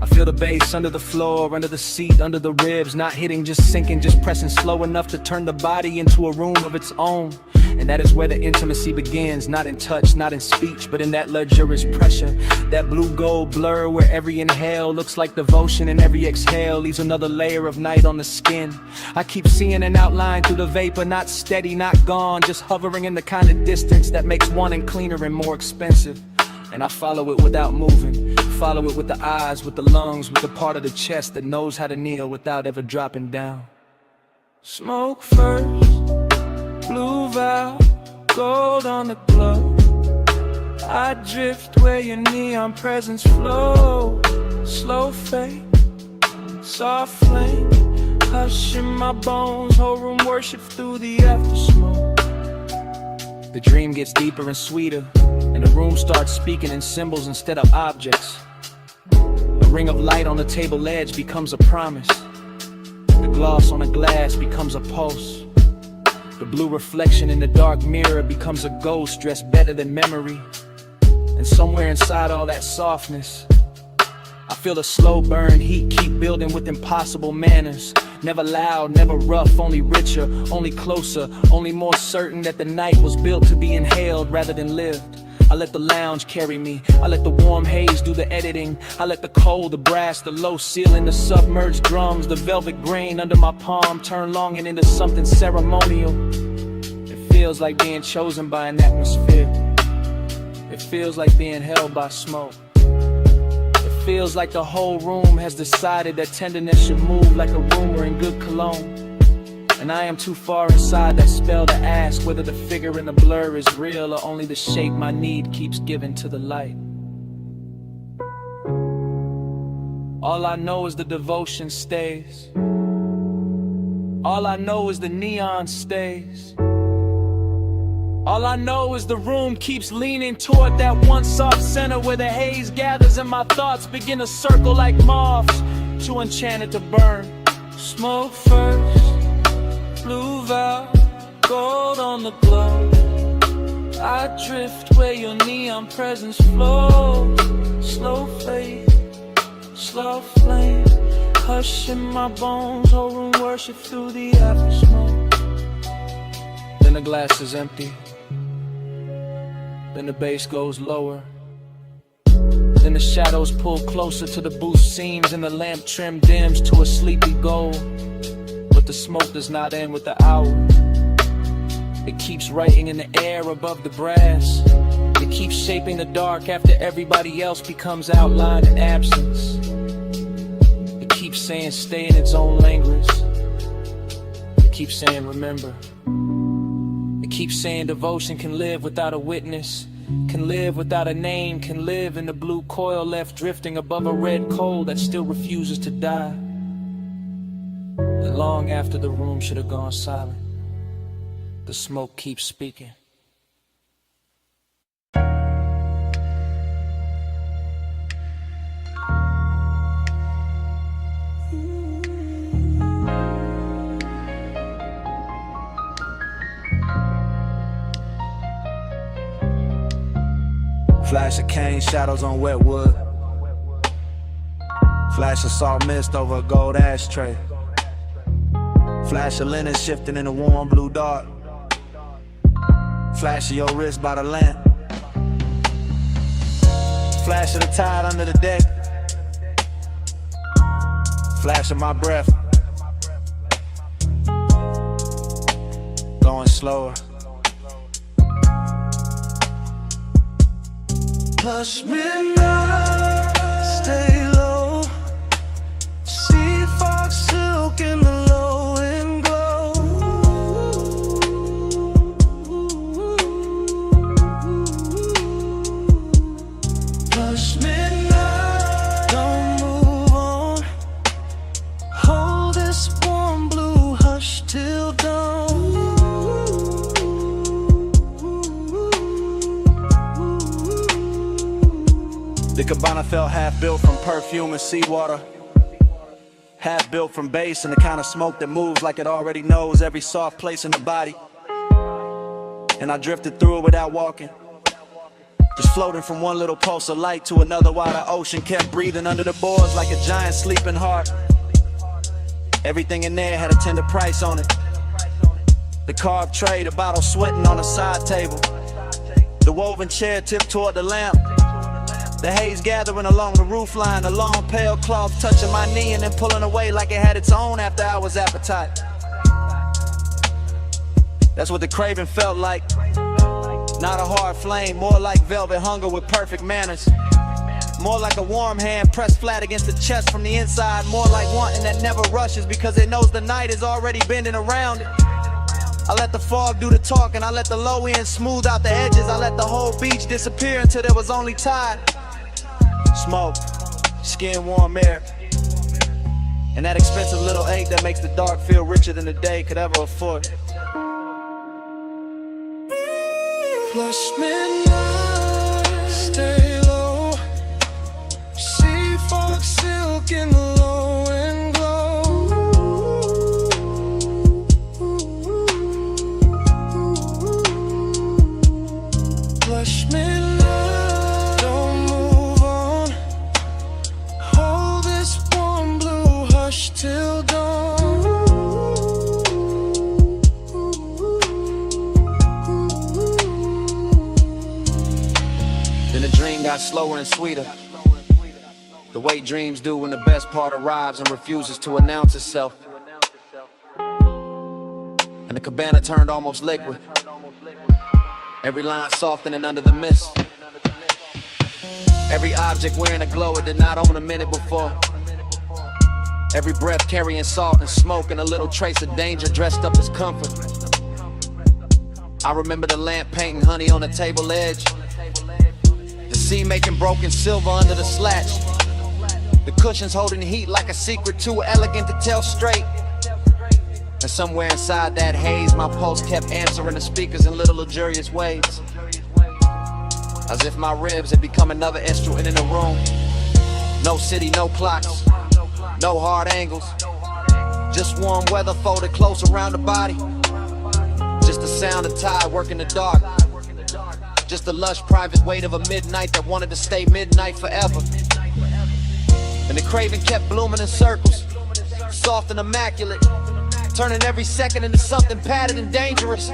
I feel the bass under the floor, under the seat, under the ribs, not hitting, just sinking, just pressing slow enough to turn the body into a room of its own. And that is where the intimacy begins, not in touch, not in speech, but in that luxurious pressure, that blue gold blur where every inhale looks like devotion and every exhale leaves another layer of night on the skin. I keep seeing an outline through the vapor, not steady, not gone, just hovering in the kind of distance that makes wanting cleaner and more expensive. And I follow it without moving, follow it with the eyes, with the lungs, with the part of the chest that knows how to kneel without ever dropping down. Smoke first, blue valve, gold on the glow. I drift where your neon presence flows. Slow fade, soft flame, hush in my bones. Whole room worship through the after smoke. The dream gets deeper and sweeter, and the room starts speaking in symbols instead of objects. A ring of light on the table edge becomes a promise. The gloss on the glass becomes a pulse. The blue reflection in the dark mirror becomes a ghost dressed better than memory. And somewhere inside all that softness, I feel the slow burn heat keep building with impossible manners. Never loud, never rough, only richer, only closer, only more certain that the night was built to be inhaled rather than lived. I let the lounge carry me. I let the warm haze do the editing. I let the cold, the brass, the low ceiling, the submerged drums, the velvet grain under my palm turn longing into something ceremonial. It feels like being chosen by an atmosphere. It feels like being held by smoke. It feels like the whole room has decided that tenderness should move like a rumor in good cologne. And I am too far inside that spell to ask whether the figure in the blur is real or only the shape my need keeps giving to the light. All I know is the devotion stays. All I know is the neon stays. All I know is the room keeps leaning toward that one soft center where the haze gathers and my thoughts begin to circle like moths, too enchanted to burn. Smoke first, blue valve, gold on the glow. I drift where your neon presence flows. Slow fade, slow flame, hush in my bones, whole room worship through the after smoke. Then the glass is empty. Then the bass goes lower. Then the shadows pull closer to the booth seams and the lamp trim dims to a sleepy gold. But the smoke does not end with the hour. It keeps writing in the air above the brass. It keeps shaping the dark after everybody else becomes outlined in absence. It keeps saying stay in its own language. It keeps saying remember. It keeps saying devotion can live without a witness, can live without a name, can live in the blue coil left drifting above a red coal that still refuses to die. And long after the room should have gone silent, the smoke keeps speaking. Flash of cane shadows on wet wood. Flash of salt mist over a gold ashtray. Flash of linen shifting in a warm blue dark. Flash of your wrist by the lamp. Flash of the tide under the deck. Flash of my breath. Going slower. Plush midnight, stay low. Sea fox silk in the low and glow. Plush midnight, don't move on. Hold this warm blue hush till dawn. The cabana felt half built from perfume and seawater, half built from bass and the kind of smoke that moves like it already knows every soft place in the body. And I drifted through it without walking, just floating from one little pulse of light to another while the ocean kept breathing under the boards like a giant sleeping heart. Everything in there had a tender price on it. The carved tray, the bottle sweating on the side table, the woven chair tipped toward the lamp. The haze gathering along the roofline, the long pale cloth touching my knee and then pulling away like it had its own after-hours appetite. That's what the craving felt like. Not a hard flame, more like velvet hunger with perfect manners. More like a warm hand pressed flat against the chest from the inside. More like wanting that never rushes because it knows the night is already bending around it. I let the fog do the talking, I let the low end smooth out the edges. I let the whole beach disappear until there was only tide. Smoke, skin warm air, and that expensive little ache that makes the dark feel richer than the day could ever afford. Plush midnight, stay low. Sea fox silk in the low and glow. Plush midnight, don't move on. Hold this warm blue hush till dawn. Then the dream got slower and sweeter, the way dreams do when the best part arrives and refuses to announce itself. And the cabana turned almost liquid, every line softening under the mist, every object wearing a glow it did not own a minute before, every breath carrying salt and smoke and a little trace of danger dressed up as comfort. I remember the lamp painting honey on the table edge, the sea making broken silver under the slats, the cushions holding heat like a secret too elegant to tell straight. And somewhere inside that haze, my pulse kept answering the speakers in little luxurious ways, as if my ribs had become another instrument in the room. No city, no clocks, no hard angles, just warm weather folded close around the body, just the sound of tide working the dark, just the lush private weight of a midnight that wanted to stay midnight forever. And the craving kept blooming in circles, soft and immaculate, turning every second into something padded and dangerous,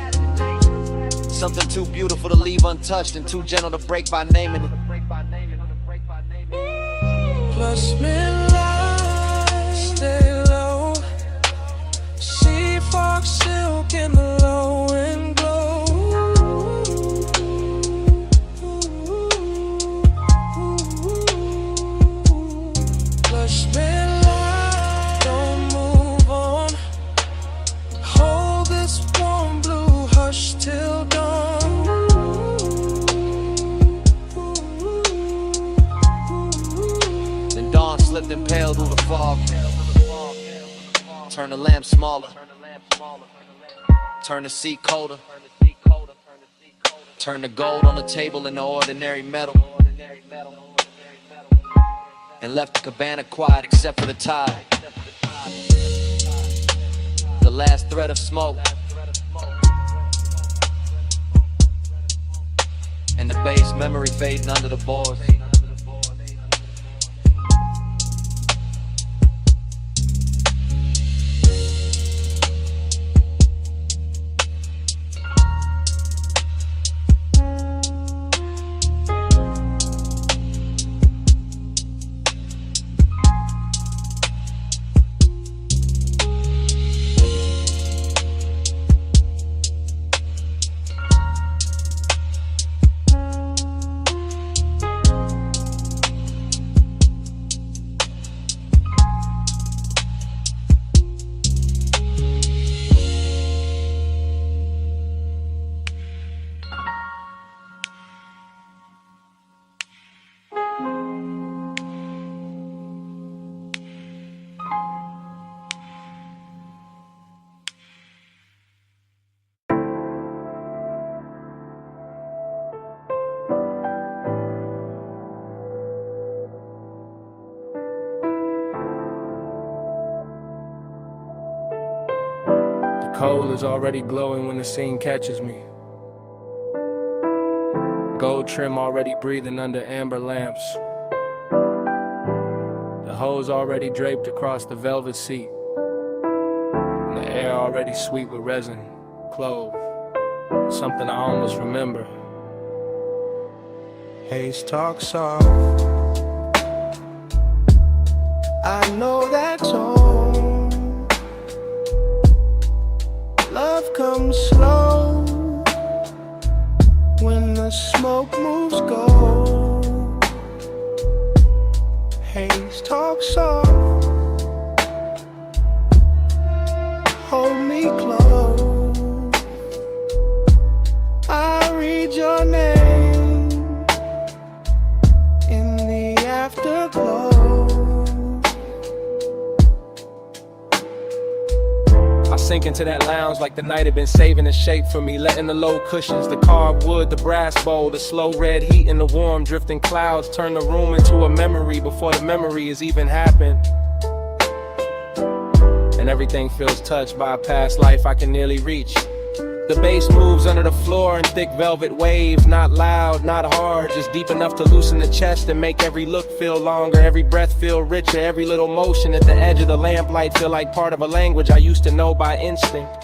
something too beautiful to leave untouched and too gentle to break by naming it. Plus midnight, stay low. She fox silk in the low and glow. Plus midnight, don't move on. Hold this warm blue hush till dawn. Then dawn slipped and paled through the fog, turn the lamp smaller, turn the seat colder, turn the gold on the table into ordinary metal, and left the cabana quiet except for the tide, the last thread of smoke, and the bass memory fading under the boards. Coal is already glowing when the scene catches me. Gold trim already breathing under amber lamps. The hose already draped across the velvet seat, and the air already sweet with resin, clove, something I almost remember. Haze talk soft, I know that tone. Love comes slow when the smoke moves gold. Haze talk soft, hold me close. I read your name in the afterglow. Sink into that lounge like the night had been saving the shape for me, letting the low cushions, the carved wood, the brass bowl, the slow red heat and the warm drifting clouds turn the room into a memory before the memory has even happened. And everything feels touched by a past life I can nearly reach. The bass moves under the floor in thick velvet waves, not loud, not hard, just deep enough to loosen the chest and make every look feel longer, every breath feel richer, every little motion at the edge of the lamplight feel like part of a language I used to know by instinct.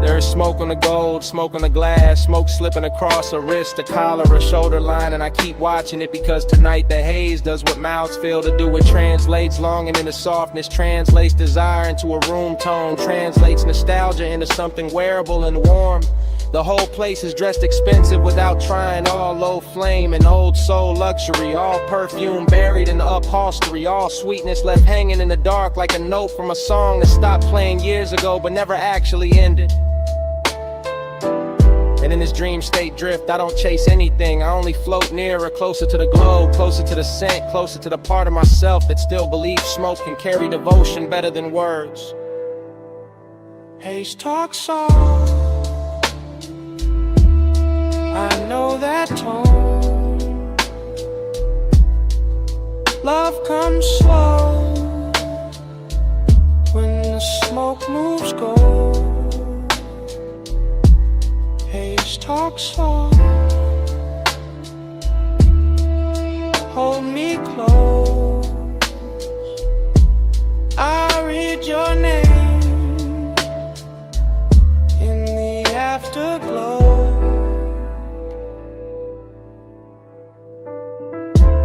There are There's smoke on the gold, smoke on the glass, smoke slipping across a wrist, a collar, a shoulder line, and I keep watching it because tonight the haze does what mouths fail to do. It translates longing into softness, translates desire into a room tone, translates nostalgia into something wearable and warm. The whole place is dressed expensive without trying, all low flame and old soul luxury, all perfume buried in the upholstery, all sweetness left hanging in the dark like a note from a song that stopped playing years ago but never actually ended. And in this dream state drift, I don't chase anything, I only float nearer, closer to the glow, closer to the scent, closer to the part of myself that still believes smoke can carry devotion better than words. Haze talk soft, I know that tone. Love comes slow when the smoke moves gold. Haze talk soft, hold me close. I read your name in the afterglow.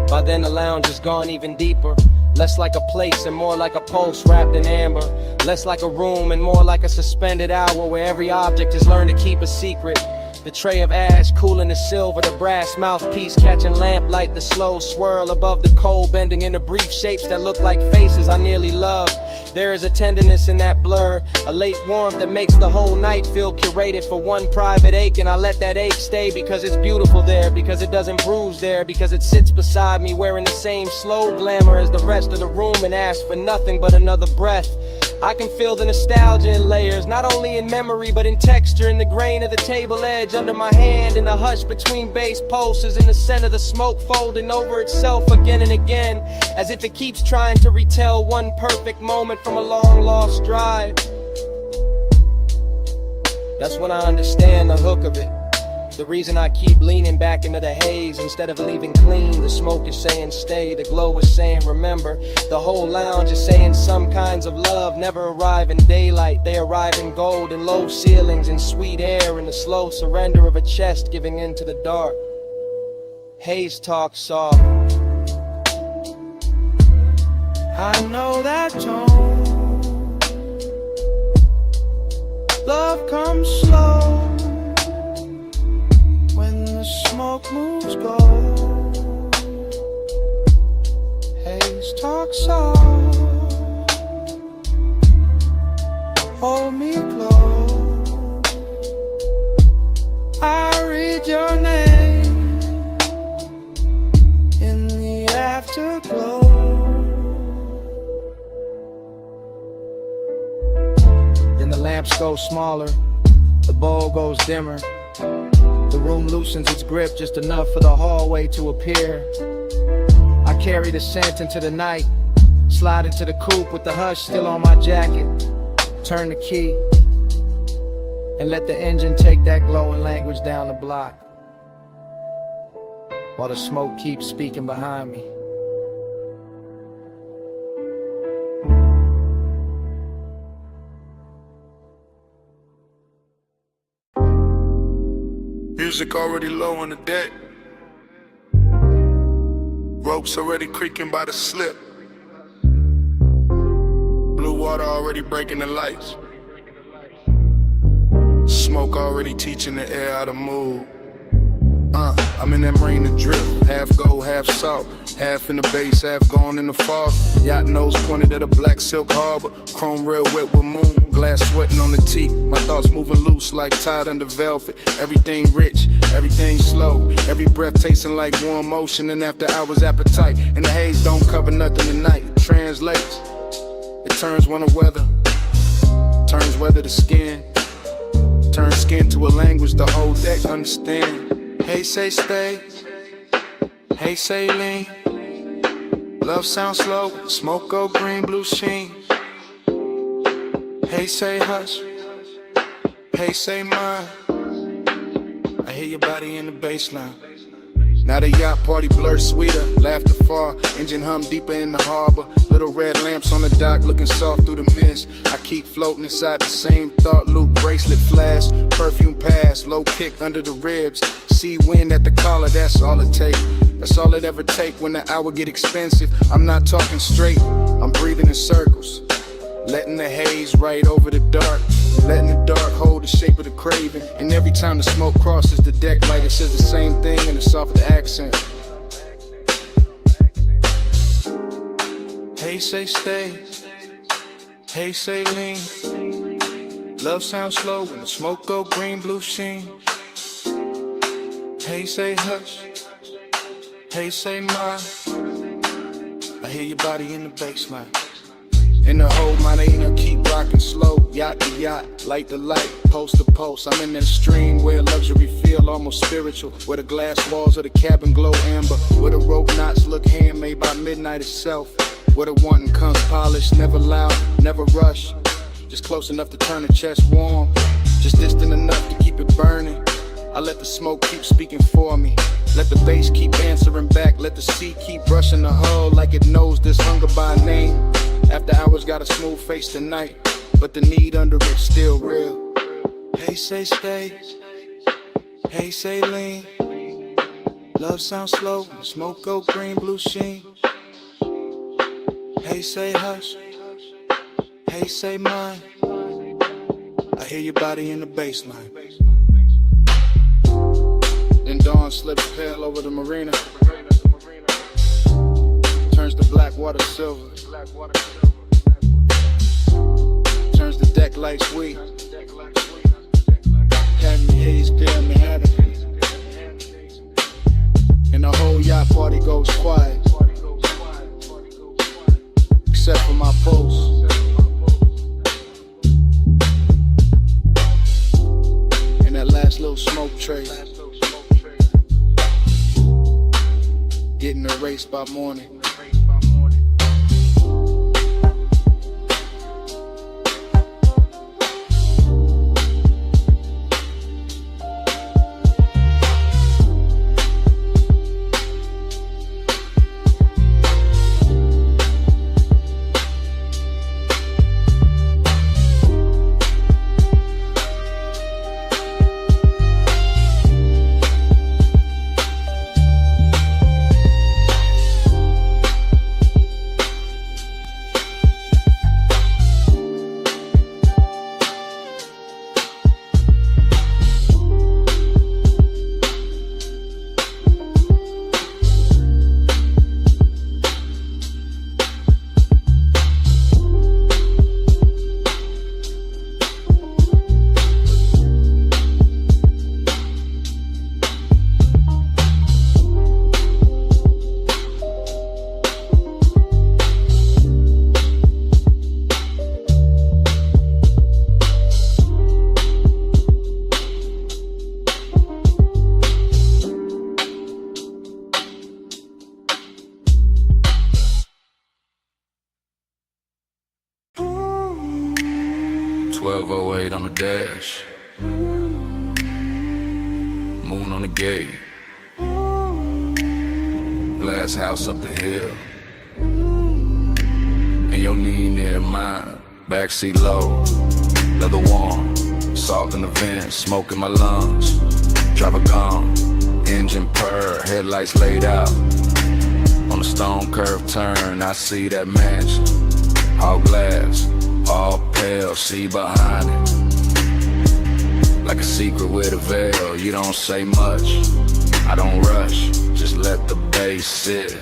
By then the lounge has gone even deeper, less like a place and more like a pulse wrapped in amber, less like a room and more like a suspended hour where every object has learned to keep a secret. The tray of ash cooling the silver, the brass mouthpiece catching lamplight, the slow swirl above the coal bending into brief shapes that look like faces I nearly love. There is a tenderness in that blur, a late warmth that makes the whole night feel curated for one private ache, and I let that ache stay because it's beautiful there, because it doesn't bruise there, because it sits beside me wearing the same slow glamour as the rest of the room and asks for nothing but another breath. I can feel the nostalgia in layers, not only in memory but in texture, in the grain of the table edge under my hand, in the hush between bass pulses, in the scent of the smoke folding over itself again and again, as if it keeps trying to retell one perfect moment from a long lost drive. That's when I understand the hook of it. The reason I keep leaning back into the haze instead of leaving clean. The smoke is saying stay, the glow is saying remember. The whole lounge is saying some kinds of love never arrive in daylight. They arrive in gold and low ceilings and sweet air, and the slow surrender of a chest giving in to the dark. Haze talk soft, I know that tone. Love comes slow when the smoke moves gold. Haze talk soft, hold me close. I read your name in the afterglow. then the lamps go smaller, the bowl goes dimmer. The room loosens its grip just enough for the hallway to appear. I carry the scent into the night, slide into the coupe with the hush still on my jacket, turn the key, and let the engine take that glowing language down the block, while the smoke keeps speaking behind me. Music already low on the deck. Ropes already creaking by the slip. Blue water already breaking the lights. Smoke already teaching the air how to move. I'm in that marine to drift, half gold, half salt, half in the base, half gone in the fog. Yacht nose pointed at a black silk harbor, chrome rail wet with moon, glass sweating on the teak. My thoughts moving loose like tied under velvet. Everything rich, everything slow, every breath tasting like warm motion and after hours appetite. And the haze don't cover nothing tonight. It translates, it turns one to weather, turns weather to skin, turns skin to a language the whole deck understand. Hey, say stay. Hey, say lean. Love sounds slow. Smoke go green, blue sheen. Hey, say hush. Hey, say mine. I hear your body in the baseline. Now the yacht party blur sweeter, laughter far, engine hum deeper in the harbor. Little red lamps on the dock looking soft through the mist. I keep floating inside the same thought loop, bracelet flash, perfume pass, low kick under the ribs. Sea wind at the collar, that's all it take. That's all it ever take when the hour get expensive. I'm not talking straight, I'm breathing in circles. Letting the haze right over the dark, letting the dark hold the shape of the craving. And every time the smoke crosses the deck light, it says the same thing in a softer accent. Hey, say stay. Hey, say lean. Love sounds slow when the smoke go green, blue sheen. Hey, say hush. Hey, say my. I hear your body in the baseline. In the whole Marina, keep rocking slow. Yacht to yacht, light to light, post to post. I'm in that stream where luxury feel almost spiritual. Where the glass walls of the cabin glow amber. Where the rope knots look handmade by midnight itself. Where the wanting comes polished, never loud, never rush. Just close enough to turn the chest warm. Just distant enough to keep it burning. I let the smoke keep speaking for me. Let the bass keep answering back. Let the sea keep brushing the hull like it knows this hunger by name. After hours got a smooth face tonight, but the need under it's still real. Hey, say stay. Hey, say lean. Love sounds slow, smoke go green, blue sheen. Hey, say hush. Hey, say mine. I hear your body in the baseline. Then dawn slips pale over the marina. Turns the black water silver. Turns the deck light sweet. Had me haze clear Manhattan. And the whole yacht party goes quiet. Except for my pulse. And that last little smoke trace. Getting erased by morning. On the dash, moon on the gate, glass house up the hill, and your knee near mine, backseat low, leather warm, salt in the vents, smoke in my lungs, driver gone, engine purr, headlights laid out, on the stone curve turn, I see that mansion, all glass, all pale, see behind it. Like a secret with a veil, you don't say much. I don't rush, just let the bass sit.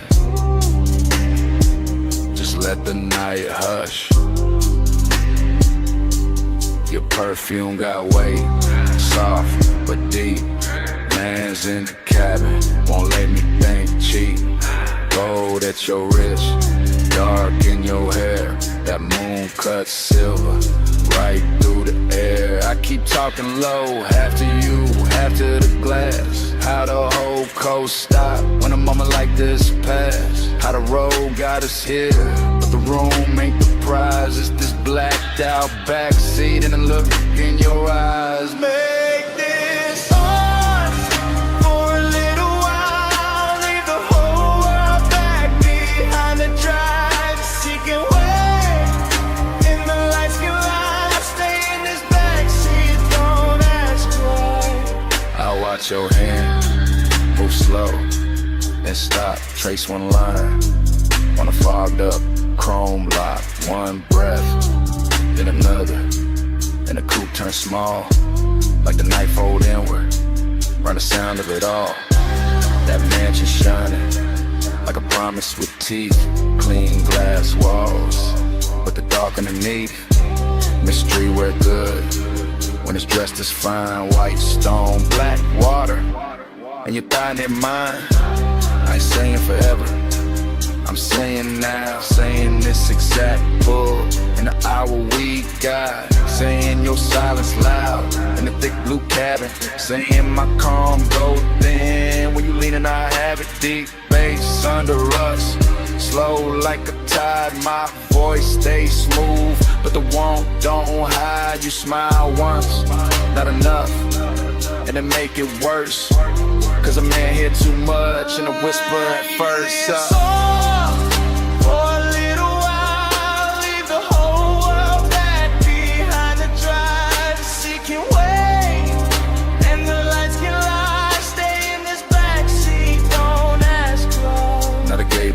Just let the night hush. Your perfume got weight, soft but deep. Man's in the cabin, won't let me think cheap. Gold at your wrist, dark in your hair. That moon cut silver, right through the air. I keep talking low, half to you, half to the glass. How the whole coast stop when a moment like this pass. How the road got us here, but the room ain't the prize. It's this blacked out backseat and the look in your eyes. Make this ours for a little while. Put your hand, move slow, then stop, trace one line. On a fogged up chrome lock, one breath, then another, and the coupe turns small, like the knife fold inward, run the sound of it all. That mansion shining, like a promise with teeth, clean glass walls, but the dark underneath, mystery we're good, when it's dressed as fine, white stone, black water, and your thigh near mine. I ain't saying forever, I'm saying now, saying this exact bull in the hour we got, saying your silence loud in the thick blue cabin, saying my calm go thin when you lean and I have it deep bass under us, slow like a tide, my voice stays smooth, but the want don't hide, you smile once, not enough, and it make it worse, cause a man hear too much and a whisper at first.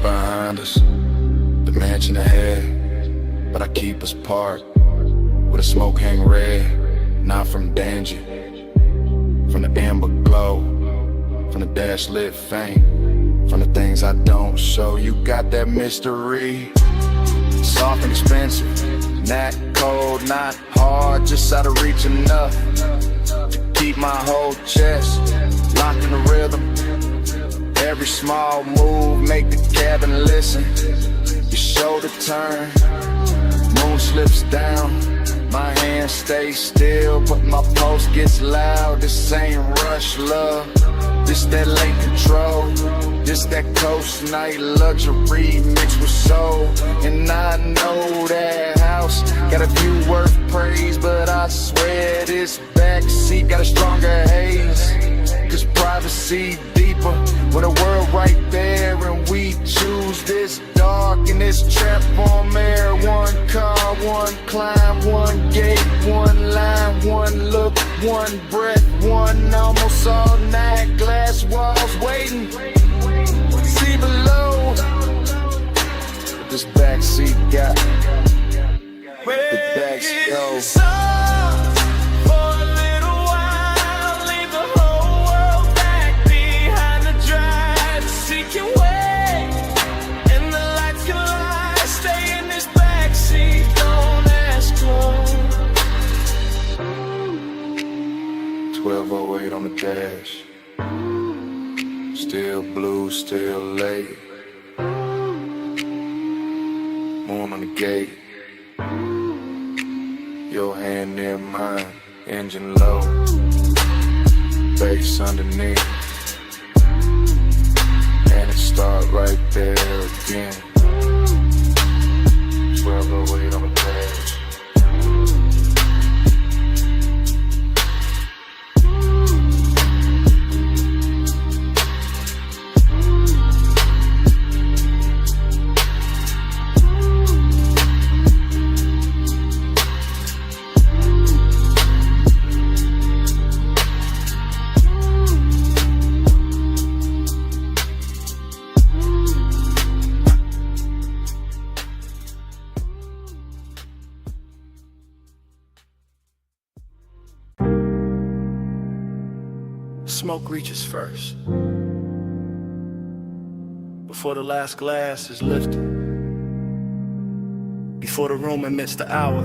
Behind us, the mansion ahead, but I keep us parked with a smoke hang red, not from danger, from the amber glow, from the dash lit faint, from the things I don't show. You got that mystery, soft and expensive, not cold, not hard, just out of reach enough to keep my whole chest locked in the rhythm. Every small move make the cabin listen. Your shoulder turn, moon slips down, my hand stays still, but my pulse gets loud. This ain't rush love, this that late control, this that coast night luxury mixed with soul. And I know that house got a view worth praise, but I swear this backseat got a stronger haze, cause privacy deeper with a world right there, and we choose this dark and this trap on air. One car, one climb, one gate, one line, one look, one breath, one almost all night. Glass walls waiting, see below what this backseat got. The backseat goes. On the dash, still blue, still late, moon on the gate, your hand near mine, engine low, bass underneath, and it start right there again. 1208 on the dash. Smoke reaches first, before the last glass is lifted, before the room admits the hour.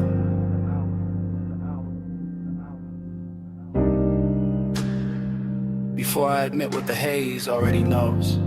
Before I admit what the haze already knows.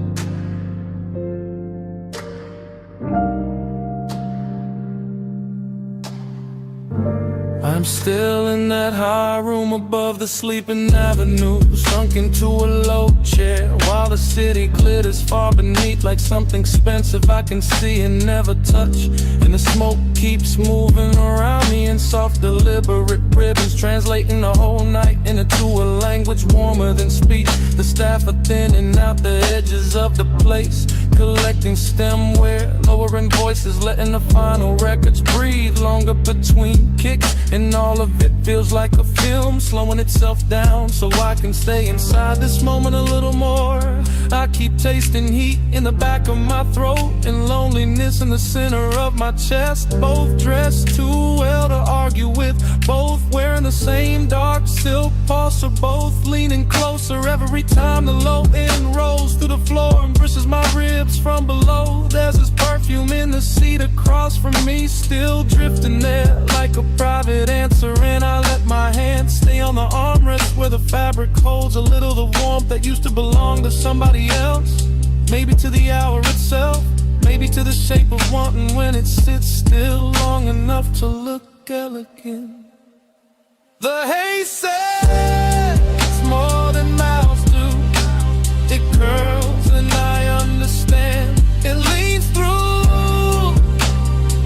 I'm still in that high room above the sleeping avenue, sunk into a low chair, while the city glitters far beneath like something expensive I can see and never touch. And the smoke keeps moving around me in soft deliberate ribbons, translating the whole night into a language warmer than speech. The staff are thinning out the edges of the place, collecting stemware, lowering voices, letting the final records breathe longer between kicks, and all of it feels like a film slowing itself down so I can stay inside this moment a little more. I keep tasting heat in the back of my throat and loneliness in the center of my chest, both dressed too well to argue with, both wearing the same dark silk pulse, or both leaning closer every time the low end rolls through the floor and brushes my ribs from below. There's this perfume in the seat across from me, still drifting there like a private answer, and I let my hand stay on the armrest where the fabric holds a little the warmth that used to belong to somebody else. Maybe to the hour itself, maybe to the shape of wanting when it sits still long enough to look elegant. The haze says more than mouths do. It curls and I understand. It leans through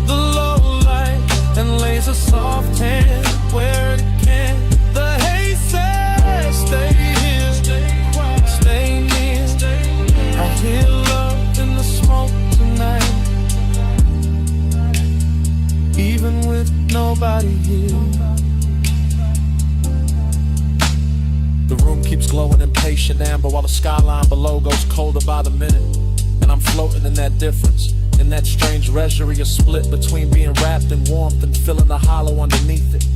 the low light and lays a soft hand where it can. The haze says stay here, stay near. I hear love in the smoke tonight, even with nobody here. The room keeps glowing in patient amber while the skyline below goes colder by the minute. And I'm floating in that difference, in that strange reverie, a split between being wrapped in warmth and feeling the hollow underneath it.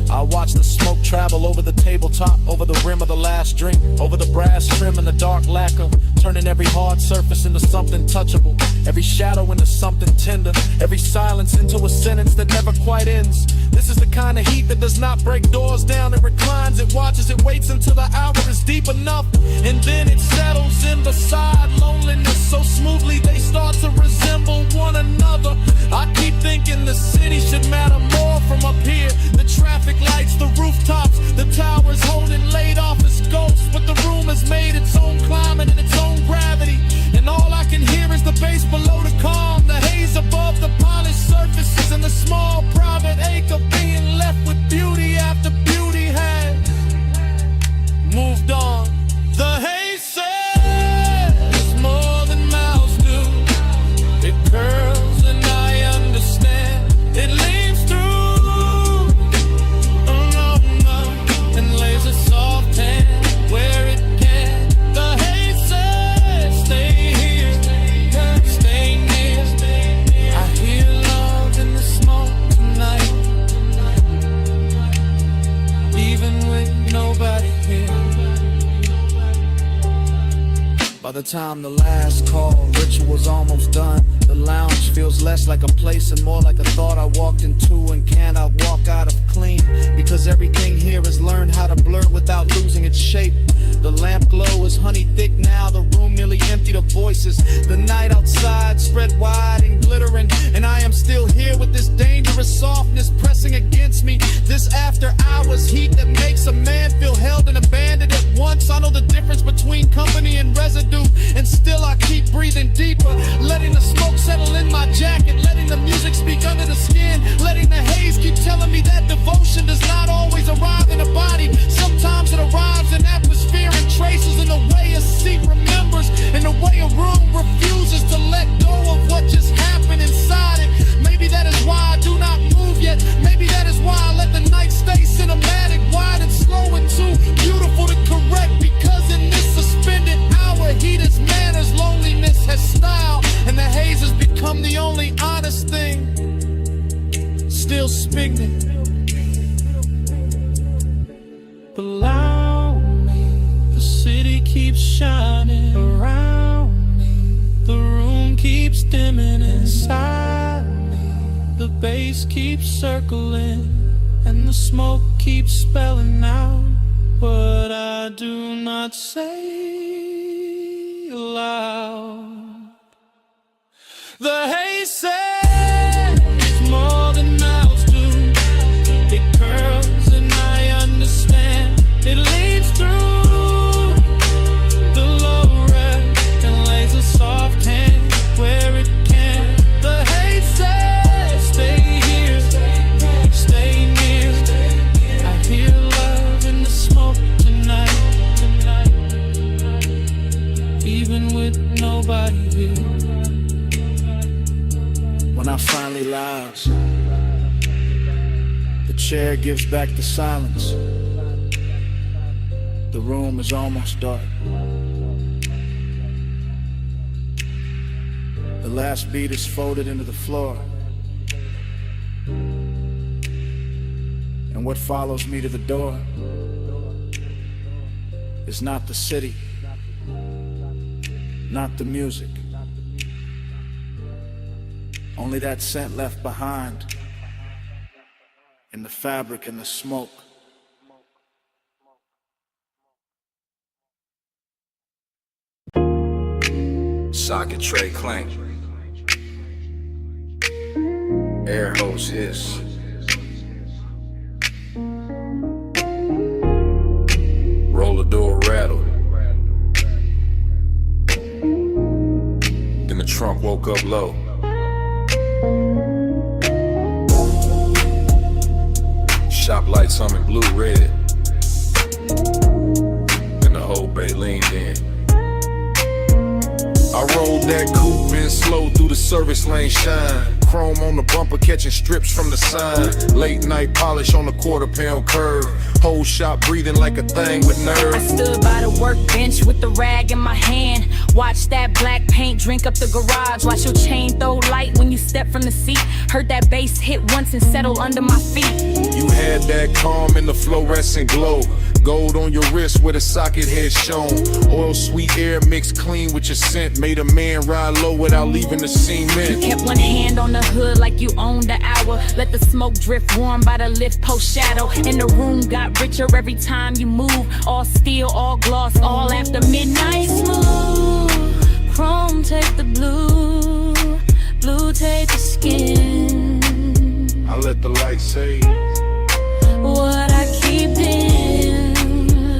I watch the smoke travel over the tabletop, over the rim of the last drink, over the brass trim and the dark lacquer, turning every hard surface into something touchable, every shadow into something tender, every silence into a sentence that never quite ends. This is the kind of heat that does not break doors down. It reclines, it watches, it waits until the hour is deep enough, and then it settles in beside loneliness so smoothly they start to resemble one another. I keep thinking the city should matter more from up here. The traffic lights, the rooftops, the towers holding laid off as ghosts, but the room has made its own climate and its own gravity, and all I can hear is the bass below the calm, the haze above the polished surfaces, and the small private ache of being left with beauty after beauty has moved on. The haze says more than mouths do. It curls and I understand. It leaves through and lays a soft hand where it can. The haze says stay here, stay near. I hear love in the smoke tonight, even with nobody here. By the time the last call ritual's almost done, the lounge feels less like a place and more like a thought I walked into, and cannot walk out of clean, because everything here has learned how to blur without losing its shape. The lamp glow is honey thick now, the room nearly emptied of voices. The night outside spread wide and glittering, and I am still here with this dangerous softness pressing against me. This after hours heat that makes a man feel held and abandoned at once. I know the difference between company and residue, and still I keep breathing deeper, letting the smoke settle in my jacket, letting the music speak under the skin, letting the haze keep telling me that devotion does not always arrive in a body. Sometimes it arrives in atmosphere and traces, in the way a seat remembers, in the way a room refuses to let go of what just happened inside it. Maybe that is why I do not move yet. Maybe that is why I let the night stay cinematic, wide and slow and too beautiful to correct, because in this suspended hour heat is manners, loneliness has style, and the haze has become the only honest thing still spinning. Below me, the city keeps shining around me, the room keeps dimming inside me, the bass keeps circling, and the smoke keeps spelling out what I do not say aloud. The haze says more than mouths do. It curls and I understand. It leads through the low red and lays a soft hand where it can. The haze says stay here, stay near. I hear love in the smoke tonight, even with nobody here. finally allows. The chair gives back the silence. The room is almost dark. The last beat is folded into the floor. And what follows me to the door is not the city, not the music, only that scent left behind in the fabric and the smoke. Socket tray clank, air hose hiss. Roller door rattle. Then the trunk woke up low. Shop lights humming blue red. Then the whole bay leaned in. I rolled that coupe in slow through the service lane shine. Chrome on the bumper catching strips from the sign. Late night polish on the quarter-pound curve. Whole shop breathing like a thing with nerve. I stood by the workbench with the rag in my hand. Watch that black paint drink up the garage. Watch your chain throw light when you step from the seat. Heard that bass hit once and settle under my feet. You had that calm in the fluorescent glow. Gold on your wrist where the socket head shown. Oil sweet air mixed clean with your scent. Made a man ride low without leaving the cement. You kept one hand on the hood like you owned the hour. Let the smoke drift warm by the lift post shadow. And the room got richer every time you move. All steel, all gloss, all after midnight. Smooth, chrome take the blue, blue take the skin. I let the light say what I keep in,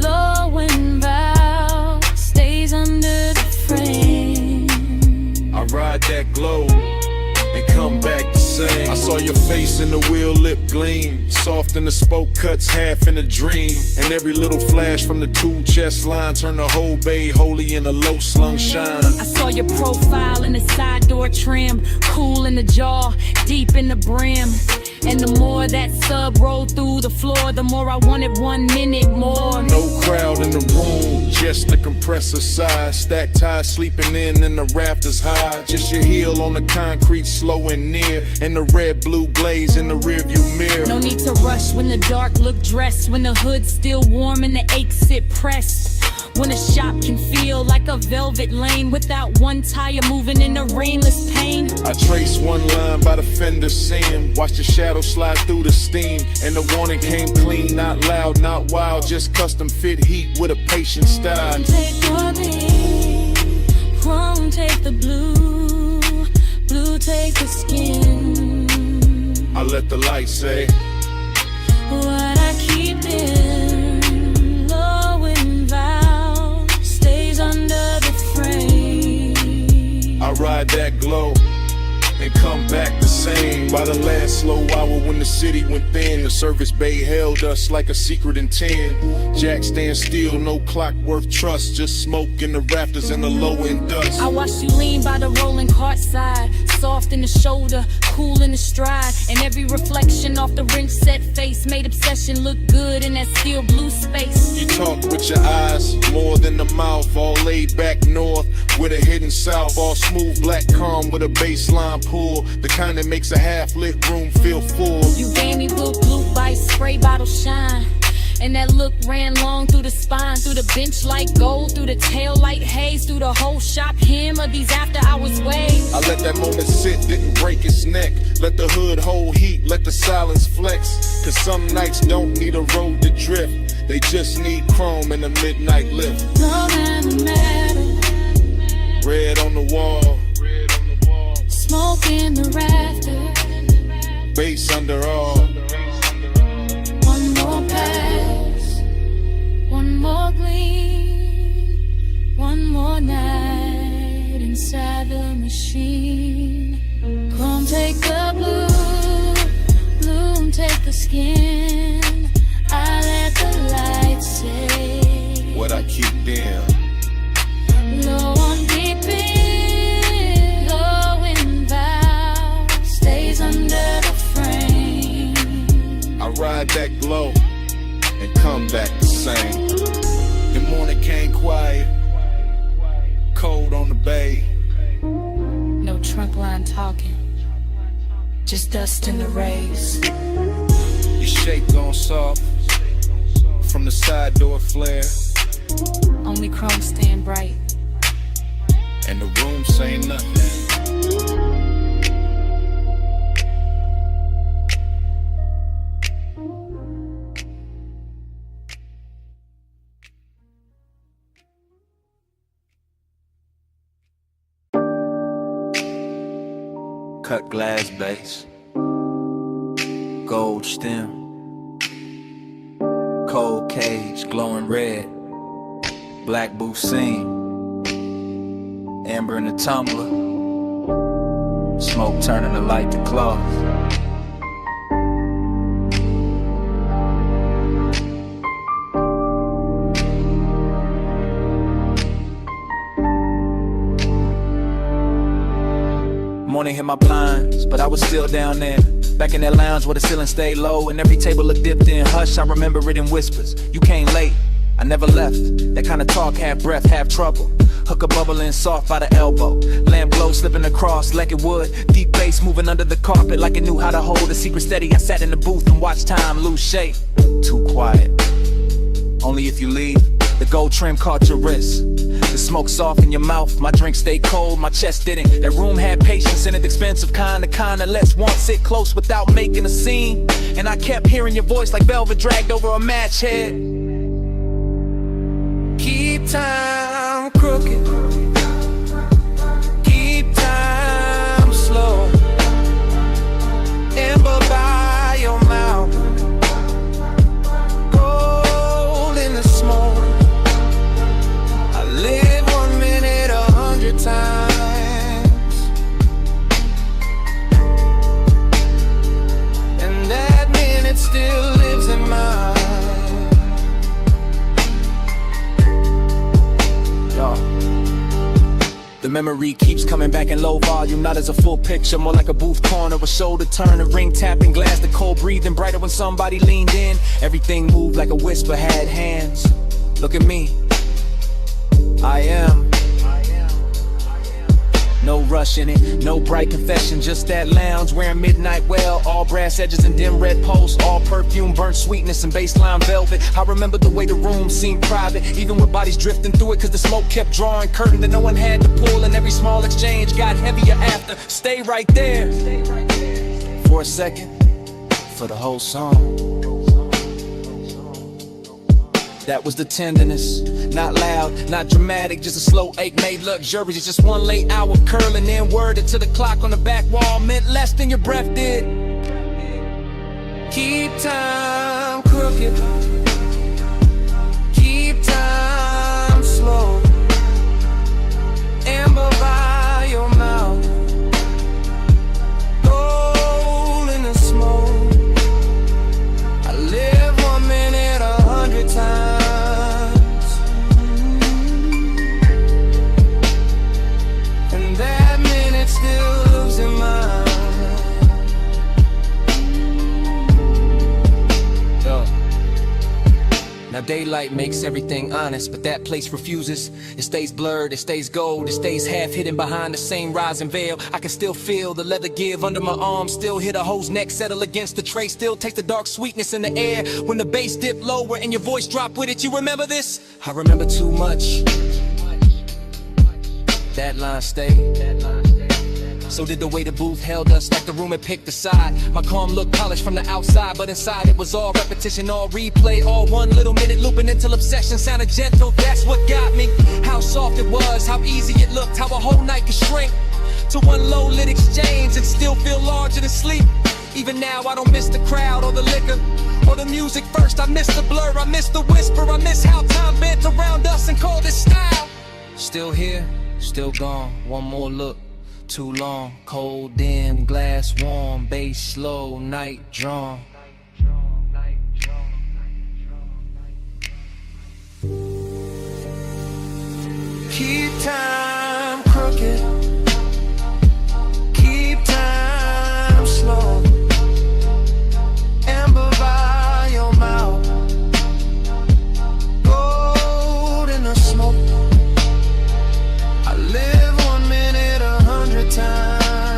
low and bow, stays under the frame. I ride that glow and come back the same. I saw your face in the wheel lip gleam. Soft in the spoke cuts, half in a dream. And every little flash from the two chest line turned the whole bay holy in a low slung shine. I saw your profile in the side door trim. Cool in the jaw, deep in the brim. And the more that sub rolled through the floor, the more I wanted 1 minute more. No crowd in the room, just the compressor side. Stacked ties sleeping in and the rafters high. Just your heel on the concrete slow and near. And the red blue glaze in the rearview mirror. No need to rush when the dark look dressed. When the hood's still warm and the aches sit pressed. When a shop can feel like a velvet lane without one tire moving in the rainless pain. I trace one line by the fender seam. Watch the shadow slide through the steam. And the warning came clean, not loud, not wild. Just custom fit heat with a patient style. Take your beat, chrome take the blue, blue take the skin. I let the light say what I keep in, low and vow, stays under the frame. I ride that glow and come back the same. By the last slow hour when the city went thin, the service bay held us like a secret in 10. Jack stand still, no clock worth trust. Just smoke in the rafters and the low end dust. I watched you lean by the rolling cart side, soft in the shoulder, cool in the stride. And every reflection off the ring set face made obsession look good in that steel blue space. You talk with your eyes, more than the mouth. All laid back north with a hidden south. All smooth black calm with a baseline pull. The kind that makes a half-lit room feel full. You gave me blue bite, spray bottle shine. And that look ran long through the spine, through the bench like gold, through the tail light haze, through the whole shop hem of these after hours waves. I let that moment sit, didn't break its neck. Let the hood hold heat, let the silence flex. Cause some nights don't need a road to drift. They just need chrome in the midnight lift. Love and matter, red on the wall, smoke in the rafters, bass under all. One more pass, one more gleam, one more night inside the machine. Come take the blue, bloom take the skin. I let the light say what I keep in. Low on deep in, low in vow, stays under line talking. Just dust in the rays. Your shape gone soft from the side door flare. Only chrome staying bright. And the room say nothing. Cut glass base, gold stem, cold cage glowing red, black booth seam, amber in the tumbler, smoke turning the light to cloth. Morning hit my blinds, but I was still down there. Back in that lounge where the ceiling stayed low and every table looked dipped in. Hush, I remember it in whispers. You came late, I never left. That kind of talk, half breath, half trouble. Hooker bubbling soft by the elbow. Lamp glow slipping across like it would. Deep bass moving under the carpet like it knew how to hold a secret steady. I sat in the booth and watched time lose shape. Too quiet. Only if you leave. The gold trim caught your wrist. The smoke soft in your mouth, my drink stayed cold, my chest didn't. That room had patience in it, expensive kind of lets one sit close without making a scene. And I kept hearing your voice like velvet dragged over a match head. Keep time crooked, keep time slow. Amber by your mouth, gold in the smoke. Live 1 minute 100 times, and that minute still lives in mine. Yo. The memory keeps coming back in low volume, not as a full picture, more like a booth corner, a shoulder turn, a ring tapping glass, the cold breathing brighter when somebody leaned in. Everything moved like a whisper had hands. Look at me, I am. No rush in it, no bright confession, just that lounge wearing midnight well, all brass edges and dim red posts, all perfume, burnt sweetness and baseline velvet. I remember the way the room seemed private, even with bodies drifting through it, cause the smoke kept drawing curtain that no one had to pull, and every small exchange got heavier after. Stay right there for a second, for the whole song. That was the tenderness, not loud, not dramatic, just a slow ache made luxurious. Just one late hour curling, then worded to the clock on the back wall meant less than your breath did. Keep time crooked, keep time slow. Amber by your mouth, gold in the smoke. I live 1 minute 100 times. Now daylight makes everything honest, but that place refuses. It stays blurred, it stays gold, it stays half hidden behind the same rising veil. I can still feel the leather give under my arm, still hear the hoe's neck settle against the tray, still taste the dark sweetness in the air when the bass dipped lower and your voice dropped with it. You remember this? I remember too much. That line stayed. So did the way the booth held us, like the room had picked a side. My calm looked polished from the outside, but inside it was all repetition, all replay, all 1 little minute looping until obsession sounded gentle. That's what got me. How soft it was, how easy it looked, how a whole night could shrink to one low lit exchange and still feel larger than sleep. Even now I don't miss the crowd or the liquor or the music first. I miss the blur, I miss the whisper, I miss how time bent around us and called it style. Still here, still gone, one more look. Too long, cold dim, glass warm, bass slow, night drawn. Keep time crooked, keep time slow. Amber by your mouth, gold in the smoke. I live 1 minute 100 times.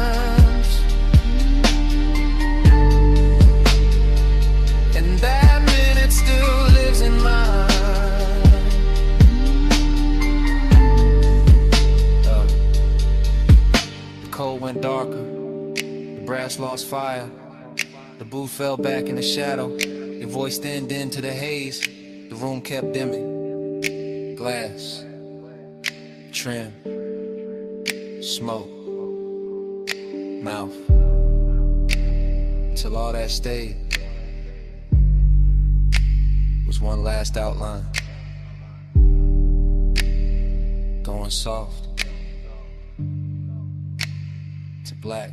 glass lost fire. The booth fell back in the shadow. Your voice thinned into the haze. The room kept dimming. Glass, trim, smoke, mouth. Till all that stayed was one last outline. Going soft to black.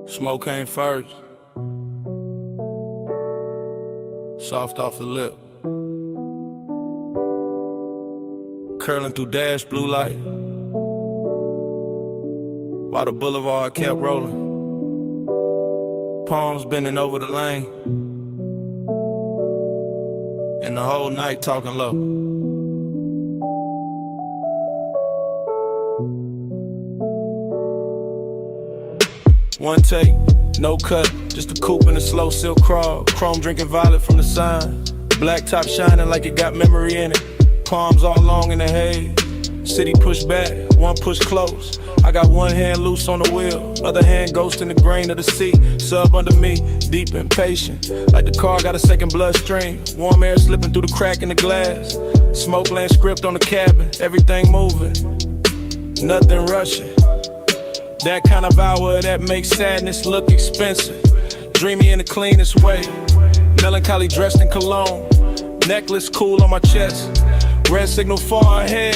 Smoke came first. Soft off the lip. Curling through dash blue light. While the boulevard kept rolling. Palms bending over the lane. And the whole night talking low. One take, no cut, just a coupe and a slow silk crawl. Chrome drinking violet from the sign. Black top shining like it got memory in it. Palms all long in the haze. City push back, one push close. I got one hand loose on the wheel, other hand ghost in the grain of the sea. Sub under me, deep and patient. Like the car got a second bloodstream. Warm air slipping through the crack in the glass. Smoke land script on the cabin, everything moving, nothing rushing. That kind of hour that makes sadness look expensive. Dreamy in the cleanest way. Melancholy dressed in cologne. Necklace cool on my chest. Red signal far ahead.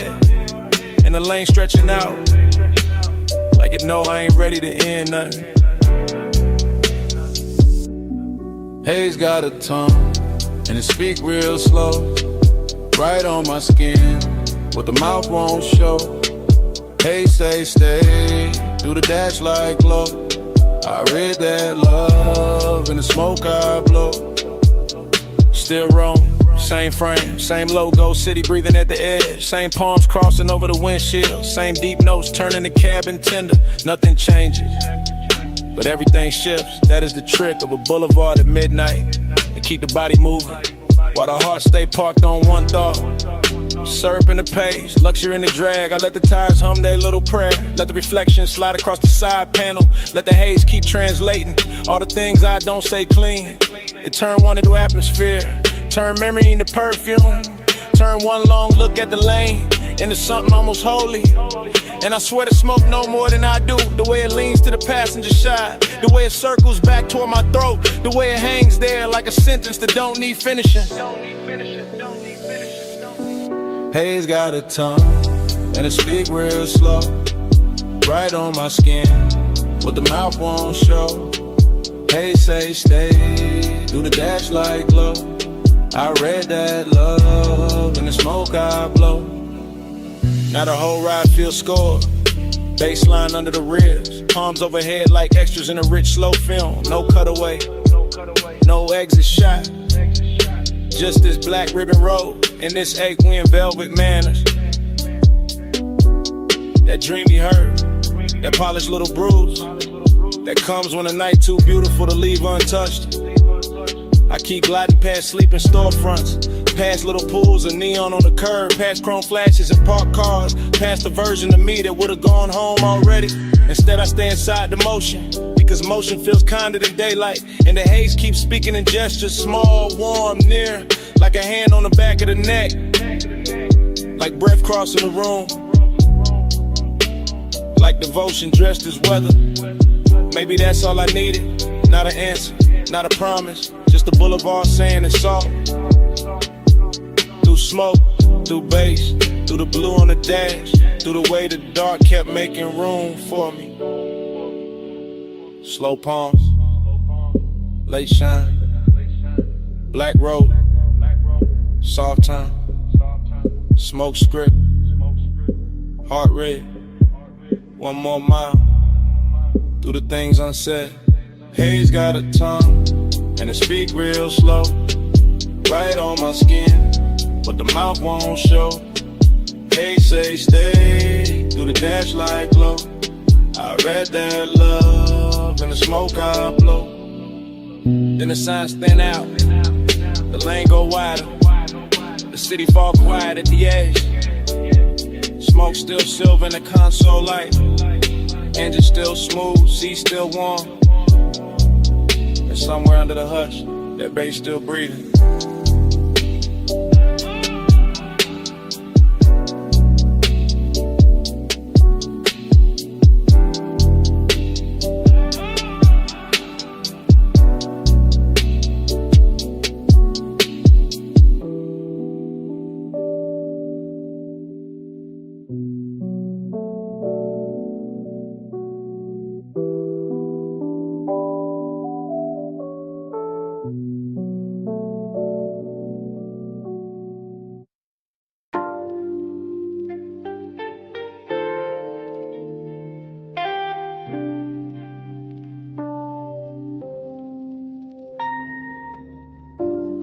And the lane stretching out. Like it know I ain't ready to end nothing. Haze got a tongue. And it speak real slow. Right on my skin. What the mouth won't show. Haze say stay. Do the dash like glow. I read that love in the smoke I blow. Still roam, same frame, same logo, city breathing at the edge. Same palms crossing over the windshield. Same deep notes turning the cabin tender. Nothing changes, but everything shifts. That is the trick of a boulevard at midnight. To keep the body moving, while the heart stay parked on one thought. Syrup in the page, luxury in the drag. I let the tires hum their little prayer. Let the reflection slide across the side panel. Let the haze keep translating all the things I don't say clean. It turn one into atmosphere, turn memory into perfume. Turn one long look at the lane into something almost holy. And I swear to smoke no more than I do. The way it leans to the passenger side, the way it circles back toward my throat, the way it hangs there like a sentence that don't need finishing. Haze got a tongue, and it speak real slow. Right on my skin, what the mouth won't show. Haze say stay, do the dash like glow. I read that love in the smoke I blow. Now the whole ride feels scored. Baseline under the ribs, palms overhead like extras in a rich slow film. No cutaway, no exit shot. Just this black ribbon road and this 8-wind velvet manners. That dreamy hurt, that polished little bruise that comes when a night too beautiful to leave untouched. I keep gliding past sleeping storefronts, past little pools of neon on the curb, past chrome flashes and parked cars, past the version of me that would've gone home already. Instead I stay inside the motion, because motion feels kinder than daylight. And the haze keeps speaking in gestures, small, warm, near, like a hand on the back of the neck, like breath crossing the room, like devotion dressed as weather. Maybe that's all I needed, not an answer, not a promise, just a boulevard saying it's all. Through smoke, through bass, through the blue on the dash, through the way the dark kept making room for me. Slow palms, late shine, black road, soft time, smoke script, heart rate, one more mile, through the things unsaid. Haze got a tongue, and it speak real slow, right on my skin, but the mouth won't show. Haze say stay, do the dash like glow. I read that love in the smoke I blow. Then the signs thin out, the lane go wider, the city fall quiet at the edge. Smoke still silver in the console light. Engine still smooth, seat still warm. And somewhere under the hush, that bass still breathing.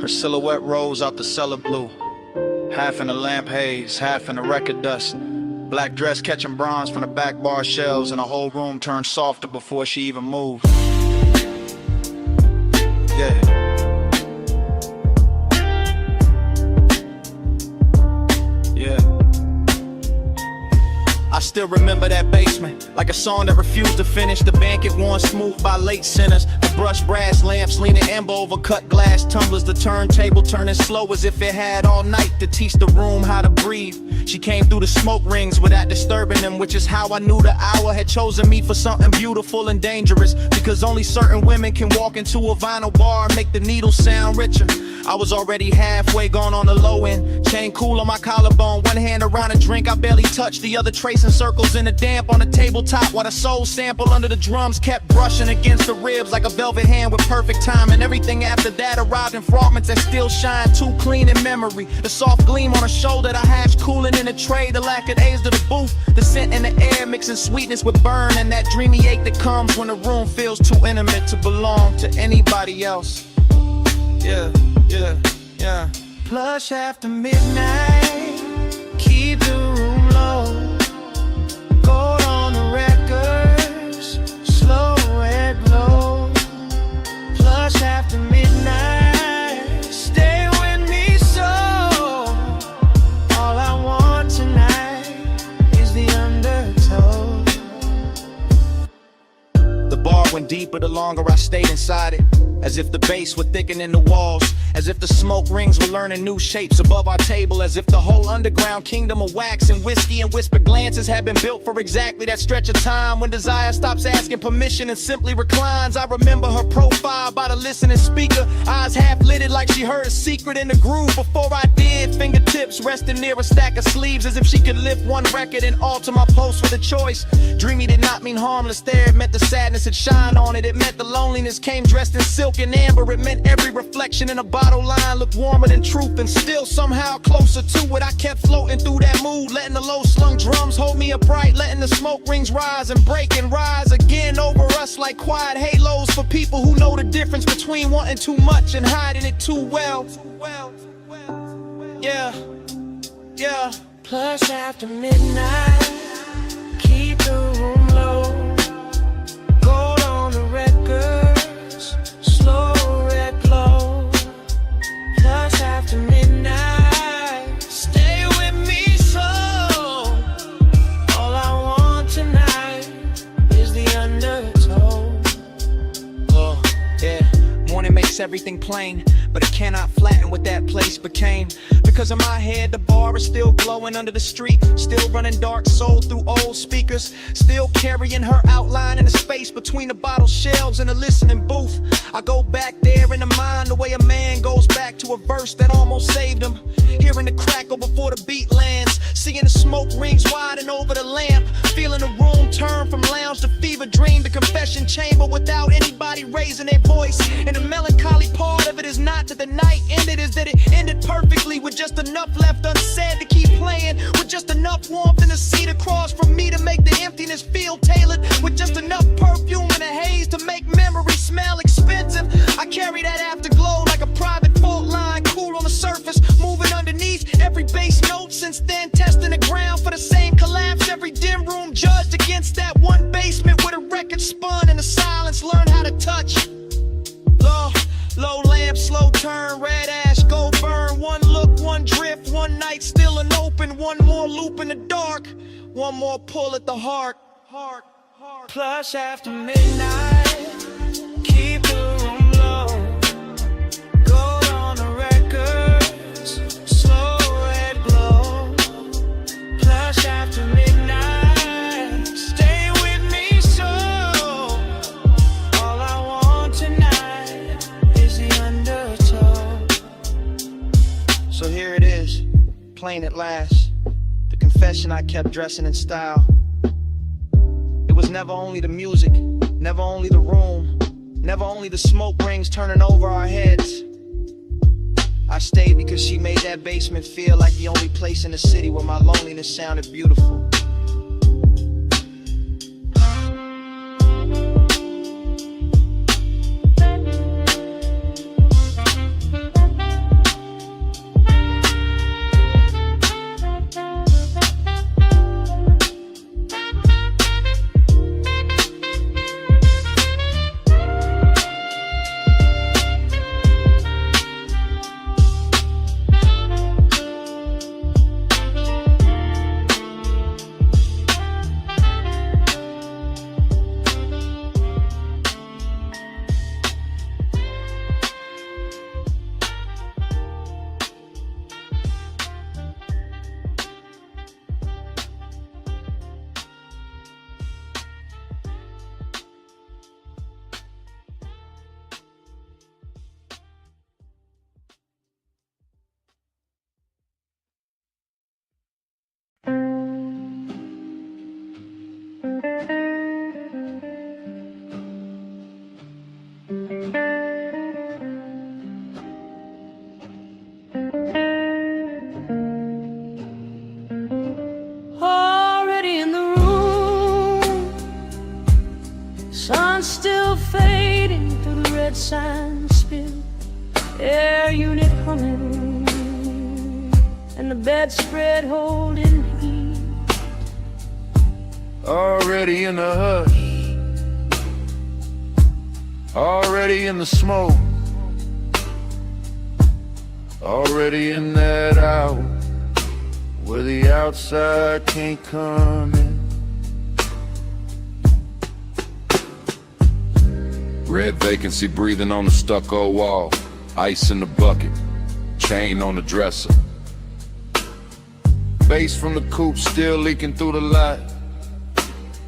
Her silhouette rose out the cellar blue, half in the lamp haze, half in the record dust. Black dress catching bronze from the back bar shelves, and the whole room turned softer before she even moved. Yeah. I still remember that basement, like a song that refused to finish. The banquet worn smooth by late sinners. The brushed brass lamps leaning amber over cut glass tumblers. The turntable turning slow as if it had all night to teach the room how to breathe. She came through the smoke rings without disturbing them, which is how I knew the hour had chosen me for something beautiful and dangerous. Because only certain women can walk into a vinyl bar and make the needle sound richer. I was already halfway gone on the low end. Chain cool on my collarbone, one hand around a drink I barely touched, the other tracing circles in the damp on the tabletop, while the soul sample under the drums kept brushing against the ribs like a velvet hand with perfect time. And everything after that arrived in fragments that still shine too clean in memory. The soft gleam on her shoulder, the hash cooling in the tray, the lack of A's to the booth, the scent in the air mixing sweetness with burn, and that dreamy ache that comes when the room feels too intimate to belong to anybody else. Yeah. Plush after midnight, keep the room low. Gold on the records, slow red glow. Plush after midnight, stay with me so. All I want tonight is the undertow. The bar went deeper the longer I stayed inside it, as if the bass were thickening the walls, as if the smoke rings were learning new shapes above our table, as if the whole underground kingdom of wax and whiskey and whispered glances had been built for exactly that stretch of time when desire stops asking permission and simply reclines. I remember her profile by the listening speaker, eyes half lidded like she heard a secret in the groove before I did. Fingertips resting near a stack of sleeves, as if she could lift one record and alter my post with a choice. Dreamy did not mean harmless there, it meant the sadness had shine on it. It meant the loneliness came dressed in silk and amber. It meant every reflection in a bottle line looked warmer than truth, and still somehow closer to it. I kept floating through that mood, letting the low slung drums hold me upright, letting the smoke rings rise and break and rise again over us like quiet halos for people who know the difference between wanting too much and hiding it too well. Yeah. Plush after midnight, keep the room low. Gold on the records, slow red glow. Plush after midnight, stay with me so. All I want tonight is the undertow. Oh, yeah. Morning makes everything plain, but it cannot flatten what that place became. Because in my head the bar is still glowing under the street, still running dark soul through old speakers, still carrying her outline in the space between the bottle shelves and the listening booth. I go back there in the mind the way a man goes back to a verse that almost saved him, hearing the crackle before the beat lands, seeing the smoke rings widen over the lamp, feeling the room turn from lounge to fever dream to confession chamber without anybody raising their voice. And the melancholy part of it is not that the night ended, is that it ended perfectly with just enough left unsaid to keep playing, with just enough warmth in the seat across from me to make the emptiness feel tailored, with just enough perfume and a haze to make memory smell expensive. I carry that afterglow like a private fault line, cool on the surface, moving underneath every bass note. Since then, testing the ground for the same collapse. Every dim room judged against that one basement where the record spun and the silence learned how to touch. Low lamp, slow turn, red ash, go burn. One look, one drift, one night, still an open looping, one more loop in the dark, one more pull at the heart. Plus after midnight, keep the room low. Gold on the records, slow red glow. Plus after midnight, stay with me so. All I want tonight is the undertow. So here it is, plain at last. The confession I kept dressing in style. It was never only the music, never only the room, never only the smoke rings turning over our heads. I stayed because she made that basement feel like the only place in the city where my loneliness sounded beautiful. Already in the room, sun still fading through the red sand spill, air unit humming, and the bedspread holding heat. Already in the hush, already in the smoke, already in that hour where the outside can't come in. Red vacancy breathing on the stucco wall, ice in the bucket, chain on the dresser. Bass from the coupe still leaking through the light.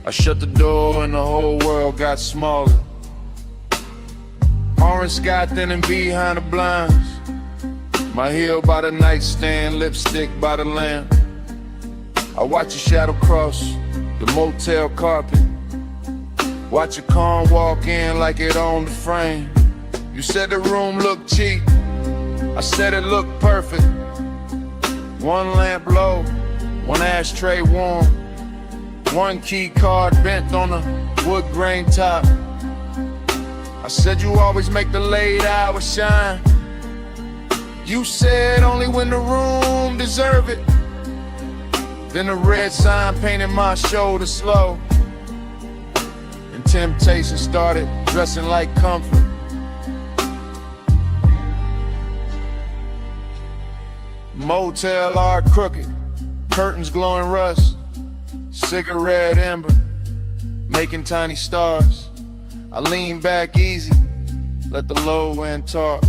I shut the door and the whole world got smaller. Orange sky thinning behind the blinds. My heel by the nightstand, lipstick by the lamp. I watch a shadow cross the motel carpet. Watch a car walk in like it owned the frame. You said the room looked cheap, I said it looked perfect. One lamp low, one ashtray warm, one key card bent on the wood grain top. I said you always make the late hours shine. You said only when the room deserve it. Then a red sign painted my shoulder slow, and temptation started dressing like comfort. Motel art crooked, curtains glowing rust, cigarette ember, making tiny stars. I lean back easy, let the low end talk.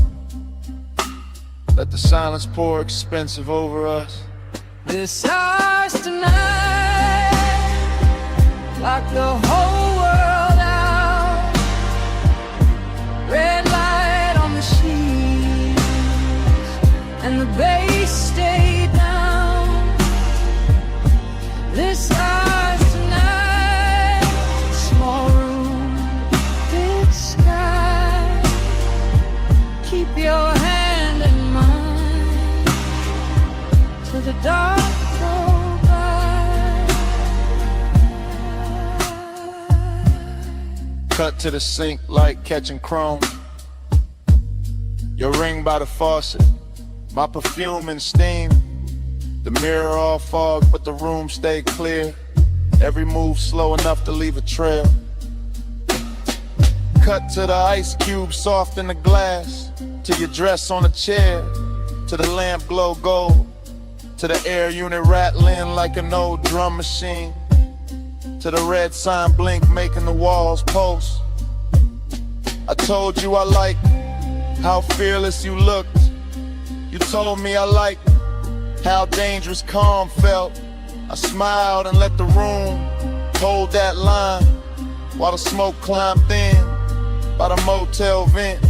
Let the silence pour expensive over us. This house tonight, lock the whole world out. Red light on the sheets, and the bass stay down. This house tonight, small room, big sky. Keep your hand in mine till the dark go by. Cut to the sink like catching chrome. Your ring by the faucet, my perfume and steam. The mirror all fog, but the room stay clear. Every move slow enough to leave a trail. Cut to the ice cube soft in the glass, to your dress on a chair, to the lamp glow gold, to the air unit rattling like an old drum machine, to the red sign blink making the walls pulse. I told you I liked how fearless you looked. You told me I liked how dangerous calm felt. I smiled and let the room hold that line while the smoke climbed thin by the motel vent.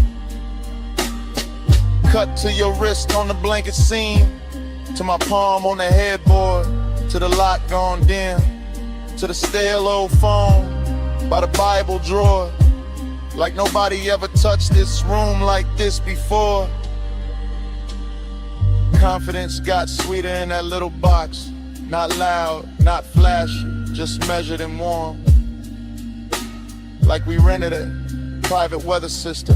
Cut to your wrist on the blanket seam, to my palm on the headboard, to the lock gone dim, to the stale old phone by the Bible drawer. Like nobody ever touched this room like this before. Confidence got sweeter in that little box. Not loud, not flashy, just measured and warm. Like we rented a private weather system.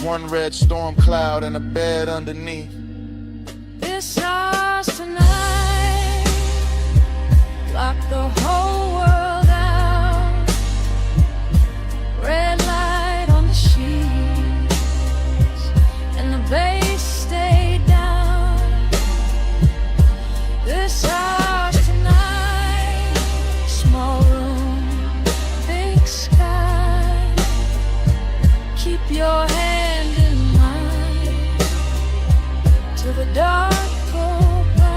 One red storm cloud and a bed underneath. It's ours tonight. Lock the whole world out. Red light on the sheets, and the bass stayed down. This ours tonight. Small room, big sky. Keep your hand in mine till the dark go by.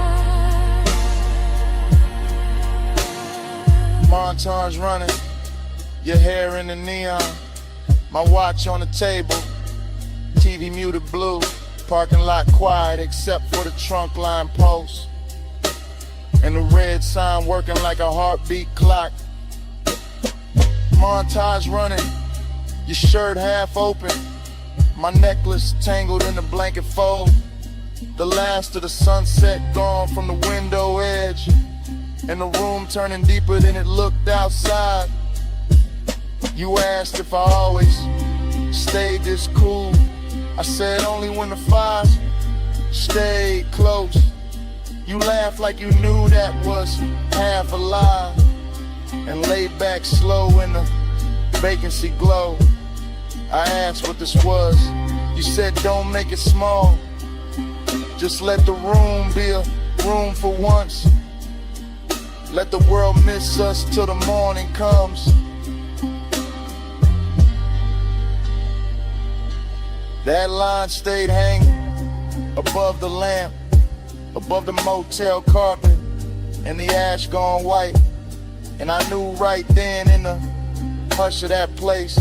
Montage running, your hair in the neon, my watch on the table, TV muted blue, parking lot quiet except for the trunk line post, and the red sign working like a heartbeat clock. Montage running, your shirt half open, my necklace tangled in the blanket fold, the last of the sunset gone from the window edge, and the room turning deeper than it looked outside. You asked if I always stayed this cool. I said only when the fires stayed close. You laughed like you knew that was half a lie, and laid back slow in the vacancy glow. I asked what this was. You said don't make it small, just let the room be a room for once. Let the world miss us till the morning comes. That line stayed hanging above the lamp, above the motel carpet, and the ash gone white. And I knew right then in the hush of that place,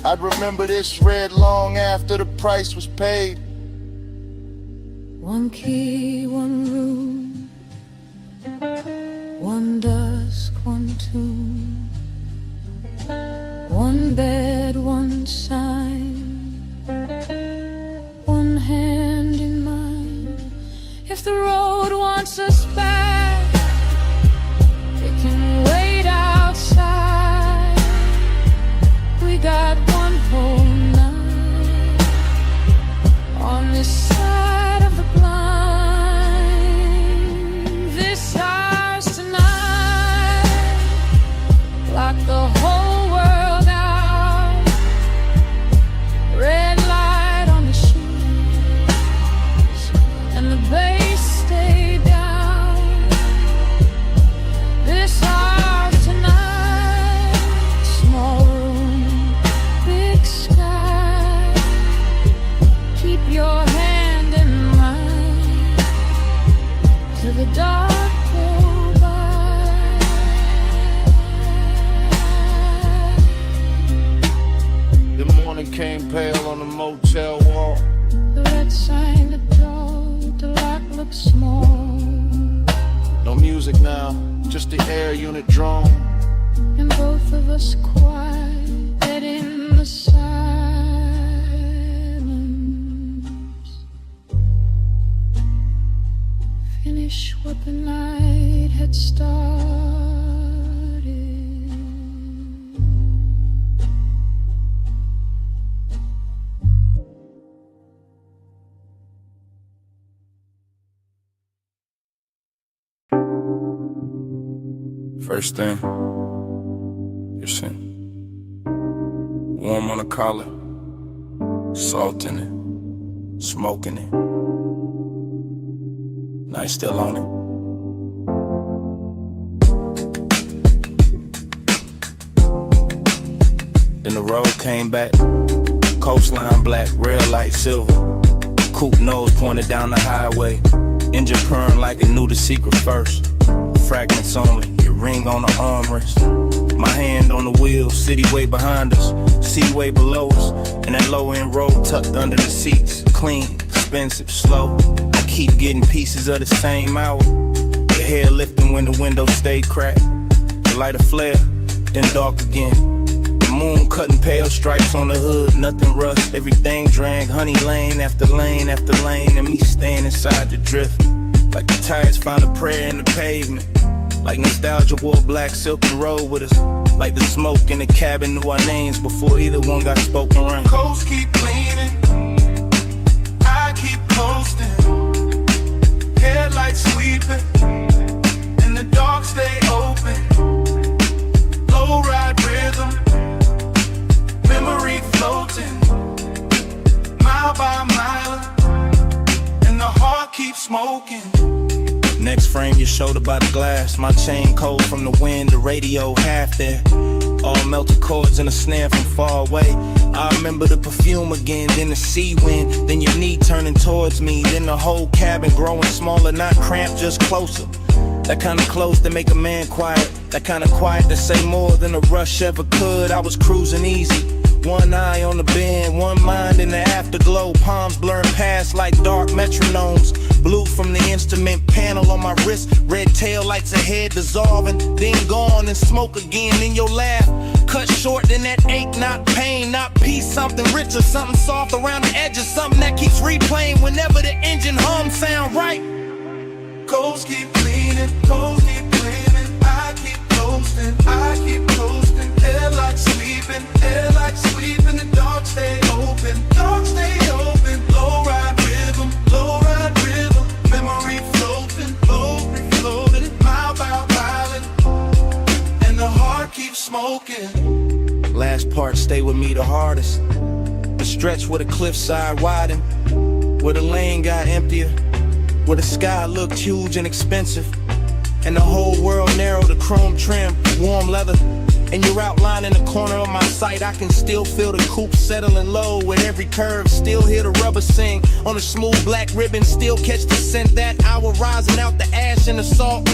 I'd remember this red long after the price was paid. One key, one room, one dusk, one tune, one bed, one sign, one hand in mine. If the road wants us back, it can wait outside. We got one whole night on this side of the blind. This ours tonight. Lock the whole world out. Red light on the sheets, and the bass stay down. This ours tonight. Small room, big sky. Keep your hand in mine till the dark go by. The morning came pale on the motel wall. The red sign, the door, the lock looks small, No music now, just the air unit drone. and both of us quiet in the silence. Finish what the night had started. First thing, your sin. Warm on the collar, salt in it, smoke in it. Night still on it. Then the road came back. Coastline black, red light silver. Coupe nose pointed down the highway. Engine purring like it knew the secret first. Fragments only, your ring on the armrest. My hand on the wheel, city way behind us, sea way below us. And that low end road tucked under the seats. Clean, expensive, slow. I keep getting pieces of the same hour. Your hair lifting when the window stayed cracked. The light a flare, then dark again. The moon cutting pale stripes on the hood, nothing rust. Everything drank, honey lane after lane after lane. And me staying inside the drift. Like the tires found a prayer in the pavement. Like nostalgia wore black silk and rolled with us. Like the smoke in the cabin knew our names before either one got spoken around. Coast keep cleaning, I keep coasting. Headlights sweeping, and the dark stay open. Low ride rhythm, memory floating. Mile by mile, and the heart keeps smoking. Next frame, your shoulder by the glass. My chain cold from the wind, the radio half there. All melted chords and a snare from far away. I remember the perfume again, then the sea wind. Then your knee turning towards me. Then the whole cabin growing smaller, not cramped, just closer. That kind of close to make a man quiet. That kind of quiet to say more than a rush ever could. I was cruising easy. One eye on the bend, one mind in the afterglow. Palms blurring past like dark metronomes. Blue from the instrument panel on my wrist. Red tail lights ahead dissolving. Then gone and smoke again in your laugh. Cut short, then that ache, not pain, not peace. Something richer, something soft around the edges. Something that keeps replaying whenever the engine hum sound right. Coast keep cleaning, coast keep cleaning. I keep coasting, I keep coasting. Headlights sweeping, the dark stay open, dark stay open. Low ride rhythm, memory floating, floating, mile by mile, and the heart keeps smoking. Last part stay with me the hardest. The stretch where the cliffside widened, where the lane got emptier, where the sky looked huge and expensive, and the whole world narrowed to chrome trim, warm leather. And you're outlined in the corner of my sight. I can still feel the coupe settling low with every curve. Still hear the rubber sing on a smooth black ribbon. Still catch the scent that hour rising out the ash and the salt.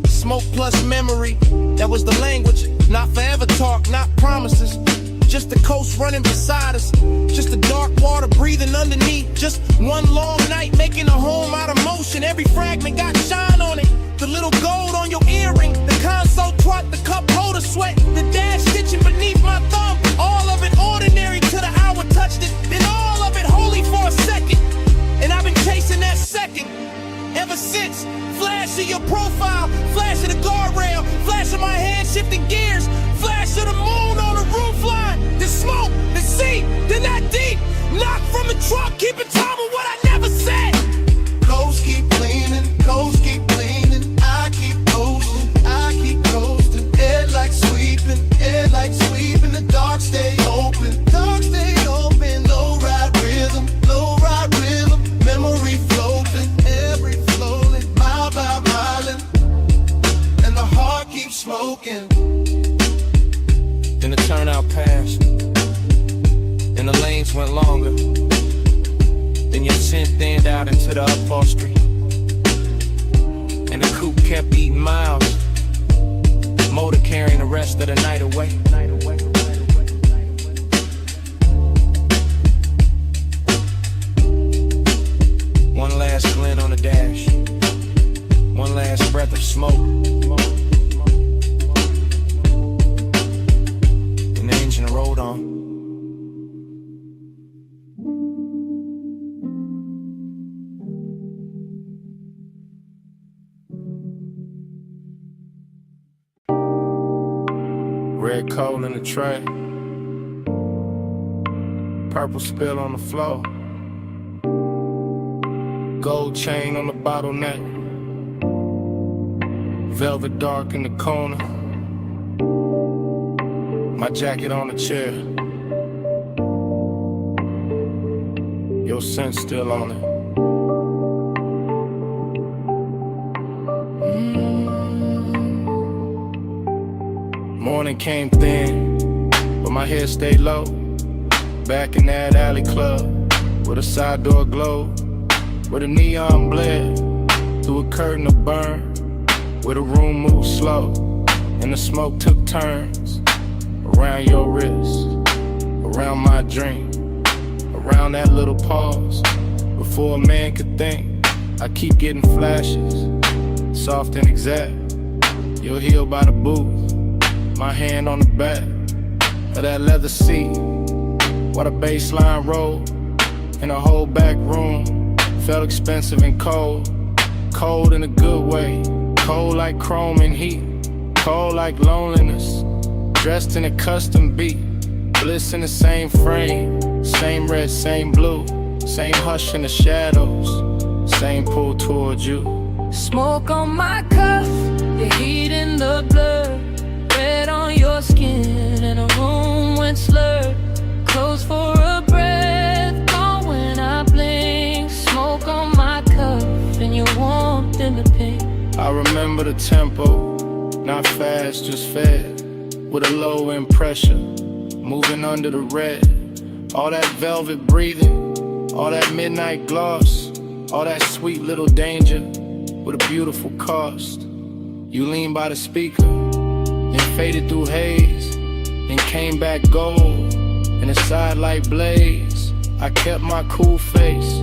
Smoke plus memory, that was the language. Not forever talk, not promises. Just the coast running beside us. Just the dark water breathing underneath. Just one long night making a home out of motion. Every fragment got shine on it. The little gold on your earring. The console twat, the cup holder sweat. The dash stitching beneath my thumb. All of it ordinary till the hour touched it. Then all of it holy for a second. And I've been chasing that second ever since. Flash of your profile, flash of the guardrail, flash of my head shifting gears, flash of the moon on the roof line, the smoke, the sea, then that deep knock from the truck, keeping time with what I never said. Coast keep cleaning, coast keep cleaning. I keep coasting, I keep coasting. Headlights sweeping, the dark stay open, dark stay open. Low ride rhythm, memory floating, every floating, mile by mile, and the heart keeps smoking. Then the turnout passed, and the lanes went longer. Then your scent thinned out into the upholstery, and the coupe kept eating miles. Motor carrying the rest of the night away. One last glint on the dash, one last breath of smoke, and the engine rolled on. Red coal in the tray, purple spill on the floor, gold chain on the bottleneck, velvet dark in the corner, my jacket on the chair, your scent still on it. morning came thin, but my hair stayed low. Back in that alley club, with a side door glow, where the neon blared through a curtain of burn, where the room moved slow, and the smoke took turns. Around your wrist, around my drink, around that little pause. Before a man could think, I keep getting flashes, soft and exact. You're healed by the booth, my hand on the back of that leather seat, while the bass line rolled, and the whole back room felt expensive and cold. Cold in a good way, cold like chrome and heat, cold like loneliness, dressed in a custom beat, bliss in the same frame, same red, same blue, same hush in the shadows, same pull towards you. Smoke on my cuff, the heat in the blur, red on your skin, and the room went slurred. Close for a breath, gone when I blink. Smoke on my cuff, and your warmth in the pink. I remember the tempo, not fast, just fed, with a low end pressure, moving under the red. All that velvet breathing, all that midnight gloss, all that sweet little danger, with a beautiful cost. You leaned by the speaker, then faded through haze, then came back gold, in a sidelight blaze. I kept my cool face,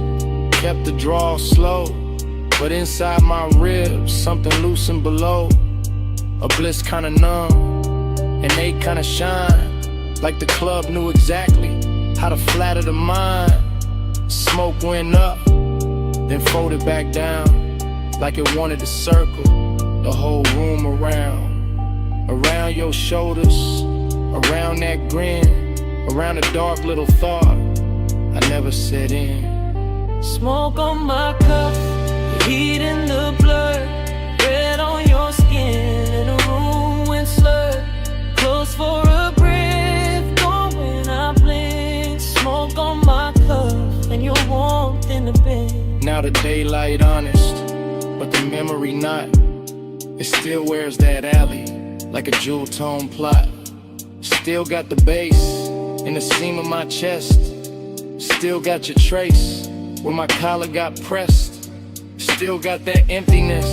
kept the draw slow, but inside my ribs, something loosened below. A bliss kinda numb, and they kinda shine, like the club knew exactly how to flatter the mind. Smoke went up, then folded back down, like it wanted to circle the whole room around your shoulders, around that grin, around a dark little thought I never set in. Smoke on my cuff, the heat in the blur, red on your skin, and the room went slurred. Close for a breath, gone when I blink. Smoke on my cuff, and your warmth in the bed. Now the daylight honest, but the memory not. It still wears that alley, like a jewel tone plot. Still got the bass in the seam of my chest. Still got your trace where my collar got pressed. Still got that emptiness,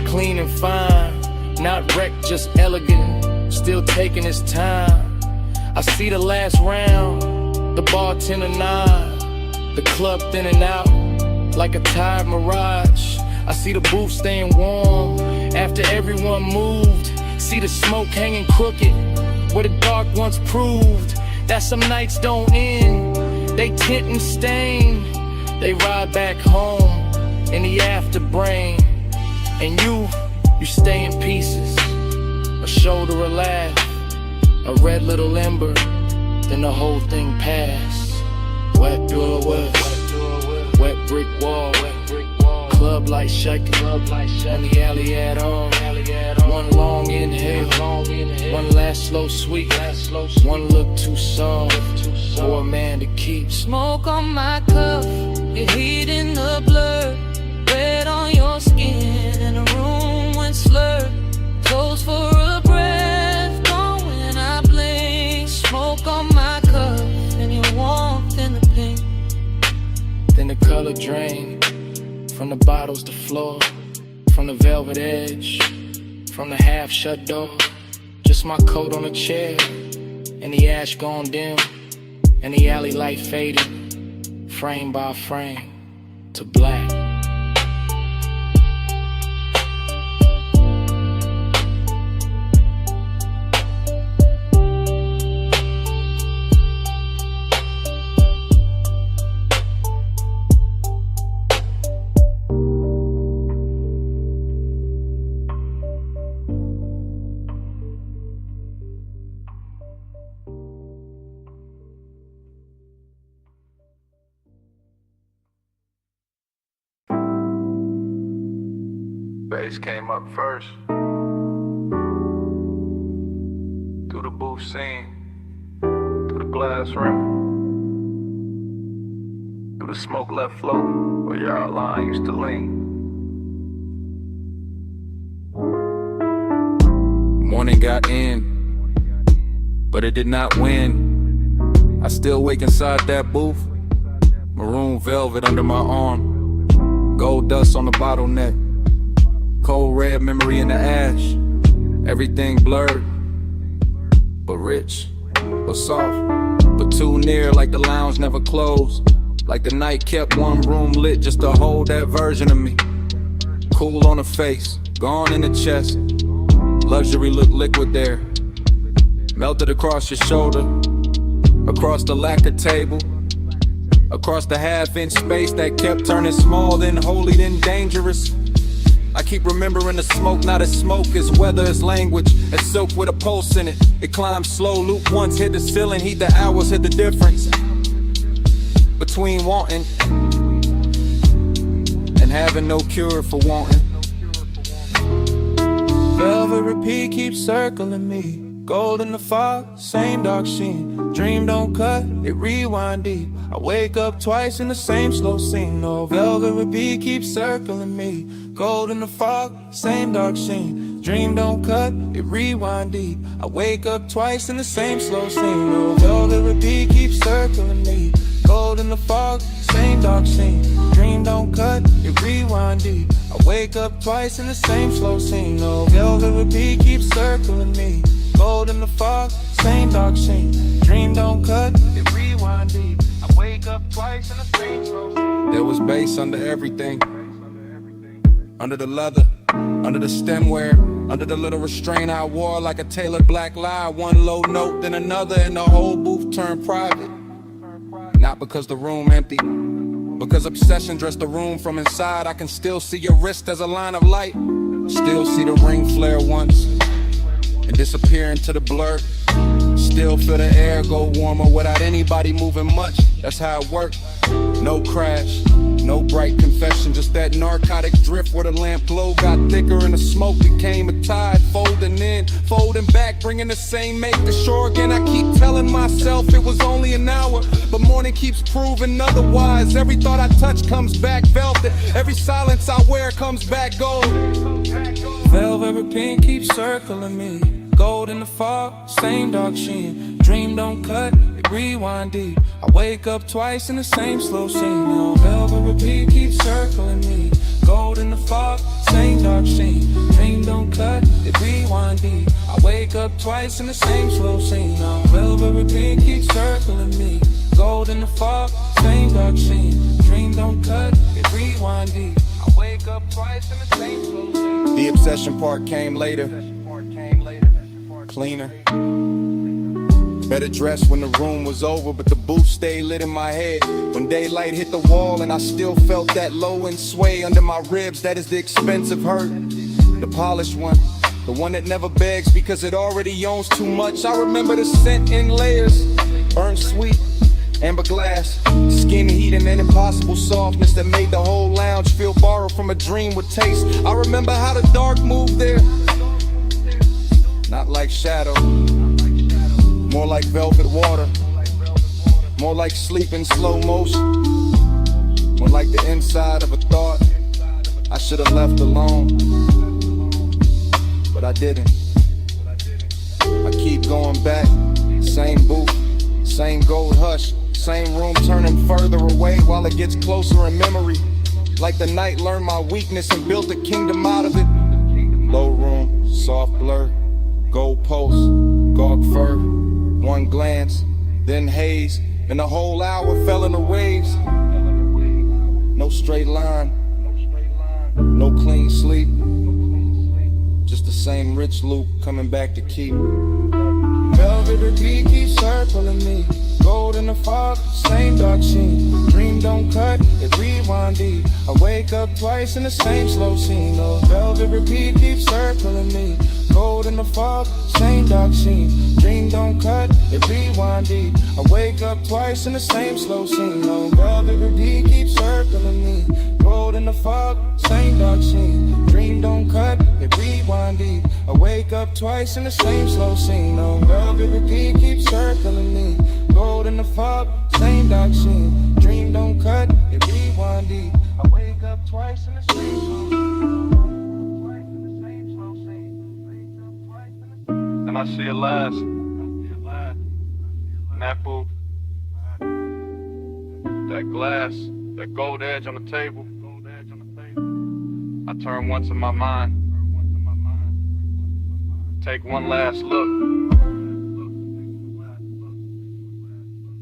clean and fine, not wrecked, just elegant. Still taking his time. I see the last round, the bartender nod, the club thinning out like a tired mirage. I see the booth staying warm after everyone moved. See the smoke hanging crooked where the dark once proved that some nights don't end. They tint and stain. They ride back home in the afterbrain. And you stay in pieces. A shoulder, a laugh, a red little ember, then the whole thing passed. Wet door west, wet brick wall, club light shaking, on the alley at all. One long inhale, one last slow sweep, one look too soft for a man to keep. Smoke on my cuff, your heat in the blur, red on your skin, and the room went slurred. Close for a breath, gone when I blink. Smoke on my cuff, and your warmth in the pink. Then the color drained from the bottles to floor, from the velvet edge, from the half-shut door. Just my coat on a chair, and the ash gone dim, and the alley light fading, frame by frame, to black. Bass came up first. Through the booth scene, through the glass rim, through the smoke left float where your outline used to lean. Morning got in, but it did not win. I still wake inside that booth, maroon velvet under my arm, gold dust on the bottleneck, cold red memory in the ash. Everything blurred, but rich, but soft, but too near, like the lounge never closed, like the night kept one room lit just to hold that version of me. Cool on the face, gone in the chest, luxury look liquid there, melted across your shoulder, across the lacquer table, across the half-inch space that kept turning small, then holy, then dangerous. I keep remembering the smoke, not as smoke as weather, as language, as silk with a pulse in it. It climbs slow, loop once, hit the ceiling, heat the hours, hit the difference between wanting and having no cure for wanting. Velvet repeat keeps circling me. Gold in the fog, same dark sheen. Dream don't cut, it rewind deep. I wake up twice in the same slow scene. No velvet repeat keeps circling me. Gold in the fog, same dark sheen. Dream don't cut, it rewind deep. I wake up twice in the same slow scene. No velvet repeat keeps circling me. Gold in the fog, same dark scene. Dream don't cut, it rewind deep. I wake up twice in the same slow scene. No velvet repeat keeps circling me. Gold in the fog, same dark scene. Dream don't cut, it rewind deep. I wake up twice in the same slow scene. There was bass under everything, under the leather, under the stemware, under the little restraint I wore like a tailored black lie. One low note, then another, and the whole booth turned private. Not because the room empty, because obsession dressed the room from inside. I can still see your wrist as a line of light, still see the ring flare once and disappear into the blur. Still feel the air go warmer without anybody moving much. That's how it worked. No crash, no bright confession, just that narcotic drift where the lamp glow got thicker and the smoke became a tide, folding in, folding back, bringing the same make to shore again. I keep telling myself it was only an hour, but morning keeps proving otherwise. Every thought I touch comes back velvet, every silence I wear comes back gold. Velvet repeat keeps circling me. Gold in the fog, same dark sheen. Dream don't cut, it rewind deep. I wake up twice in the same slow scene. Now velvet repeat keeps circling me. Gold in the fog, same dark sheen. Dream don't cut, it rewind deep. I wake up twice in the same slow scene. Now velvet repeat keeps circling me. Gold in the fog, same dark sheen. Dream don't cut, it rewind deep. I wake up twice in the same slow scene. The obsession part came later, cleaner, better dressed when the room was over, but the booth stayed lit in my head. When daylight hit the wall and I still felt that low end sway under my ribs, that is the expensive hurt. The polished one, the one that never begs because it already owns too much. I remember the scent in layers, burnt sweet, amber glass, skin heat and an impossible softness that made the whole lounge feel borrowed from a dream with taste. I remember how the dark moved there, not like shadow, more like velvet water, more like sleep in slow motion, more like the inside of a thought I should have left alone, but I didn't. I keep going back, same booth, same gold hush, same room turning further away while it gets closer in memory, like the night learned my weakness and built a kingdom out of it. Low room, soft blur, gold post, gawk fur, one glance, then haze, and the whole hour fell in the waves. No straight line, no clean sleep, just the same rich loop coming back to keep. Velvet repeat keeps circling me. Gold in the fog, same dark sheen. Dream don't cut, it rewind deep. I wake up twice in the same slow scene. Oh, velvet repeat keeps circling me. Gold in the fog, same dark sheen. Dream don't cut, it rewind deep. I wake up twice in the same slow scene. Oh, velvet repeat keeps circling me. Gold in the fog, same dark sheen. Dream don't cut, it rewind deep. I wake up twice in the same slow scene. Oh, velvet repeat keeps circling me. Gold in the fog, same dark sheen. Dream don't cut, it rewind deep. I wake up twice in the same slow scene. And I see it last. that booth, that glass, that gold edge on the table, I turn once in my mind, take one last look,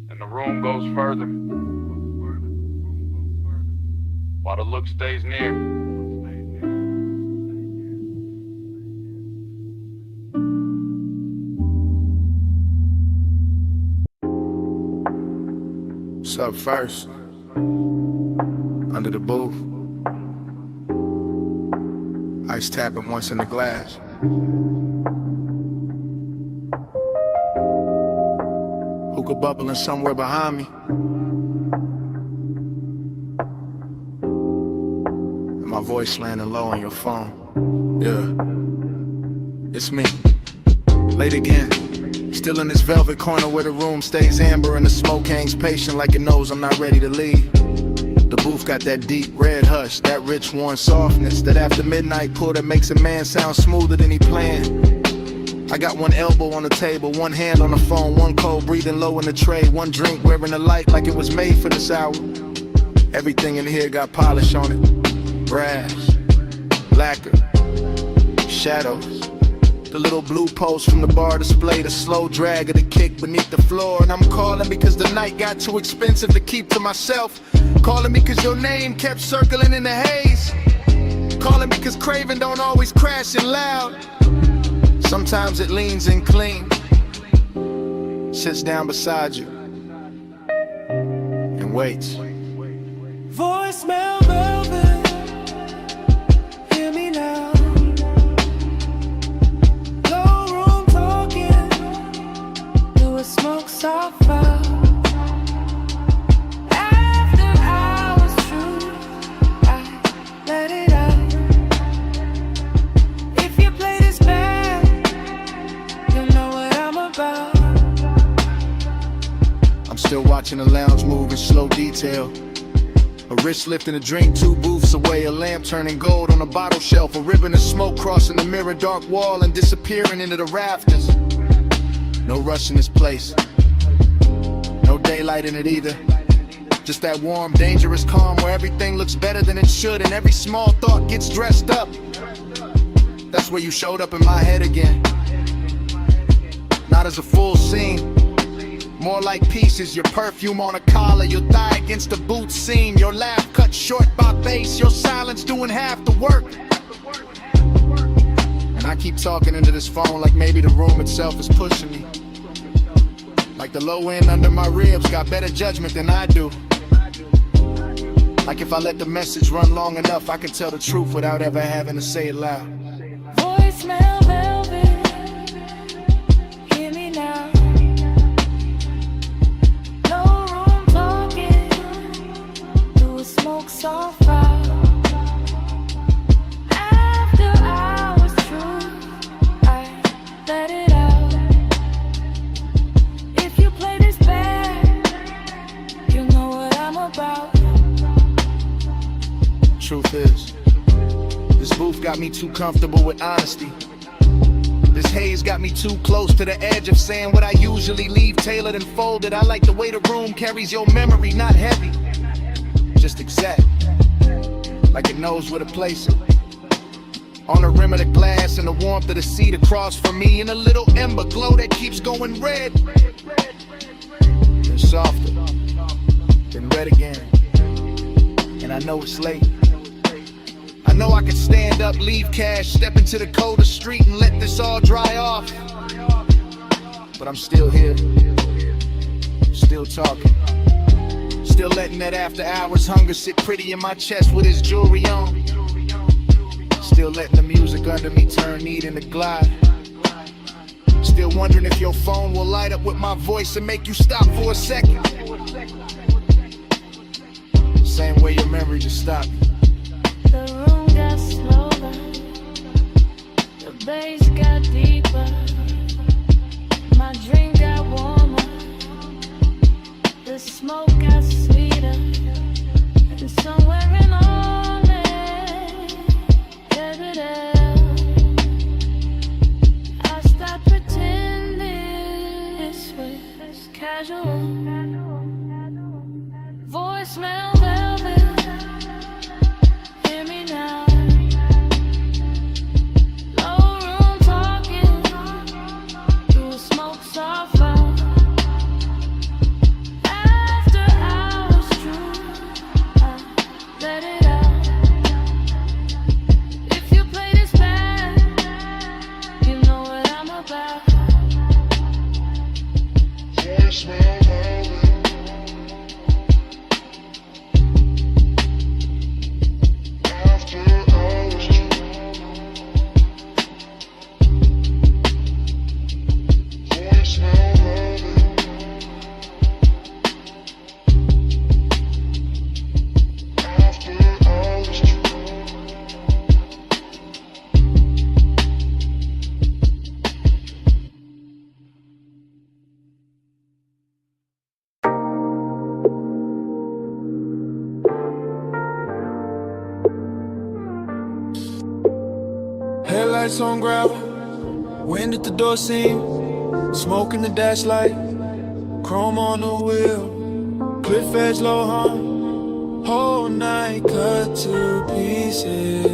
and the room goes further, while the look stays near. What's up first? Under the booth. Ice tapping once in the glass. Hookah bubbling somewhere behind me. And my voice landing low on your phone. Yeah, it's me. Late again. Still in this velvet corner where the room stays amber and the smoke hangs patient like it knows I'm not ready to leave. The booth got that deep red hush, that rich warm softness, that after midnight pull that makes a man sound smoother than he planned. I got one elbow on the table, one hand on the phone, one cold breathing low in the tray, one drink wearing the light like it was made for this hour. Everything in here got polish on it. Brass, lacquer, shadows. The little blue post from the bar display, the slow drag of the kick beneath the floor. And I'm calling because the night got too expensive to keep to myself. Calling because your name kept circling in the haze. Calling because craving don't always crash in loud. Sometimes it leans in clean, sits down beside you, and waits. Voicemail velvet, hear me now. Smoke so far. After hours true, I let it out. If you play this back, you'll know what I'm about. I'm still watching the lounge move in slow detail. A wrist lifting a drink 2 booths away, a lamp turning gold on a bottle shelf, a ribbon of smoke crossing the mirror dark wall and disappearing into the rafters. No rush in this place, no daylight in it either. Just that warm, dangerous calm where everything looks better than it should and every small thought gets dressed up. That's where you showed up in my head again. Not as a full scene, more like pieces. Your perfume on a collar, your thigh against the boot seam, your laugh cut short by bass, your silence doing half the work. And I keep talking into this phone like maybe the room itself is pushing me. Like the low end under my ribs got better judgment than I do. Like if I let the message run long enough, I can tell the truth without ever having to say it loud. Voicemail velvet, hear me now. No room talking, through a smoke so far. After hours true, I let it out. Truth is, this booth got me too comfortable with honesty. This haze got me too close to the edge of saying what I usually leave tailored and folded. I like the way the room carries your memory, not heavy, just exact, like it knows where to place it. On the rim of the glass and the warmth of the seat across from me, and a little ember glow that keeps going red, then softer, then red again. And I know it's late. I know I could stand up, leave cash, step into the colder street and let this all dry off. But I'm still here, still talking, still letting that after hours hunger sit pretty in my chest with his jewelry on. Still letting the music under me turn neat into glide. Still wondering if your phone will light up with my voice and make you stop for a second. Same way your memory just stopped. The room got slower, the bass got deeper, my drink got warmer, the smoke got sweeter, and somewhere in all it, I stopped pretending this was casual. Headlights on gravel, wind at the door seam, smoke in the dash light, chrome on the wheel, cliff edge low hum, whole night cut to pieces.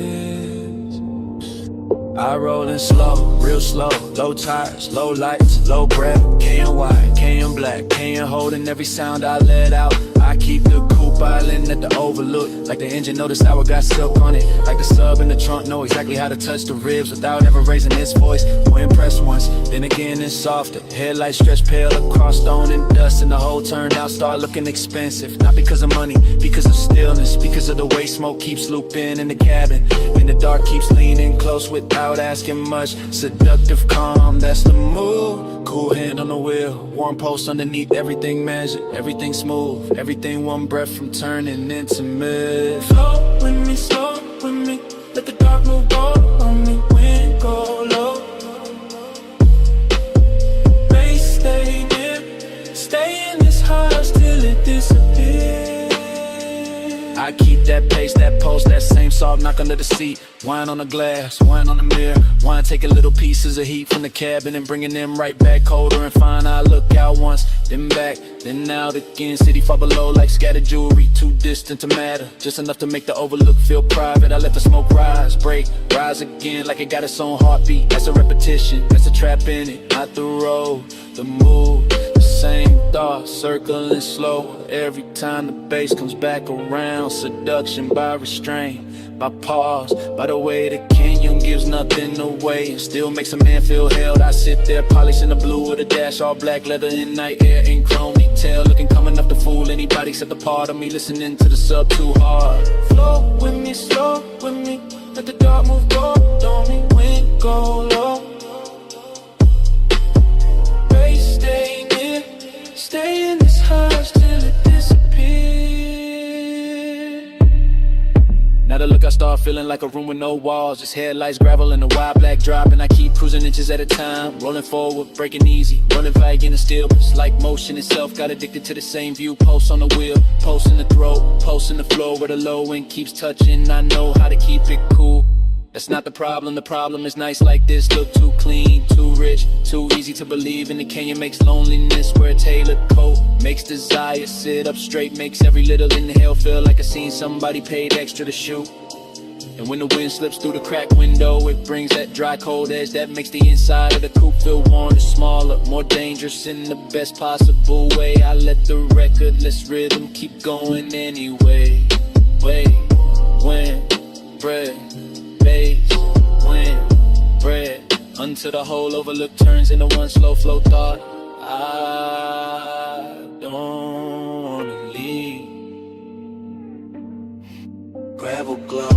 I rollin' slow, real slow, low tires, low lights, low breath, KN white, KN black, KN holding every sound I let out. I keep the coupe island at the overlook, like the engine know the sour got silk on it, like the sub in the trunk know exactly how to touch the ribs without ever raising its voice. We're impressed once, then again it's softer. Headlights stretch pale across stone and dust, and the whole turned out start looking expensive. Not because of money, because of stillness, because of the way smoke keeps looping in the cabin, and the dark keeps leaning close without asking much. Seductive calm, that's the move. Cool hand on the wheel, warm post underneath, everything measured, everything smooth, everything one breath from turning into mist. Flow with me, slow with me, let the dark move all on me, wind go low. Bass stay near, stay in this house till it disappears. I keep that pace, that pulse, that same soft knock under the seat. Wine on the glass, wine on the mirror. Wine taking little pieces of heat from the cabin and bringing them right back colder and fine. I look out once, then back, then out again. City far below like scattered jewelry, too distant to matter, just enough to make the overlook feel private. I let the smoke rise, break, rise again like it got its own heartbeat. That's a repetition, that's a trap in it. Not the road, the move, the same thought, circling slow. Every time the bass comes back around, seduction by restraint, by pause, by the way the canyon gives nothing away and still makes a man feel held. I sit there polishing the blue with a dash, all black leather in night air in chrome detail, looking coming up to fool anybody except the part of me listening to the sub too hard. Flow with me, slow with me, let the dark move gold on me, wind go low. Bass stay near, stay in this house till it disappears. Now the look I start feeling like a room with no walls, just headlights, gravel, and a wide black drop. And I keep cruising inches at a time, rolling forward, breaking easy, rolling vague in the still. It's like motion itself, got addicted to the same view. Pulse on the wheel, pulse in the throat, pulse in the floor where the low end keeps touching. I know how to keep it cool. That's not the problem is nights like this look too clean, too rich, too easy to believe in. The canyon makes loneliness wear a tailored coat, makes desire sit up straight, makes every little inhale feel like I seen somebody paid extra to shoot. And when the wind slips through the cracked window, it brings that dry cold edge that makes the inside of the coupe feel warm and smaller, more dangerous in the best possible way. I let the recordless rhythm keep going anyway. Wait, when, bread, bass, wind, bread, until the whole overlook turns into one slow flow thought. I don't wanna leave. Gravel glow,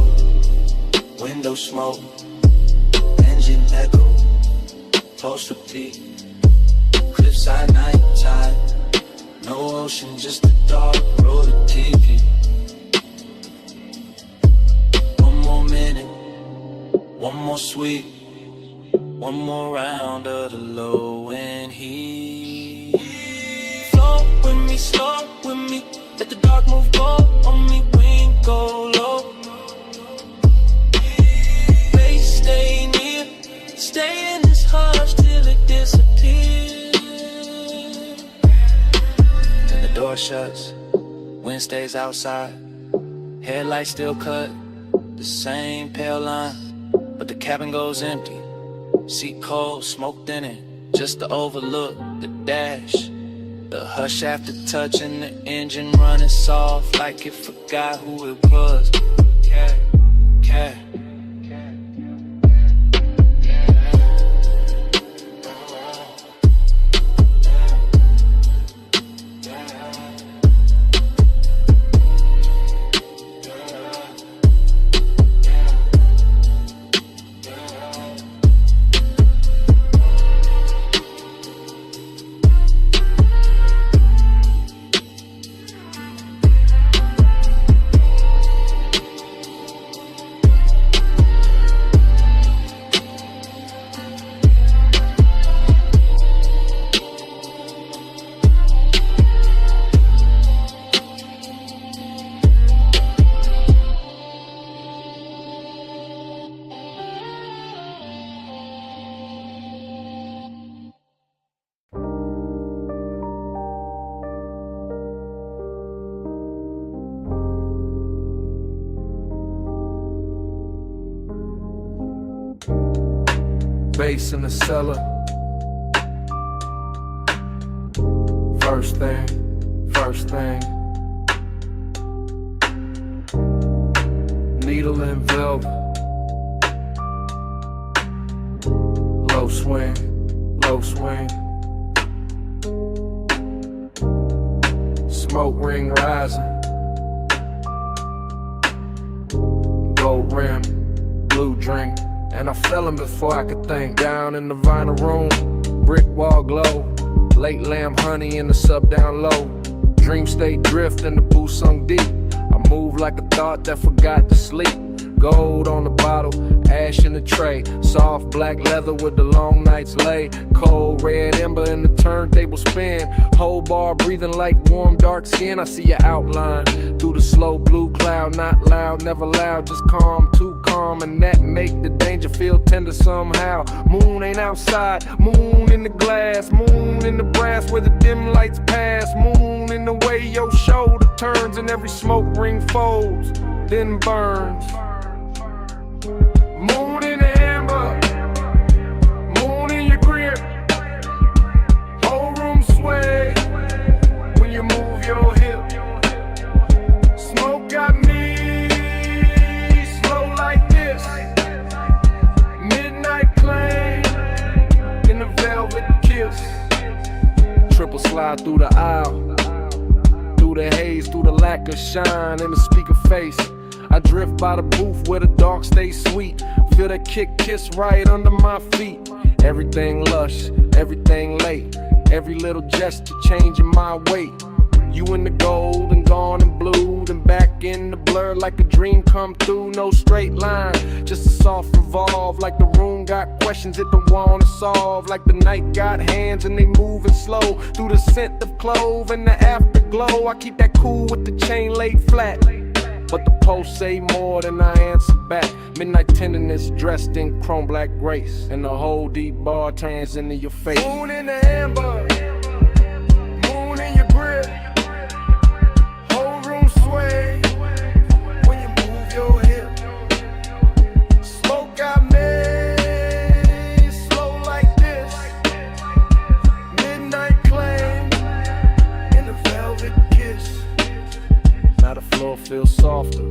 window smoke, engine echo, pulse repeat, cliffside night tide, no ocean, just a dark road of TV. One more minute, one more sweet, one more round of the low end heat. Flow with me, slow with me, let the dark move go on me, wind go low. Bass stay near, stay in this hush till it disappears. Then the door shuts, wind stays outside, headlights still cut, the same pale line, but the cabin goes empty. Seat cold, smoked in it, just the overlook, the dash, the hush after touching the engine running soft like it forgot who it was. Cat. bass in the cellar. First thing. Needle and velvet. Low swing. Smoke ring rising. Gold rim, blue drink. And I fell him before I could think. Down in the vinyl room, brick wall glow. Late lamb honey in the sub down low. Dream state drift and the booth sunk deep. I move like a thought that forgot to sleep. Gold on the bottle, ash in the tray. Soft black leather with the long nights lay. Cold red ember in the turntable spin. Whole bar breathing like warm dark skin. I see your outline through the slow blue cloud. Not loud, never loud, just calm, too calm. And that make the danger feel tender somehow. Moon ain't outside, moon in the glass. Moon in the brass where the dim lights pass. Moon in the way your shoulder turns and every smoke ring folds, then burns. Moon in the amber, moon in your grip. Whole room sway when you move your hip. Smoke got me slow like this. Midnight claim in the velvet kiss. Triple slide through the aisle, through the haze, through the lack of shine in the speaker face. I drift by the booth where the dark stays sweet. Feel that kick kiss right under my feet. Everything lush, everything late. Every little gesture changing my weight. You in the gold and gone in blue, then back in the blur like a dream come through. No straight line, just a soft revolve. Like the room got questions it don't wanna solve. Like the night got hands and they moving slow through the scent of clove and the afterglow. I keep that cool with the chain laid flat, but the post say more than I answer back. Midnight tenderness dressed in chrome black grace, and the whole deep bar turns into your face. Moon in the amber, moon in your grip. Whole room sway when you move your hip. Smoke got me slow like this. Midnight claim in the velvet kiss. Now the floor feels softer,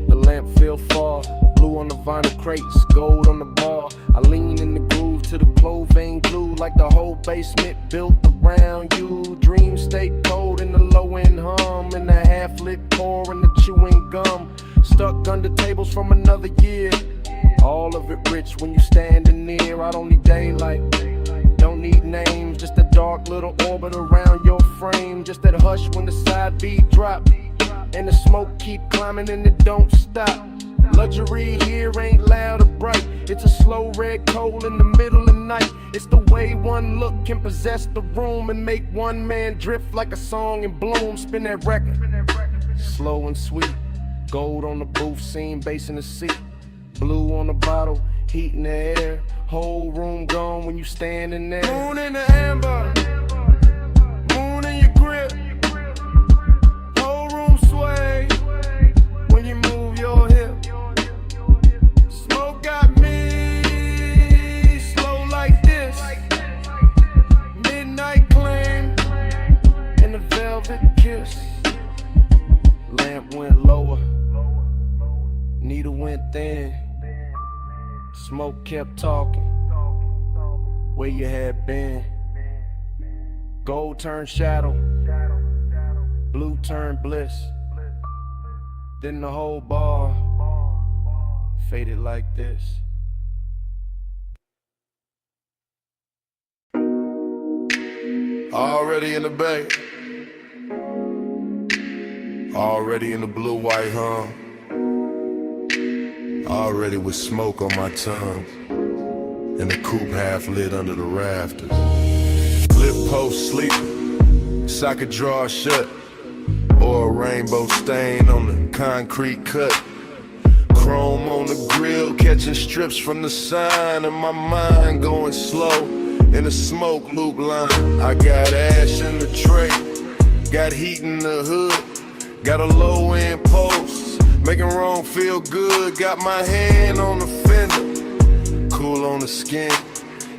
the lamp feel far. Blue on the vinyl crates, gold on the bar. I lean in the groove to the clove vein glue, like the whole basement built around you. Dreams stay cold in the low end hum, and the half lit core and the chewing gum. Stuck under tables from another year. All of it rich when you standing near. I don't need daylight, don't need names, just a dark little orbit around your frame. Just that hush when the side beat drop, and the smoke keep climbing and it don't stop. Luxury here ain't loud or bright. It's a slow red coal in the middle of the night. It's the way one look can possess the room and make one man drift like a song in bloom. Spin that record, slow and sweet. Gold on the booth scene, bass in the seat. Blue on the bottle, heat in the air. Whole room gone when you standing there. Moon in the amber, moon in your grip. Whole room sway when you move your hip. Smoke got me slow like this. Midnight claim in the velvet kiss. Lamp went lower, needle went thin. Smoke kept talking, where you had been. Gold turned shadow, blue turned bliss. Then the whole bar faded like this. Already in the bay, already in the blue-white hum, already with smoke on my tongue, and the coupe half lit under the rafters. Lip post sleeping, socket drawer shut, or a rainbow stain on the concrete cut. Chrome on the grill, catching strips from the sign, and my mind going slow in the smoke loop line. I got ash in the tray, got heat in the hood, got a low end post, making wrong feel good. Got my hand on the fender, cool on the skin,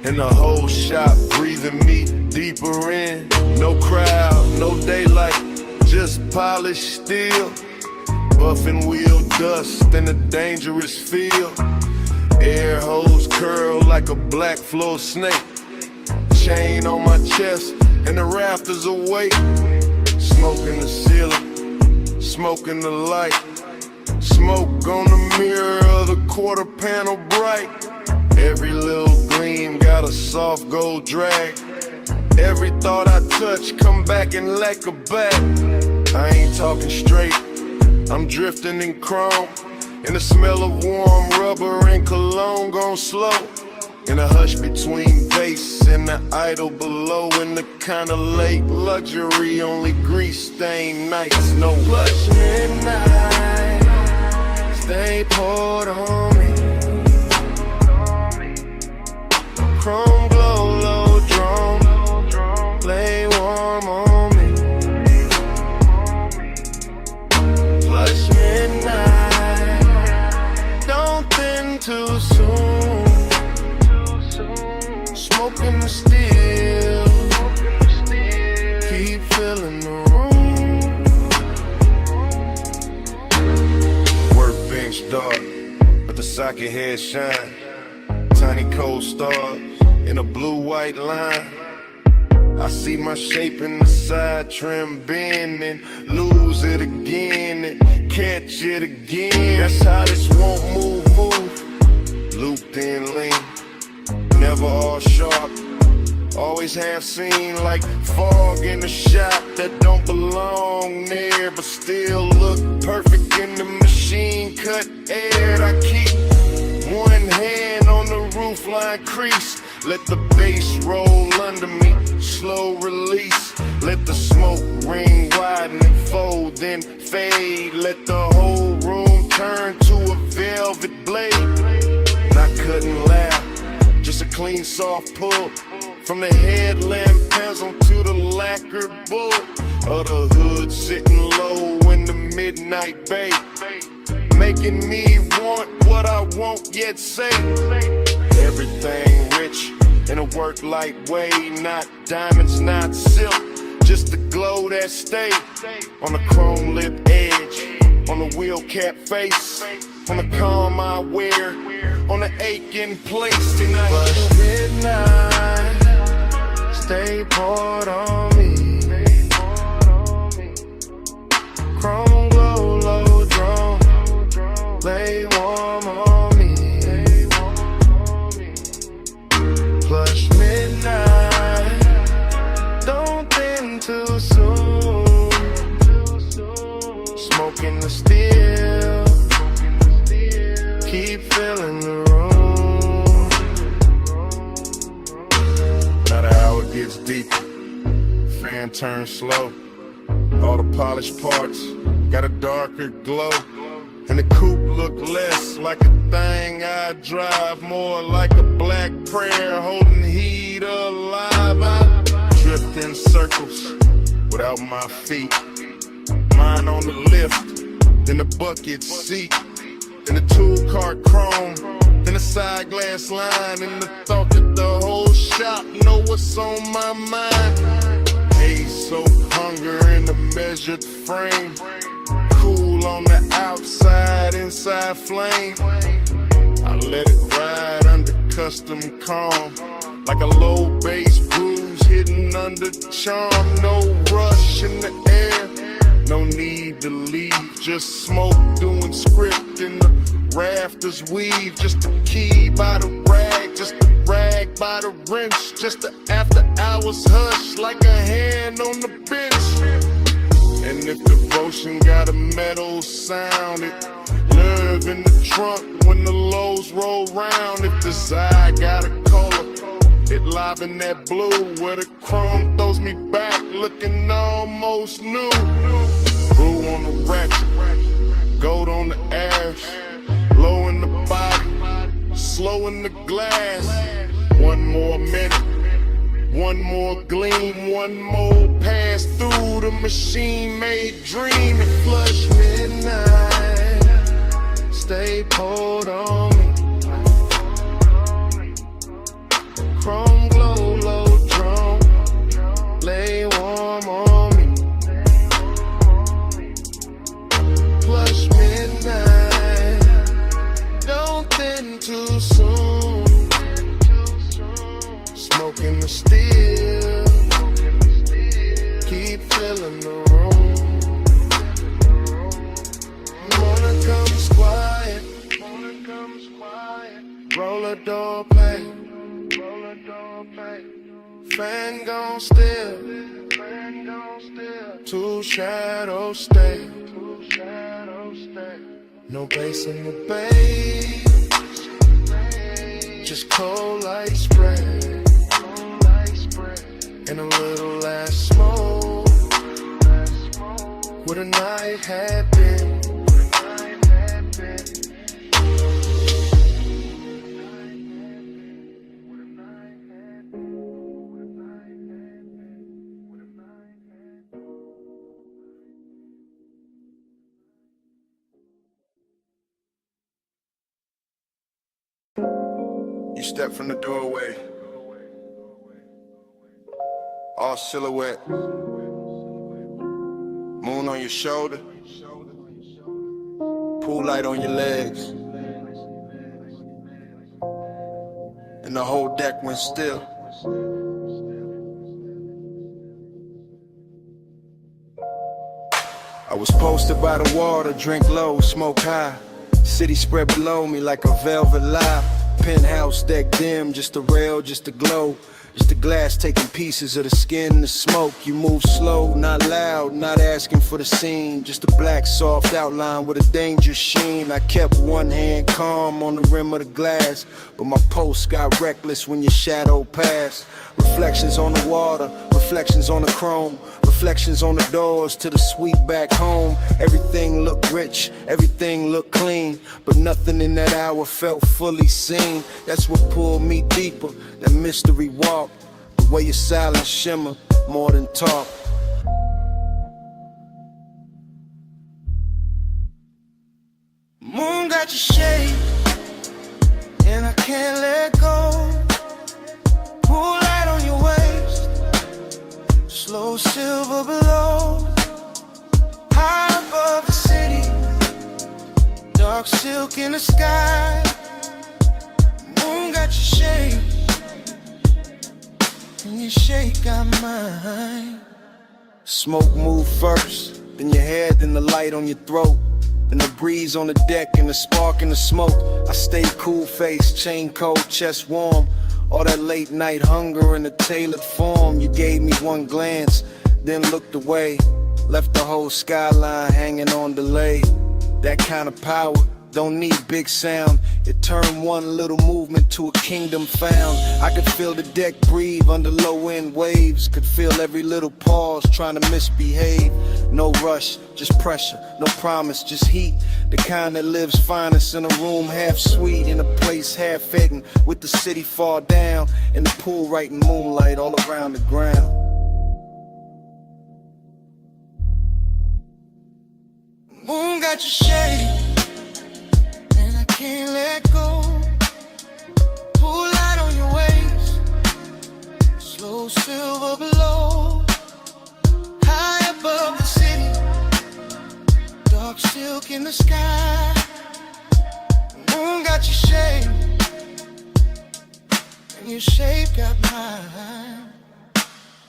and the whole shop breathing me deeper in. No crowd, no daylight, just polished steel. Buffing wheel dust in a dangerous field. Air hose curl like a black floor snake. Chain on my chest and the rafters awake. Smoke in the ceiling, smoke in the light. Smoke on the mirror of the quarter panel bright. Every little gleam got a soft gold drag. Every thought I touch come back and lacquer back. I ain't talking straight, I'm drifting in chrome. In the smell of warm rubber and cologne gone slow. In a hush between bass and the idol below. In the kind of late luxury, only grease stained nights. No plush midnight, stay poured on me. Chrome glow, low drone, lay warm on me. Plush midnight, don't thin too soon. Smoking the steel, keep filling the room. Workbench dark, but the socket head shine. Tiny cold stars in a blue-white line. I see my shape in the side trim bend and lose it again and catch it again. That's how this won't move. Looped in lean, never all sharp. Always half seen like fog in the shop that don't belong there, but still look perfect in the machine cut air. I keep one hand on the roofline crease. Let the bass roll under me, slow release. Let the smoke ring widen and fold, then fade. Let the whole room turn to a velvet blade. Not cutting loud, just a clean soft pull. From the headlamp pencil to the lacquered bull. Of the hood sitting low in the midnight bay. Making me want what I won't yet say. Everything rich in a work light way. Not diamonds, not silk, just the glow that stay. On the chrome lip edge, on the wheel cap face. On the calm I wear, on the aching place tonight. But midnight, stay poured on me. Chrome glow, low drone, lay warm on me. Plush midnight, don't thin too soon. Smoking the steel, keep filling the room. Now the hour gets deeper, fan turns slow. All the polished parts got a darker glow. And the coupe look less like a thing I drive, more like a black prayer holding heat alive. I drift in circles without my feet. Mine on the lift, then the bucket seat. Then the tool cart chrome, then the side glass line. And the thought that the whole shop know what's on my mind. Haze so hunger in the measured frame. Cool on the outside, inside flame. I let it ride under custom calm. Like a low bass bruise hidden under charm. No rush in the air, no need to leave. Just smoke doing script in the rafters weave. Just a key by the rag, just a rag by the wrench. Just the after hours hush like a hand on the bench. And if devotion got a metal sound, it nerve in the trunk when the lows roll round. If desire got a color, it live in that blue where the chrome throws me back looking almost new. Brew on the ratchet, gold on the ash, low in the body, slow in the glass. One more minute, one more gleam, one more pass through the machine-made dream. And flush midnight, stay poured on me. Chrome glow, low drone. Lay warm on me. Plus midnight. Don't think too soon. Smoking the steel. Keep filling the room. Morning comes quiet. Roller door play. Fan gon' still. Two shadows stay. No bass in the bay. Just cold light spray. And a little last smoke. What a night had been. You step from the doorway, all silhouette, moon on your shoulder, pool light on your legs, and the whole deck went still. I was posted by the water, drink low, smoke high. City spread below me like a velvet lie. Penthouse deck dim, just a rail, just a glow. Just the glass taking pieces of the skin, the smoke. You move slow, not loud, not asking for the scene. Just a black soft outline with a dangerous sheen. I kept one hand calm on the rim of the glass, but my pulse got reckless when your shadow passed. Reflections on the water, reflections on the chrome. Reflections on the doors to the suite back home. Everything looked rich, everything looked clean, but nothing in that hour felt fully seen. That's what pulled me deeper, that mystery walk. The way your silence shimmer more than talk. Moon got your shade, and I can't let go. Pool light on your waist, slow silver below. High above the city, dark silk in the sky. Moon got your shade, and your shade got mine. Smoke move first, then your head, then the light on your throat. Then the breeze on the deck and the spark in the smoke. I stay cool face, chain cold, chest warm. All that late night hunger in a tailored form. You gave me one glance, then looked away. Left the whole skyline hanging on delay. That kind of power, don't need big sound. It turned one little movement to a kingdom found. I could feel the deck breathe under low end waves. Could feel every little pause trying to misbehave. No rush, just pressure, no promise, just heat. The kind that lives finest in a room half sweet, in a place half hidden, with the city far down, and the pool right in moonlight all around the ground. Moon got your shade, and I can't let go. Pool light on your waist, slow silver below. High above the city, dark silk in the sky. Moon got your shade, and your shade got mine.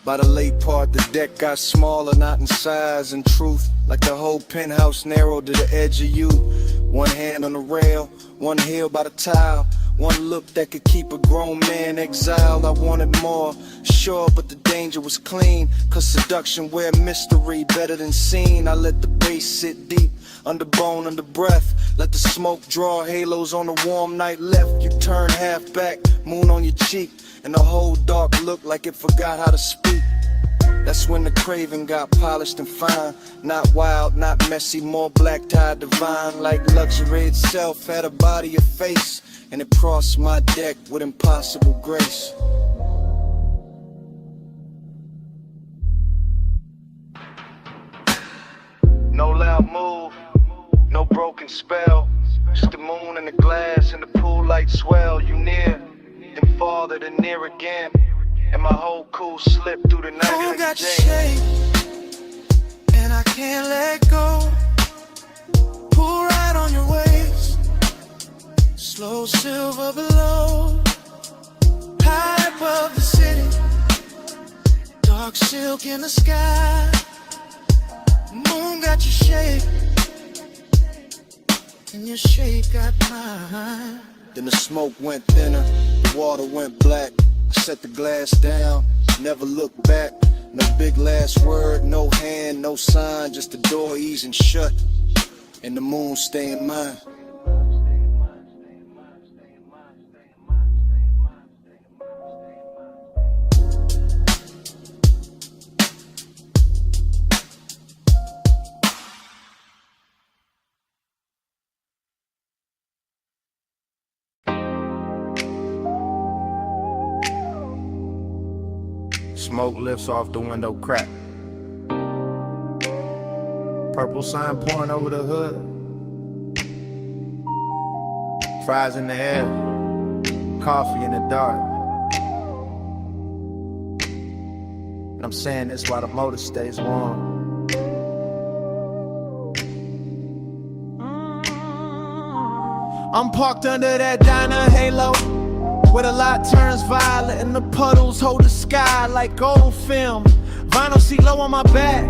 By the late part, the deck got smaller, not in size and truth. Like the whole penthouse narrowed to the edge of you. One hand on the rail, one heel by the tile. One look that could keep a grown man exiled. I wanted more, sure, but the danger was clean. Cause seduction wear mystery better than seen. I let the bass sit deep, under bone, under breath. Let the smoke draw halos on a warm night left. You turn half back, moon on your cheek, and the whole dark looked like it forgot how to speak. That's when the craving got polished and fine. Not wild, not messy, more black tie divine. Like luxury itself had a body, a face, and it crossed my deck with impossible grace. No loud move, no broken spell. Just the moon and the glass and the pool light swell. You near, then farther than near again. And my whole cool slipped through the night. Who got your shape? And I can't let go. Pull right on your waist. Slow silver below. High above the city. Dark silk in the sky. Moon got your shape. And your shape got mine. Then the smoke went thinner, the water went black. I set the glass down, never looked back. No big last word, no hand, no sign. Just the door easing shut, and the moon staying mine. Smoke lifts off the window crack. Purple sign pouring over the hood. Fries in the air. Coffee in the dark. And I'm saying this while the motor stays warm. I'm parked under that diner halo, where the light turns violet and the puddles hold the sky like gold film. Vinyl seat low on my back.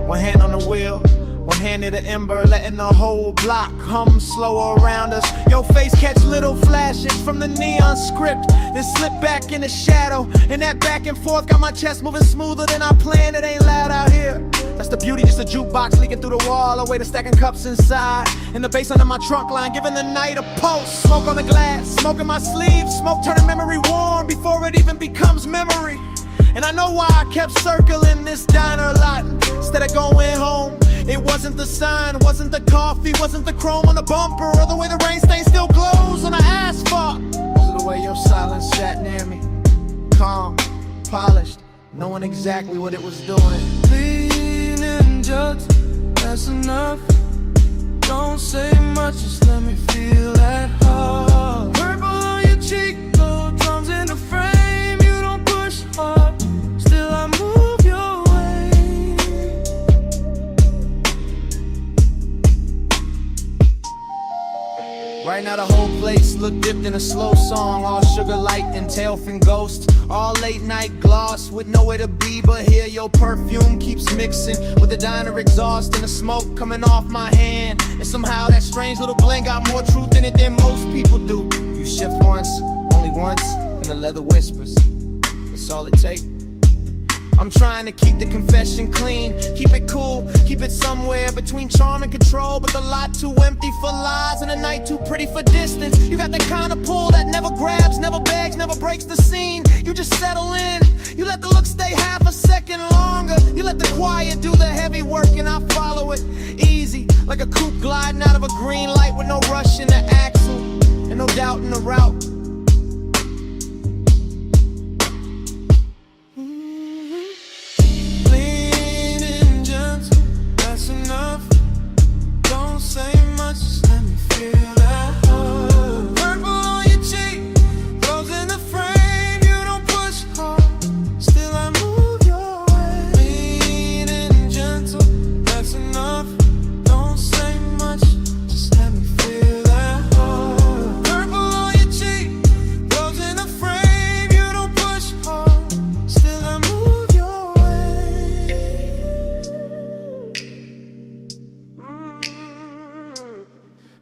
One hand on the wheel, one hand near the ember, letting the whole block hum slow around us. Your face catch little flashes from the neon script, then slip back in the shadow. And that back and forth got my chest moving smoother than I planned. It ain't loud out here. That's the beauty, just a jukebox leaking through the wall, a way to stacking cups inside. And the bass under my trunk line, giving the night a pulse. Smoke on the glass, smoke in my sleeve, smoke turning memory warm before it even becomes memory. And I know why I kept circling this diner lot instead of going home. It wasn't the sign, wasn't the coffee, wasn't the chrome on the bumper, or the way the rain stain still glows on the asphalt. Was it the way your silence sat near me, calm, polished, knowing exactly what it was doing. Leaning just, that's enough. Don't say much, just let me feel at heart. Purple on your cheek, low drums in the frame. You don't push hard, still I move your way. Right now the whole place look dipped in a slow song, all sugar light and tail fin ghost. All late night gloss with nowhere to be but here. Your perfume keeps mixing with the diner exhaust and the smoke coming off my hand. And somehow that strange little blend got more truth in it than most people do. You shift once, only once, and the leather whispers. That's all it takes. I'm trying to keep the confession clean, keep it cool, keep it somewhere between charm and control. But the lot too empty for lies and the night too pretty for distance. You got the kind of pull that never grabs, never begs, never breaks the scene. You just settle in, you let the look stay half a second longer. You let the quiet do the heavy work and I follow it easy, like a coupe gliding out of a green light with no rush in the axle and no doubt in the route. Enough. Don't say much, just let me feel that heart. Purple on your cheek, clothes in the frame. You don't push hard, still I move your way. Leaning gentle, that's enough. Don't say much, just let me feel that heart. Purple on your cheek, clothes in the frame. You don't push hard, still I move your way.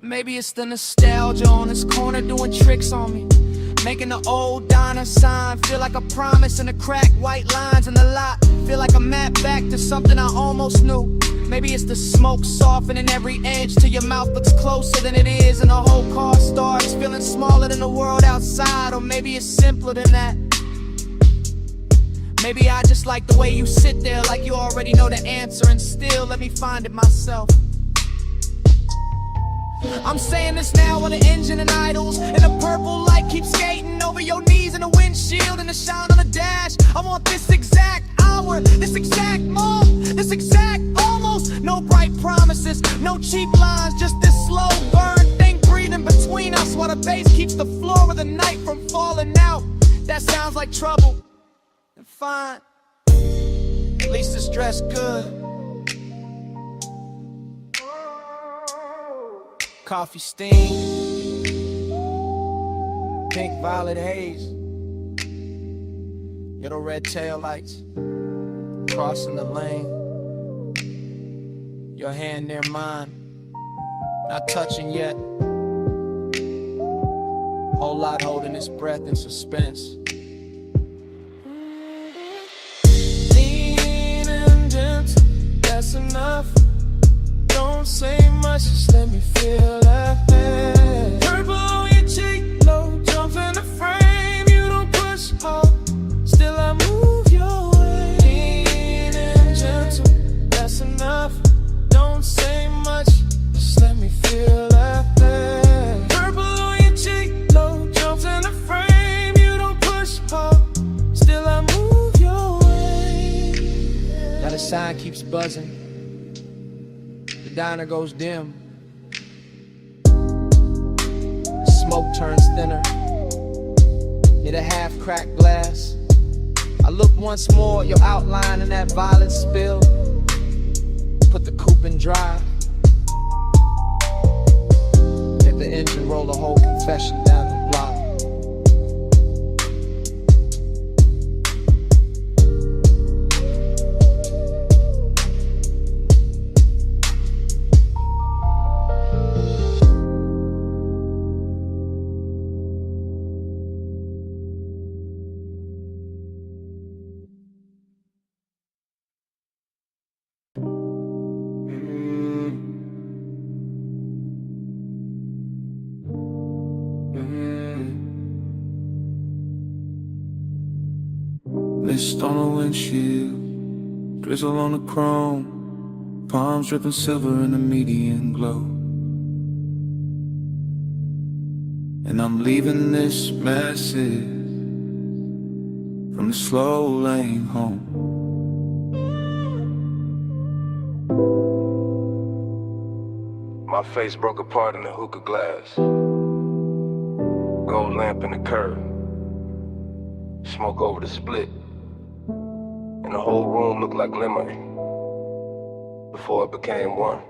Maybe it's the nostalgia on this corner doing tricks on me, making the old diner sign feel like a promise, and the cracked white lines in the lot feel like a map back to something I almost knew. Maybe it's the smoke softening every edge till your mouth looks closer than it is, and the whole car starts feeling smaller than the world outside. Or maybe it's simpler than that. Maybe I just like the way you sit there like you already know the answer, and still let me find it myself. I'm saying this now when the engine and idles, and the purple light keeps skating over your knees in the windshield and the shine on the dash. I want this exact hour, this exact moment, this exact almost. No bright promises, no cheap lines, just this slow burn thing breathing between us while while the bass keeps the floor of the night from falling out. That sounds like trouble. And fine, at least it's dressed good. Coffee steam, pink violet haze, little red tail lights, crossing the lane. Your hand near mine, not touching yet. Whole lot holding its breath in suspense. Lean and gentle, that's enough. Don't say much, just let me feel that. Purple on your cheek, low jumps in the frame. You don't push hard, still I move your way. Lean and gentle, that's enough. Don't say much, just let me feel that. Purple on your cheek, low jumps in the frame. You don't push hard, still I move your way. Now the sign keeps buzzing, the diner goes dim, the smoke turns thinner, near the half-cracked glass. I look once more at your outline in that violet spill. Put the coupe in drive, let the engine roll the whole confession down the block. Mist on the windshield, drizzle on the chrome, palms dripping silver in the median glow. And I'm leaving this message from the slow lane home. My face broke apart in the hookah glass. Gold lamp in the curb. Smoke over the split. And the whole room looked like lemonade before it became one.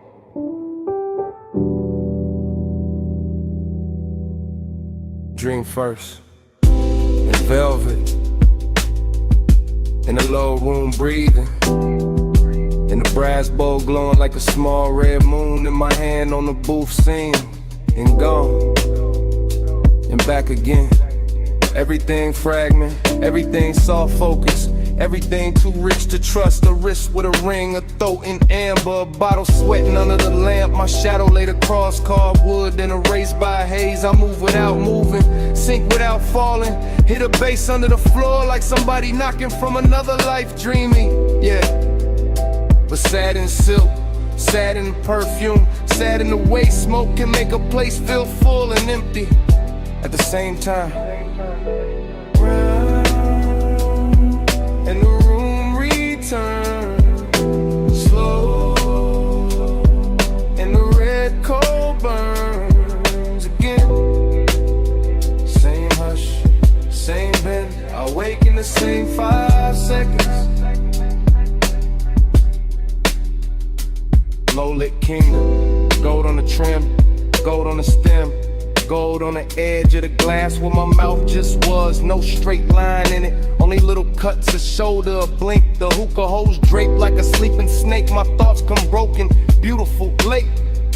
Dream first, in velvet, in the low room breathing, in the brass bowl glowing like a small red moon in my hand on the booth scene, and gone, and back again. Everything fragment, everything soft focus, everything too rich to trust. A wrist with a ring, a throat in amber, a bottle sweating under the lamp. My shadow laid across cardwood, then erased by a haze. I move without moving, sink without falling, hit a bass under the floor like somebody knocking from another life, dreaming, yeah. But sad in silk, sad in perfume, sad in the way smoke can make a place feel full and empty at the same time. And the room returns slow, and the red coal burns again. Same hush, same bend, I wake in the same 5 seconds. Low-lit kingdom, gold on the trim, gold on the stem, gold on the edge of the glass where my mouth just was. No straight line in it, only little cuts, a shoulder, a blink. The hookah hose draped like a sleeping snake. My thoughts come broken, beautiful, late.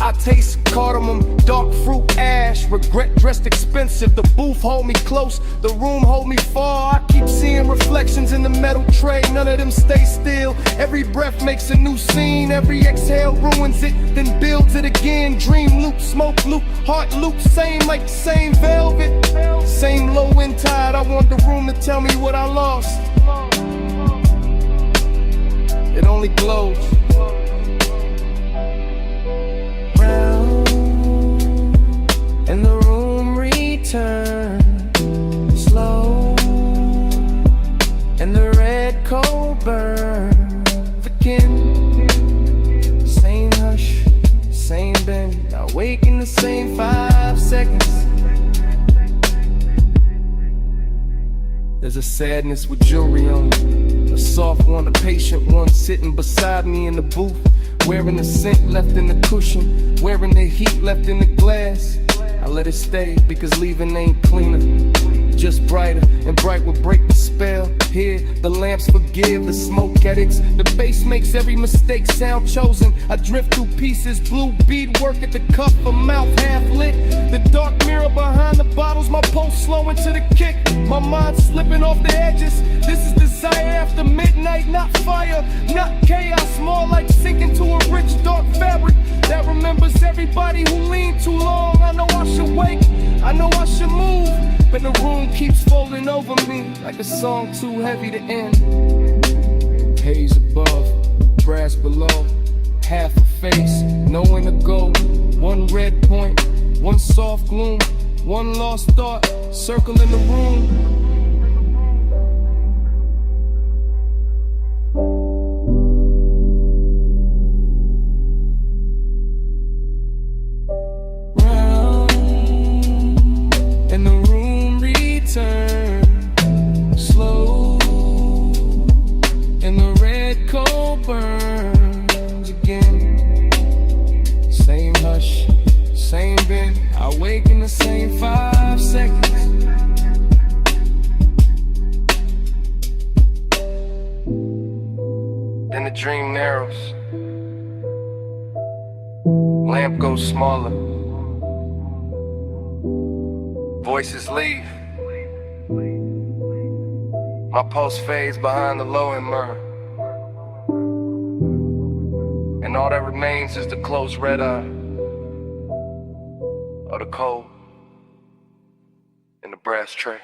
I taste cardamom, dark fruit, ash. Regret dressed expensive. The booth hold me close, the room hold me far. I keep seeing reflections in the metal tray, none of them stay still. Every breath makes a new scene, every exhale ruins it, then builds it again. Dream loop, smoke loop, heart loop, same like the same velvet, same low end tide. I want the room to tell me what I lost. It only glows. And the room returns slow, and the red coal burns again. Same hush, same bend, I wake in the same 5 seconds. There's a sadness with jewelry on it. A soft one, a patient one, sitting beside me in the booth, wearing the scent left in the cushion, wearing the heat left in the glass. I let it stay because leaving ain't cleaner, just brighter, and bright will break the spell. Here, the lamps forgive the smoke addicts. The bass makes every mistake sound chosen. I drift through pieces, blue beadwork at the cuff, a mouth half lit. The dark mirror behind the bottles, my pulse slowing to the kick. My mind slipping off the edges. This is desire after midnight, not fire, not chaos, more like sinking to a rich dark fabric that remembers everybody who leaned too long. I know I should wake, I know I should move, but the room keeps folding over me like a song too heavy to end. Haze above, brass below, half a face, nowhere to go. One red point, one soft gloom, one lost thought, circling the room. Slow, and the red coal burns again. Same hush, same bend. I wake in the same 5 seconds. Then the dream narrows, lamp goes smaller, voices leave. My pulse fades behind the low and myrrh, and all that remains is the closed red eye of the cold in the brass tray.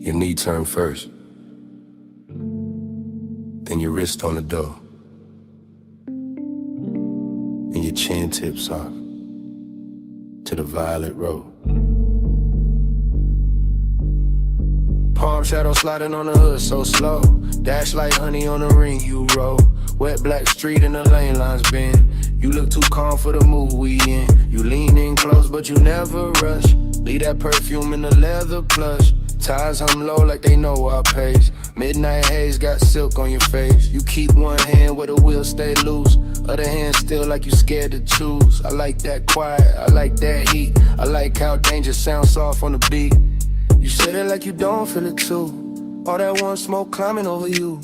Your knee turn first, then your wrist on the door, and your chin tips off to the violet road. Palm shadow sliding on the hood so slow, dash like honey on the ring you roll. Wet black street and the lane lines bend. You look too calm for the mood we in. You lean in close but you never rush. Leave that perfume in the leather plush. Ties hum low like they know our pace. Midnight haze got silk on your face. You keep one hand where the wheel stay loose, other hand still like you scared to choose. I like that quiet, I like that heat. I like how danger sounds soft on the beat. You said it like you don't feel it too. All that warm smoke climbing over you,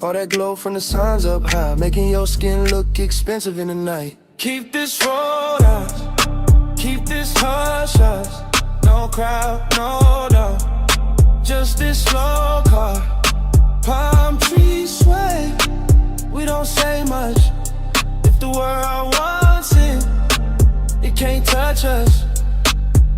all that glow from the signs up high, making your skin look expensive in the night. Keep this road out, keep this hush hush. No crowd, no doubt, just this slow car. Palm trees sway, we don't say much. If the world wants it, it can't touch us.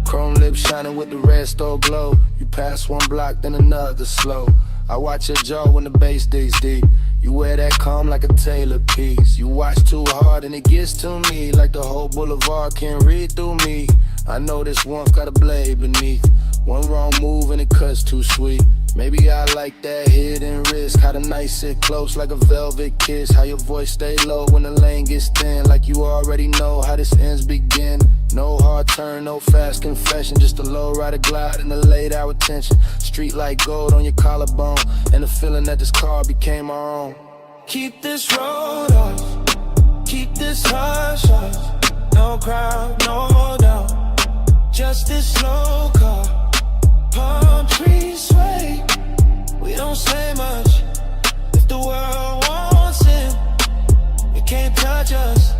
Chrome lips shining with the red stove glow. You pass one block, then another slow. I watch your jaw when the bass digs deep. You wear that calm like a tailor piece. You watch too hard and it gets to me, like the whole boulevard can't read through me. I know this warmth got a blade beneath. One wrong move and it cuts too sweet. Maybe I like that hidden risk. How the night sit close like a velvet kiss. How your voice stay low when the lane gets thin. Like you already know how this ends begin. No hard turn, no fast confession. Just a low rider glide and a late hour tension. Street like gold on your collarbone. And the feeling that this car became our own. Keep this road off. Keep this hush hush. No crowd, no doubt. Just this slow car. Palm trees sway. We don't say much. If the world wants it, it can't touch us.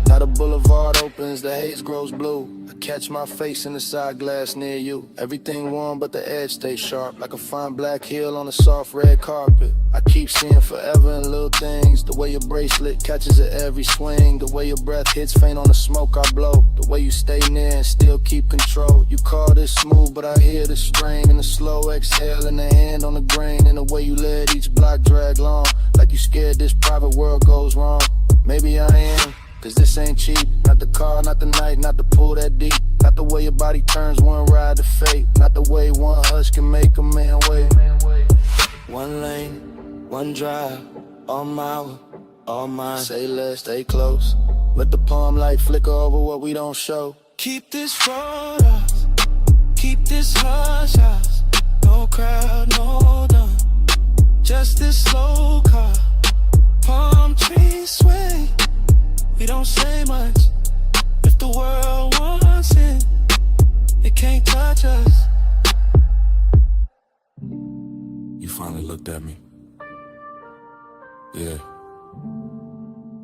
Now the boulevard opens, the haze grows blue. I catch my face in the side glass near you. Everything warm but the edge stays sharp. Like a fine black heel on a soft red carpet. I keep seeing forever in little things. The way your bracelet catches at every swing. The way your breath hits faint on the smoke I blow. The way you stay near and still keep control. You call this smooth but I hear the strain. And the slow exhale and the hand on the grain. And the way you let each block drag long. Like you scared this private world goes wrong. Maybe I am. Cause this ain't cheap, not the car, not the night, not the pool that deep. Not the way your body turns one ride to fate. Not the way one hush can make a man wait. One lane, one drive, all mile, all mine. Say less, stay close. Let the palm light flicker over what we don't show. Keep this road off, keep this hush hush. No crowd, no done. Just this slow car. Palm trees sway. We don't say much. If the world wants it, it can't touch us. You finally looked at me. Yeah.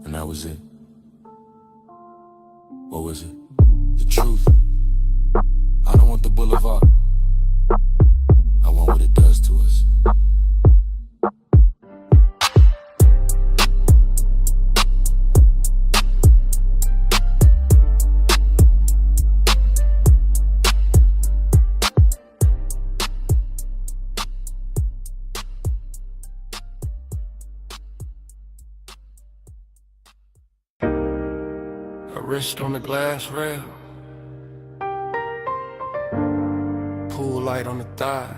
And that was it. What was it? The truth. I don't want the boulevard. I want what it does to us. Wrist on the glass rail. Pool light on the thigh.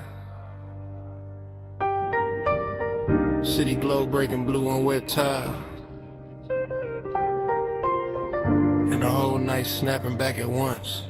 City glow breaking blue on wet tile. And the whole night snapping back at once.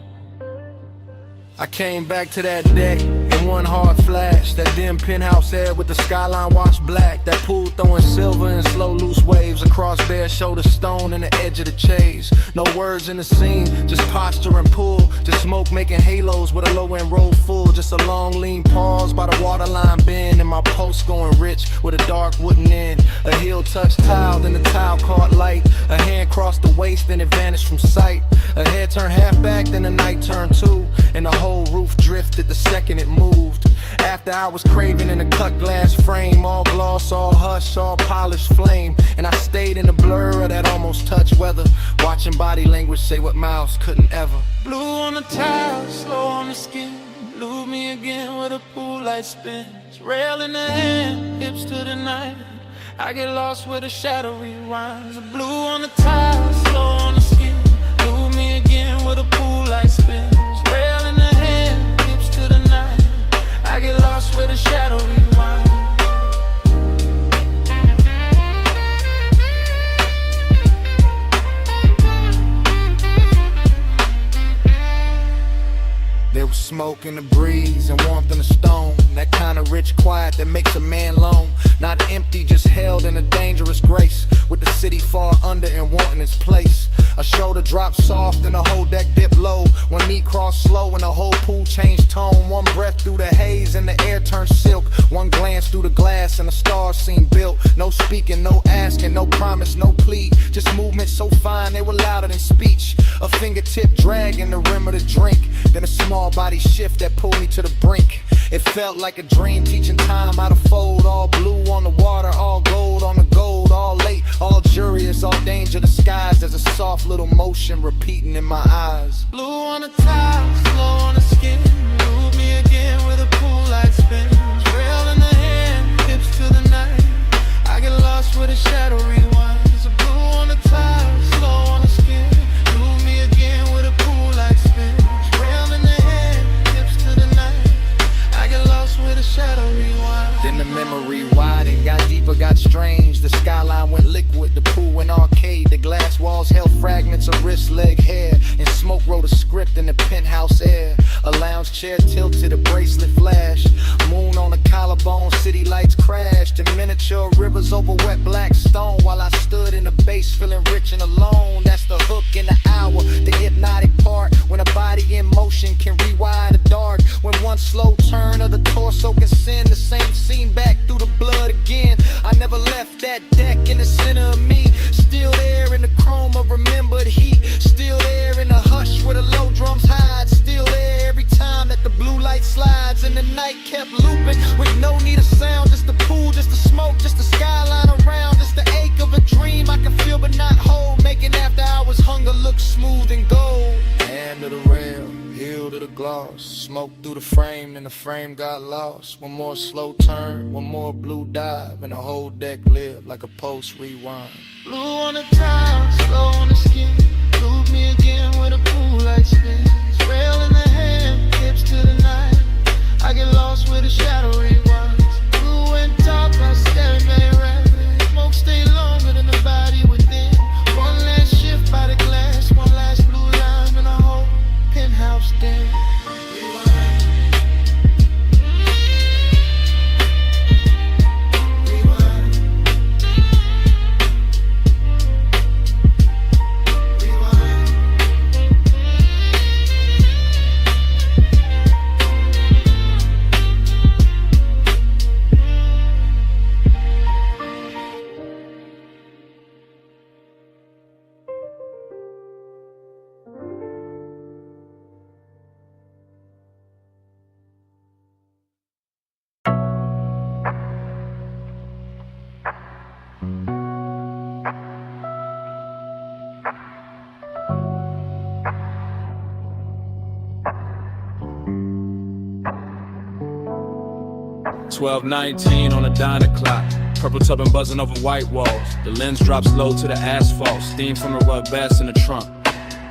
I came back to that deck in one hard flash. That dim penthouse air with the skyline washed black. That pool throwing silver and slow loose waves across bare shoulder stone and the edge of the chase. No words in the scene, just posture and pull. Just smoke making halos with a low end roll full. Just a long lean pause by the waterline bend. And my pulse going rich with a dark wooden end. A heel touched tile, then the tile caught light. A hand crossed the waist, then it vanished from sight. A head turned half back, then the night turned two. And the whole roof drifted the second it moved. After I was craving in a cut glass frame. All gloss, all hush, all polished flame. And I stayed in the blur of that almost touch weather. Watching body language say what mouths couldn't ever. Blue on the tile, slow on the skin. Lose me again where the pool light spins. Rail in the hand, hips to the night. I get lost where the shadow rewinds. Blue on the tile, slow on the skin. Lose me again where the pool light spins. Rail in the hand, hips to the night. I get lost where the shadow rewinds. There was smoke in the breeze and warmth in the stone. That kind of rich quiet that makes a man lone. Not empty, just held in a dangerous grace. With the city far under and wanting its place. A shoulder dropped soft and the whole deck dipped low. One knee crossed slow and the whole pool changed tone. One breath through the haze and the air turned silk. One glance through the glass and the stars seemed built. No speaking, no asking, no promise, no plea. Just movement so fine they were louder than speech. A fingertip dragging the rim of the drink. Then a small body shift that pulled me to the brink. It felt like a dream, teaching time how to fold. All blue on the water, all gold on the gold. All late, all jurious, all danger disguised. There's a soft little motion repeating in my eyes. Blue on the tile, slow on the skin. Move me again where the pool light spins. Rail in the hand, hips to the night. I get lost where the shadow rewinds. Blue on the tile, slow on the skin. Move me again where the pool light spins. Rail in the hand, hips to the night. I get lost where the shadow rewind. banquet, the pool and arcade. The glass walls held fragments of wrist, leg, hair. And smoke wrote a script in the penthouse air. A lounge chair tilted, a bracelet flash. Moon on a collarbone, city lights crashed. And miniature rivers over wet black stone. While I stood in the base feeling rich and alone. That's the hook in the hour, the hypnotic part. When a body in motion can rewire the dark. When one slow turn of the torso can send the same scene back through the blood again. I never left that deck in the center of me. Still there in the chrome of remembered heat. Still there in the hush where the low drums hide. Still there every time that the blue light slides. And the night kept looping with no need of sound. Just the pool, just the smoke, just the skyline around. Just the ache of a dream I can feel but not hold. Making after hours hunger look smooth and gold. Hand to the rail, heel to the gloss. Smoke through the frame, and the frame got lost. One more slow turn, one more blue dive. And the whole deck lived like a post rewind. Blue on the tile, slow on the skin. Loop me again with a pool light spin. Rail in the hand, hips to the night. I get lost with a shadow rewinds. Blue and top, I stare very rapid. Smoke stay longer than the body within. One last shift by the glass, one last blue line in a whole penthouse den. $12:19 on a diner clock. Purple tub and buzzing over white walls. The lens drops low to the asphalt. Steam from the rug bass in the trunk.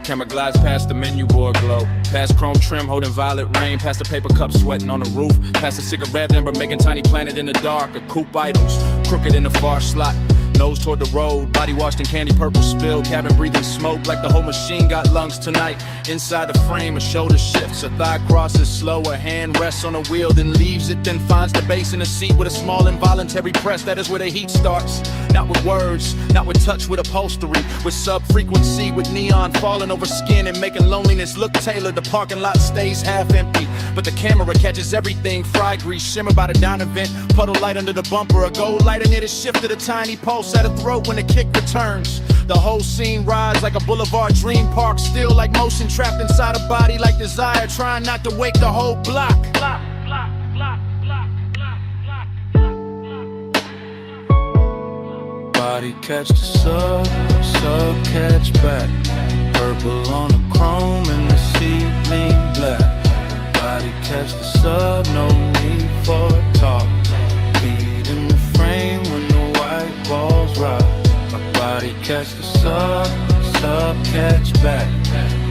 Camera glides past the menu board glow. Past chrome trim holding violet rain. Past the paper cup sweating on the roof. Past the cigarette ember making tiny planet in the dark. A coupe items crooked in the far slot. Nose toward the road, body washed in candy purple spill. Cabin breathing smoke like the whole machine got lungs tonight. Inside the frame, a shoulder shifts, a thigh crosses slow. A hand rests on a wheel, then leaves it, then finds the base in the seat with a small involuntary press. That is where the heat starts. Not with words, not with touch, with upholstery. With sub-frequency, with neon falling over skin and making loneliness look tailored. The parking lot stays half empty, but the camera catches everything. Fry grease, shimmer by the diner vent. Puddle light under the bumper, a gold lighter near the shift of the tiny pulse at a throat when the kick returns. The whole scene rides like a boulevard dream park. Still like motion trapped inside a body like desire. Trying not to wake the whole block. Body catch the sub catch back. Purple on the chrome and the ceiling black. Body catch the sub, no need for talk. Beat in the frame when the white balls rock. My body catch the sub catch back.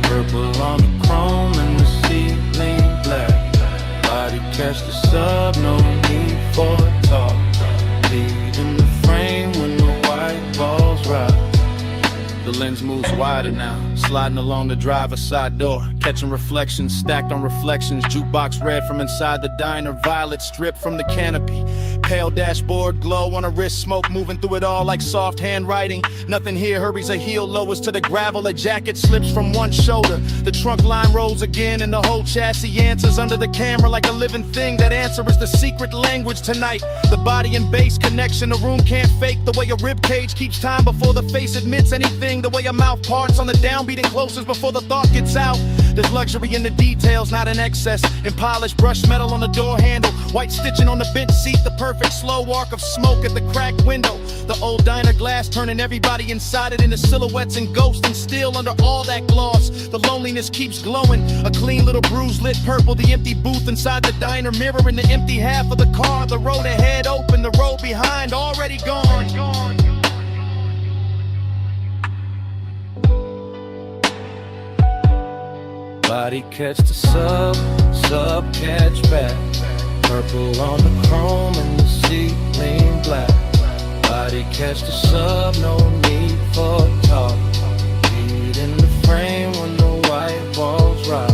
Purple on the chrome and the ceiling black. Body catch the sub, no need for talk. Beat in the frame when the white balls rock. The lens moves wider now, sliding along the driver's side door. Catching reflections, stacked on reflections. Jukebox red from inside the diner. Violet stripped from the canopy. Pale dashboard glow on a wrist. Smoke moving through it all like soft handwriting. Nothing here hurries a heel lowers to the gravel. A jacket slips from one shoulder. The trunk line rolls again and the whole chassis answers under the camera like a living thing. That answer is the secret language tonight. The body and bass connection. The room can't fake the way a rib cage keeps time before the face admits anything. The way a mouth parts on the downbeat and closes before the thought gets out. There's luxury in the details, not in excess. In polished brushed metal on the door handle. White stitching on the bench seat. The perfect slow arc of smoke at the cracked window. The old diner glass turning everybody inside it into silhouettes and ghosts. And still under all that gloss, the loneliness keeps glowing. A clean little bruise lit purple. The empty booth inside the diner mirror in the empty half of the car. The road ahead open, the road behind already gone. Body catch the sub catch back. Purple on the chrome and the ceiling black. Body catch the sub, no need for talk. Lead in the frame when the white walls rock.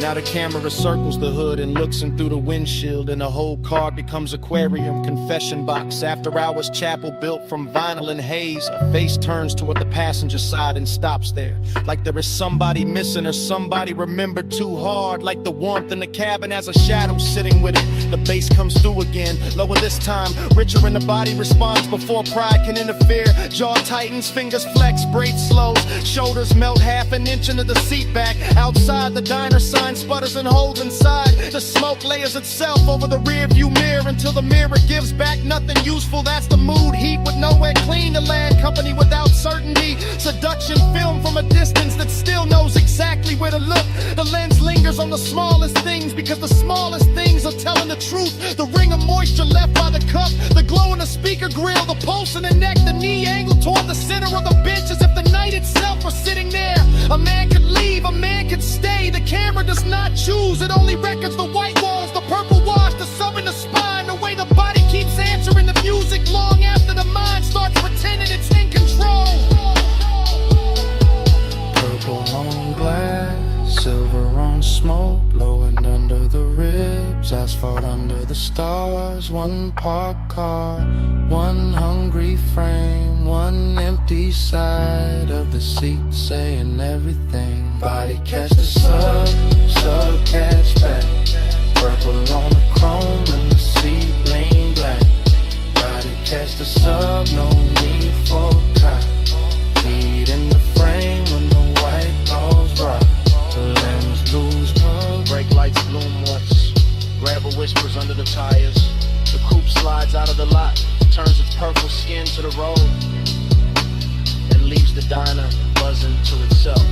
Now the camera circles the hood and looks in through the windshield, and the whole car becomes aquarium, confession box, after hours chapel built from vinyl and haze. A face turns toward the passenger side and stops there, like there is somebody missing or somebody remembered too hard. Like the warmth in the cabin has a shadow sitting with it. The bass comes through again, lower this time, richer in the body responds before pride can interfere. Jaw tightens, fingers flex, braids slows, shoulders melt half an inch into the seat back. Outside the diner sign sputters and holds inside. The smoke layers itself over the rear view mirror until the mirror gives back nothing useful. That's the mood, heat with nowhere clean to land, company without certainty. Seduction film from a distance that still knows exactly where to look. The lens lingers on the smallest things because the smallest things are telling the truth. The ring of moisture left by the cup, the glow in the speaker grill, the pulse in the neck, the knee angled toward the center of the bench as if the night itself were sitting there. A man could leave, a man could stay. The camera does not choose, it only records the white walls, the purple wash, the sub in the spine, the way the body keeps answering the music long after the mind starts pretending it's in control. Purple on glass, silver on smoke, blowing under the ribs, asphalt under the stars. One parked car, one hungry frame, one empty side of the seat saying everything. Body catch the sub, sub catch back. Purple on the chrome and the seat lean black. Body catch the sub, no need for cop. Feet in the frame when the white balls rock. The lens lose pug. Brake lights bloom once, gravel whispers under the tires. The coupe slides out of the lot, turns its purple skin to the road, and leaves the diner buzzing to itself.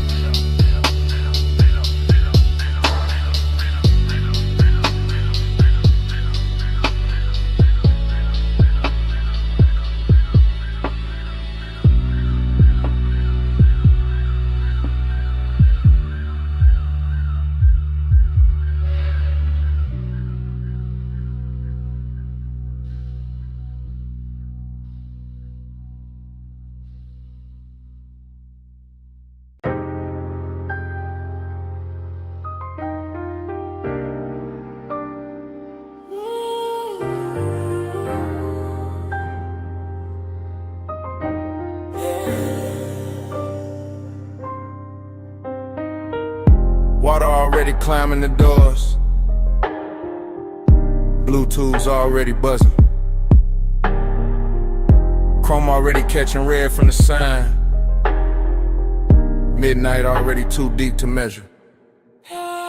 Water already climbing the doors. Bluetooth's already buzzing. Chrome already catching red from the sign. Midnight already too deep to measure.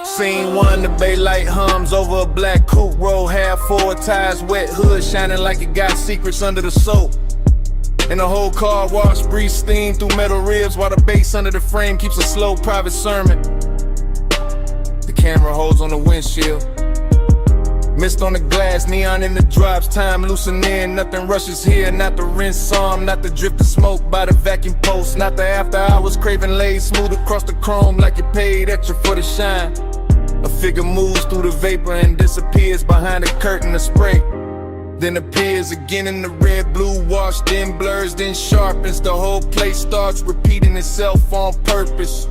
Scene one, the bay light hums over a black coupe, roll half full, tires wet, hood shining like it got secrets under the soap. And the whole car wash breeze steam through metal ribs while the bass under the frame keeps a slow private sermon. The camera holds on the windshield, mist on the glass, neon in the drops, time loosening in, nothing rushes here, not the rinse psalm, not the drift of smoke by the vacuum post, not the after hours craving laid smooth across the chrome like you paid extra for the shine. A figure moves through the vapor and disappears behind a curtain of spray, then appears again in the red blue wash, then blurs, then sharpens. The whole place starts repeating itself on purpose.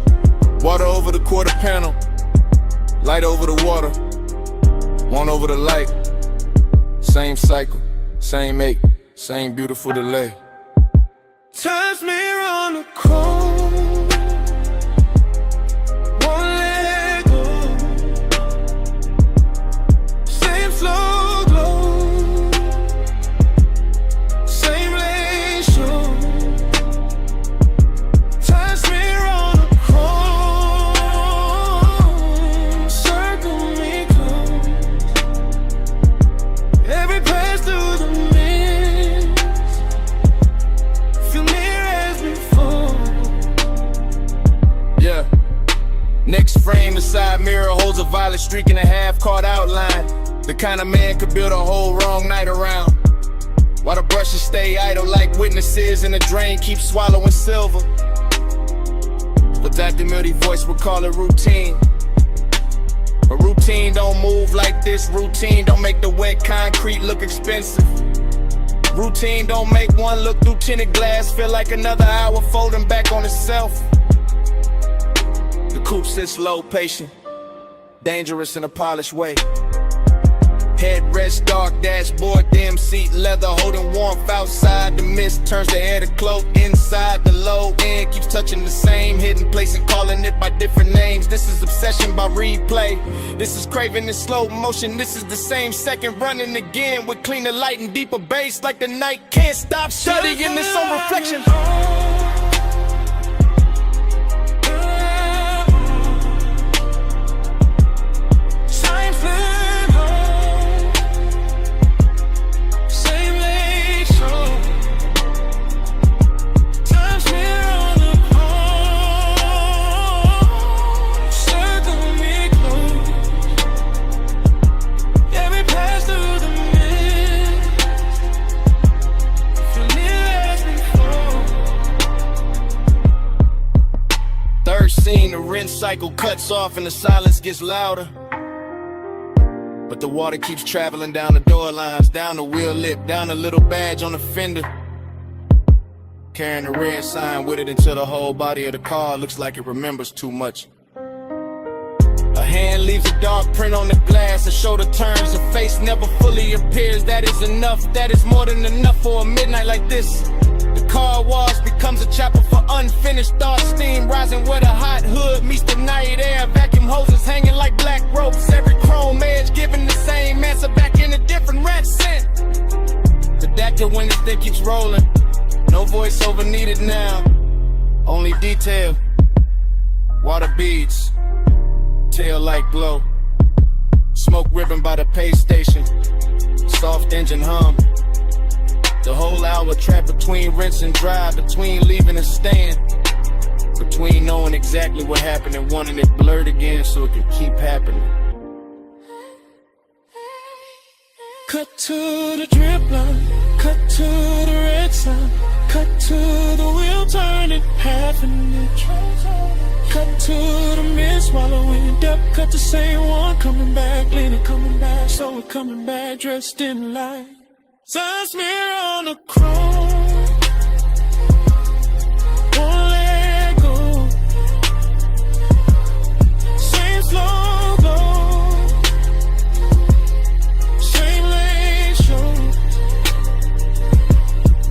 Water over the quarter panel, light over the water, one over the light. Same cycle, same ache, same beautiful delay. Times mirror on the chrome, won't let go. Same slow glow, same lane show. Times mirror on the chrome, circle me close. Every pass through the mist, feel near as before. Yeah. Next frame, the side mirror holds a violet streak and a half-caught outline. The kind of man could build a whole wrong night around. While the brushes stay idle like witnesses and the drain keeps swallowing silver. But that demurdy voice would call it routine. But routine don't move like this. Routine don't make the wet concrete look expensive. Routine don't make one look through tinted glass. Feel like another hour folding back on itself. The coupe sits low, patient, dangerous in a polished way. Headrest dark, dashboard dim, seat leather, holding warmth outside. The mist turns the air to cloak inside. The low end keeps touching the same hidden place and calling it by different names. This is obsession by replay. This is craving in slow motion. This is the same second running again with cleaner light and deeper bass. Like the night can't stop studying its own reflection. The rinse cycle cuts off and the silence gets louder. But the water keeps traveling down the door lines, down the wheel lip, down the little badge on the fender. Carrying the red sign with it until the whole body of the car looks like it remembers too much. A hand leaves a dark print on the glass, a shoulder turns, a face never fully appears. That is enough, that is more than enough for a midnight like this. The car wash becomes a chapel for unfinished thoughts. Steam rising where the hot hood meets the night air. Vacuum hoses hanging like black ropes. Every chrome edge giving the same answer back in a different red scent. Redacted when this thing keeps rolling. No voiceover needed now. Only detail. Water beads. Tail light glow. Smoke ribbon by the pay station. Soft engine hum. The whole hour trapped between rinse and dry, between leaving and staying, between knowing exactly what happened and wanting it blurred again so it could keep happening. Cut to the drip line, cut to the red sign, cut to the wheel turning half an inch. Cut to the mist swallowing depth, cut the same one coming back, leaning, coming back, so we're coming back, dressed in light. Sun smear on the chrome. Won't let go. Same slow glow. Same lane show.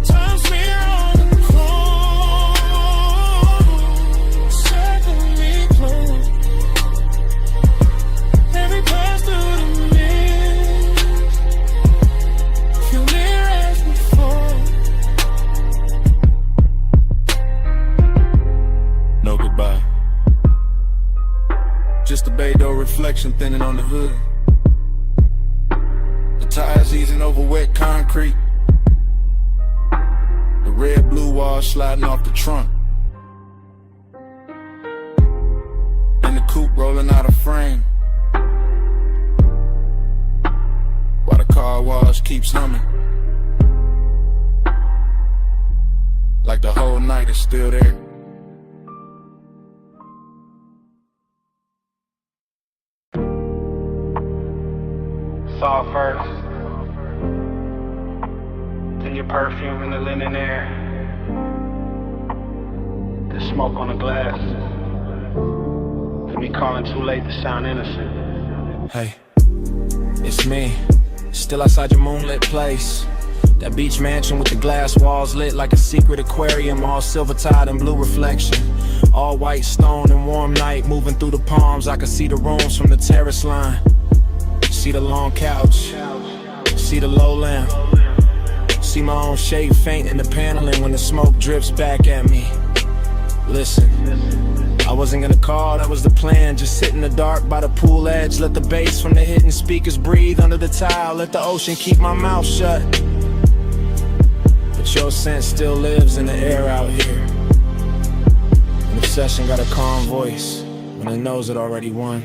Time smear on the chrome. Circle me close. Every pass through the no goodbye. Just a bay door reflection thinning on the hood. The tires easing over wet concrete. The red blue wall sliding off the trunk. And the coupe rolling out of frame. While the car wash keeps humming. Like the whole night is still there. Saw first, then your perfume in the linen air, the smoke on the glass, and me calling too late to sound innocent. Hey, it's me, still outside your moonlit place. That beach mansion with the glass walls lit like a secret aquarium, all silver tide and blue reflection. All white stone and warm night moving through the palms. I can see the rooms from the terrace line. See the long couch, see the low lamp, see my own shape faint in the paneling when the smoke drips back at me. Listen, I wasn't gonna call, that was the plan. Just sit in the dark by the pool edge, let the bass from the hidden speakers breathe under the tile, let the ocean keep my mouth shut. But your scent still lives in the air out here. An obsession got a calm voice when it knows it already won.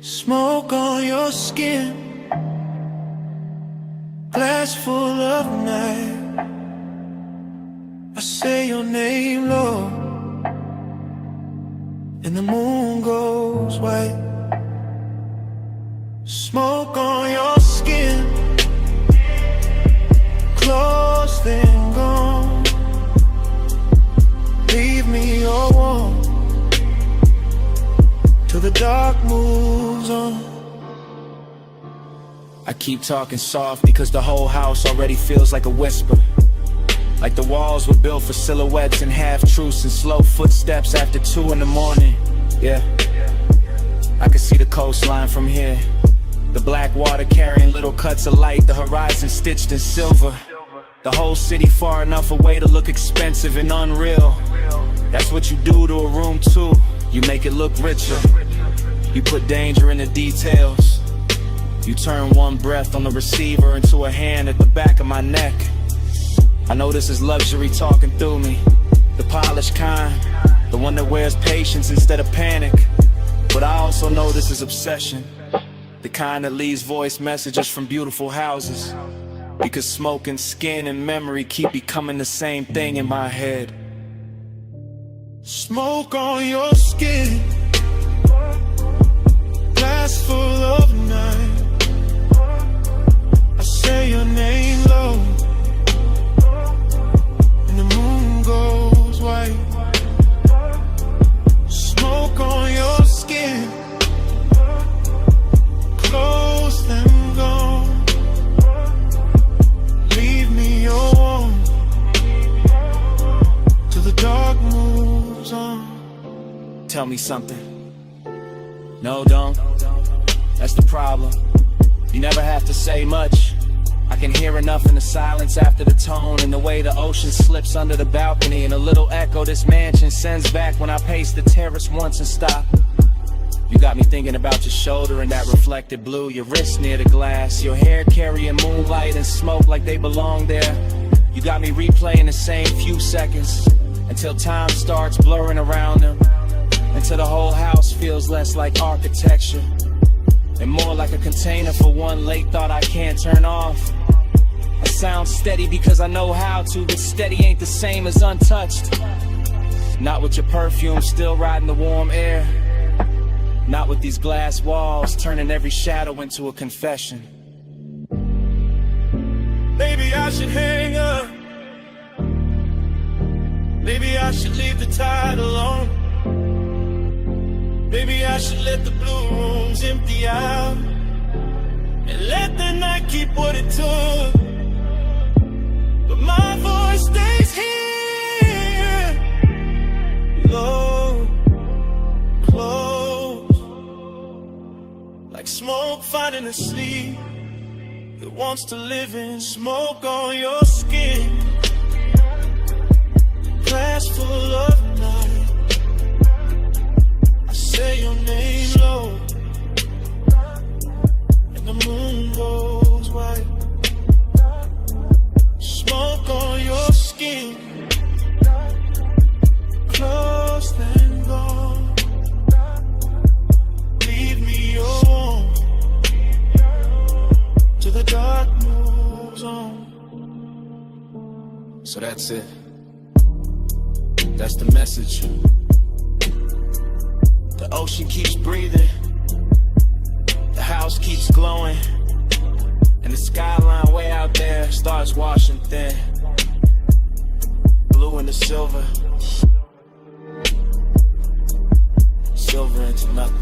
Smoke on your skin, glass full of night. I say your name, Lord, and the moon goes white. Smoke on your skin, close Leave me your warmth till the dark moves on. I keep talking soft because the whole house already feels like a whisper. Like the walls were built for silhouettes and half-truths and slow footsteps after 2 in the morning. Yeah, I can see the coastline from here. The black water carrying little cuts of light, the horizon stitched in silver. The whole city far enough away to look expensive and unreal. That's what you do to a room too. You make it look richer. You put danger in the details. You turn one breath on the receiver into a hand at the back of my neck. I know this is luxury talking through me. The polished kind, the one that wears patience instead of panic. But I also know this is obsession. The kind that leaves voice messages from beautiful houses. Because smoke and skin and memory keep becoming the same thing in my head. Smoke on your skin, glass full of night. I say your name low, and the moon goes white. Smoke on your skin, close them gone. Leave me your warmth till the dark moves on. Tell me something. No, don't. That's the problem. You never have to say much. I can hear enough in the silence after the tone, and the way the ocean slips under the balcony, and a little echo this mansion sends back when I pace the terrace once and stop. You got me thinking about your shoulder and that reflected blue, your wrist near the glass, your hair carrying moonlight and smoke like they belong there. You got me replaying the same few seconds until time starts blurring around them, until the whole house feels less like architecture and more like a container for one late thought I can't turn off. I sound steady because I know how to, but steady ain't the same as untouched. Not with your perfume still riding the warm air. Not with these glass walls turning every shadow into a confession. Maybe I should hang up. Maybe I should leave the tide alone. Maybe I should let the blue rooms empty out and let the night keep what it took. But my voice stays here, low, close, like smoke finding a sleep that wants to live in. Smoke on your skin, glass full of night. I say your name low, and the moon goes white. Smoke on your skin, close and gone. Leave me your warmth till the dark moves on. So that's it. That's the message. The ocean keeps breathing, the house keeps glowing, and the skyline way out there starts washing thin. Blue into silver, silver into nothing.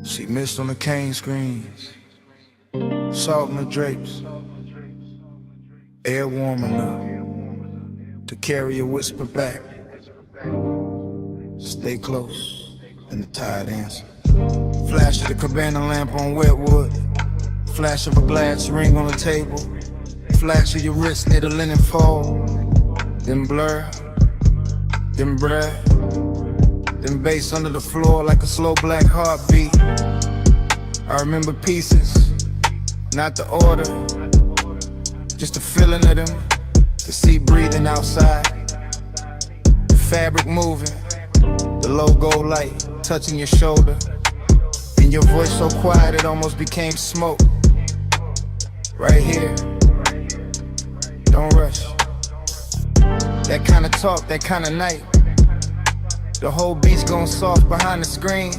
See mist on the cane screens, salt in the drapes, air warm enough to carry a whisper back. Stay close, and the tide answers. Flash of the cabana lamp on wet wood, flash of a glass ring on the table, flash of your wrist near the linen fold, then blur, then breath, then bass under the floor like a slow black heartbeat. I remember pieces, not the order, just the feeling of them, the sea breathing outside, the fabric moving, the logo light touching your shoulder, and your voice so quiet it almost became smoke. Right here, don't rush. That kind of talk, that kind of night. The whole beat's going soft behind the screen.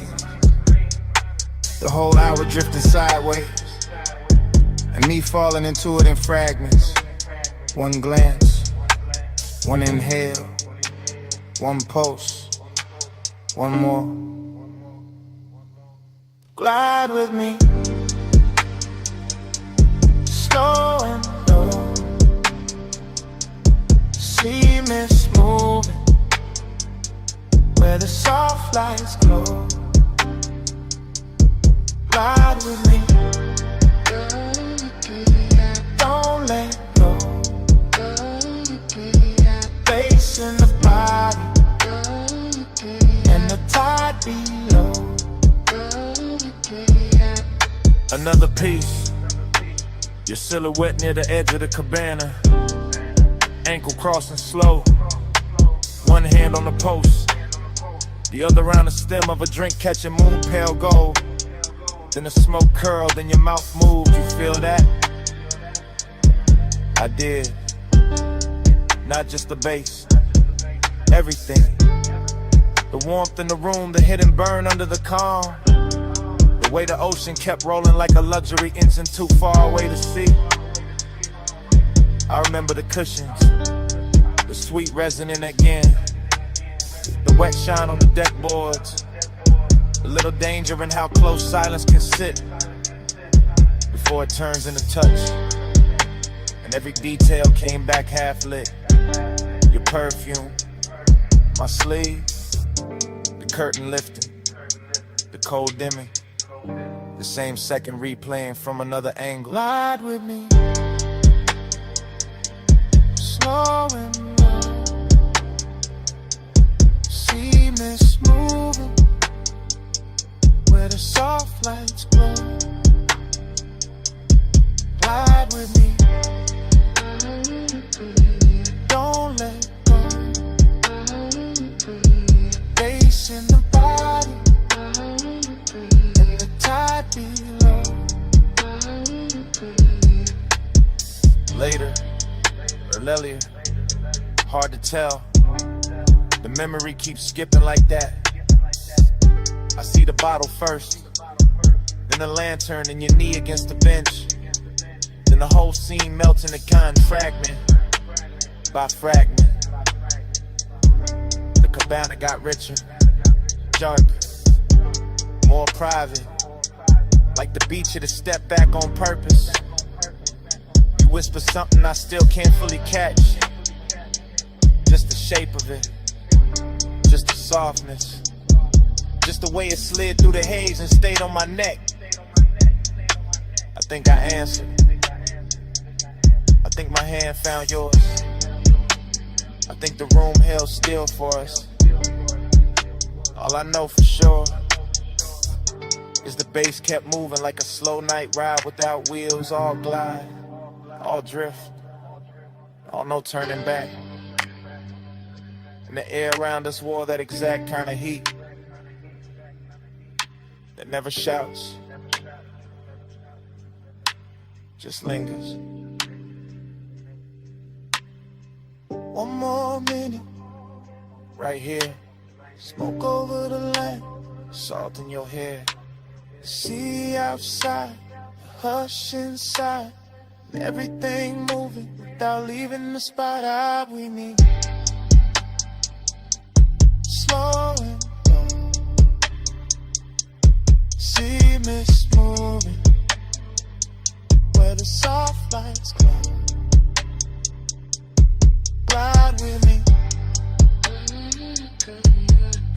The whole hour drifting sideways, and me falling into it in fragments. One glance, one inhale, one pulse, one more. Glide with me, slow and low. See mist moving where the soft lights glow. Glide with me, don't let go. Bass in the body and the tide below. Another piece, your silhouette near the edge of the cabana. Ankle crossing slow, one hand on the post, the other around the stem of a drink catching moon pale gold. Then the smoke curled and your mouth moved, you feel that? I did. Not just the bass, everything. The warmth in the room, the hidden burn under the calm. The way the ocean kept rolling like a luxury engine too far away to see. I remember the cushions, the sweet resonant again. The wet shine on the deck boards. A little danger in how close silence can sit before it turns into touch. And every detail came back half lit. Your perfume, my sleeve, the curtain lifting, the cold dimming, the same second replaying from another angle. Glide with me, slow and low. See mist moving where the soft lights glow. Glide with me, don't let go. Bass in the body and the tide below. Later, or earlier, hard to tell. The memory keeps skipping like that. I see the bottle first, then the lantern and your knee against the bench. Then the whole scene melts into kind fragment by fragment. The cabana got richer, darker, more private. Like the beach at a step back on purpose. You whisper something I still can't fully catch. Just the shape of it, just the softness, just the way it slid through the haze and stayed on my neck. I think I answered. I think my hand found yours. I think the room held still for us. All I know for sure is the bass kept moving like a slow night ride without wheels. All glide, all drift, all no turning back. And the air around us wore that exact kind of heat that never shouts, just lingers. One more minute, right here. Smoke over the land, salt in your hair. See outside, hush inside, and everything moving without leaving the spot. We need slow and low. See mist moving where the soft lights glow. Ride with me,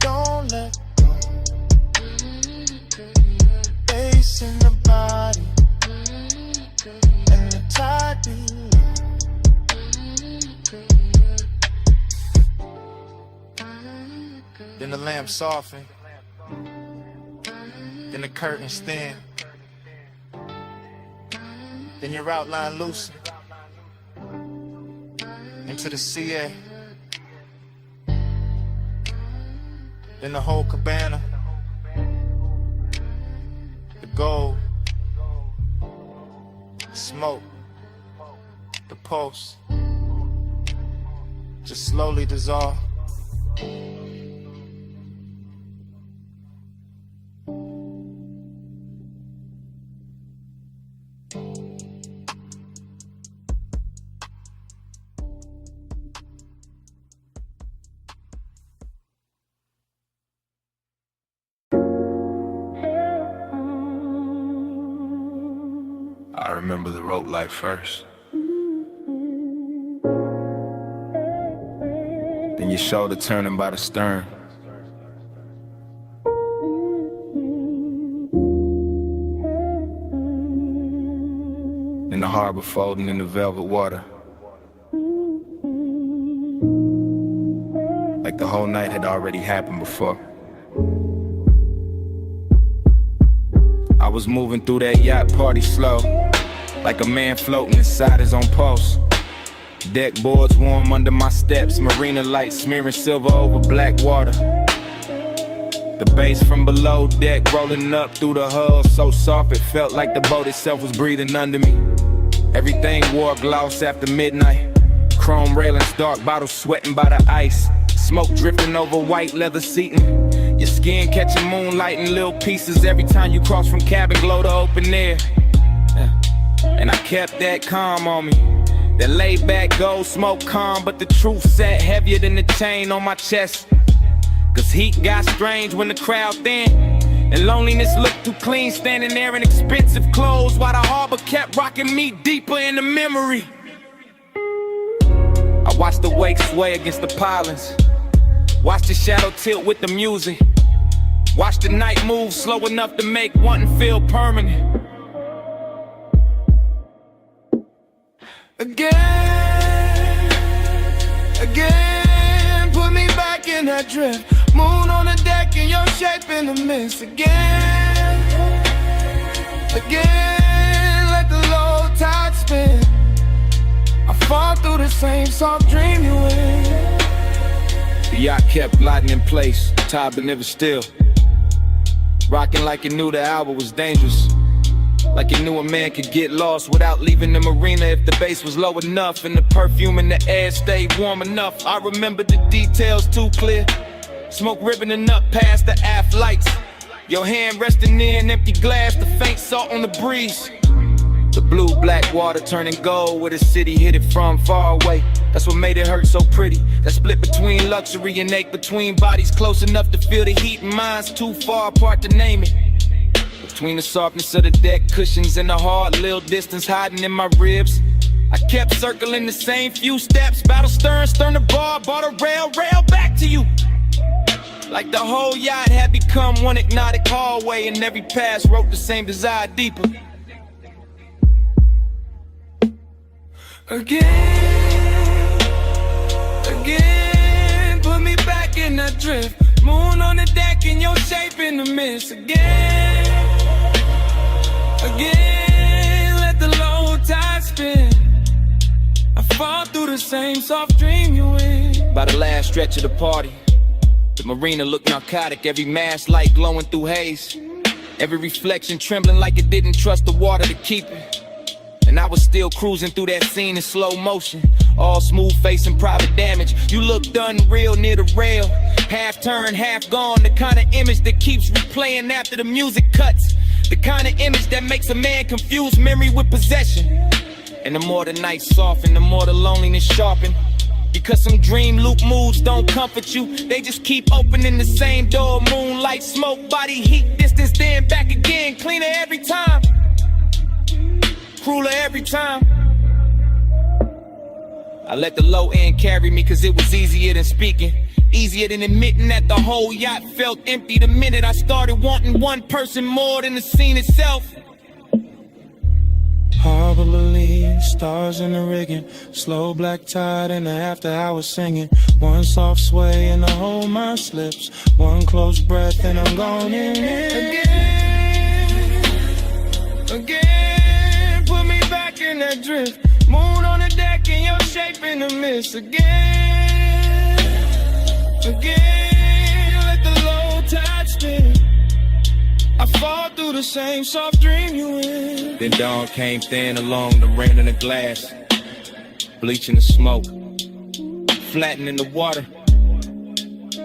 don't let go. Bass in the body and the tide below. Then the lamp soften, then the curtains thin, then your outline loosen into the CA. Then the whole cabana, the gold, smoke, the pulse, just slowly dissolve. I remember the rope life first. Then your shoulder turning by the stern. In the harbor folding in the velvet water. Like the whole night had already happened before. I was moving through that yacht party slow, like a man floating inside his own pulse. Deck boards warm under my steps, marina lights smearing silver over black water. The bass from below deck rolling up through the hull, so soft it felt like the boat itself was breathing under me. Everything wore gloss after midnight. Chrome railings, dark bottles sweating by the ice. Smoke drifting over white leather seating. Your skin catching moonlight in little pieces every time you cross from cabin glow to open air. And I kept that calm on me. That laid back gold smoke calm, but the truth sat heavier than the chain on my chest. Cause heat got strange when the crowd thin, and loneliness looked too clean standing there in expensive clothes, while the harbor kept rocking me deeper into memory. I watched the wake sway against the pilings, watched the shadow tilt with the music, watched the night move slow enough to make one feel permanent. Again, put me back in that drift. Moon on the deck and your shape in the mist. Again, let the low tide spin. I fall through the same soft dream you in. The yacht kept gliding in place, tide but never still. Rocking like it knew the hour was dangerous. Like it knew a man could get lost without leaving the marina if the bass was low enough and the perfume in the air stayed warm enough. I remember the details too clear. Smoke ribboning up past the aft lights. Your hand resting near an empty glass, the faint salt on the breeze. The blue black water turning gold where the city hit it from far away. That's what made it hurt so pretty. That split between luxury and ache, between bodies close enough to feel the heat and minds too far apart to name it. Between the softness of the deck cushions and the hard little distance hiding in my ribs, I kept circling the same few steps. Battle stern, stern to bar, bought a rail back to you. Like the whole yacht had become one hypnotic hallway, and every pass wrote the same desire deeper. Again, put me back in that drift. Moon on the deck and your shape in the mist. Again, let the low tide spin. I fall through the same soft dream you in. By the last stretch of the party, the marina looked narcotic, every mast light glowing through haze. Every reflection trembling like it didn't trust the water to keep it. And I was still cruising through that scene in slow motion, all smooth face and private damage. You looked unreal near the rail, half turned, half gone. The kind of image that keeps replaying after the music cuts. The kind of image that makes a man confuse memory with possession. And the more the night soften, the more the loneliness sharpen. Because some dream loop moves don't comfort you, they just keep opening the same door. Moonlight, smoke, body heat, distance, then back again. Cleaner every time, crueler every time. I let the low end carry me cause it was easier than speaking. Easier than admitting that the whole yacht felt empty the minute I started wanting one person more than the scene itself. Harbor Lily, stars in the rigging, slow black tide in the after hours singing. One soft sway and the whole mind slips. One close breath and I'm gone in. Again, put me back in that drift. Moon on the deck and your shape in the mist. Again, let the low tide spin. I fall through the same soft dream you in. Then dawn came thin along the rain in the glass, bleaching the smoke, flattening the water,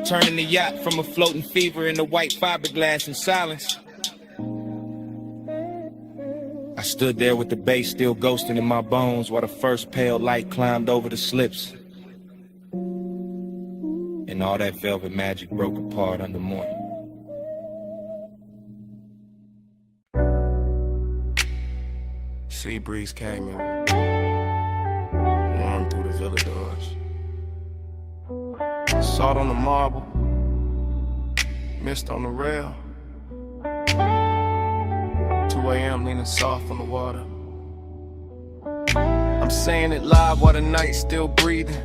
turning the yacht from a floating fever into white fiberglass in silence. I stood there with the bass still ghosting in my bones while the first pale light climbed over the slips. And all that velvet magic broke apart under morning. Sea breeze came in, warm through the villa doors. Salt on the marble, mist on the rail. 2 a.m. leaning soft on the water. I'm saying it live while the night's still breathing,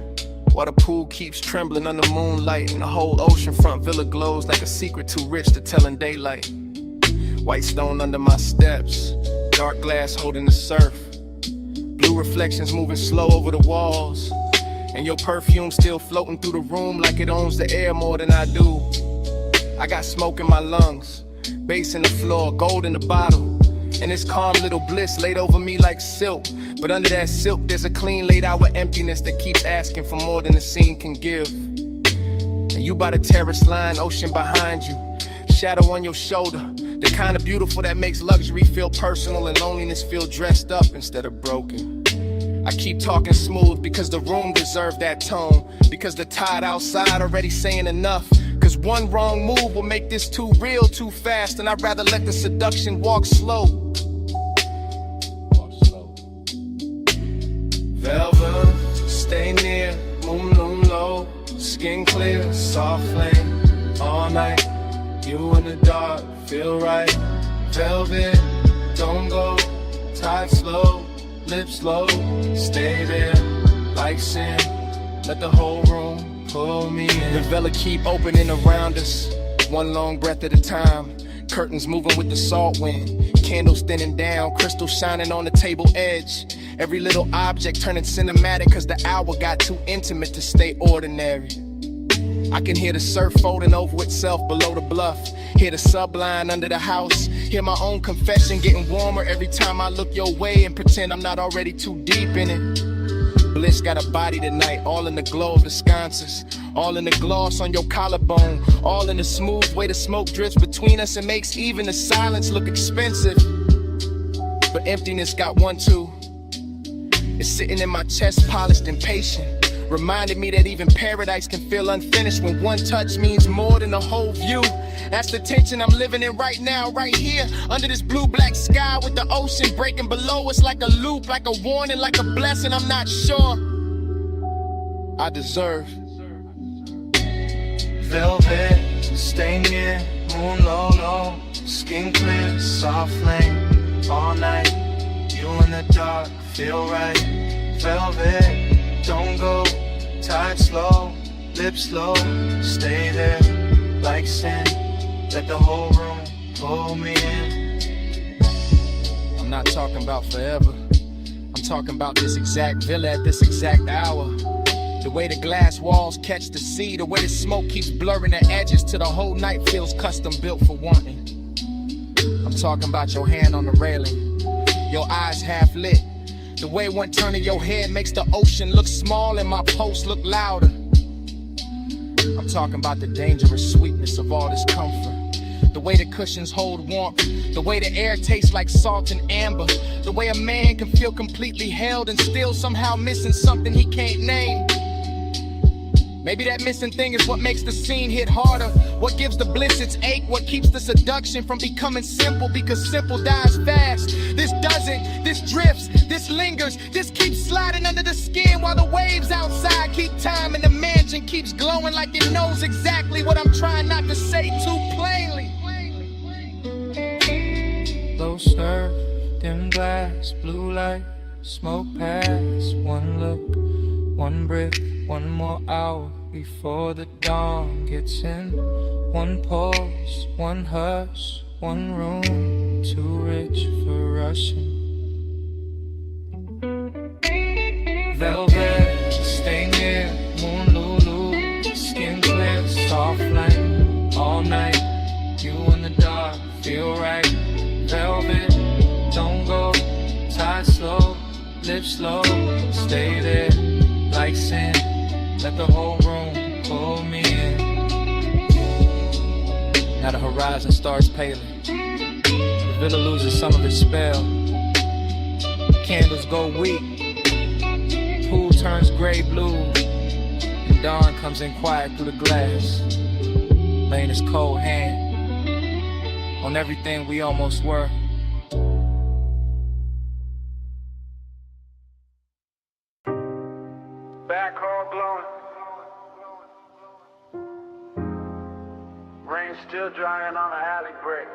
while the pool keeps trembling under moonlight, and the whole oceanfront villa glows like a secret too rich to tell in daylight. White stone under my steps, dark glass holding the surf, blue reflections moving slow over the walls, and your perfume still floating through the room like it owns the air more than I do. I got smoke in my lungs, bass in the floor, gold in the bottle, and this calm little bliss laid over me like silk. But under that silk there's a clean laid out with emptiness that keeps asking for more than the scene can give. And you by the terrace line, ocean behind you, shadow on your shoulder, the kind of beautiful that makes luxury feel personal and loneliness feel dressed up instead of broken. I keep talking smooth because the room deserved that tone, because the tide outside already saying enough, cause one wrong move will make this too real too fast, and I'd rather let the seduction walk slow. Velvet, stay near, moon loom low, skin clear, soft flame, all night, you in the dark, feel right. Velvet, don't go, tide slow, lips low, stay there, like sin, let the whole room pull me in. The vela keep opening around us, one long breath at a time, curtains moving with the salt wind, candles thinning down, crystals shining on the table edge, every little object turning cinematic cause the hour got too intimate to stay ordinary. I can hear the surf folding over itself below the bluff, hear the subline under the house, hear my own confession getting warmer every time I look your way and pretend I'm not already too deep in it. Bliss got a body tonight, all in the glow of the sconces, all in the gloss on your collarbone, all in the smooth way the smoke drifts between us and makes even the silence look expensive. But emptiness got one too, it's sitting in my chest polished and patient, reminded me that even paradise can feel unfinished when one touch means more than the whole view. That's the tension I'm living in right now, right here, under this blue-black sky with the ocean breaking below us like a loop, like a warning, like a blessing I'm not sure I deserve. Velvet, stay near, moon low, low, skin clear, soft flame, all night, you in the dark, feel right. Velvet, don't go, tide slow, lips slow, stay there, like sin, let the whole room pull me in. I'm not talking about forever, I'm talking about this exact villa at this exact hour. The way the glass walls catch the sea, the way the smoke keeps blurring the edges till the whole night feels custom built for wanting. I'm talking about your hand on the railing, your eyes half lit, the way one turn of your head makes the ocean look small and my pulse look louder. I'm talking about the dangerous sweetness of all this comfort, the way the cushions hold warmth, the way the air tastes like salt and amber, the way a man can feel completely held and still somehow missing something he can't name. Maybe that missing thing is what makes the scene hit harder, what gives the bliss its ache, what keeps the seduction from becoming simple, because simple dies fast. This doesn't, this drifts, this lingers, this keeps sliding under the skin while the waves outside keep time and the mansion keeps glowing like it knows exactly what I'm trying not to say too plainly. Low surf, dim glass, blue light, smoke pass, one look, one breath, one more hour before the dawn gets in. One pulse, one hush, one room, too rich for rushing. Velvet, stay near, moon lulu, skin clear, soft flame, all night, you in the dark, feel right. Velvet, don't go, tide slow, lips slow, stay there, like sin, Let the whole room pull me in. Now the horizon starts paling. The villa loses some of its spell. Candles go weak. Pool turns gray blue. And dawn comes in quiet through the glass, laying his cold hand on everything we almost were. Back hall blowing. Rain still drying on the alley brick.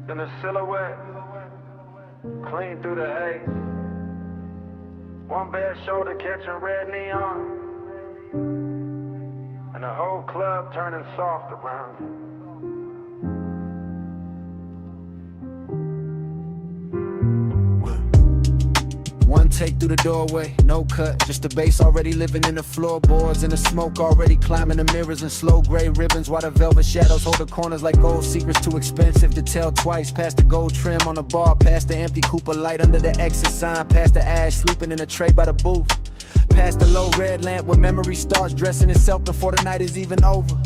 Then the silhouette clean through the haze. One bare shoulder catching red neon. And the whole club turning soft around you. One take through the doorway, no cut. Just the bass already living in the floorboards, and the smoke already climbing the mirrors in slow gray ribbons, while the velvet shadows hold the corners like gold secrets too expensive to tell twice. Past the gold trim on the bar, past the empty Cooper light under the exit sign, past the ash sleeping in a tray by the booth, past the low red lamp where memory starts dressing itself before the night is even over.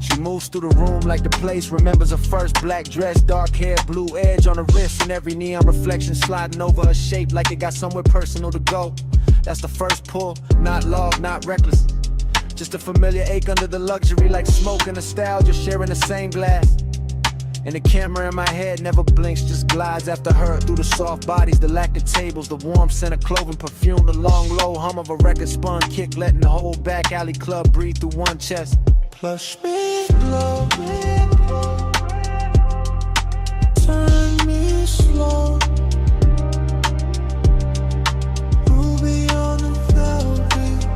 She moves through the room like the place remembers her first black dress, dark hair, blue edge on her wrist, and every neon reflection sliding over her shape like it got somewhere personal to go. That's the first pull, not love, not reckless, just a familiar ache under the luxury, like smoke and nostalgia sharing the same glass. And the camera in my head never blinks, just glides after her through the soft bodies, the lacquer tables, the warm scent of clothing perfume, the long low hum of a record spun kick, letting the whole back alley club breathe through one chest. Plush me low, turn me slow. Ruby on the velvet,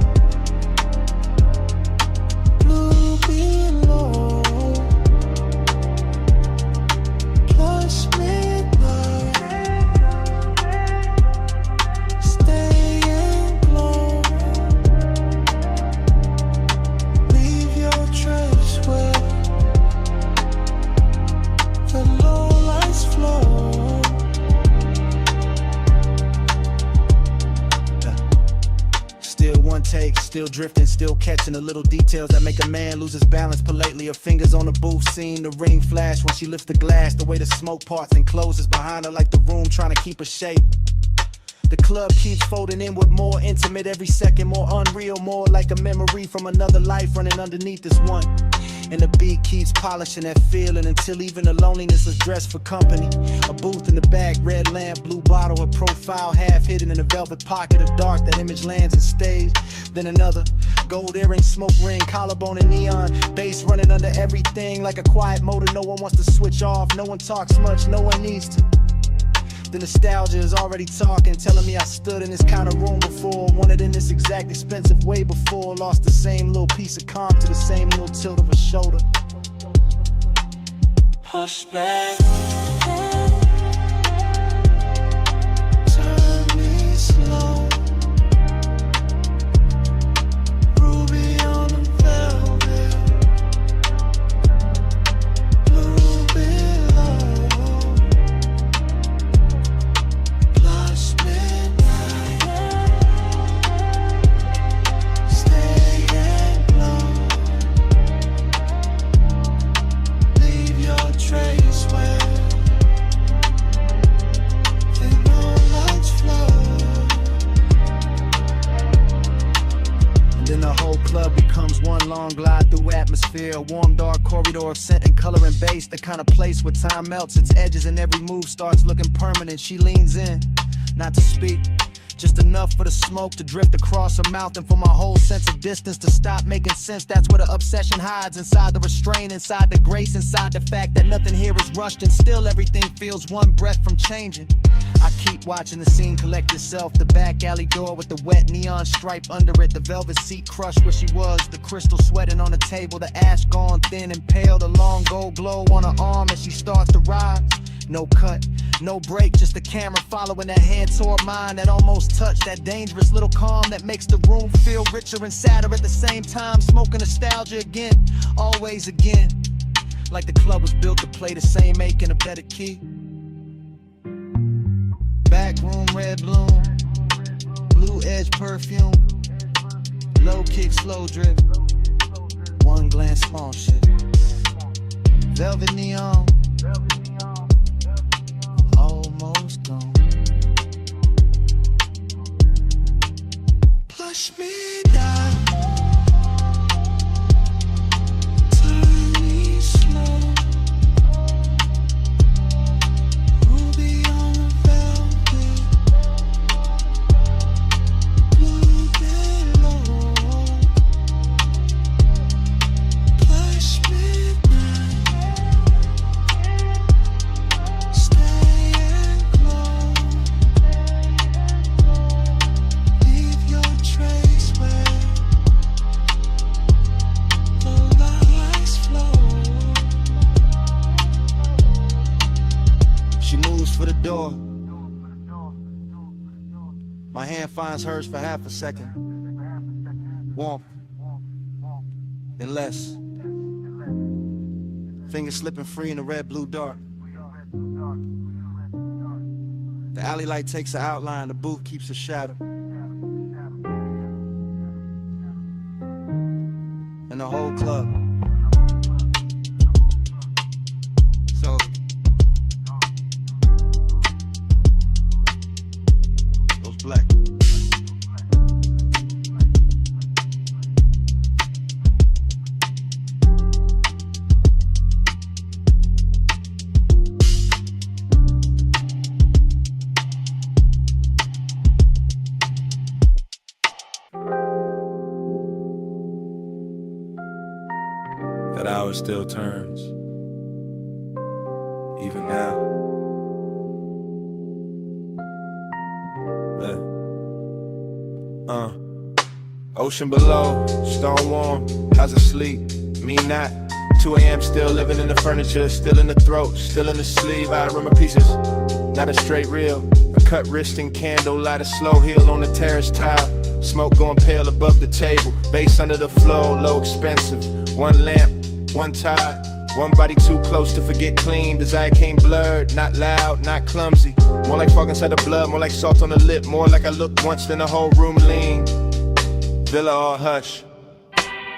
blue below. Plush midnight, stay and glow. Leave your trace where the low lights flow. Still one take, still drifting, still catching the little details that make a man lose his balance politely. Her fingers on the booth, seeing the ring flash when she lifts the glass, the way the smoke parts and closes behind her like the room trying to keep her shape. The club keeps folding inward, more intimate every second, more unreal, more like a memory from another life running underneath this one. And the beat keeps polishing that feeling until even the loneliness is dressed for company. A booth in the back, red lamp, blue bottle, a profile half hidden in a velvet pocket of dark. That image lands and stays. Then another gold earring, smoke ring, collarbone and neon, bass running under everything like a quiet motor. No one wants to switch off, no one talks much, no one needs to. The nostalgia is already talking, telling me I stood in this kind of room before, wanted in this exact expensive way before, lost the same little piece of calm to the same little tilt of a shoulder. Push back, turn me slow. Ruby on the velvet, blue below. Plush midnight, stay and glow. Leave your trace where the moonlights flow. And then the whole club becomes one long glide through atmosphere, a warm dark corridor of scent and color and bass, the kind of place where time melts its edges and every move starts looking permanent. She leans in, not to speak, just enough for the smoke to drift across her mouth and for my whole sense of distance to stop making sense. That's where the obsession hides, inside the restraint, inside the grace, inside the fact that nothing here is rushed and still everything feels one breath from changing. I keep watching the scene collect itself, the back alley door with the wet neon stripe under it, the velvet seat crushed where she was, the crystal sweating on the table, the ash gone thin and pale, the long gold glow on her arm as she starts to rise. No cut, no break, just the camera following that hand toward mine, that almost touch, that dangerous little calm that makes the room feel richer and sadder at the same time, smoking nostalgia again, always again, like the club was built to play the same ache in a better key. Back room, red bloom, blue edge perfume, low kick, slow drip, one glance, small shit. Velvet neon, almost gone. Push me down, turn me slow. Ruby on the velvet, blue below. Push me down, staying close. Leave your trace where the lights flow. She moves for the door. My hand finds hers for half a second. Warmth, then less. Fingers slipping free in the red, blue dark. The alley light takes the outline, the booth keeps a shadow. And the whole club. So goes black. That hour still turns, even now. Ocean below, stone warm, how's it sleep? Me not. 2 a.m. still living in the furniture, still in the throat, still in the sleeve. I remember pieces, not a straight reel. A cut wrist and candle, light a slow heel on the terrace tile. Smoke going pale above the table, bass under the floor, low expensive. One lamp, one tide, one body too close to forget clean. Desire came blurred, not loud, not clumsy. More like fog inside the blood, more like salt on the lip. More like I looked once, then the whole room leaned. Villa all hush.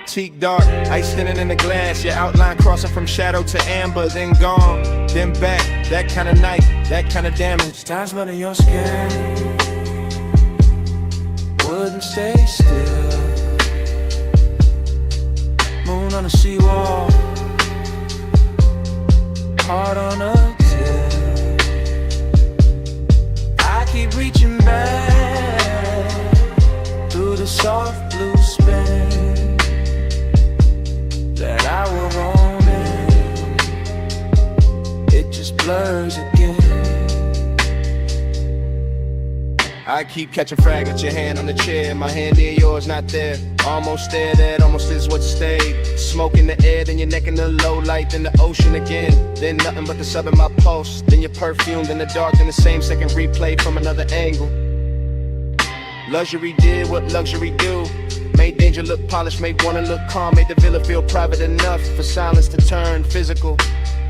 Teak dark, ice thinning in the glass. Your outline crossing from shadow to amber, then gone, then back. That kind of night, that kind of damage. Stars blood in your skin wouldn't stay still. Moon on the seawall, heart on a till. I keep reaching back through the soft blue spin that I will roam in. It just blurs again. I keep catching fragments, your hand on the chair, my hand in yours, not there. Almost there, that almost is what stayed. Smoke in the air, then your neck in the low light, then the ocean again. Then nothing but the sub in my pulse, then your perfume, then the dark, then the same second replay from another angle. Luxury did what luxury do. Made danger look polished, made wanna look calm. Made the villa feel private enough for silence to turn physical.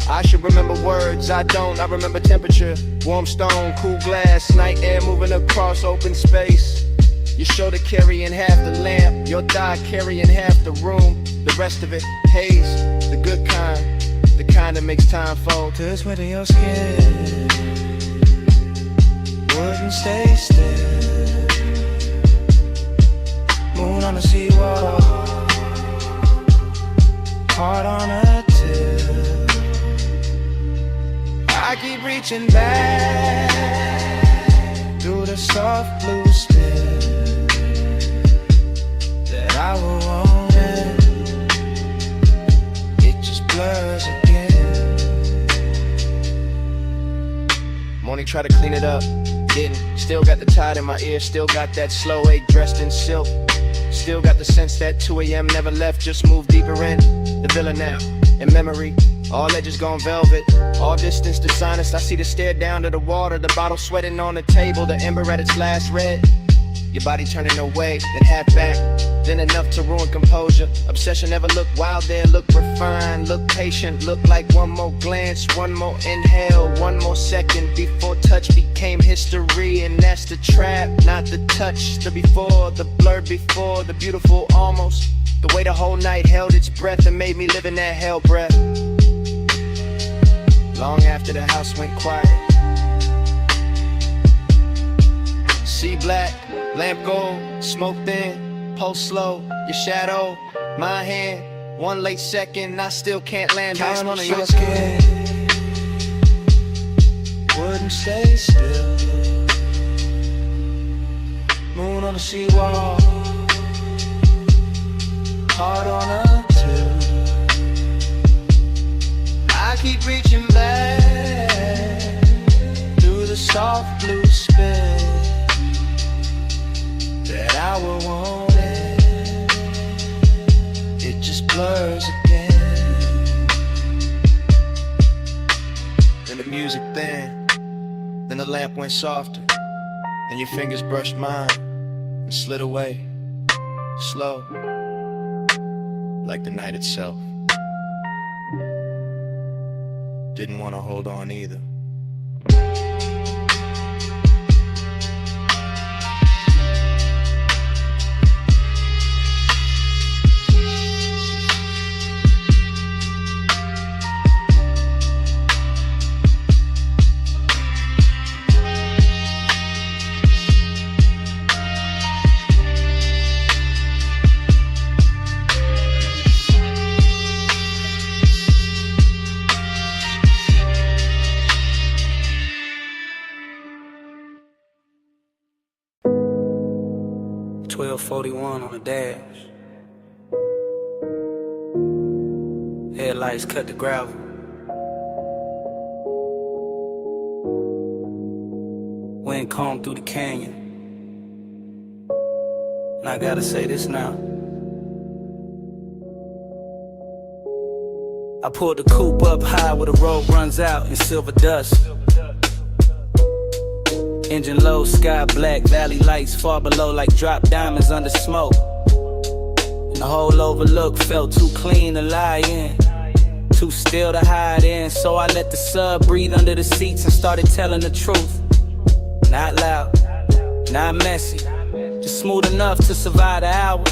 I should remember words, I don't. I remember temperature, warm stone, cool glass, night air moving across open space. Your shoulder carrying half the lamp, your thigh carrying half the room. The rest of it, haze, the good kind, the kind that makes time fold. To sweat in your skin wouldn't stay still. Moon on the seawall, heart on a till. I keep reaching back through the soft blue spin that I will roam in. It just blurs again. Morning try to clean it up, didn't. Still got the tide in my ear, still got that slow 8 dressed in silk. Still got the sense that 2 a.m. never left, just moved deeper in the villa now, in memory. All edges gone velvet, all distance to sinus. I see the stare down to the water, the bottle sweating on the table, the ember at its last red. Your body turning away, then half back, then enough to ruin composure. Obsession never look wild, there look refined, look patient, look like one more glance, one more inhale, one more second before touch became history. And that's the trap, not the touch, the before, the blur before, the beautiful almost. The way the whole night held its breath and made me live in that hell breath. Long after the house went quiet. See black, lamp gold, smoke thin, pulse slow, your shadow, my hand. One late second, I still can't land. Count on your skin, wouldn't stay still. Moon on the seawall, heart on a till. I keep reaching back through the soft blue space that I will want it. It just blurs again. Then the music thin, then the lamp went softer, and your fingers brushed mine and slid away, slow, like the night itself. Didn't want to hold on either. .41 on the dash. Headlights cut the gravel. Wind combed through the canyon. And I gotta say this now. I pulled the coupe up high where the road runs out in silver dust. Engine low, sky black, valley lights far below like drop diamonds under smoke. And the whole overlook felt too clean to lie in, too still to hide in. So I let the sub breathe under the seats and started telling the truth. Not loud, not messy, just smooth enough to survive the hour.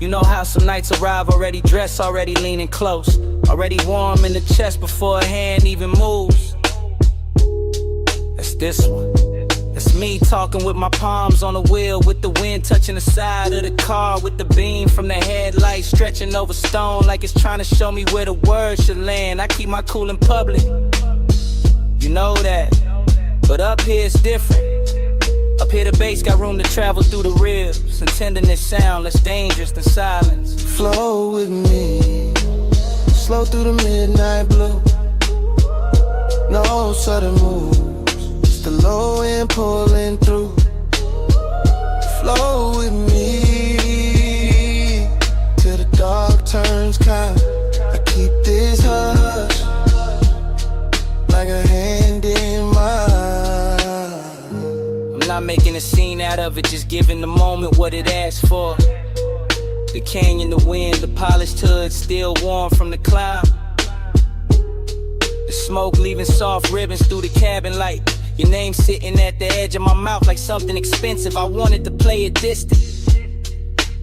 You know how some nights arrive already dressed, already leaning close, already warm in the chest before a hand even moves. That's this one. It's me talking with my palms on the wheel, with the wind touching the side of the car, with the beam from the headlight stretching over stone like it's trying to show me where the words should land. I keep my cool in public, you know that, but up here it's different. Up here the bass got room to travel through the ribs, and tenderness sound less dangerous than silence. Flow with me, slow through the midnight blue. No sudden moves, just the low end pulling through. Flow with me till the dark turns kind. I keep this hush like a hand in mine. I'm not making a scene out of it, just giving the moment what it asks for. The canyon, the wind, the polished hood still warm from the climb. The smoke leaving soft ribbons through the cabin light. Your name sitting at the edge of my mouth like something expensive. I wanted to play it distant,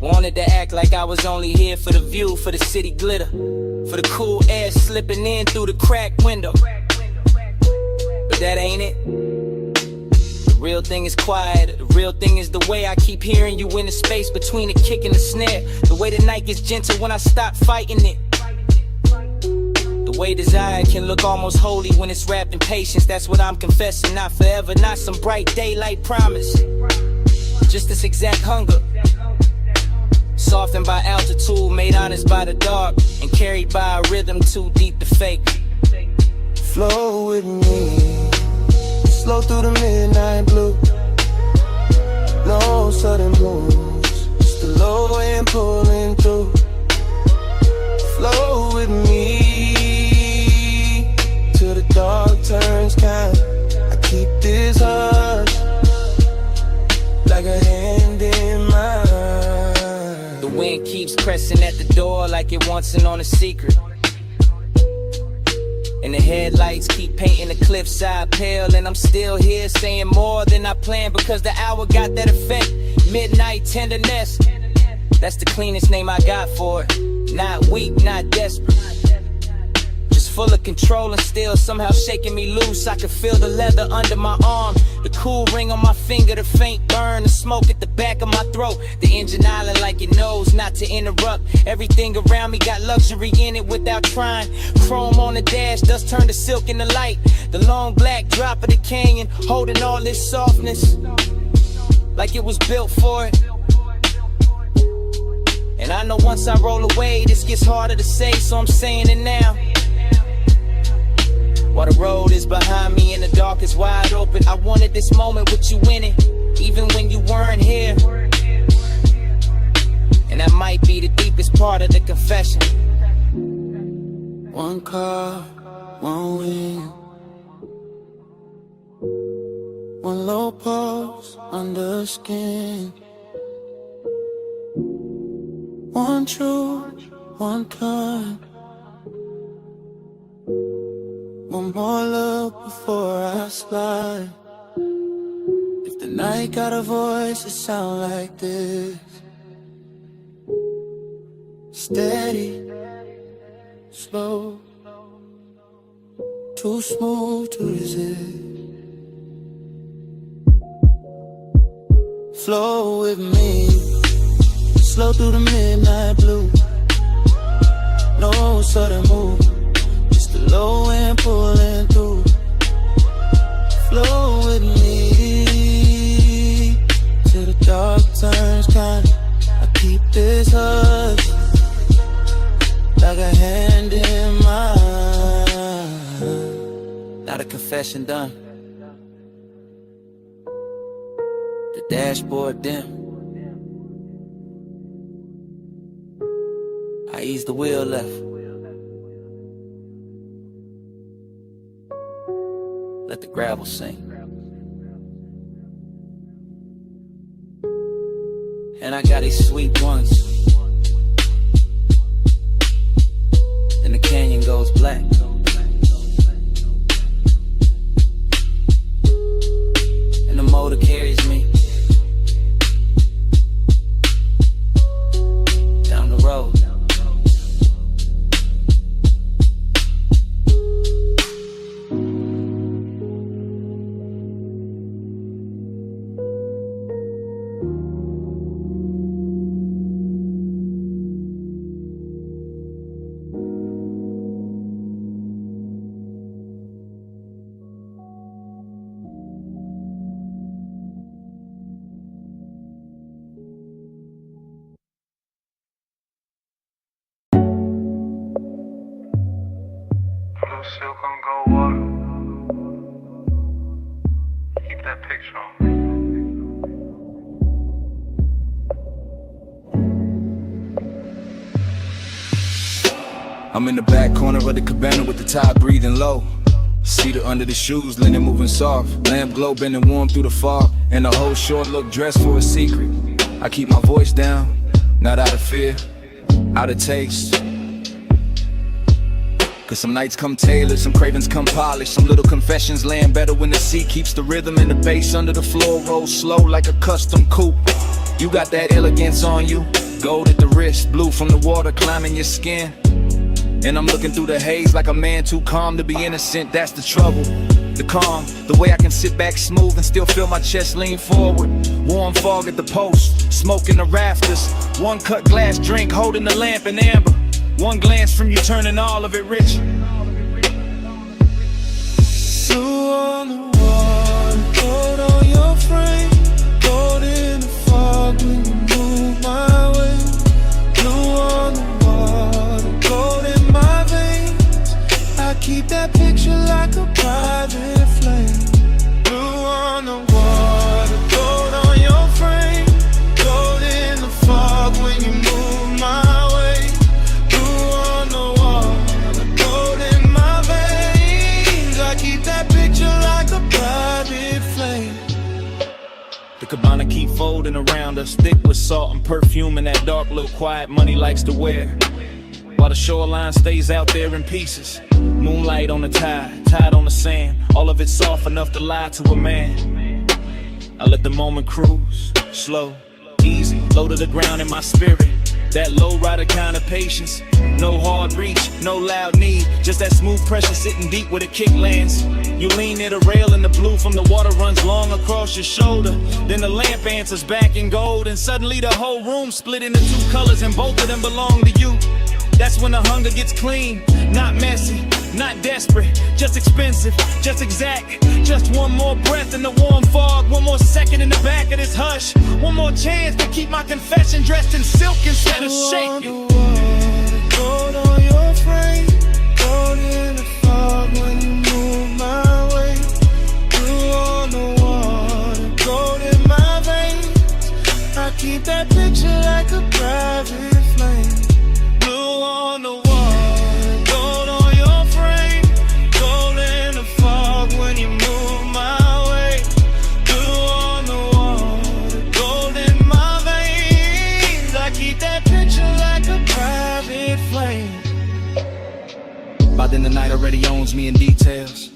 wanted to act like I was only here for the view, for the city glitter, for the cool air slipping in through the cracked window. But that ain't it. The real thing is quiet. The real thing is the way I keep hearing you in the space between the kick and the snare. The way the night gets gentle when I stop fighting it. The way desire can look almost holy when it's wrapped in patience. That's what I'm confessing. Not forever, not some bright daylight promise, just this exact hunger, softened by altitude, made honest by the dark, and carried by a rhythm too deep to fake. Flow with me, slow through the midnight blue. No sudden moves, just the low end pulling through. Flow with me till the dark turns kind. I keep this hush like a hand in mine. The Wind keeps pressing at the door like it wants in on a secret. And the headlights keep painting the cliffside pale. And I'm still here saying more than I planned, because the hour got that effect. Midnight tenderness, that's the cleanest name I got for it. Not weak, not desperate, just full of control and still somehow shaking me loose. I can feel the leather under my arm, the cool ring on my finger, the faint burn, the smoke at the back of my throat. The engine island like it knows not to interrupt. Everything around me got luxury in it without trying. Chrome on the dash, dust turned to silk in the light. The long black drop of the canyon, holding all this softness like it was built for it. And I know once I roll away, this gets harder to say, so I'm saying it now. While the road is behind me and the dark is wide open, I wanted this moment with you in it, even when you weren't here. And that might be the deepest part of the confession. One car, one wing, one low pulse under skin. One true, one kind. One more look before I slide. If the night got a voice, it sound like this. Steady, slow, too smooth to resist. Flow with me, slow through the midnight blue. No sudden move, just the low end pulling through. Flow with me till the dark turns kind. I keep this hush like a hand in mine. Now the confession done, the dashboard dim. I ease the wheel left, let the gravel sink. And I got these sweet ones. Then the canyon goes black. And the motor carries me down the road. Silk on gold water. Keep that picture on me. I'm in the back corner of the cabana with the tide breathing low. Cedar under the shoes, linen moving soft. Lamp glow bending warm through the fog. And the whole short look dressed for a secret. I keep my voice down, not out of fear, out of taste. Cause some nights come tailored, some cravings come polished. Some little confessions land better when the seat keeps the rhythm and the bass under the floor rolls slow like a custom coupe. You got that elegance on you, gold at the wrist, blue from the water climbing your skin. And I'm looking through the haze like a man too calm to be innocent. That's the trouble, the calm, the way I can sit back smooth and still feel my chest lean forward. Warm fog at the post, smoke in the rafters. One cut glass drink holding the lamp in amber. One glance from you turning all of it rich. Blue on the wall, gold on your frame. Gold in the fog when you move my way. Blue on the water, gold in my veins. I keep that picture like a private flame. Blue on the water, gold on your frame. Gold in the fog when you move my way. to keep folding around us, thick with salt and perfume and that dark little quiet money likes to wear. While the shoreline stays out there in pieces, moonlight on the tide on the sand, all of it soft enough to lie to a man. I let the moment cruise, slow, easy, low to the ground in my spirit. That low rider kind of patience, no hard reach, no loud need, just that smooth pressure sitting deep where the kick lands. You lean near the rail and the blue from the water runs long across your shoulder. Then the lamp answers back in gold, and suddenly the whole room split into two colors, and both of them belong to you. That's when the hunger gets clean, not messy, not desperate, just expensive, just exact. Just one more breath in the warm fog, one more second in the back of this hush, one more chance to keep my confession dressed in silk instead of shaking. Gold on your frame, gold in the fog when you move my way. Blue on the water, gold in my veins. I keep that picture like a private flame. Blue on the water, gold on your frame, gold in the fog when you move my way. Blue on the water, gold in my veins. I keep that picture like a private flame. By then the night already owns me in details.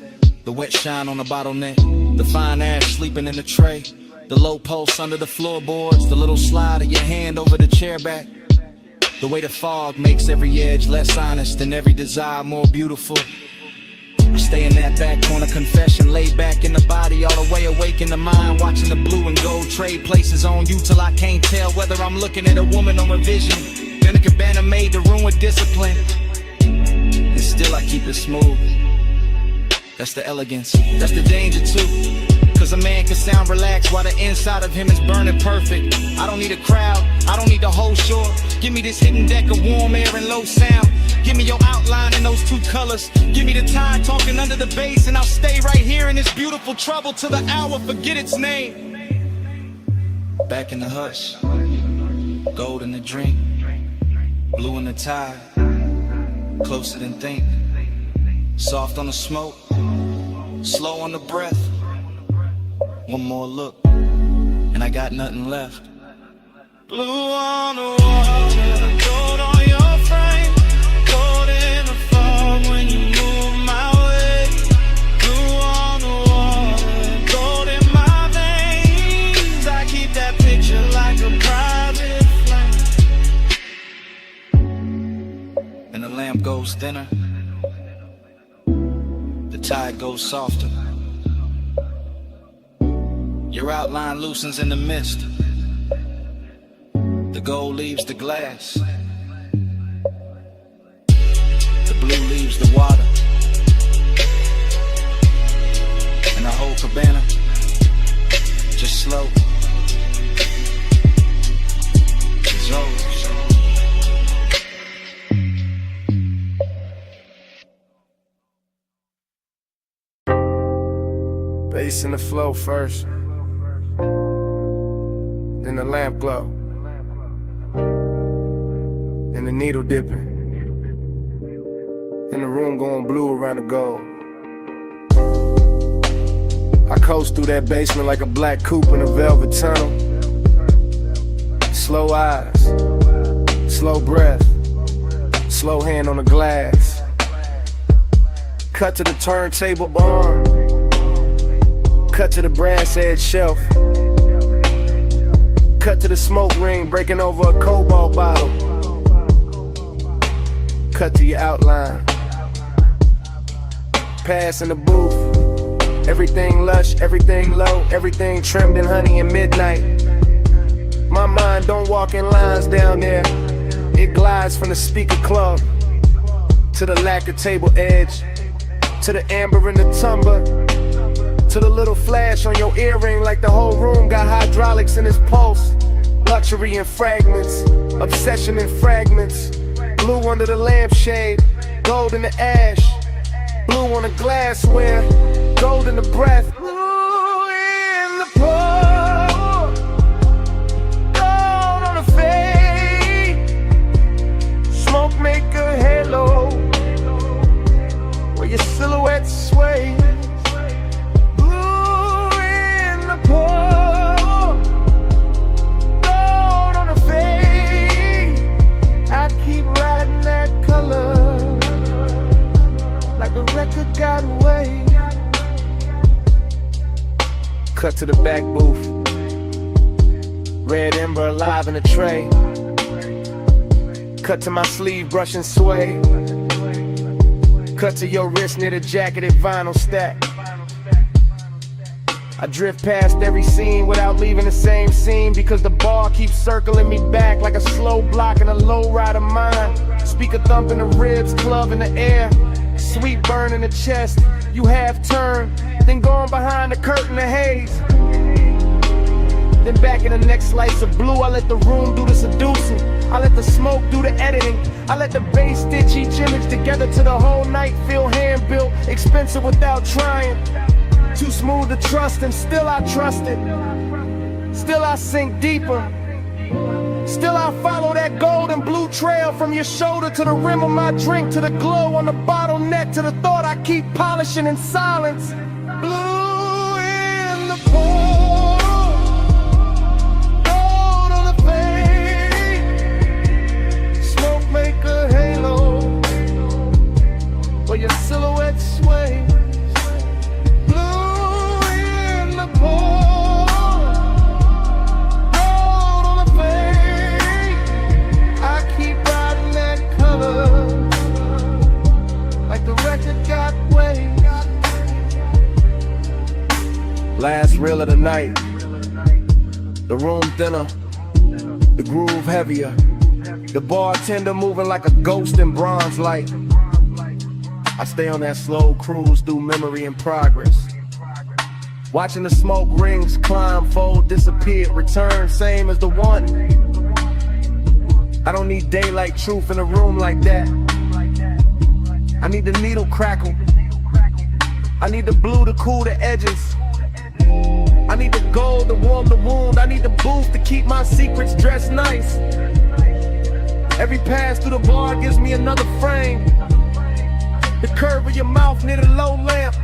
The wet shine on the bottleneck, the fine ash sleeping in the tray, the low pulse under the floorboards, the little slide of your hand over the chair back. The way the fog makes every edge less honest and every desire more beautiful. I stay in that back corner confession, laid back in the body, all the way awake in the mind, watching the blue and gold trade places on you till I can't tell whether I'm looking at a woman or a vision. Then a cabana made to ruin discipline, and still I keep it smooth. That's the elegance, that's the danger too. Cause a man can sound relaxed while the inside of him is burning perfect. I don't need a crowd, I don't need the whole shore. Give me this hidden deck of warm air and low sound. Give me your outline in those two colors. Give me the tide talking under the bass, and I'll stay right here in this beautiful trouble till the hour forget its name. Back in the hush, gold in the drink, blue in the tide, closer than think. Soft on the smoke, slow on the breath. One more look, and I got nothing left. Blue on the water, gold on your frame, gold in the fog when you move my way. Blue on the water, gold in my veins. I keep that picture like a private flame. And the lamp goes thinner, the tide goes softer. Your outline loosens in the mist. The gold leaves the glass. The blue leaves the water. And the whole cabana just slow dissolves. Bass in the flow first, then the lamp glow, and the needle dipping, and the room going blue around the gold. I coast through that basement like a black coupe in a velvet tunnel. Slow eyes, slow breath, slow hand on the glass. Cut to the turntable barn, cut to the brass edge shelf, cut to the smoke ring breaking over a cobalt bottle, cut to your outline, pass in the booth. Everything lush, everything low, everything trimmed in honey and midnight. My mind don't walk in lines down there. It glides from the speaker club to the lacquer table edge, to the amber in the tumbler, to the little flash on your earring like the whole room got hydraulics in its pulse. Luxury in fragments, obsession in fragments. Blue under the lampshade, gold in the ash, blue on the glassware, gold in the breath. Blue in the pour, gold on the fade. Smoke make a halo where your silhouette sways. Blue in the pour, to the back booth. Red ember alive in a tray. Cut to my sleeve, brush and sway. Cut to your wrist near the jacketed vinyl stack. I drift past every scene without leaving the same scene, because the bar keeps circling me back like a slow block in a low rider mind. Speaker thump in the ribs, club in the air, sweet burn in the chest. You half turn, then gone behind the curtain of haze. Then back in the next slice of blue, I let the room do the seducing. I let the smoke do the editing. I let the bass stitch each image together to the whole night feel hand-built, expensive without trying. Too smooth to trust, and still I trust it. Still I sink deeper. Still I follow that gold and blue trail from your shoulder to the rim of my drink, to the glow on the bottleneck, to the thought I keep polishing in silence. Blue in the portal, gold on the fade. Smoke make a halo where your silhouette sways. Last reel of the night, the room thinner, the groove heavier, the bartender moving like a ghost in bronze light. I stay on that slow cruise through memory and progress, watching the smoke rings climb, fold, disappear, return, same as the one. I don't need daylight truth in a room like that. I need the needle crackle, I need the blue to cool the edges, I need the gold to warm the wound, I need the booth to keep my secrets dressed nice. Every pass through the bar gives me another frame. The curve of your mouth near the low lamp,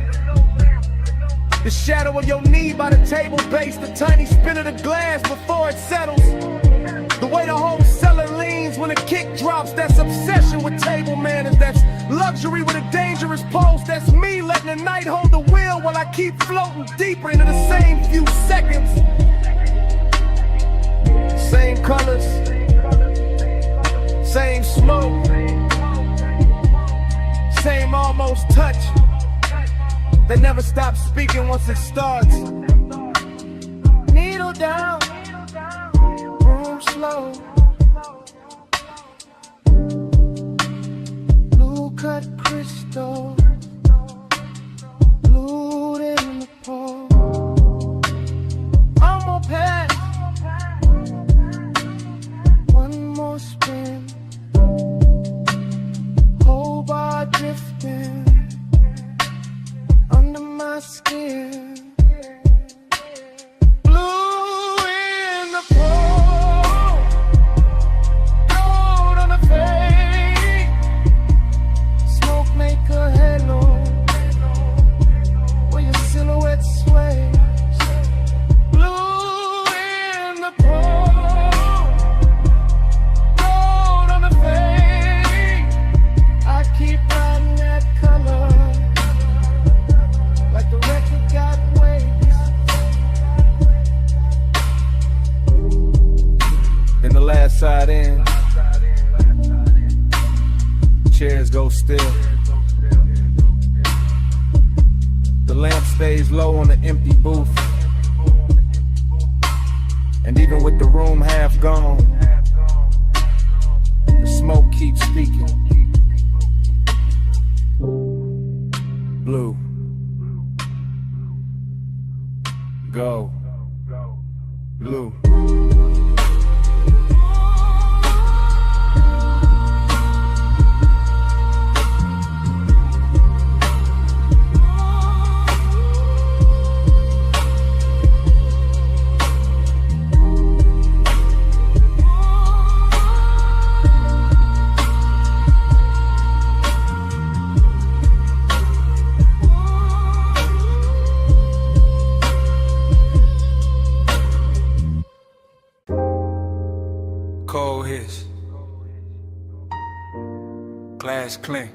the shadow of your knee by the table base, the tiny spin of the glass before it settles. The way the whole cellar leans when the kick drops, that's obsession with table manners. That's luxury with a dangerous pulse. That's me letting the night hold the wheel while I keep floating deeper into the same few seconds. Same colors, same smoke, same almost touch. They never stop speaking once it starts. Needle down, room slow. Blue cut crystal, blue in the pole. I'm gonna pass, one more spin. Whole bar drifting under my skin. Blue in the pole, gold on the fade. Smoke make a halo where your silhouette sways. Blue in the pole, gold on the fade. I keep riding that color like the record got waves. Then the last side in, chairs go still. The lamp stays low on the empty booth, and even with the room half gone, the smoke keeps speaking. Blue, go, blue. Cold hits, glass clink,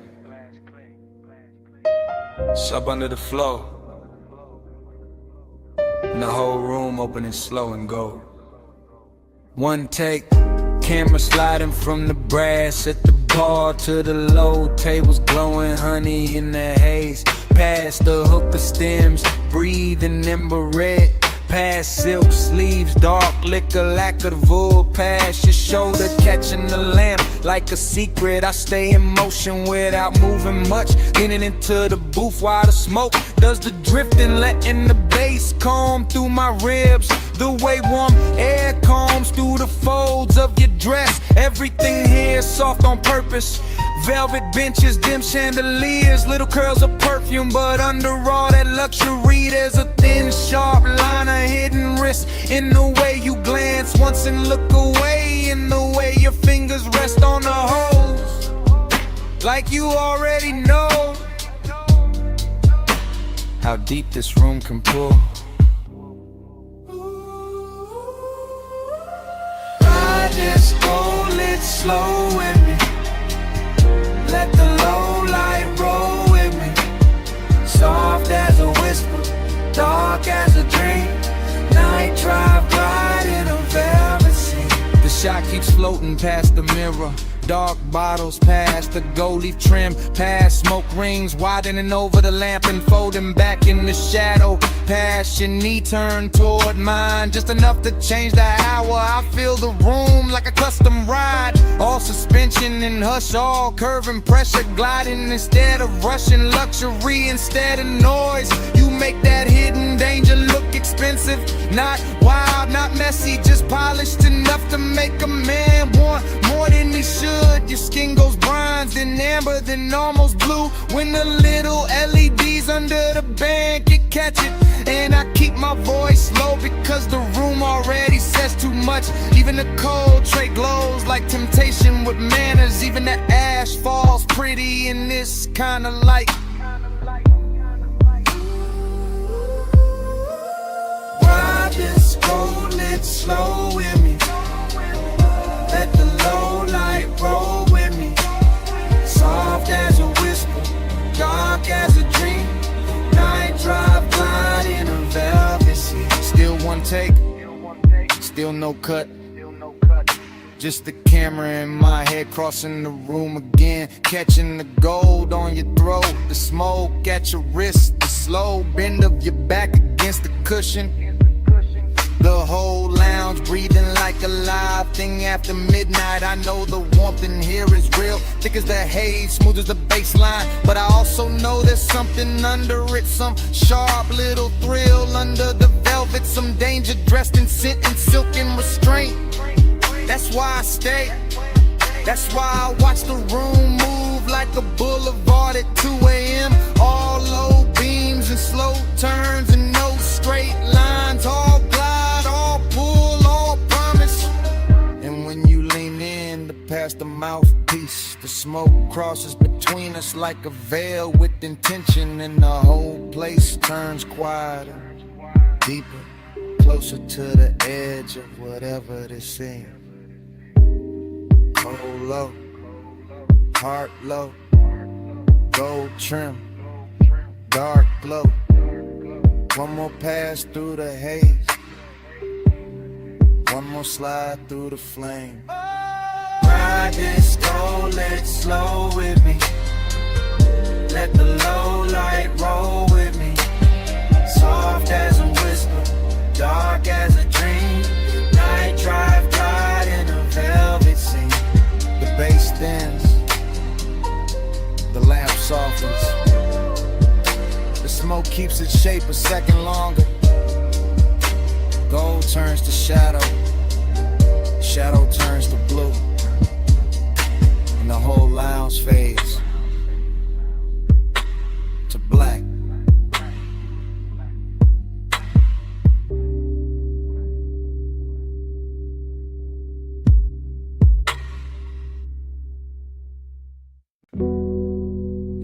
sub under the floor, and the whole room opening slow and go. One take, camera sliding from the brass at the bar to the low tables, glowing honey in the haze. Past the hookah stems, breathing ember red. Past silk sleeves, dark liquor, lack of the wool. Past your shoulder, catching the lamp like a secret. I stay in motion without moving much, getting into the booth while the smoke does the drifting, letting the bass comb through my ribs. The way warm air combs through the folds of your dress. Everything here is soft on purpose. Velvet benches, dim chandeliers, little curls of perfume, but under all that luxury there's a thin, sharp line of hidden wrist. In the way you glance once and look away, in the way your fingers rest on the hose, like you already know how deep this room can pull. Ride this roll it slow with me. Let the low light roll with me. Soft as a whisper, dark as a dream. Night drive ride in a velvet scene. The shot keeps floating past the mirror. Dark bottles past the gold leaf trim, past smoke rings widening over the lamp and folding back in the shadow. Past your knee turned toward mine, just enough to change the hour. I feel the room like a custom ride, all suspension and hush, all curve and pressure gliding instead of rushing. Luxury instead of noise, you make that hidden danger look expensive. Not wild, not messy, just polished enough to make a man want more than he should. Your skin goes bronze, then amber, then almost blue. When the little LEDs under the band can catch it. And I keep my voice low because the room already says too much. Even the cold tray glows like temptation with manners. Even the ash falls pretty in this kind of light. Ride this roll it slow with me. Let the low light roll with me. Soft as a whisper, dark as a dream. Night drive glide in a velvet sea. Still one take, still no cut. Just the camera in my head crossing the room again. Catching the gold on your throat, the smoke at your wrist, the slow bend of your back against the cushion. The whole lounge breathing like a live thing after midnight. I know the warmth in here is real, thick as the haze, smooth as the baseline. But I also know there's something under it, some sharp little thrill under the velvet, some danger dressed in scent and silk and restraint. That's why I stay, that's why I watch the room move like a boulevard at 2 a.m. All low beams and slow turns and no straight lines. All glide, all pull, all promise. And when you lean in to pass the mouthpiece, the smoke crosses between us like a veil with intention. And the whole place turns quieter, deeper, closer to the edge of whatever this is. Cold low, heart low, gold trim, dark glow. One more pass through the haze, one more slide through the flame. Ride this roll it slow with me. Let the low light roll with me. Soft as a whisper, dark as a dream. Night drive glide in a velvet scene. The bass thins, the lamp softens. The smoke keeps its shape a second longer. Gold turns to shadow, shadow turns to blue, and the whole lounge fades to black.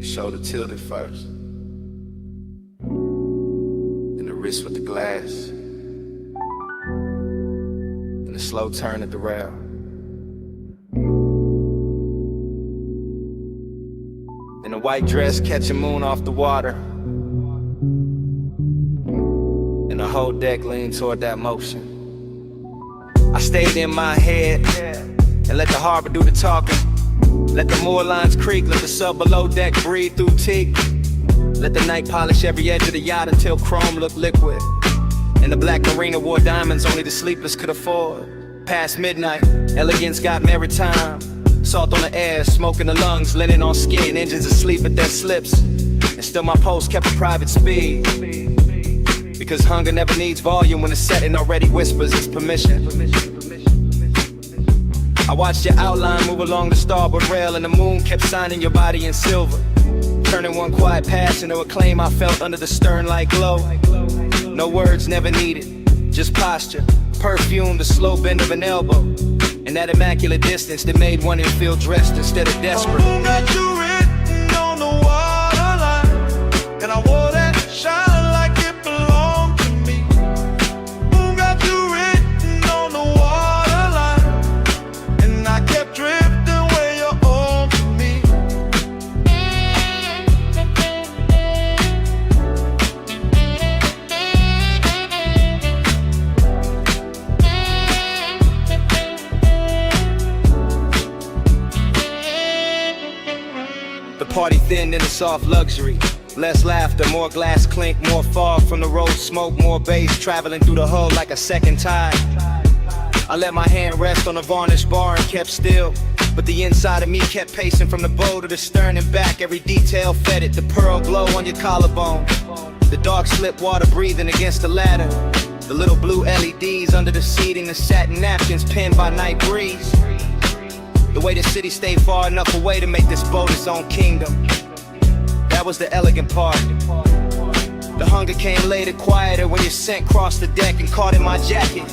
Shoulder tilted first, then the wrist with the glass, and the slow turn at the rail. In a white dress catching moon off the water, and and the whole deck leaned toward that motion. I stayed in my head and let the harbor do the talking. Let the moor lines creak, let the sub below deck breathe through teak. Let the night polish every edge of the yacht until chrome looked liquid. And the black marina wore diamonds only the sleepers could afford. Past midnight, elegance got maritime. Salt on the air, smoke in the lungs, linen on skin, engines asleep at their slips. And still my post kept a private speed. Because hunger never needs volume when the setting already whispers its permission. I watched your outline move along the starboard rail, and the moon kept signing your body in silver. Turning one quiet passion to a claim I felt under the stern like glow. No words never needed, just posture, perfume, the slow bend of an elbow, and that immaculate distance that made one feel dressed instead of desperate. Moon got you written on the waterline, and I wore that shine like it belonged to me. Moon got you written on the waterline, and I kept drifting where you're on to me. The party thinned into soft luxury. Less laughter, more glass clink, more fog from the road smoke, more bass traveling through the hull like a second tide. I let my hand rest on a varnished bar and kept still, but the inside of me kept pacing from the bow to the stern and back. Every detail fed it, the pearl glow on your collarbone, the dark slip water breathing against the ladder, the little blue LEDs under the seating, the satin napkins pinned by night breeze. The way the city stayed far enough away to make this boat its own kingdom. That was the elegant part. The hunger came later, quieter, when your scent crossed the deck and caught in my jacket.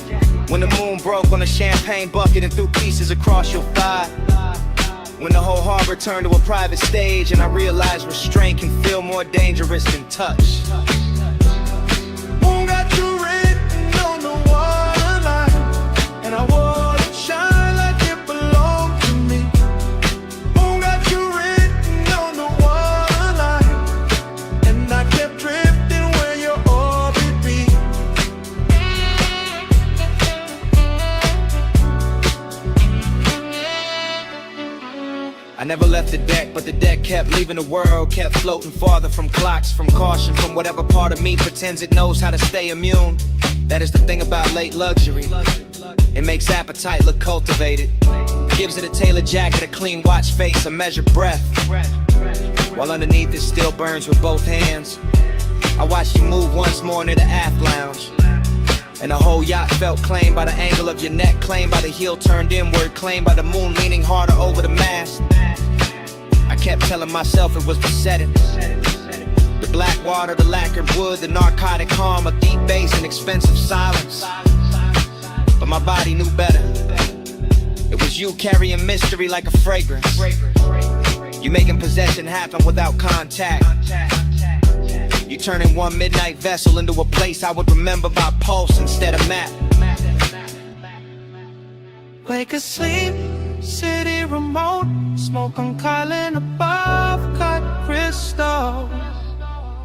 When the moon broke on a champagne bucket and threw pieces across your thigh. When the whole harbor turned to a private stage and I realized restraint can feel more dangerous than touch. Moon got you written on the waterline, and I wore that shine like it belonged to me. Moon got you written on the waterline, and I kept drifting where your orbit be. I never left the deck, but the deck kept leaving the world, kept floating farther from clocks, from caution, from whatever part of me pretends it knows how to stay immune. That is the thing about late luxury. It makes appetite look cultivated, gives it a tailored jacket, a clean watch face, a measured breath, while underneath it still burns with both hands. I watched you move once more into the aft lounge, and the whole yacht felt claimed by the angle of your neck, claimed by the heel turned inward, claimed by the moon leaning harder over the mast. I kept telling myself it was the setting, the black water, the lacquered wood, the narcotic calm, a deep bass and expensive silence. But my body knew better. It was you carrying mystery like a fragrance. You making possession happen without contact. You turning one midnight vessel into a place I would remember by pulse instead of map. Wake asleep, city remote, smoke on Kylan above, cut crystal.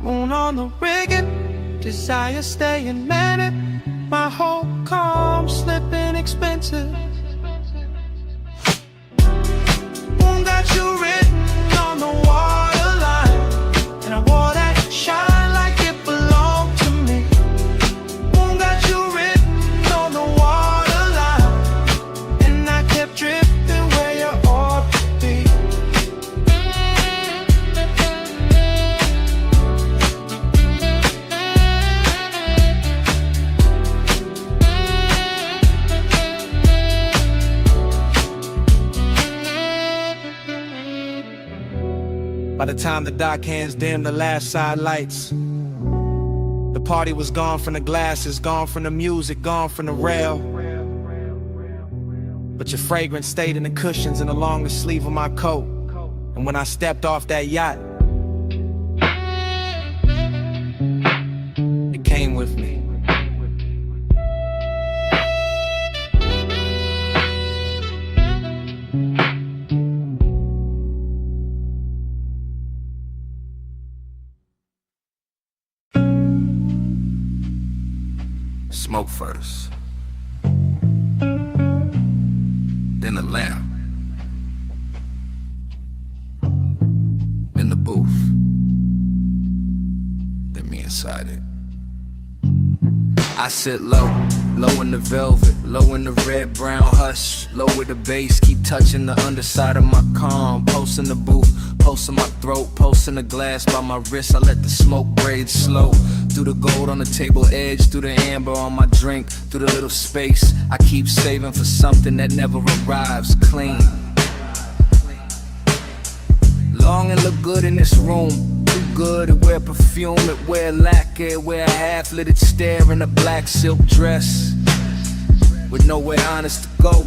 Moon on the rigging, desire staying manic. My whole calm slipping expensive. Moon got you written on the waterline, and I wore that shine like it belonged to me. Moon got you written on the waterline, and I kept drifting where you ought to be. By the time the dock hands dimmed the last side lights, the party was gone from the glasses, gone from the music, gone from the rail. But your fragrance stayed in the cushions and along the sleeve of my coat. And when I stepped off that yacht, it came with me. Smoke first, then a lamp, in the booth, then me inside it. I sit low, low in the velvet, low in the red, brown hush, low with the bass, keep touching the underside of my calm, pulse in the booth, pulse in my throat, pulse in the glass by my wrist, I let the smoke braid slow, through the gold on the table edge, through the amber on my drink, through the little space, I keep saving for something that never arrives, clean. Long and look good in this room. Too good to wear perfume, it wear lacquer, wear a half-littered stare in a black silk dress with nowhere honest to go.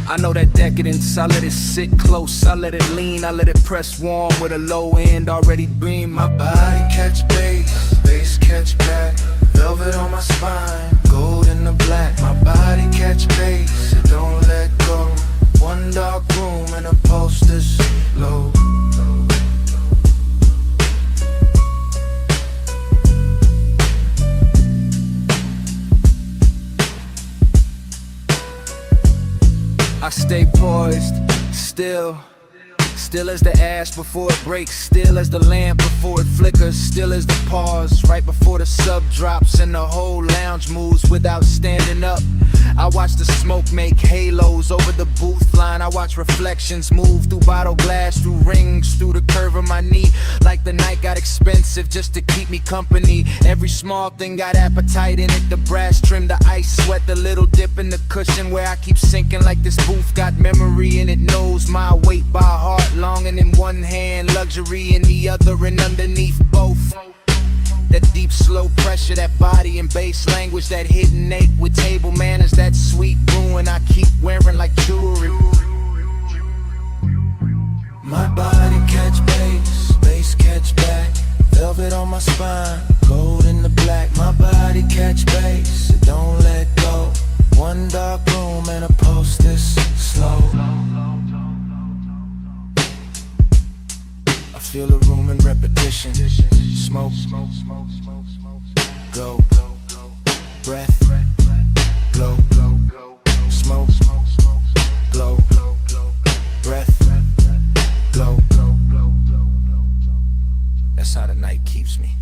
I know that decadence, I let it sit close, I let it lean, I let it press warm with a low end already beam. My body catch bass, bass catch back, velvet on my spine, gold in the black. My body catch bass, it don't let go. One dark room and a pulse this low. I stay poised, still as the ash before it breaks, still as the lamp before it flickers, still as the pause right before the sub drops and the whole lounge moves without standing up. I watch the smoke make halos over the booth line. I watch reflections move through bottle glass, through rings, through the curve of my knee. Like the night got expensive just to keep me company. Every small thing got appetite in it. The brass trim, the ice sweat, the little dip in the cushion where I keep sinking like this booth got memory and it knows my weight by heart. Longing in one hand, luxury in the other, and underneath both. That deep, slow pressure, that body and bass language, that hidden ache with table manners, that sweet ruin I keep wearing like jewelry. My body catch bass, bass catch back, velvet on my spine, gold in the black. My body catch bass, it don't let go. One dark room and a pulse this slow. I feel a room in repetition. Smoke, go, breath, glow, smoke, glow, breath, glow. That's how the night keeps me.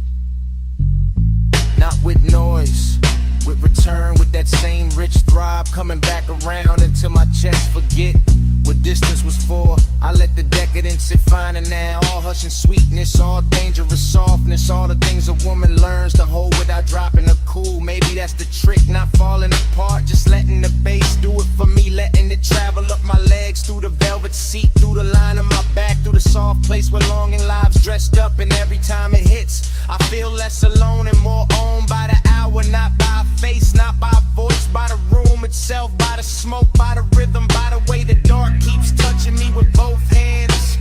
Not with noise, with return, with that same rich throb coming back around until my chest forget what distance was for. I let the decadence sit fine and now all hush and sweetness, all dangerous softness, all the things a woman learns to hold without dropping her cool. Maybe that's the trick, not falling apart, just letting the bass do it for me, letting it travel up my legs, through the velvet seat, through the line of my back, through the soft place where longing lives dressed up. And every time it hits, I feel less alone and more owned by the hour, not by a face, not by a voice, by the room itself, by the smoke, by the rhythm, by the way the dark keeps touching me with both hands.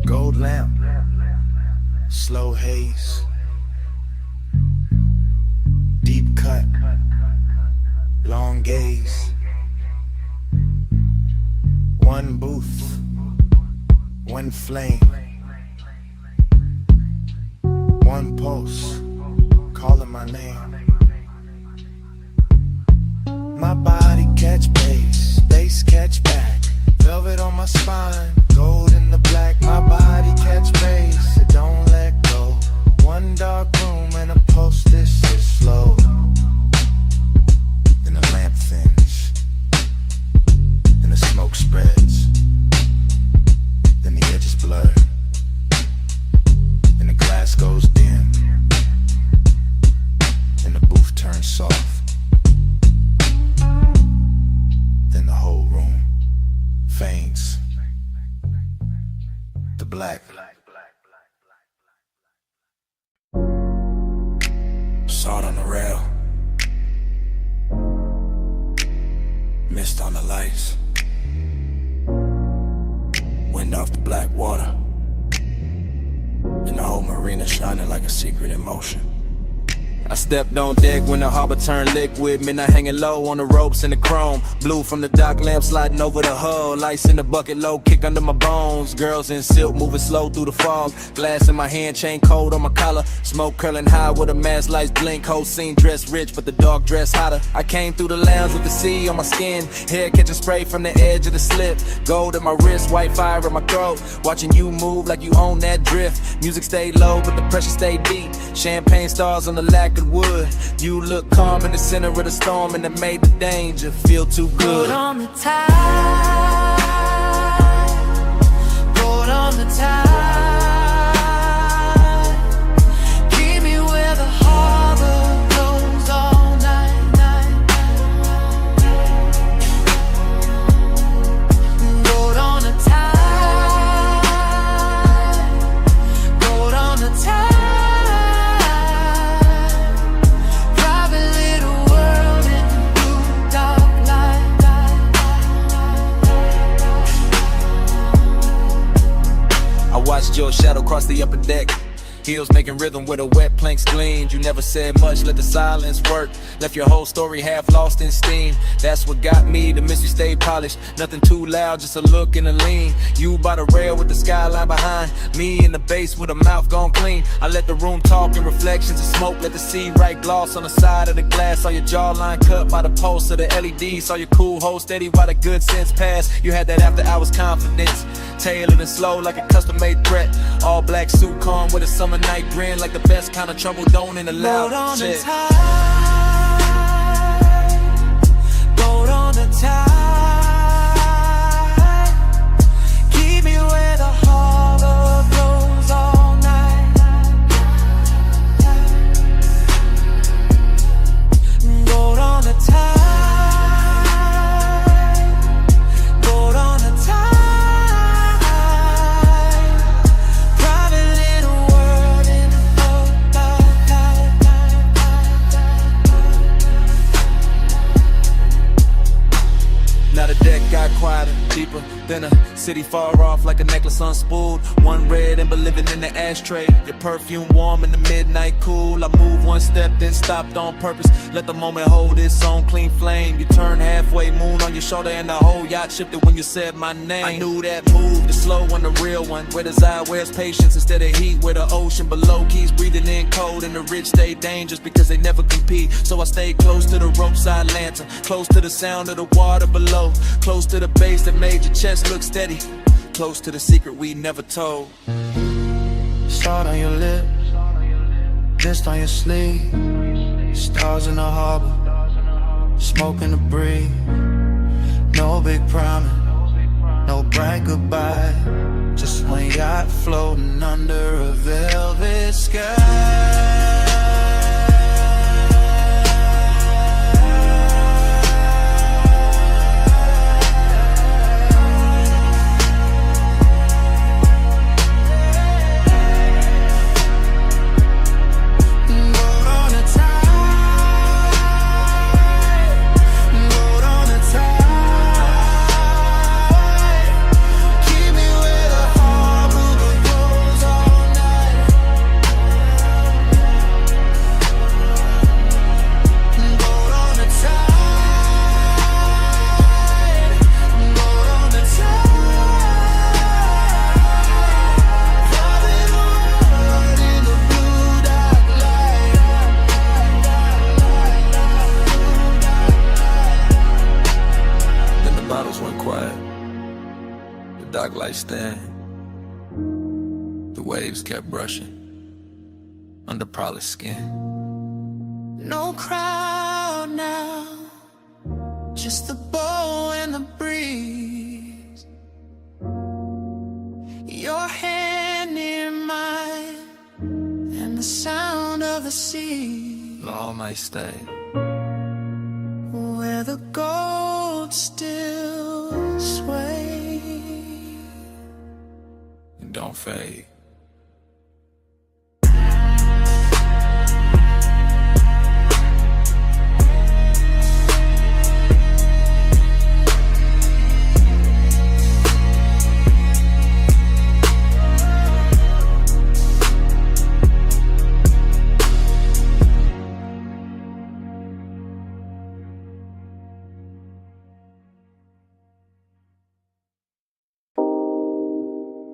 Gold lamp, slow haze, deep cut, long gaze. One booth, one flame, one pulse, calling my name. My body catch bass, bass catch back, velvet on my spine, gold in the black. My body catch bass, it don't let go. One dark room and a pulse this is slow. Then the lamp thins, then the smoke spreads, then the edges blur, then the glass goes dim, then the booth turns soft. Then the whole room faints to black. Salt on the rail, mist on the lights, wind off the black water, and the whole marina shining like a secret in motion. I stepped on deck when the harbor turned liquid. Midnight hanging low on the ropes and the chrome. Blue from the dock lamp sliding over the hull. Lights in the bucket low, kick under my bones. Girls in silk moving slow through the fog. Glass in my hand, chain cold on my collar. Smoke curling high with the mask lights blink. Whole scene dressed rich, but the dark dress hotter. I came through the lounge with the sea on my skin. Hair catching spray from the edge of the slip. Gold at my wrist, white fire in my throat. Watching you move like you own that drift. Music stayed low, but the pressure stayed deep. Champagne stars on the lacquered wood. You look calm in the center of the storm, and it made the danger feel too good. Boat on the tide, boat on the tide. Keep me where the harbor goes all night, night. Boat on the tide, boat on the tide. Watched your shadow cross the upper deck. Heels making rhythm where the wet planks gleamed. You never said much, let the silence work. Left your whole story half lost in steam. That's what got me, the mystery stayed polished. Nothing too loud, just a look and a lean. You by the rail with the skyline behind. Me in the base with a mouth gone clean. I let the room talk in reflections of smoke. Let the sea write gloss on the side of the glass. Saw your jawline cut by the pulse of the LED. Saw your cool hoe steady while the good sense passed. You had that after hours confidence. Tailing it slow like a custom-made threat. All black suit calm with a summer night grin. Like the best kind of trouble don't in the loud shit. Boat on the tide. Keep me where the harbor blows all night. Boat on the tide. Boat on the tide. Now the deck got quieter, deeper, thinner. City far off like a necklace unspooled. One red ember living in the ashtray. Your perfume warm in the midnight cool. I moved one step, then stopped on purpose. Let the moment hold its own clean flame. You turn halfway, moon on your shoulder, and the whole yacht shifted when you said my name. I knew that move, the slow one, the real one. Where desire wears patience instead of heat. Where the ocean below keeps breathing in cold, and the rich stay dangerous because they never compete. So I stayed close to the roadside lantern, close to the sound of the water below, close to the base that made your chest look steady, close to the secret we never told. Salt on your lip, mist on your sleeve. Stars in the harbor, smoke in the breeze. No big promise, no bright goodbye. Just one yacht floating under a velvet sky. Stand. The waves kept brushing under polished skin. No crowd now, just the bow and the breeze. Your hand near mine, and the sound of the sea. All might stay where the gold still sways. Don't fade.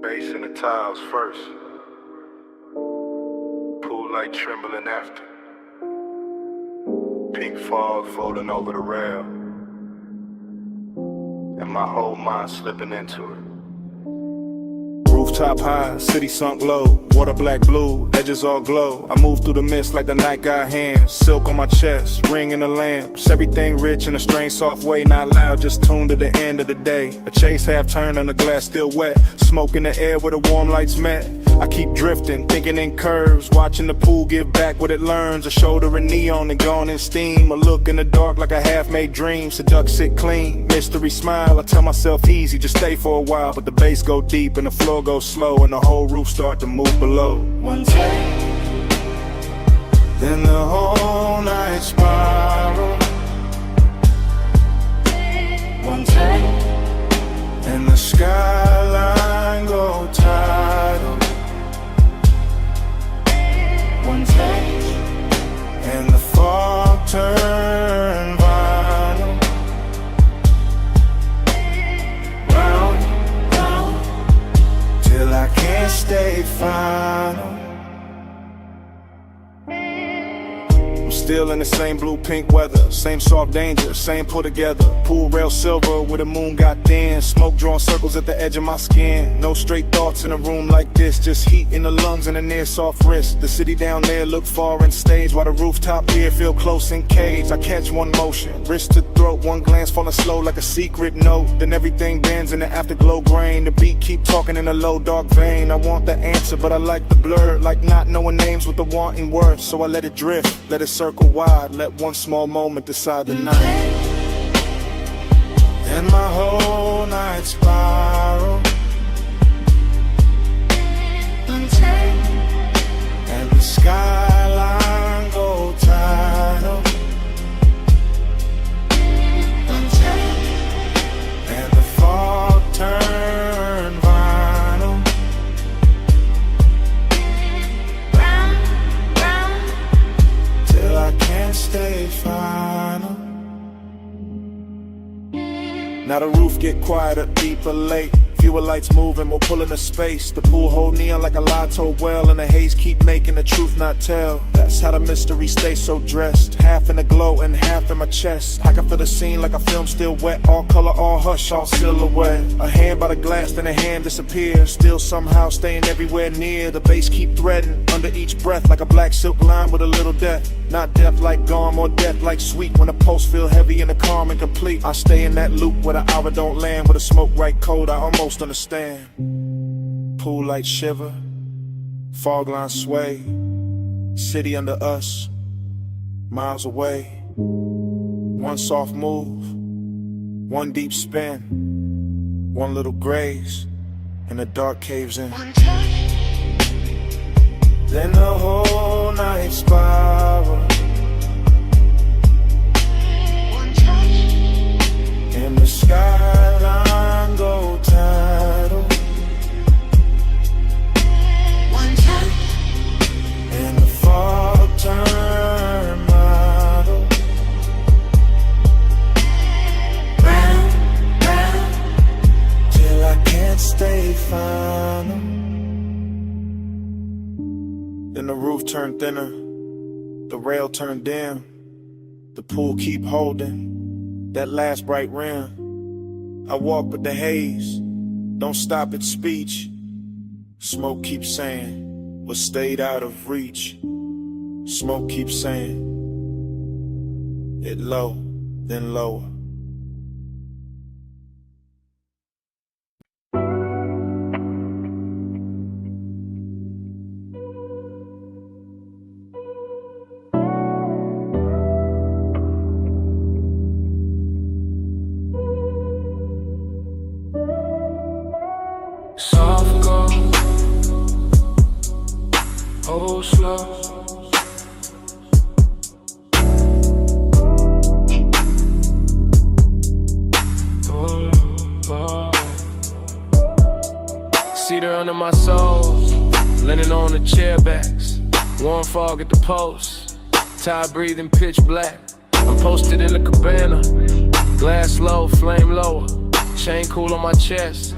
Bass in the tiles first. Pool light trembling after. Pink fog floating over the rail. And my whole mind slipping into it. Rooftop high, city sunk low. Water black blue, edges all glow. I move through the mist like the night got hands. Silk on my chest, ring in the lamps. Everything rich in a strange soft way. Not loud, just tuned to the end of the day. A chase half turned and the glass still wet. Smoke in the air where the warm lights met. I keep drifting, thinking in curves. Watching the pool give back what it learns. A shoulder in neon and gone in steam. A look in the dark like a half-made dream. Seduct sit clean, mystery smile. I tell myself easy, just stay for a while. But the bass go deep and the floor goes slow. And the whole roof start to move below. One take, then the whole night spiral. One take, and the skyline go tidal. One take, and the fog turn vinyl. Round, round, till I can't stay final. I'm still in the same blue-pink weather, same soft danger, same put together. Pool rail silver where the moon got thin. Smoke drawing circles at the edge of my skin. No straight thoughts in a room like this, just heat in the lungs and a near soft wrist. The city down there look far and stage, while the rooftop here feel close and caged. I catch one motion, wrist to throat, one glance falling slow like a secret note. Then everything bends in the afterglow grain. The beat keep talking in a low dark vein. I want the answer but I like the blur, like not knowing names with the wanting worth. So I let it drift, let it circle wide, let one small moment decide the night. And my whole night spiral. And the skyline go tidal. And the fog turn vinyl. Till I can't stay final. Now the roof get quieter, deeper, late. Fewer lights moving, more pulling the space. The pool hold neon like a lie told well, and the haze keep making the truth not tell. That's how the mystery stays so dressed. Half in the glow and half in my chest. I can feel the scene like a film still wet. All color, all hush, all silhouette. A hand by the glass, then a hand disappears. Still somehow staying everywhere near. The bass keep threading under each breath like a black silk line with a little death. Not death like gone, more death like sweet. When the pulse feel heavy and the calm and complete, I stay in that loop where the hour don't land. With the smoke right cold, I almost understand. Pool light shiver, fog line sway. City under us, miles away. One soft move, one deep spin, one little graze, and the dark caves in. Then the whole night spiral. And the skyline go tidal. And the fog turn model. Round, round, till I can't stay final. Then the roof turned thinner, the rail turned dim. The pool keep holding that last bright rim. I walk with the haze, don't stop at speech. Smoke keeps saying what stayed out of reach. Smoke keeps saying it low, then lower. Soft go, oh slow. Cedar under my soles, linen on the chair backs. Warm fog at the post, tired breathing pitch black. I'm posted in the cabana, glass low, flame lower. Chain cool on my chest,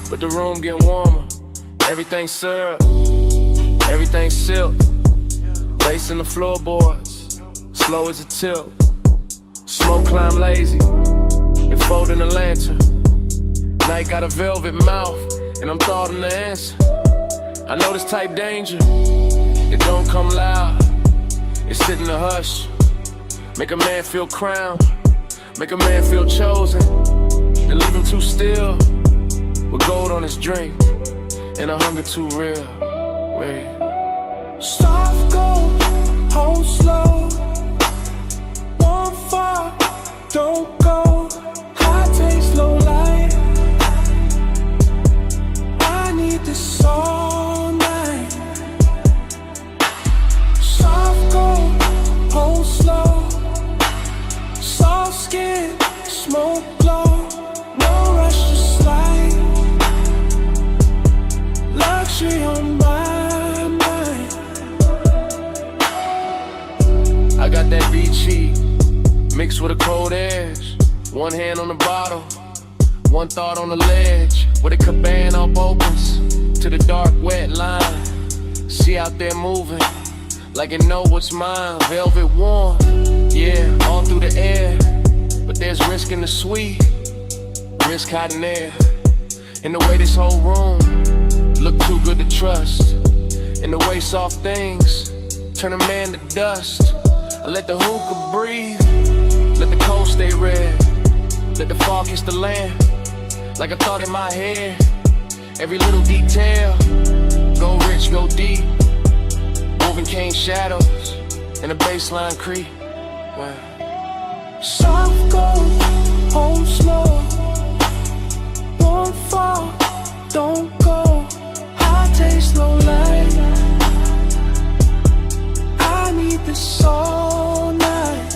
but the room getting warmer. Everything syrup, everything silk. Lace in the floorboards, slow as a tilt. Smoke climb lazy, and folding a lantern. Night got a velvet mouth, and I'm thoughting the answer. I know this type danger, it don't come loud. It sit in the hush, make a man feel crowned, make a man feel chosen, and leave him too still, with gold on his drink, and a hunger too real. Wait. Soft go, hold slow. One far, don't go. High taste, low light. I need this all night. Soft go, hold slow. Soft skin, smoke glow. No rush to slide. Luxury on my mind. I got that beachy, mixed with a cold edge. One hand on the bottle, one thought on the ledge. Where the cabana up opens to the dark, wet line. She out there moving, like it know what's mine. Velvet warm, yeah, all through the air. But there's risk in the sweet, risk hiding there. In the way this whole room look too good to trust. In the way soft things turn a man to dust. I let the hookah breathe, let the cold stay red. Let the fog kiss the land, like a thought in my head. Every little detail, go rich, go deep. Moving cane shadows, and the baseline creep. Wow. Soft go, hold slow. One fall, don't go. High taste, low light. I need this all night.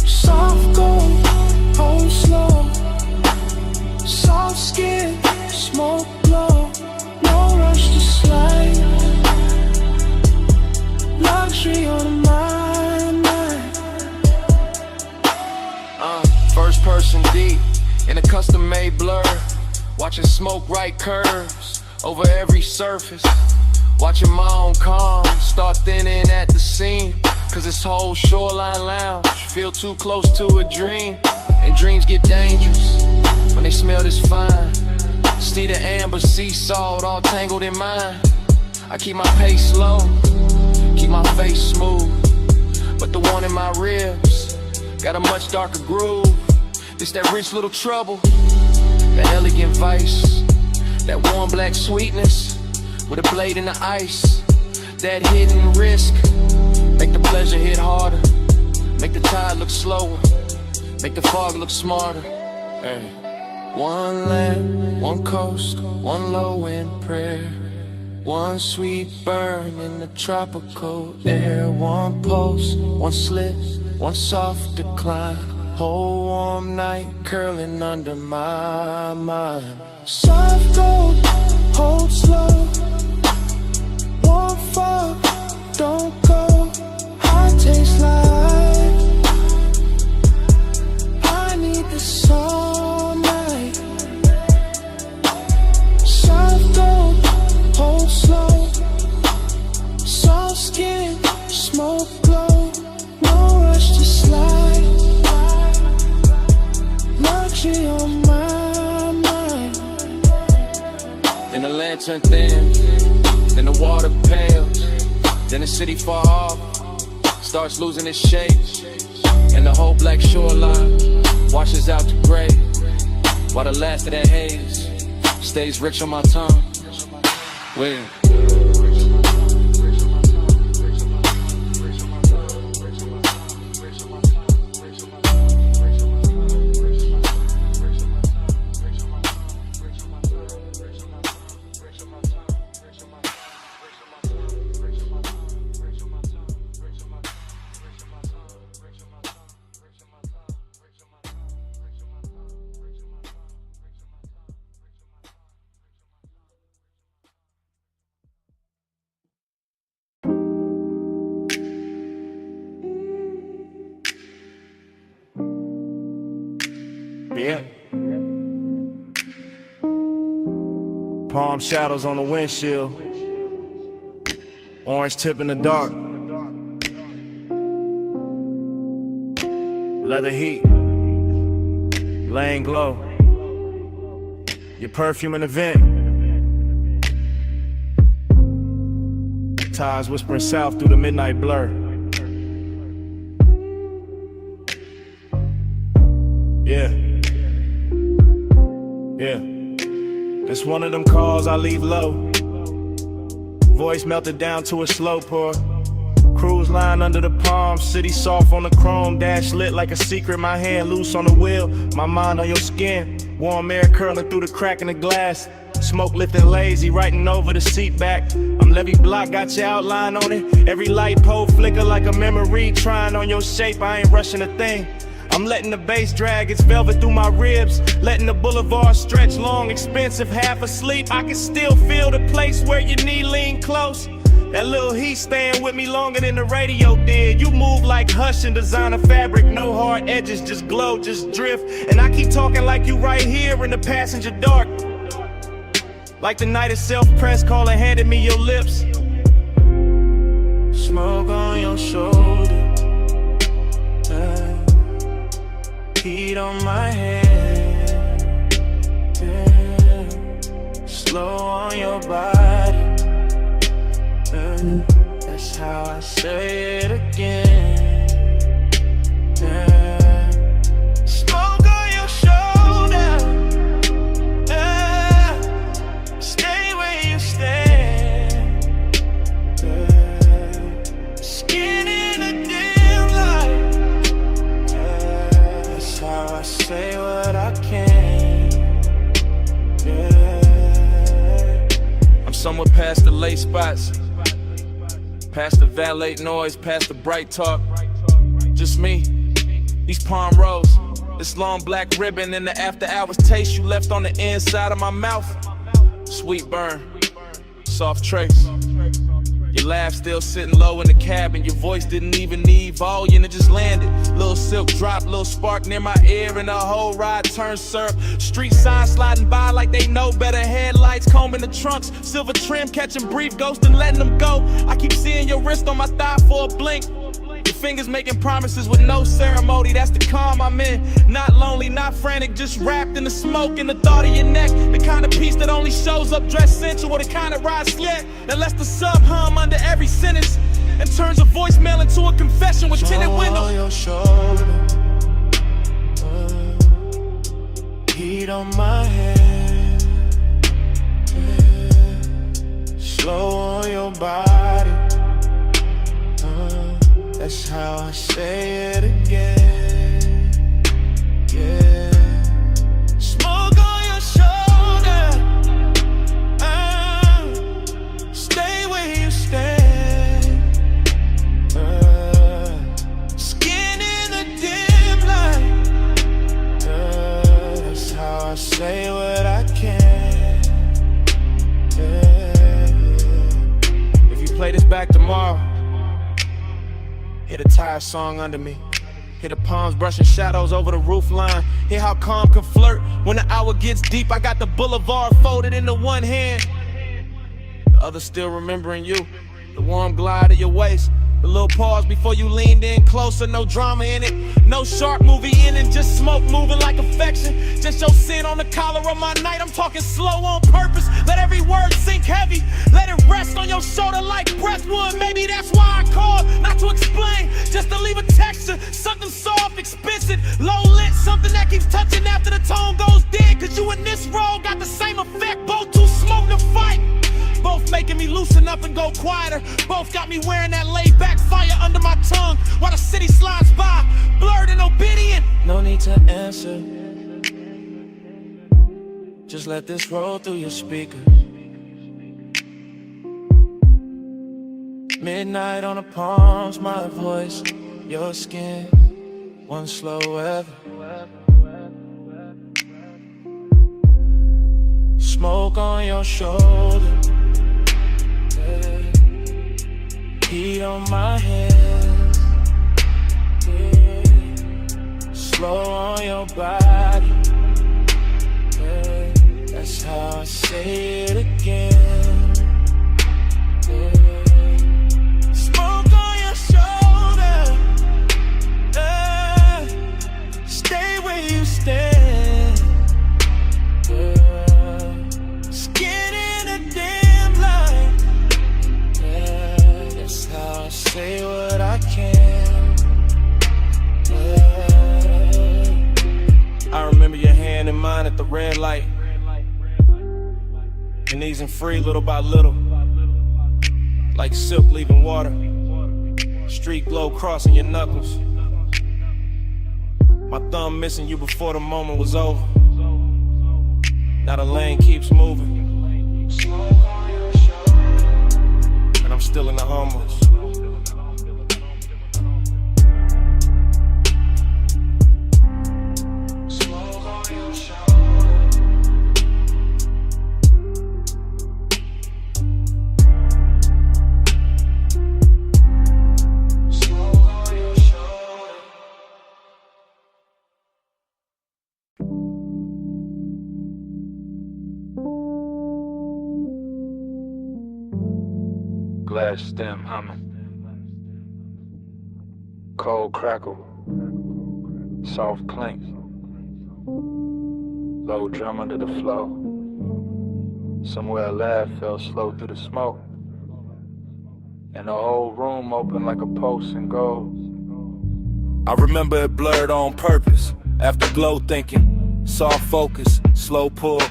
Soft go, hold slow. Soft skin, smoke glow. No rush to slide. Luxury on my mind. First person deep in a custom-made blur. Watching smoke right curves over every surface. Watching my own calm start thinning at the seam. Cause this whole shoreline lounge feel too close to a dream. And dreams get dangerous when they smell this fine. See the amber sea salt all tangled in mine. I keep my pace slow, keep my face smooth. But the one in my ribs got a much darker groove. It's that rich little trouble, that elegant vice, that warm black sweetness with a blade in the ice. That hidden risk, make the pleasure hit harder, make the tide look slower, make the fog look smarter. Hey. One land, one coast, one low end prayer. One sweet burn in the tropical air. One pulse, one slip, one soft decline. Whole warm night curling under my mind. Soft gold, hold slow. One fall, don't go. High taste life. I need this all night. Soft gold, hold slow. Soft skin, smoke glow. No rush to slide. Luxury on my mind. Then the lantern thin, then the water pales. Then the city far off starts losing its shape. And the whole black shoreline washes out to gray. While the last of that haze stays rich on my tongue. Wait. Yeah. Palm shadows on the windshield. Orange tip in the dark. Leather heat. Laying glow. Your perfume in the vent. Tides whispering south through the midnight blur. Yeah. Yeah. It's one of them calls I leave low. Voice melted down to a slow pour. Cruise line under the palm, city soft on the chrome. Dash lit like a secret, my hand loose on the wheel. My mind on your skin, warm air curling through the crack in the glass. Smoke lifting lazy, writing over the seat back. I'm Levy Block, got your outline on it. Every light pole flicker like a memory. Trying on your shape, I ain't rushing a thing. I'm letting the bass drag its velvet through my ribs. Letting the boulevard stretch long, expensive, half asleep. I can still feel the place where your knee lean close. That little heat staying with me longer than the radio did. You move like Hush and designer fabric. No hard edges, just glow, just drift. And I keep talking like you right here in the passenger dark. Like the night itself, press call and handed me your lips. Smoke on your shoulder. Heat on my head. Slow on your body. That's how I say it again. Smoke on your shoulder. Stay where you stand. Skin in the dim light. That's how I say what I can. I'm somewhere past the late spots. Past the valet noise, past the bright talk. Just me, these palm rows, this long black ribbon, and the after hours taste you left on the inside of my mouth. Sweet burn, soft trace. Your laugh still sitting low in the cabin. Your voice didn't even need volume, it just landed. Little silk drop, little spark near my ear, and the whole ride turned syrup. Street signs sliding by like they know better. Headlights combing the trunks, silver trim catching brief ghosts and letting them go. I keep seeing your wrist on my thigh for a blink. Your fingers making promises with no ceremony. That's the calm I'm in. Not lonely, not frantic, just wrapped in the smoke and the thought of your neck. The kind of peace that only shows up dressed sensual. The kind of ride slick that lets the sub hum under every sentence and turns a voicemail into a confession with tinted windows. On your shoulder, heat on my head, slow on your body. That's how I say it again. Yeah. Smoke on your shoulder. Stay where you stand. Skin in the dim light. That's how I say what I can. Yeah. If you play this back tomorrow, hear the tire song under me. Hear the palms brushing shadows over the roof line. Hear how calm can flirt when the hour gets deep. I got the boulevard folded into one hand, the other still remembering you. The warm glide of your waist, the little pause before you leaned in closer. No drama in it, no sharp movie ending, just smoke moving like affection. Just your sin on the collar of my night. I'm talking slow on purpose. Let every word sink heavy. Let it rest on your shoulder like breath would. Maybe that's why I called, not to explain, just to leave a texture. Something soft, expensive, low lit, something that keeps touching after the tone goes dead. Cause you and this role got the same effect. Both too smoke to fight. Both making me loosen up and go quieter. Both got me wearing that laid back fire under my tongue while the city slides by, blurred and obedient. No need to answer, just let this roll through your speakers. Midnight on the palms, my voice, your skin, one slow ever. Smoke on your shoulder, heat on my hands, slow on your body. That's how I say it again. Yeah. Smoke on your shoulder. Stay where you stand. Skin in a dim light. Yeah, that's how I say what I can. I remember your hand in mine at the red light, and easing free little by little, like silk leaving water. Street glow crossing your knuckles. My thumb missing you before the moment was over. Now the lane keeps moving, and I'm still in the Hummers. Glass stem humming, cold crackle, soft clink, low drum under the flow. Somewhere a laugh fell slow through the smoke, and the whole room opened like a pulse in gold. I remember it blurred on purpose. After glow thinking, soft focus, slow pull,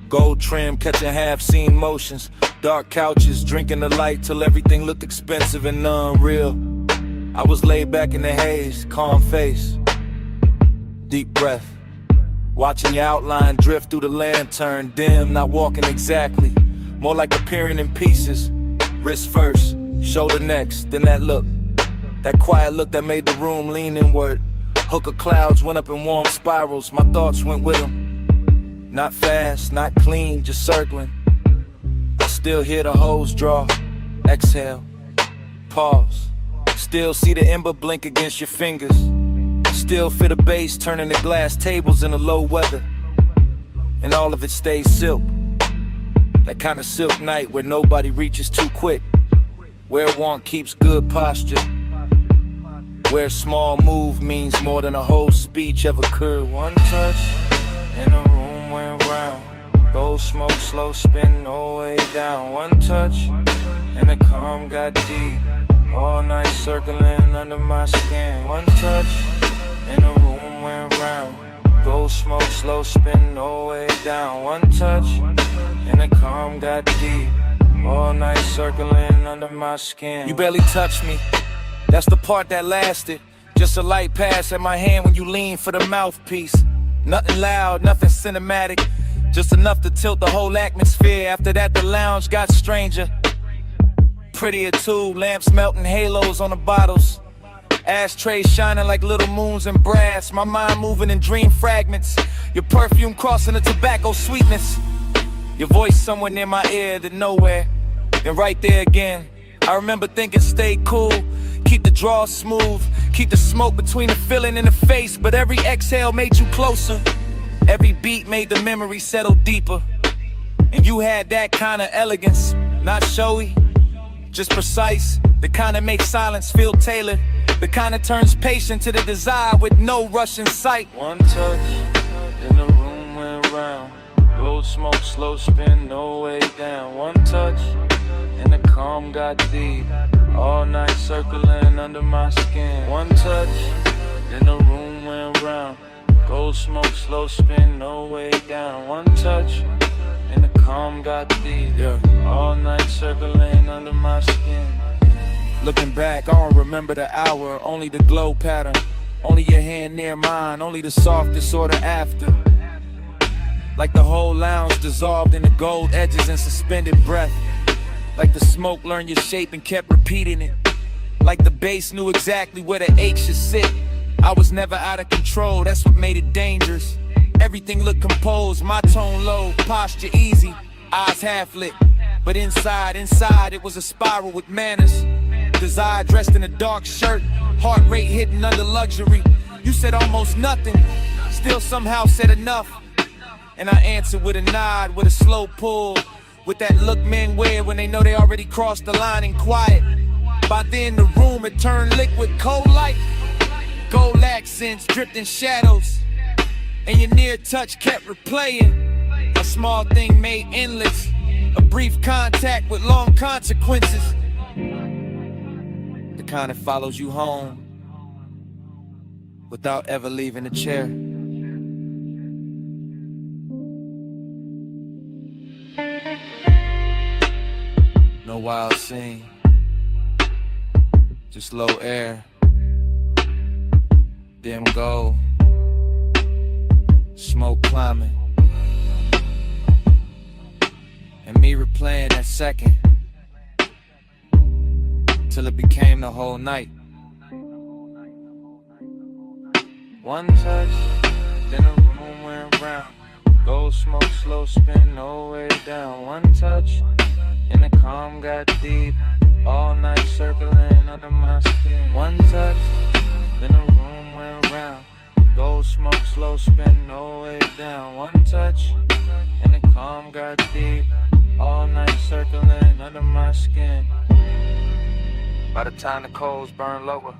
gold trim catching half-seen motions. Dark couches, drinking the light till everything looked expensive and unreal. I was laid back in the haze, calm face, deep breath, watching your outline drift through the lantern, dim, not walking exactly, more like appearing in pieces. Wrist first, shoulder next, then that look, that quiet look that made the room lean inward. Hook of clouds went up in warm spirals, my thoughts went with them. Not fast, not clean, just circling. Still hear the hose draw, exhale, pause. Still see the ember blink against your fingers. Still feel the bass turning the glass tables in the low weather. And all of it stays silk. That kind of silk night where nobody reaches too quick. Where one keeps good posture. Where a small move means more than a whole speech ever could. One touch and the room went round. Gold smoke, slow spin, no way down. One touch, and the calm got deep. All night circling under my skin. One touch, and the room went round. Gold smoke, slow spin, no way down. One touch, and the calm got deep. All night circling under my skin. You barely touched me, that's the part that lasted. Just a light pass at my hand when you lean for the mouthpiece. Nothing loud, nothing cinematic. Just enough to tilt the whole atmosphere. After that, the lounge got stranger. Prettier too, lamps melting halos on the bottles. Ashtrays shining like little moons and brass. My mind moving in dream fragments. Your perfume crossing the tobacco sweetness. Your voice somewhere near my ear, then nowhere. Then right there again. I remember thinking stay cool, keep the draw smooth, keep the smoke between the feeling and the face. But every exhale made you closer. Every beat made the memory settle deeper. And you had that kind of elegance, not showy, just precise. The kind that makes silence feel tailored. The kind that turns patient to the desire with no rush in sight. One touch, and the room went round. Gold smoke, slow spin, no way down. One touch, and the calm got deep. All night circling under my skin. One touch, and the room went round. Gold smoke, slow spin, no way down. One touch, and the calm got deep. Yeah. All night circling under my skin. Looking back, I don't remember the hour, only the glow pattern. Only your hand near mine, only the softest order after. Like the whole lounge dissolved in the gold edges and suspended breath. Like the smoke learned your shape and kept repeating it. Like the bass knew exactly where the H should sit. I was never out of control, that's what made it dangerous. Everything looked composed, my tone low, posture easy, eyes half lit. But inside it was a spiral with manners. Desire dressed in a dark shirt, heart rate hidden under luxury. You said almost nothing, still somehow said enough. And I answer with a nod, with a slow pull, with that look men wear when they know they already crossed the line and quiet. By then the room had turned liquid, cold light, gold accents dripped in shadows, and your near touch kept replaying. A small thing made endless, a brief contact with long consequences. The kind that follows you home without ever leaving the chair. No wild scene, just low air, dim gold, smoke climbing, and me replaying that second till it became the whole night. One touch, then the room went round. Gold smoke, slow spin, no way down. One touch, and the calm got deep. All night circling under my skin. One touch, then the room went round. Gold smoke, slow spin, no way down. One touch, and the calm got deep. All night circling under my skin. By the time the coals burned lower,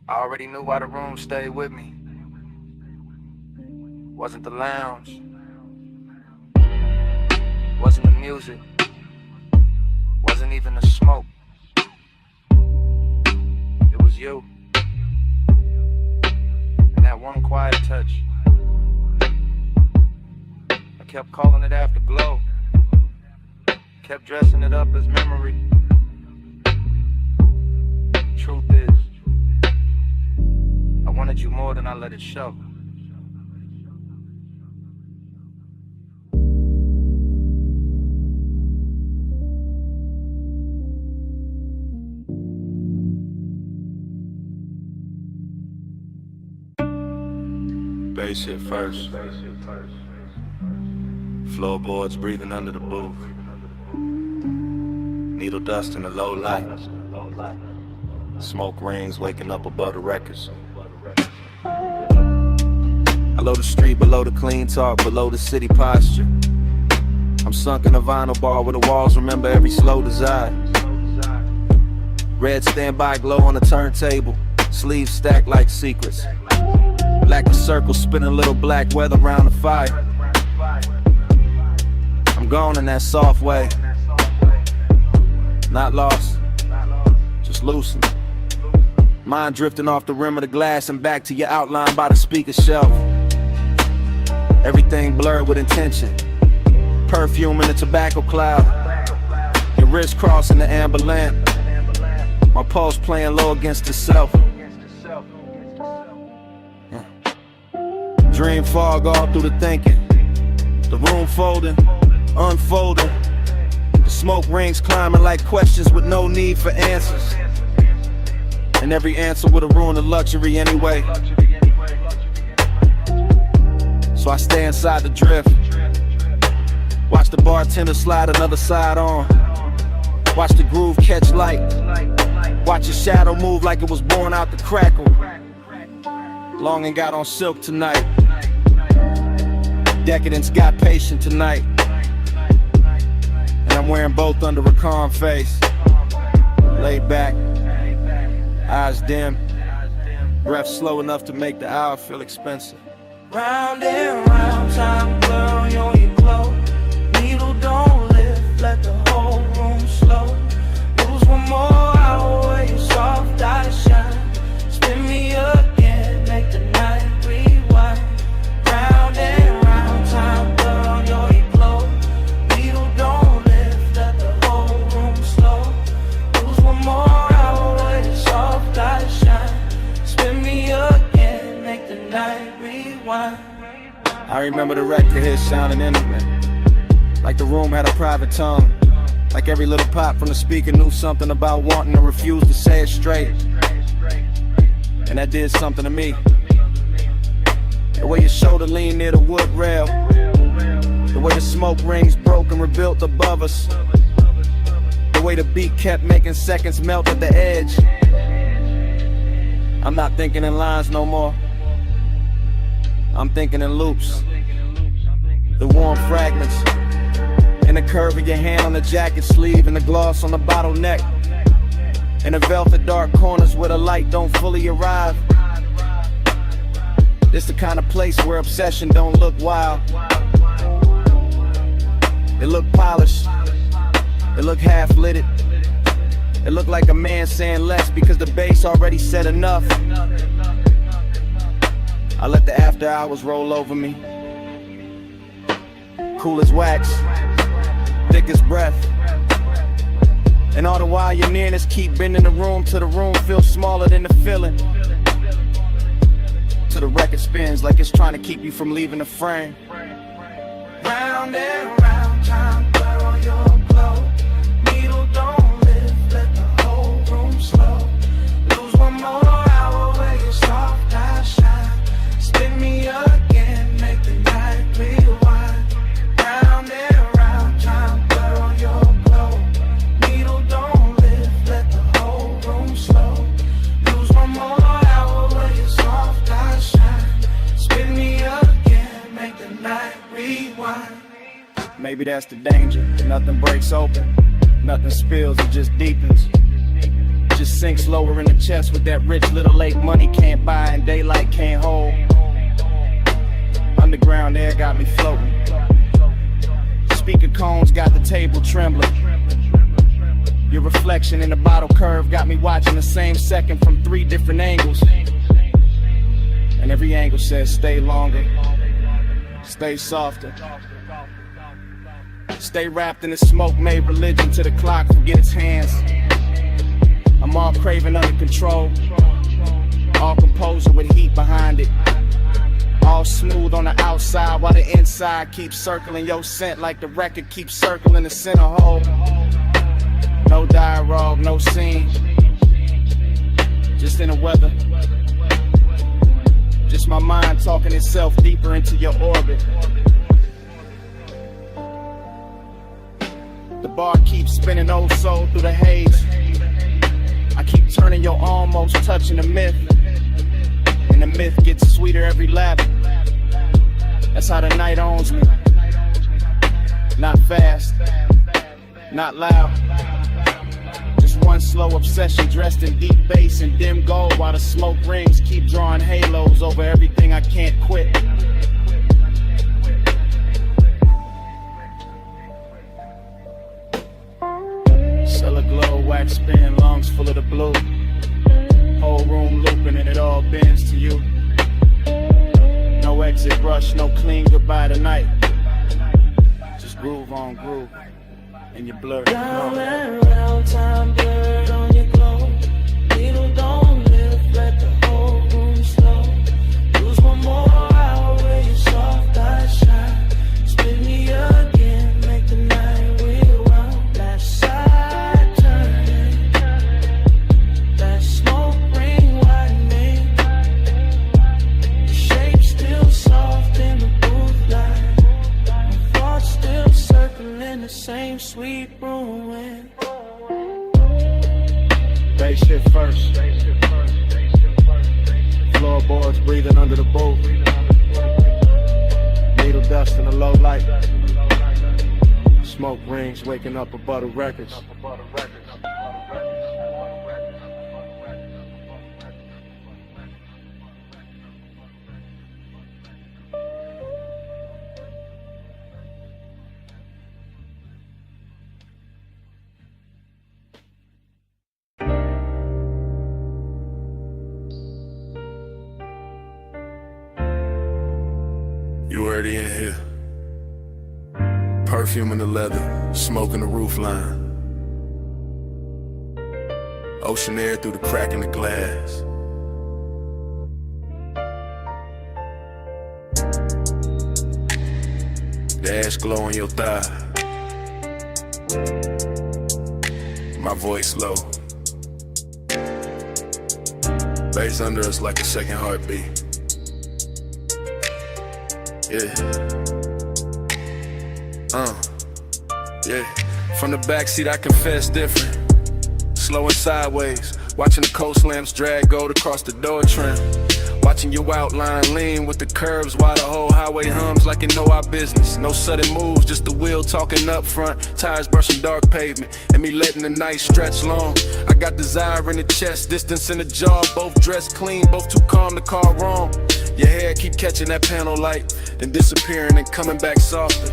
I already knew why the room stayed with me. Wasn't the lounge, wasn't the music, wasn't even the smoke. It was you, and that one quiet touch. I kept calling it afterglow, kept dressing it up as memory. Truth is, I wanted you more than I let it show. Bass hit first. Floorboards breathing under the booth. Needle dust in the low light. Smoke rings waking up above the records. Below the street, below the clean talk, below the city posture. I'm sunk in a vinyl bar where the walls remember every slow desire. Red standby glow on the turntable, sleeves stacked like secrets. Black circle spinning little black weather around the fire. I'm gone in that soft way. Not lost, just loosened. Mind drifting off the rim of the glass and back to your outline by the speaker shelf. Everything blurred with intention. Perfume in the tobacco cloud. Your wrist crossing the amber lamp. My pulse playing low against itself. Dream fog all through the thinking. The room folding, unfolding. The smoke rings climbing like questions with no need for answers. And every answer would've ruined the luxury anyway. So I stay inside the drift. Watch the bartender slide another side on. Watch the groove catch light. Watch a shadow move like it was born out the crackle. Long and got on silk tonight. Decadence got patient tonight. And I'm wearing both under a calm face. Laid back, eyes dim, breath slow enough to make the hour feel expensive. Round and round, time blur on your glow. Needle don't lift, let the whole room slow. Lose one more hour where your soft eyes shine. Spin me again, make the night rewind. Round and round, time blur on your glow. Needle don't lift, let the whole room slow. Lose one more hour where your soft eyes shine. Spin me again, make the night rewind. I remember the record hit sounding intimate, like the room had a private tongue. Like every little pop from the speaker knew something about wanting to refuse to say it straight. And that did something to me. The way your shoulder leaned near the wood rail, the way the smoke rings broke and rebuilt above us, the way the beat kept making seconds melt at the edge. I'm not thinking in lines no more. I'm thinking in loops. The warm fragments, and the curve of your hand on the jacket sleeve, and the gloss on the bottleneck, and the velvet dark corners where the light don't fully arrive. This the kind of place where obsession don't look wild. It look polished, it look half-litted. It look like a man saying less because the bass already said enough. I let the after hours roll over me. Cool as wax, thick as breath. And all the while your nearness keep bending the room till the room feels smaller than the feeling. Till the record spins like it's trying to keep you from leaving the frame. Round and round, time blur on your glow. Needle don't lift, let the whole room slow. Lose one more hour where your soft eyes shine. Spin me again, make the night rewind. Round and round, time blur on your glow. Needle don't lift, let the whole room slow. Lose one more hour where your soft eyes shine. Spin me again, make the night rewind. Maybe that's the danger. Nothing breaks open, nothing spills, it just deepens. Just sinks lower in the chest with that rich little lake money can't buy and daylight can't hold. Underground air got me floating. Speaker cones got the table trembling. Your reflection in the bottle curve got me watching the same second from 3 different angles. And every angle says stay longer, stay softer. Stay wrapped in the smoke, made religion to the clock, forget its hands. I'm all craving under control, all composure with heat behind it. All smooth on the outside while the inside keeps circling your scent like the record keeps circling the center hole. No dialogue, no scene, just in the weather. Just my mind talking itself deeper into your orbit. The bar keeps spinning old soul through the haze. I keep turning your almost touching the myth. And the myth gets sweeter every lap. That's how the night owns me. Not fast, not loud. Just one slow obsession dressed in deep bass and dim gold, while the smoke rings keep drawing halos over everything I can't quit. Cellar glow, wax spin, lungs full of the blue. Whole room looping and it all bends to you. No exit rush, no clean goodbye tonight. Just groove on groove, and you blur. Round and round, time blurred on your glow. Needle don't lift, let the whole room slow. Lose one more hour where your soft eyes shine. Spin me again, make the night rewind. Last side turning, that smoke ring widening. The shape still soft in the booth light. My thoughts still circling the same sweet ruin. Bass shit first. Floorboards breathing under the booth. Needle dust in the low light. Smoke rings waking up above the records. You already in here. Perfume in the leather, smoke in the roof line. Ocean air through the crack in the glass. The ash glow on your thigh. My voice low. Bass under us like a second heartbeat. Yeah. Yeah. From the backseat I confess different. Slow and sideways, watching the coast lamps drag gold across the door trim. Watching your outline lean with the curves while the whole highway hums like you know our business. No sudden moves, just the wheel talking up front, tires brushing dark pavement, and me letting the night stretch long. I got desire in the chest, distance in the jaw, both dressed clean, both too calm to call wrong. Your hair keep catching that panel light, then disappearing and coming back softer.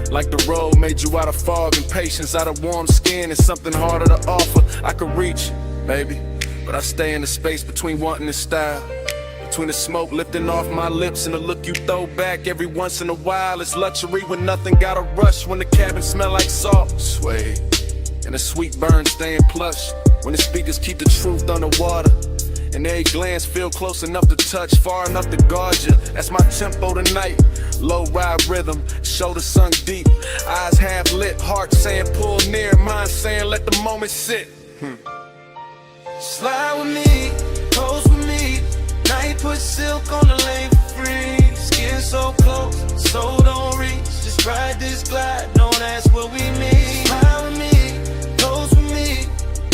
Like the road made you out of fog and patience, out of warm skin and something harder to offer. I could reach, maybe, but I stay in the space between wanting and style. Between the smoke lifting off my lips and the look you throw back every once in a while. It's luxury when nothing gotta rush, when the cabin smell like salt. Sway, and the sweet burn staying plush, when the speakers keep the truth underwater. And every glance feel close enough to touch, far enough to guard you. That's my tempo tonight. Low ride rhythm, shoulders sunk deep, eyes half lit, heart saying pull near, mind saying let the moment sit. Slide with me, pose with me. Night put silk on the lane for free. Skin so close, so don't reach. Just ride this glide, don't ask what we mean. Slide with me, pose with me.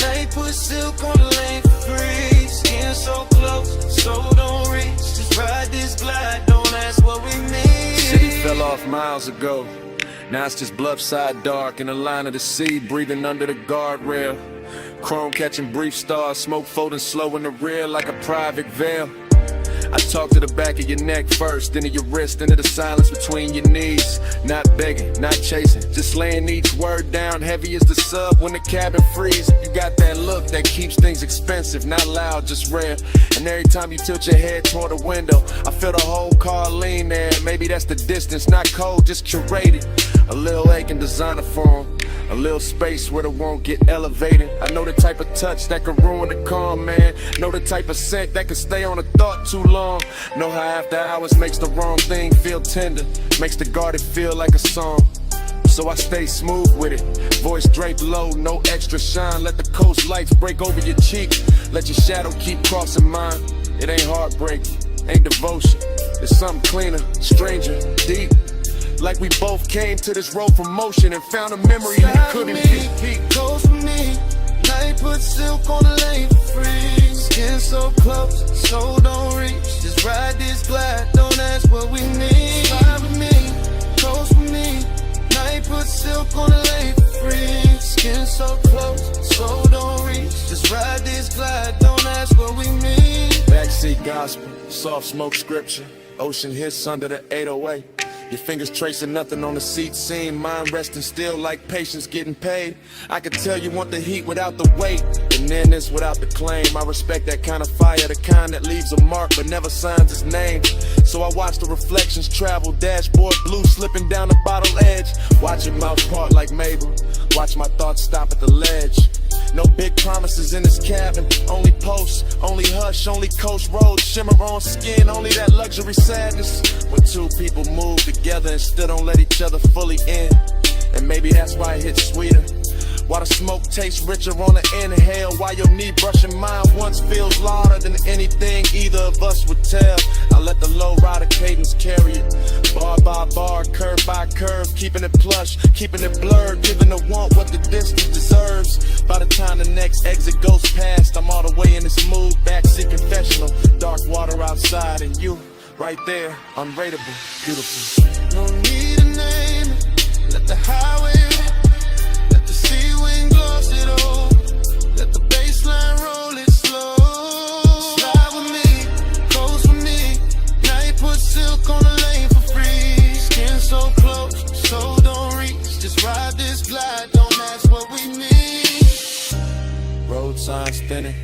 Night put silk on the lane for free. Skin so close, so don't reach. Just ride this glide, don't ask what we mean. City fell off miles ago. Now it's just bluffside dark in the line of the sea, breathing under the guardrail. Chrome catching brief stars, smoke folding slow in the rear like a private veil. I talk to the back of your neck first, then to your wrist, into the silence between your knees. Not begging, not chasing, just laying each word down heavy as the sub when the cabin freezes. You got that look that keeps things expensive, not loud, just rare. And every time you tilt your head toward the window, I feel the whole car lean there. Maybe that's the distance, not cold, just curated. A little aching designer form, a little space where it won't get elevated. I know the type of touch that can ruin the calm, man. Know the type of scent that can stay on a thought too long. Know how after hours makes the wrong thing feel tender, makes the guarded feel like a song. So I stay smooth with it, voice draped low, no extra shine. Let the coast lights break over your cheek, let your shadow keep crossing mine. It ain't heartbreaking, ain't devotion, it's something cleaner, stranger, deep. Like we both came to this road from motion and found a memory we couldn't keep. Close with me, night put silk on the lane for free. Skin so close, so don't reach. Just ride this glide, don't ask what we need. Slide with me, close with me. Night put silk on the lane for free. Skin so close, so don't reach. Just ride this glide, don't ask what we need. Backseat gospel, soft smoke scripture, ocean hits under the 808. Your fingers tracing nothing on the seat seam, mind resting still like patience getting paid. I could tell you want the heat without the weight, and then this without the claim. I respect that kind of fire, the kind that leaves a mark but never signs its name. So I watch the reflections travel, dashboard blue slipping down the bottle edge. Watch your mouth part like Mabel, watch my thoughts stop at the ledge. No big promises in this cabin, only posts, only hush, only coast roads, shimmer on skin, only that luxury sadness. When two people move together and still don't let each other fully in. And maybe that's why it hits sweeter, why the smoke tastes richer on the inhale, why your knee brushing mine once feels louder than anything either of us would tell. I let the low rider cadence carry it, bar by bar, curve by curve, keeping it plush, keeping it blurred, giving the want what the distance deserves. By the time the next exit goes past, I'm all the way in this mood, backseat confessional, dark water outside and you right there, unrateable, beautiful. No need to name it, let the highway rip, let the sea wind gloss it over, let the baseline roll it slow. Slide with me, close with me, night put silk on the lane for free. Skin so close, so don't reach, just ride this glide, don't ask what we need. Road signs thinning,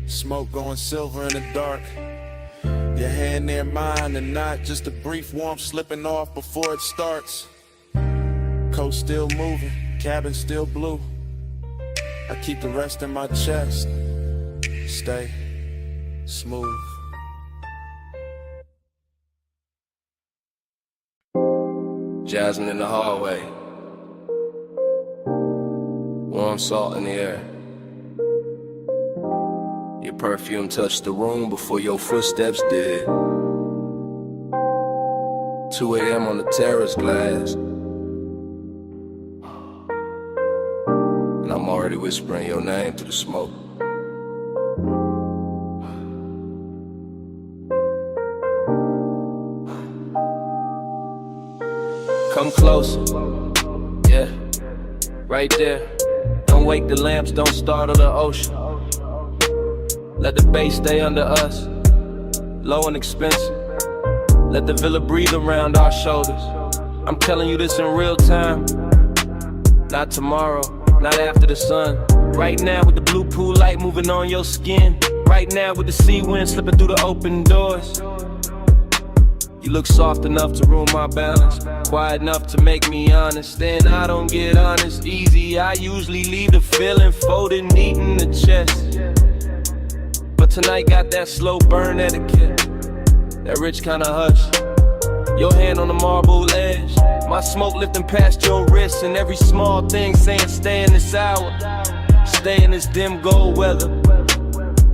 smoke going silver in the dark. Your hand near mine and not just a brief warmth slipping off before it starts. Coast still moving, cabin still blue. I keep the rest in my chest. Stay smooth. Jasmine in the hallway, warm salt in the air. Your perfume touched the room before your footsteps did. 2 a.m. on the terrace glass, and I'm already whispering your name through the smoke. Come closer, yeah, right there. Don't wake the lamps, don't startle the ocean. Let the bass stay under us, low and expensive. Let the villa breathe around our shoulders. I'm telling you this in real time. Not tomorrow, not after the sun. Right now with the blue pool light moving on your skin. Right now with the sea wind slipping through the open doors. You look soft enough to ruin my balance, quiet enough to make me honest. Then I don't get honest easy. I usually leave the feeling folded neat in the chest. But tonight got that slow burn etiquette, that rich kind of hush. Your hand on the marble edge, my smoke lifting past your wrist, and every small thing saying stay in this hour, stay in this dim gold weather,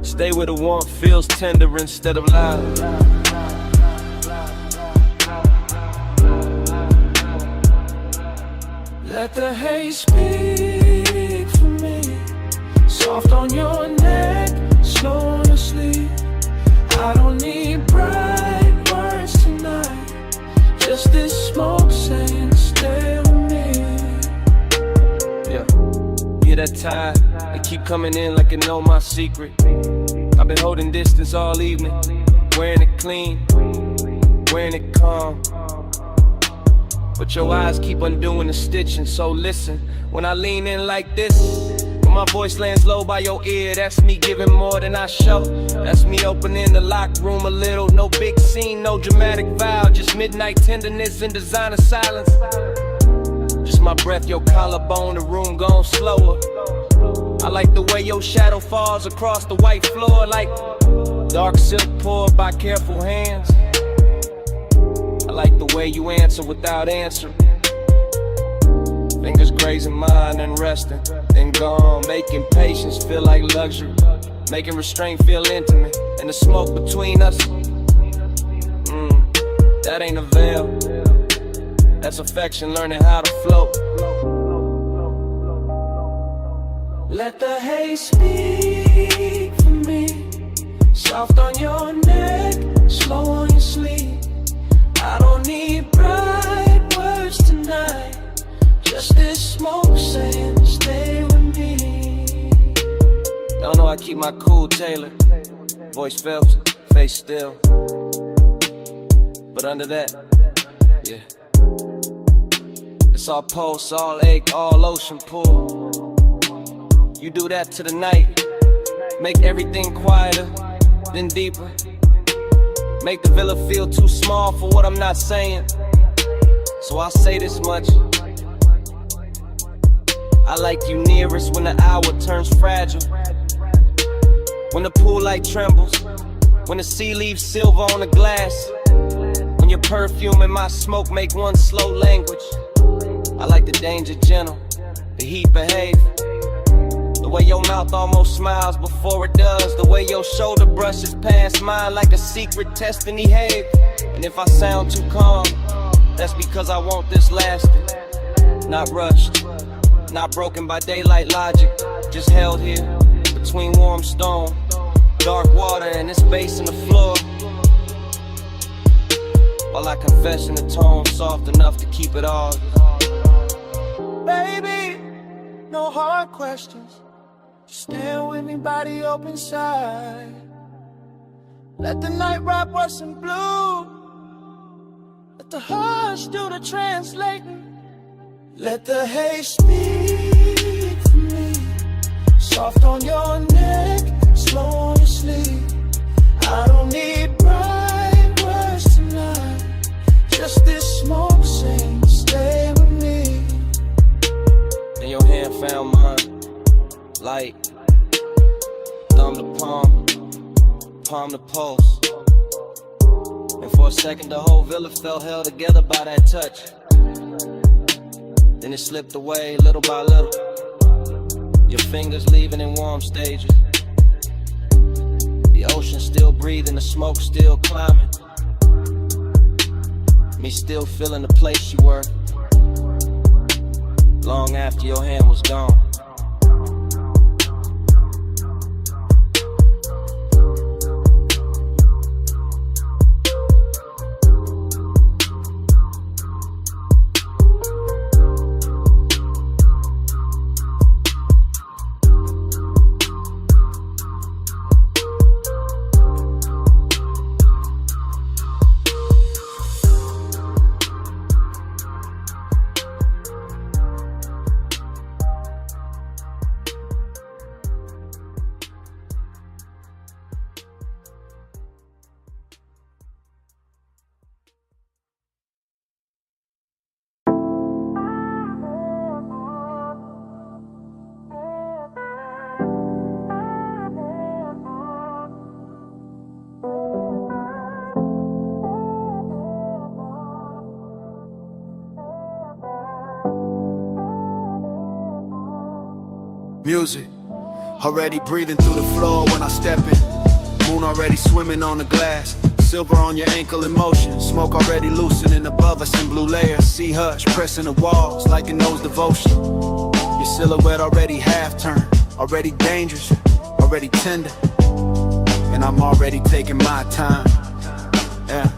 stay where the warmth feels tender instead of loud. Let the haze speak for me. Soft on your neck, slow on your sleep. I don't need bright words tonight. Just this smoke saying stay with me. Yeah, that tide, they keep coming in like it know my secret. I've been holding distance all evening, wearing it clean, wearing it calm. But your eyes keep undoing the stitching, so listen. When I lean in like this, when my voice lands low by your ear, that's me giving more than I show. That's me opening the locked room a little. No big scene, no dramatic vow, just midnight tenderness and designer silence. Just my breath, your collarbone, the room gone slower. I like the way your shadow falls across the white floor, like dark silk poured by careful hands. I like the way you answer without answering. Fingers grazing mine and resting, then gone, making patience feel like luxury, making restraint feel intimate, and the smoke between us, that ain't a veil, that's affection learning how to float. Let the haze speak for me. Soft on your neck, slow on your sleep. I don't need bright words tonight. Just this smoke saying stay with me. Y'all know I keep my cool tailored, voice Phelps, face still. But under that, yeah, it's all pulse, all ache, all ocean pool. You do that to the night, make everything quieter, then deeper. Make the villa feel too small for what I'm not saying. So I'll say this much. I like you nearest when the hour turns fragile, when the pool light trembles, when the sea leaves silver on the glass, when your perfume and my smoke make one slow language. I like the danger gentle, the heat behave, the way your mouth almost smiles before it does, the way your shoulder brushes past mine like a secret testing behave. And if I sound too calm, that's because I want this lasting, not rushed, not broken by daylight logic, just held here between warm stone, dark water, and this bass in the floor, while I confess in a tone soft enough to keep it all. Baby, no hard questions. Stand with me, body open side. Let the night rap us in blue. Let the hush do the translating. Let the haze speak for me. Soft on your neck, slow on your sleep. I don't need bright words tonight. Just this smoke saying stay with me. Then your hand found mine, light, thumb to palm, palm to pulse. And for a second the whole villa felt held together by that touch. Then it slipped away little by little, your fingers leaving in warm stages. The ocean still breathing, the smoke still climbing. Me still feeling the place you were, long after your hand was gone. Music, already breathing through the floor when I step in. Moon already swimming on the glass. Silver on your ankle in motion. Smoke already loosening above us in blue layers. Sea hush pressing the walls like it knows devotion. Your silhouette already half turned. Already dangerous, already tender. And I'm already taking my time. Yeah,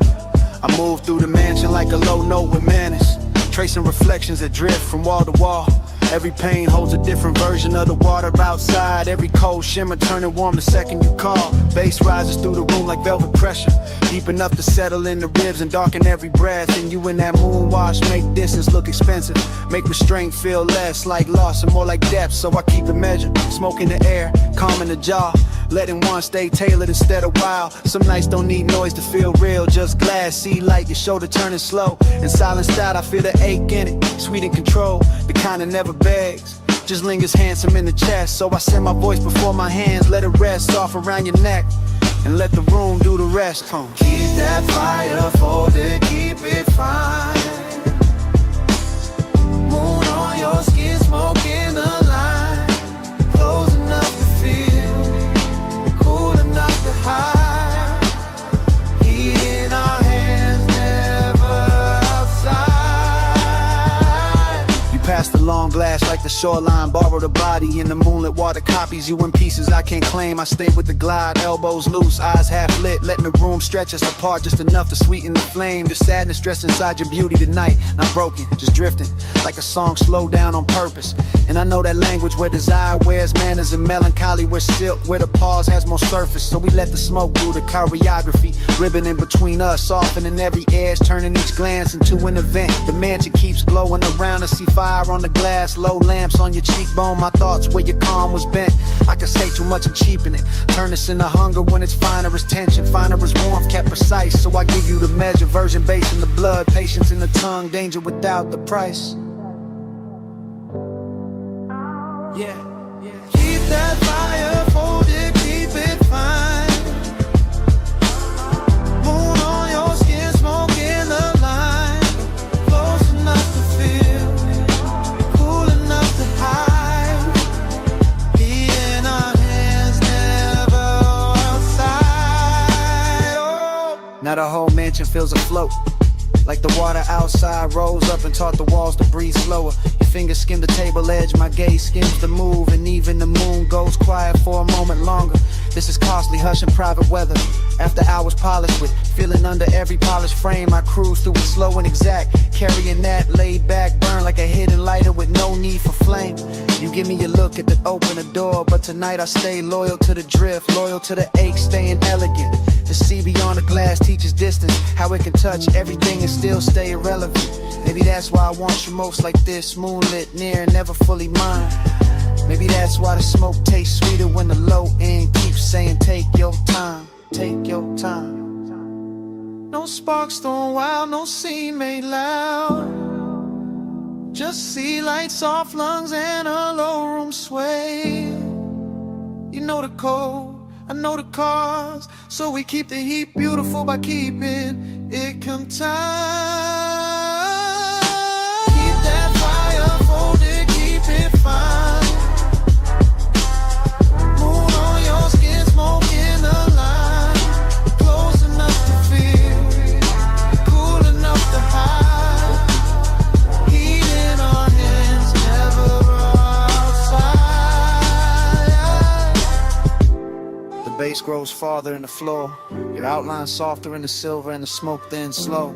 I move through the mansion like a low note with manners. Tracing reflections that drift from wall to wall. Every pain holds a different version of the water outside. Every cold shimmer turning warm the second you call. Bass rises through the room like velvet pressure, deep enough to settle in the ribs and darken every breath. And you in that moon wash make distance look expensive, make restraint feel less like loss and more like depth. So I keep it measured, smoke in the air, calm in the jaw, letting one stay tailored instead of wild. Some nights don't need noise to feel real, just glass, see light, your shoulder turning slow. In silenced out, I feel the ache in it, sweet in control, the kind that never begs, just lingers handsome in the chest. So I send my voice before my hands, let it rest off around your neck, and let the room do the rest. Keep that fire folded, keep it fine. Moon on your skin, smoke in the line. Close enough to feel, cool enough to hide. Heat in our hands, never outside. You pass the long glass like the shoreline, borrow the body in the moonlit water copies you in pieces I can't claim. I stay with the glide, elbows loose, eyes half lit, letting the room stretch us apart just enough to sweeten the flame. The sadness dressed inside your beauty tonight, not broken, just drifting like a song slowed down on purpose. And I know that language where desire wears manners and melancholy where silk, where the pause has more surface. So we let the smoke do the choreography, ribbon in between us, softening every edge, turning each glance into an event. The mansion keeps glowing around us, see fire on the glass, low lamps on your cheekbone. My thoughts where your calm was bent. I can say too much and cheapen it, turn this into hunger when it's finer as tension, finer as warmth, kept precise. So I give you the measure, version based in the blood, patience in the tongue, danger without the price. Yeah, keep that fire folded, keep it fine. Moon on your skin, smoke in the line. Close enough to feel, cool enough to hide. Heat in our hands, never outside. Oh. Now the whole mansion feels afloat, like the water outside rose up and taught the walls to breathe slower. Your fingers skim the table edge, my gaze skims the move, and even the moon goes quiet for a moment longer. This is costly, hush and private weather. After hours polished with, feeling under every polished frame, I cruise through it slow and exact, carrying that laid back burn like a hidden lighter with no need for flame. You give me a look at the open the door, but tonight I stay loyal to the drift, loyal to the ache, staying elegant. The sea beyond the glass teaches distance, how it can touch everything and still stay irrelevant. Maybe that's why I want you most like this, moonlit, near and never fully mine. Maybe that's why the smoke tastes sweeter when the low end keeps saying take your time, take your time. No sparks thrown wild, no scene made loud. Just sea light, soft lungs and a low room sway. You know the code, I know the cause, so we keep the heat beautiful by keeping it contained. Keep that fire folded, keep it fine. Moon on your skin, smoke in the line. Close enough to feel, cool enough to hide. Heat in our hands, never outside. The bass grows farther in the floor, your outline softer in the silver and the smoke thin slow.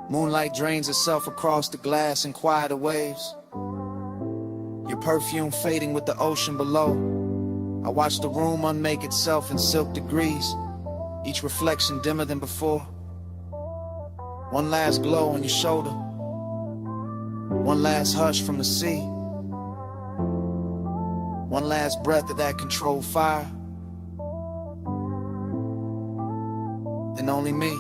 Moonlight drains itself across the glass in quieter waves, your perfume fading with the ocean below. I watch the room unmake itself in silk degrees, each reflection dimmer than before. One last glow on your shoulder, one last hush from the sea, one last breath of that controlled fire, and only me.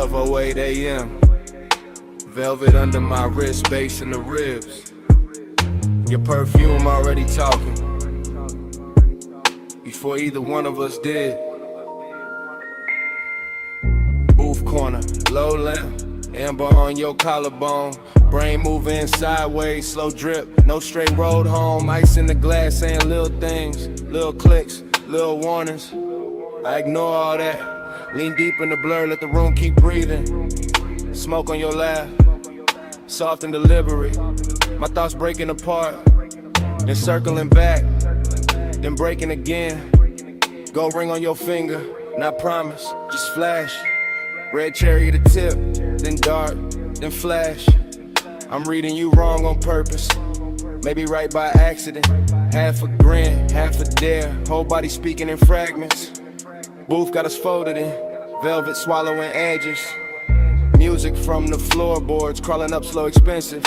12:08 a.m. Velvet under my wrist, bass in the ribs. Your perfume already talking before either one of us did. Booth corner, low lamp, amber on your collarbone. Brain moving sideways, slow drip, no straight road home. Ice in the glass saying little things, little clicks, little warnings. I ignore all that, lean deep in the blur, let the room keep breathing. Smoke on your lap, soft and deliberate. My thoughts breaking apart, then circling back, then breaking again. Gold ring on your finger, not promise, just flash. Red cherry to tip, then dark, then flash. I'm reading you wrong on purpose, maybe right by accident. Half a grin, half a dare, whole body speaking in fragments. Booth got us folded in, velvet swallowing edges. Music from the floorboards, crawling up slow, expensive.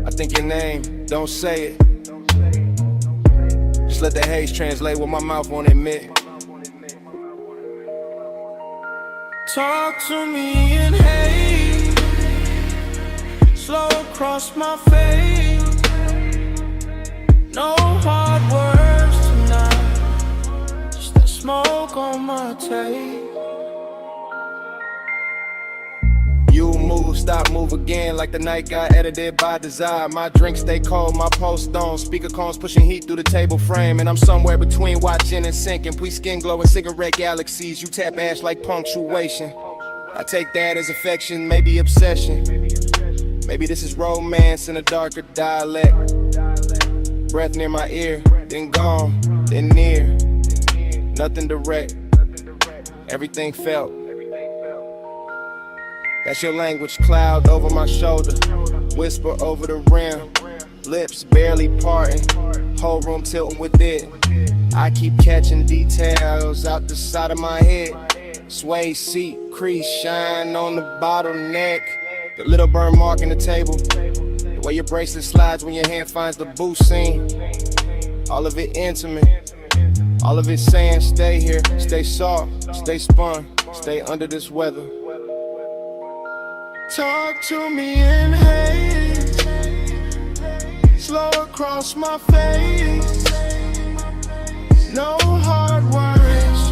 I think your name, don't say it. Just let the haze translate what my mouth won't admit. Talk to me in hate, slow across my face. No hard words tonight, just that smoke on my tape. You move, stop, move again, like the night got edited by desire. My drink stay cold, my post on. Speaker cones pushing heat through the table frame. And I'm somewhere between watching and sinking. We skin glowing cigarette galaxies. You tap ash like punctuation. I take that as affection, maybe obsession. Maybe this is romance in a darker dialect. Breath near my ear, then gone, then near. Nothing direct, everything felt. That's your language, cloud over my shoulder, whisper over the rim, lips barely parting, whole room tilting with it. I keep catching details out the side of my head. Sway seat, crease, shine on the bottleneck. The little burn mark in the table, the way your bracelet slides when your hand finds the boost seam. All of it intimate, all of it saying stay here, stay soft, stay spun, stay under this weather. Talk to me in hate, slow across my face. No hard words,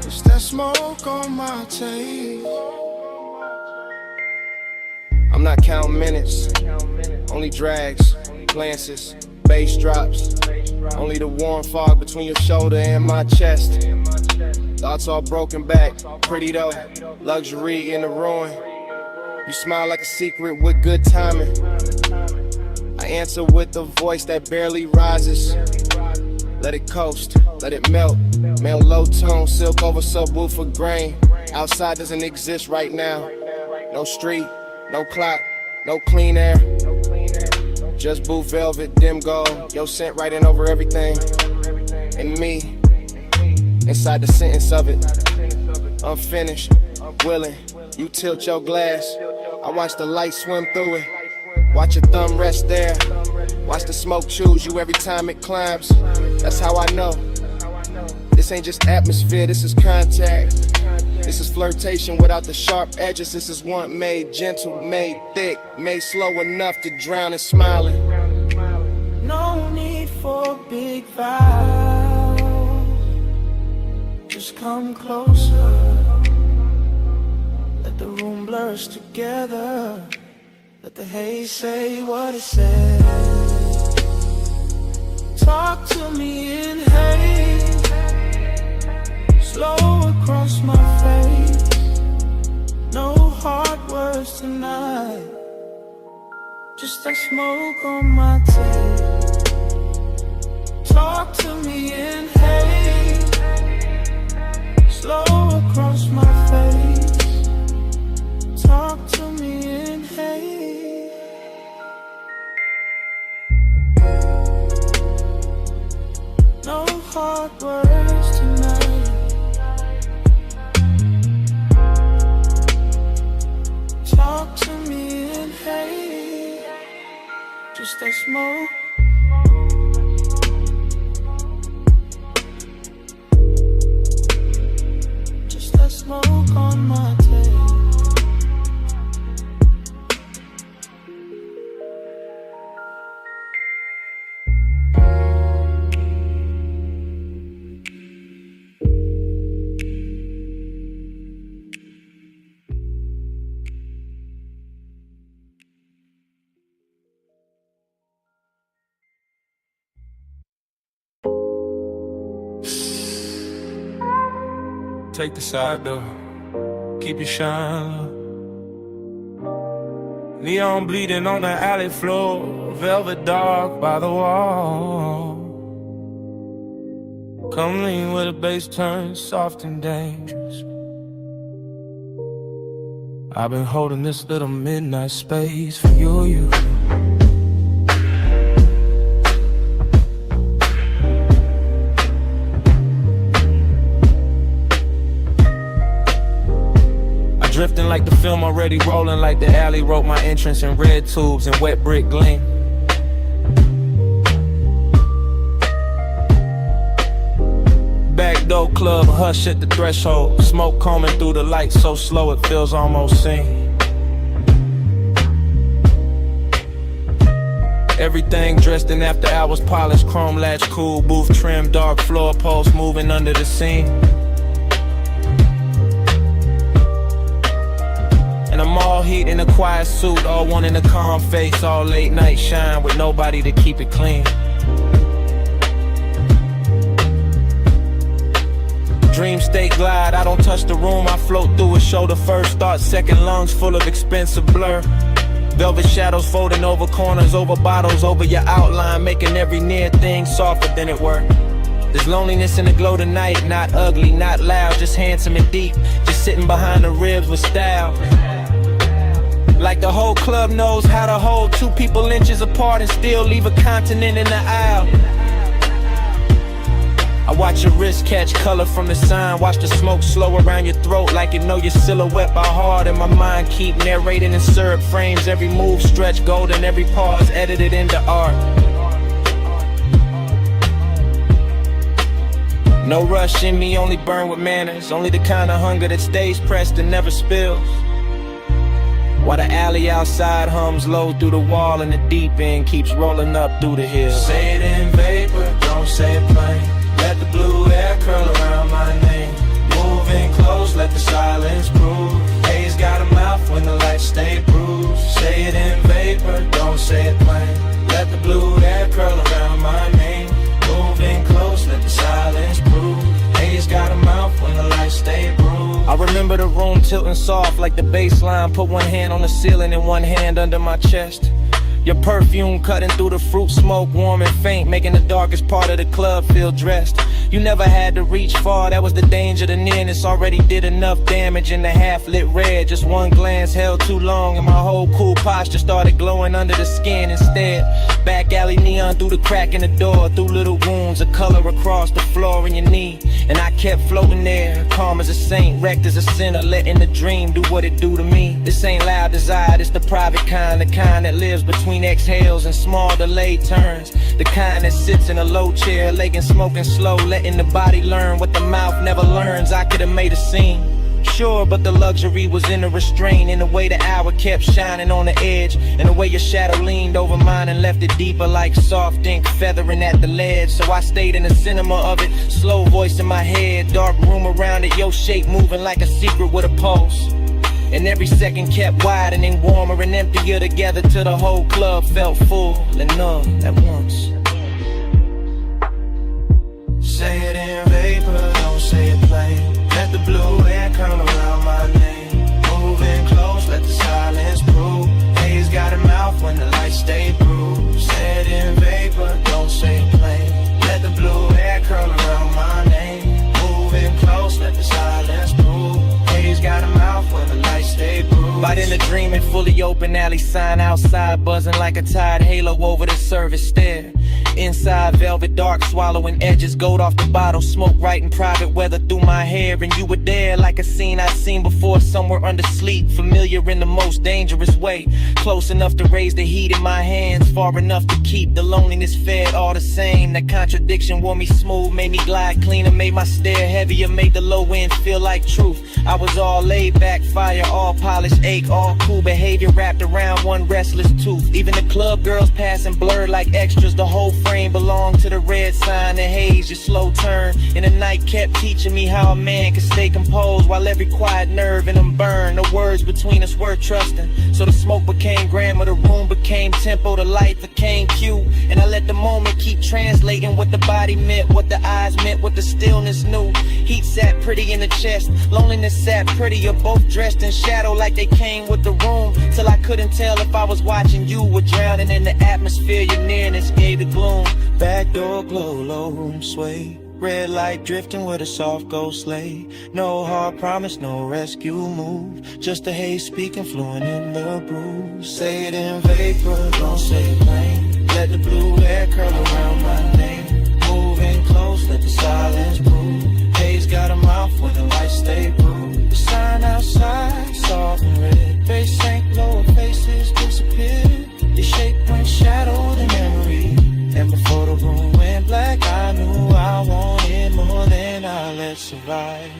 just that smoke on my tape. I'm not counting minutes, only drags, glances, bass drops. Only the warm fog between your shoulder and my chest. Thoughts all broken back, pretty though, luxury in the ruin. You smile like a secret with good timing. I answer with a voice that barely rises. Let it coast, let it melt. Male low tone, silk over subwoofer grain. Outside doesn't exist right now. No street, no clock, no clean air. Just blue velvet, dim gold. Your scent writing over everything. And me, inside the sentence of it. Unfinished, willing. You tilt your glass. I watch the light swim through it. Watch your thumb rest there. Watch the smoke choose you every time it climbs. That's how I know. This ain't just atmosphere, this is contact. This is flirtation without the sharp edges. This is one made gentle, made thick, made slow enough to drown in smiling. No need for big vows, just come closer. Let the room blurs together. Let the haze say what it says. Talk to me in hate, slow across my face. No hard words tonight, just that smoke on my tape. Talk to me in hate, slow across my face. Talk to me in hate. No hard words tonight. Talk to me in hate. Just that smoke. Just that smoke. Take the side door, keep your shine low. Neon bleeding on the alley floor, velvet dark by the wall. Come lean where the bass turns soft and dangerous. I've been holding this little midnight space for you. Drifting like the film already rolling, like the alley wrote my entrance in red tubes and wet brick gleam. Backdoor club, hush at the threshold. Smoke combing through the lights so slow it feels almost seen. Everything dressed in after hours, polished, chrome latch, cool, booth trim, dark floor posts moving under the scene. And I'm all heat in a quiet suit, all one in a calm face, all late night shine with nobody to keep it clean. Dream state glide, I don't touch the room, I float through it, shoulder first, thought second, lungs full of expensive blur. Velvet shadows folding over corners, over bottles, over your outline, making every near thing softer than it were. There's loneliness in the glow tonight, not ugly, not loud, just handsome and deep, just sitting behind the ribs with style. Like the whole club knows how to hold two people inches apart and still leave a continent in the aisle. I watch your wrist catch color from the sign, watch the smoke slow around your throat like you know your silhouette by heart. And my mind keep narrating in syrup frames, every move stretch golden, every pause edited into art. No rush in me, only burn with manners, only the kind of hunger that stays pressed and never spills. While the alley outside hums low through the wall and the deep end keeps rolling up through the hills. Say it in vapor, don't say it plain. Let the blue air curl around my name. Moving close, let the silence prove. Haze got a mouth when the lights stay bruised. Say it in vapor, don't say it plain. Let the blue air curl around my name. Moving close, let the silence prove. Haze got a mouth when the lights stay bruised. I remember the room tilting soft like the bass line. Put one hand on the ceiling and one hand under my chest. Your perfume cutting through the fruit smoke, warm and faint, making the darkest part of the club feel dressed. You never had to reach far, that was the danger. The nearness already did enough damage in the half-lit red. Just one glance held too long and my whole cool posture started glowing under the skin instead. Back alley neon through the crack in the door, through little wounds, a color across the floor in your knee. And I kept floating there, calm as a saint, wrecked as a sinner, letting the dream do what it do to me. This ain't loud desire, it's the private kind, the kind that lives between exhales and small delayed turns. The kind that sits in a low chair, leg and smoking slow, letting the body learn what the mouth never learns. I could've made a scene, sure, but the luxury was in the restraint, in the way the hour kept shining on the edge, and the way your shadow leaned over mine and left it deeper like soft ink feathering at the ledge. So I stayed in the cinema of it, slow voice in my head, dark room around it, your shape moving like a secret with a pulse. And every second kept widening, warmer and emptier together till the whole club felt full and numb at once. Say it in vapor, don't say it plain. Let the blue air curl around my name. Moving close, let the silence prove. Haze got a mouth when the lights stay bruised. Say it in vapor, don't say it plain. Let the blue air curl around my name. Moving close, let the silence prove. Haze got a mouth when the lights stay bruised. But in the dream and fully open alley sign outside, buzzing like a tide halo over the service stair. Inside velvet dark, swallowing edges, gold off the bottle, smoke right in private weather through my hair. And you were there like a scene I'd seen before, somewhere under sleep, familiar in the most dangerous way. Close enough to raise the heat in my hands, far enough to keep the loneliness fed all the same. That contradiction wore me smooth, made me glide cleaner, made my stare heavier, made the low end feel like truth. I was all laid back, fire, all polished, ache, all cool behavior wrapped around one restless tooth. Even the club girls passing blurred like extras, the whole frame belonged to the red sign, the haze, your slow turn. And the night kept teaching me how a man can stay composed while every quiet nerve in him burned. No words between us were trusting, so the smoke became grammar, the room became tempo, the light became cue. And I let the moment keep translating translating what the body meant, what the eyes meant, what the stillness knew. Heat sat pretty in the chest, loneliness sat prettier, both dressed in shadow like they came with the room. Till I couldn't tell if I was watching you or drowning in the atmosphere. Your nearness gave the gloom. Back door glow, low room sway. Red light drifting with a soft ghost sleigh. No hard promise, no rescue move. Just a haze speaking fluent in the brew. Say it in vapor, don't say it plain. Let the blue hair curl around my name. Moving close, let the silence prove. Haze got a mouth when the lights stay blue. The sign outside, soft and red. Face sank, lower faces disappeared. Your shape went shadowed in memory. And before the room went black, I knew I wanted more than I let survive.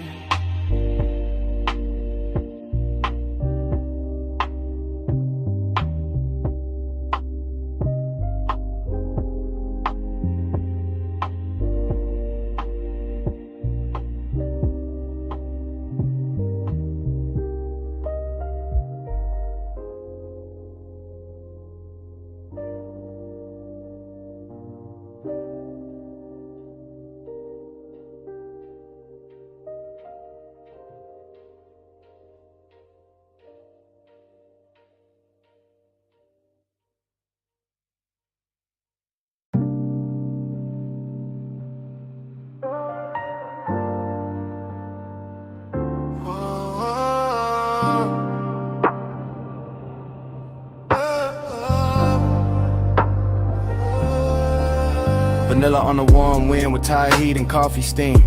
Vanilla on the warm wind with Thai heat and coffee steam.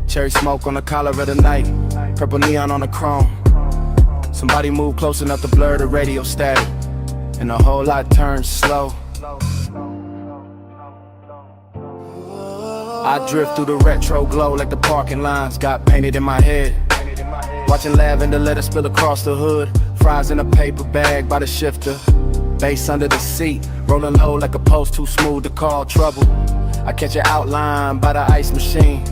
Cherry smoke on the collar of the night. Purple neon on the chrome. Somebody move close enough to blur the radio static. And a whole lot turns slow. I drift through the retro glow like the parking lines got painted in my head. Watching lavender let it spill across the hood. Fries in a paper bag by the shifter. Bass under the seat, rolling low like a post too smooth to call trouble. I catch an outline by the ice machine.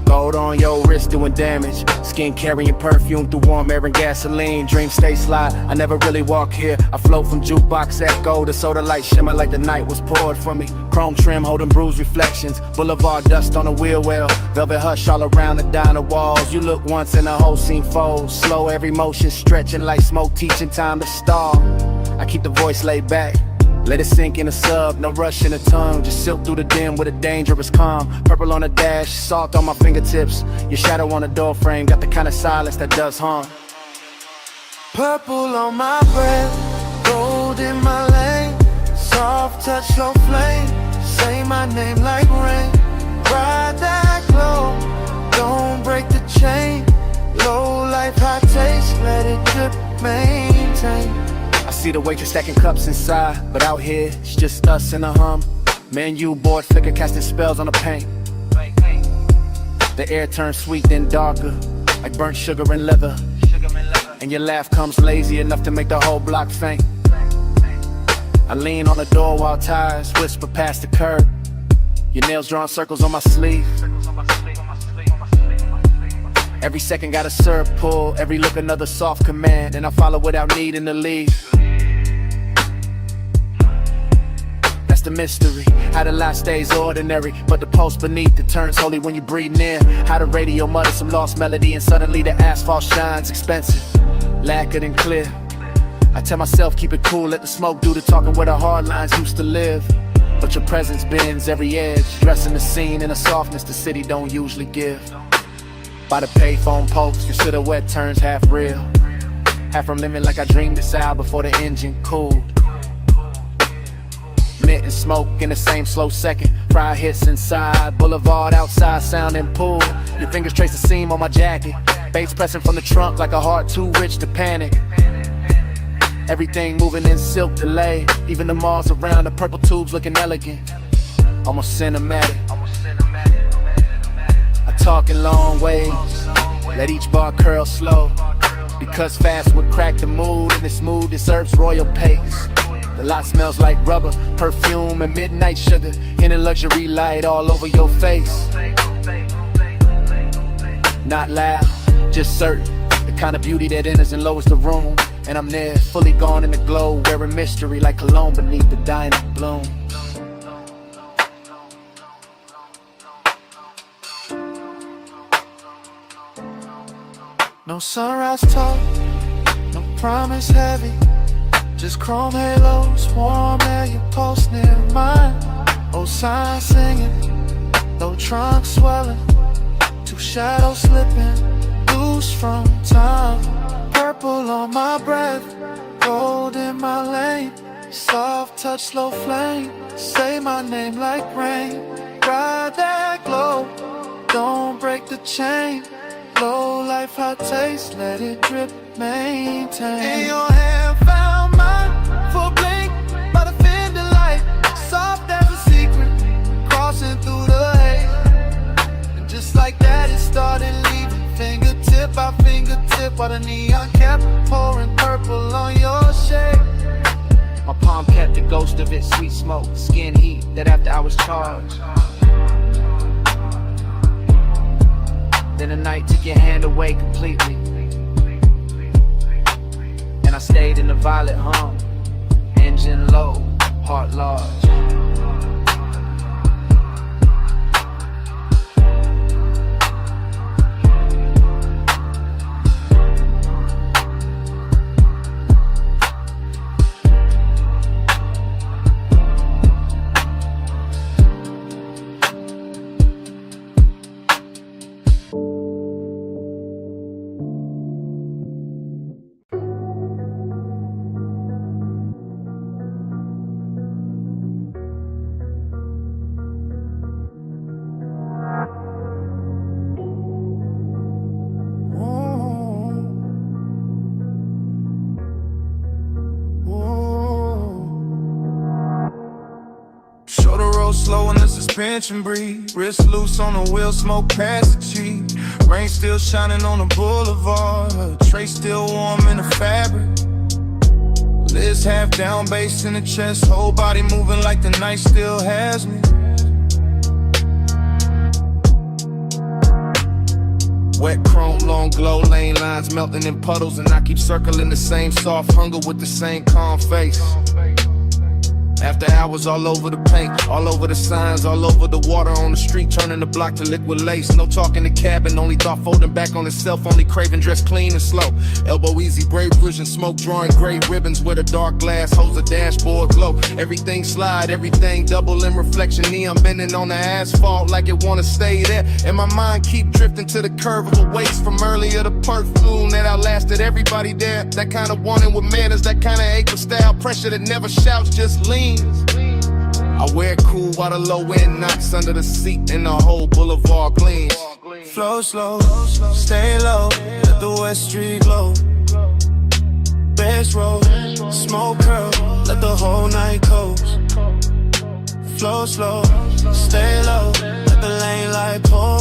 Gold on your wrist doing damage. Skin carrying perfume through warm air and gasoline. Dreams stay sly, I never really walk here. I float from jukebox echo to soda light shimmer like the night was poured for me. Chrome trim holding bruised reflections. Boulevard dust on the wheel well. Velvet hush all around the diner walls. You look once and the whole scene folds. Slow every motion stretching like smoke teaching time to stall. I keep the voice laid back. Let it sink in the sub, no rush in the tongue. Just silk through the dim with a dangerous calm. Purple on the dash, salt on my fingertips. Your shadow on the door frame, got the kind of silence that does harm. Purple on my breath, gold in my lane. Soft touch, slow flame. Say my name like rain. Ride that glow, don't break the chain. Low life, high taste, let it drip, maintain. I see the waitress stacking cups inside, but out here, it's just us in a hum. Man, you bored, flicker casting spells on the paint. The air turns sweet then darker, like burnt sugar and leather. And your laugh comes lazy enough to make the whole block faint. I lean on the door while tires whisper past the curb. Your nails drawing circles on my sleeve. Every second got a syrup pull, every look another soft command, and I follow without needing to leave. That's the mystery, how the life stays ordinary, but the pulse beneath it turns holy when you breathe near. How the radio mutters some lost melody and suddenly the asphalt shines expensive, lacquered and clear. I tell myself keep it cool, let the smoke do the talking where the hard lines used to live. But your presence bends every edge, dressing the scene in a softness the city don't usually give. By the payphone post, your silhouette turns half real. Half from living like I dreamed this out before the engine cooled. Mint and smoke in the same slow second. Fry hits inside, boulevard outside sounding pool. Your fingers trace the seam on my jacket. Bass pressing from the trunk like a heart too rich to panic. Everything moving in silk delay. Even the malls around, the purple tubes looking elegant. Almost cinematic. Talk in long waves, let each bar curl slow. Because fast would crack the mood, and this mood deserves royal pace. The lot smells like rubber, perfume, and midnight sugar. In a luxury light all over your face. Not loud, just certain. The kind of beauty that enters and lowers the room. And I'm there, fully gone in the glow, wearing mystery like cologne beneath the dying bloom. No sunrise talk, no promise heavy. Just chrome halos, warm air, your pulse near mine. Old signs singing, low trunk swelling. Two shadows slipping, loose from time. Purple on my breath, gold in my lane. Soft touch, slow flame, say my name like rain. Ride that glow, don't break the chain. Low life, hot taste, let it drip, maintain. In your hand, found mine for a blink by the fender light. Soft as a secret, crossing through the haze. And just like that, it started leaving. Fingertip by fingertip, while the neon kept pouring purple on your shade. My palm kept the ghost of it, sweet smoke, skin heat, that after I was charged. Then the night took your hand away completely, and I stayed in the violet hum, engine low, heart large. Slow in the suspension breathe. Wrist loose on the wheel, smoke past the cheek. Rain still shining on the boulevard. Tray still warm in the fabric. Liz half down, bass in the chest. Whole body moving like the night still has me. Wet chrome, long glow, lane lines melting in puddles. And I keep circling the same soft hunger with the same calm face. After hours all over the paint, all over the signs, all over the water on the street, turning the block to liquid lace. No talking the cabin, only thought folding back on itself, only craving dress clean and slow. Elbow easy, brave vision, smoke drawing gray ribbons with a dark glass, holds a dashboard glow. Everything slide, everything double in reflection, neon bending on the asphalt like it wanna stay there. And my mind keep drifting to the curve of a waist from earlier, the perfume that outlasted everybody there. That kind of wanting with manners, that kind of ache with style, pressure that never shouts, just lean. I wear it cool while the low end knocks under the seat and the whole boulevard gleams. Flow slow, stay low, let the West Street glow. Best roll, smoke curl, let the whole night coast. Flow slow, stay low, let the lane light pour.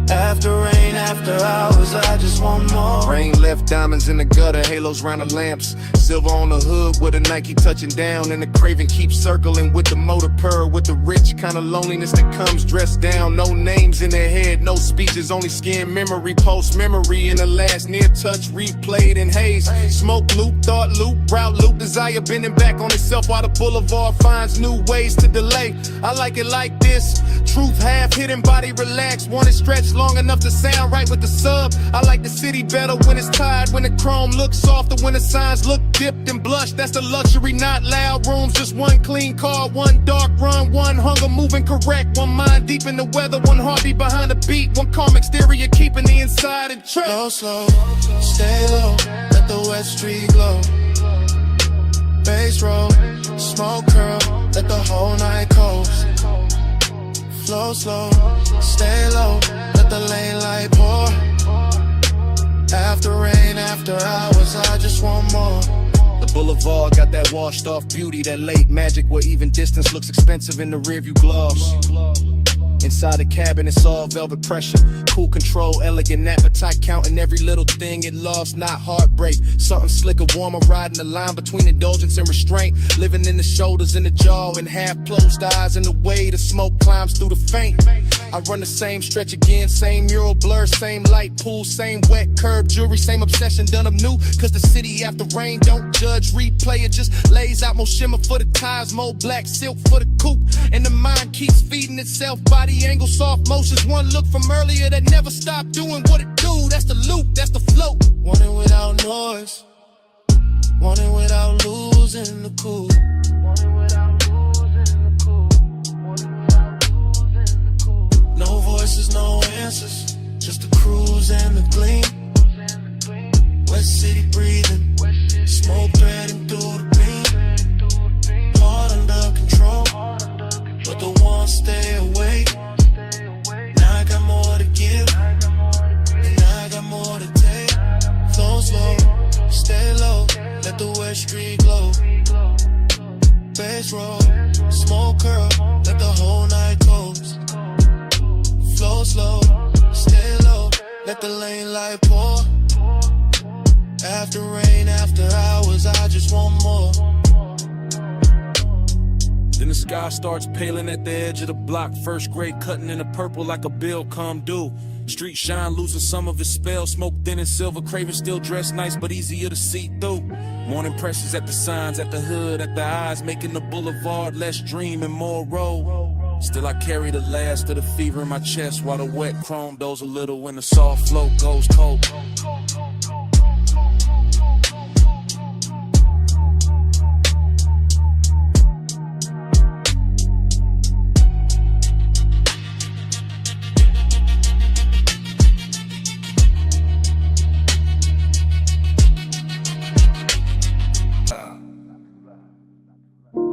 After rain, after hours, I just want more. Rain left diamonds in the gutter, halos round the lamps. Silver on the hood with a Nike touching down. And the craving keeps circling with the motor purr. With the rich kind of loneliness that comes dressed down. No names in their head, no speeches, only skin memory. Post memory in the last near touch, replayed in haze. Smoke loop, thought loop, route loop. Desire bending back on itself while the boulevard finds new ways to delay. I like it like this. Truth half hidden, body relaxed. Want it stretched long enough to sound right with the sub. I like the city better when it's tired, when the chrome looks softer, when the signs look dipped and blushed. That's the luxury, not loud rooms. Just one clean car, one dark run, one hunger moving correct. One mind deep in the weather, one heartbeat behind the beat. One calm exterior keeping the inside in check. Go slow, stay low, let the West Street glow. Bass roll, smoke curl, let the whole night coast. Flow slow, stay low, let the lane light pour. After rain, after hours, I just want more. The boulevard got that washed off beauty, that late magic where even distance looks expensive in the rearview gloss. Inside the cabin, it's all velvet pressure. Cool control, elegant appetite, counting every little thing it lost, not heartbreak. Something slicker, warmer, riding the line between indulgence and restraint. Living in the shoulders and the jaw, and half closed eyes, and the way the smoke climbs through the faint. I run the same stretch again, same mural blur, same light pool, same wet curb jewelry, same obsession done them new. Cause the city after rain don't judge, replay it, just lays out more shimmer for the ties, more black silk for the coupe. And the mind keeps feeding itself, body angle, soft motions. One look from earlier that never stopped doing what it do. That's the loop, that's the flow. Want it without noise, want it without losing the cool. No voices, no answers, just the cruise and the gleam. West City breathing, smoke threading through the beam. Heart under control, but the ones stay away. Now I got more to give, and I got more to take. Flow slow, stay low, let the West Street glow. Bass roll, smoke curl, let the whole night close. Flow slow, stay low, let the lane light pour. After rain, after hours, I just want more. Then the sky starts paling at the edge of the block. First grade cutting in the purple like a bill come due. Street shine losing some of its spell. Smoke thin and silver, craving still dressed nice but easier to see through. Morning presses at the signs, at the hood, at the eyes, making the boulevard less dream and more road. Still I carry the last of the fever in my chest, while the wet chrome doze a little when the soft flow goes cold.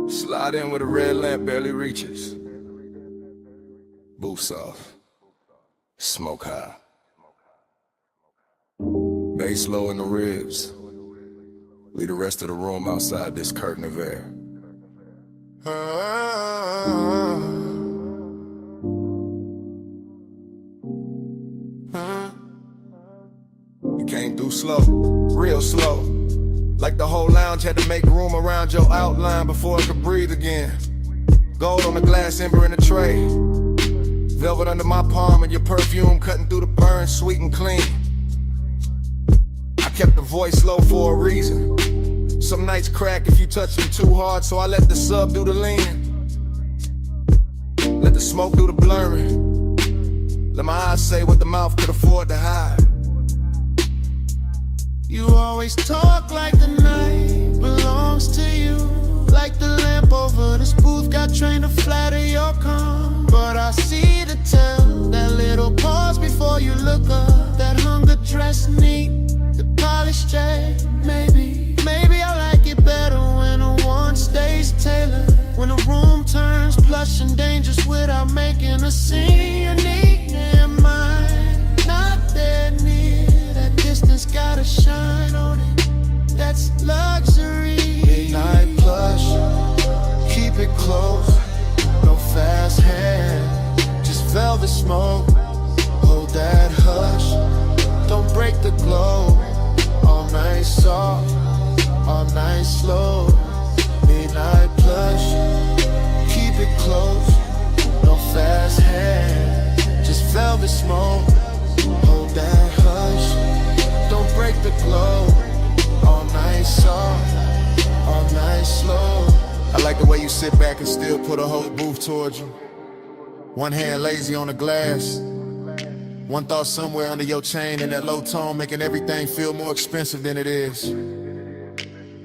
Slide in with a red lamp barely reaches. Booth soft, smoke high. Bass low in the ribs. Leave the rest of the room outside this curtain of air. You came through slow, real slow. Like the whole lounge had to make room around your outline before I could breathe again. Gold on the glass ember in the tray. Velvet under my palm and your perfume cutting through the burn, sweet and clean. I kept the voice low for a reason. Some nights crack if you touch them too hard, so I let the sub do the leaning. Let the smoke do the blurring. Let my eyes say what the mouth could afford to hide. You always talk like the night belongs to you. Like the lamp over this booth got trained to flatter your calm. But I see the tell, that little pause before you look up. That hunger dressed neat, the polished J. Maybe I like it better when a one stays tailored. When the room turns plush and dangerous without making a scene. You need in mind, not that near. That distance gotta shine on it, that's luxury. Midnight plush, keep it close. No fast hand, just velvet smoke. Hold that hush, don't break the glow. All night soft, all night slow. Midnight plush, keep it close. No fast hand, just velvet smoke. Hold that hush, don't break the glow. All night soft, all night slow. I like the way you sit back and still put a whole booth towards you. One hand lazy on the glass. One thought somewhere under your chain in that low tone, making everything feel more expensive than it is.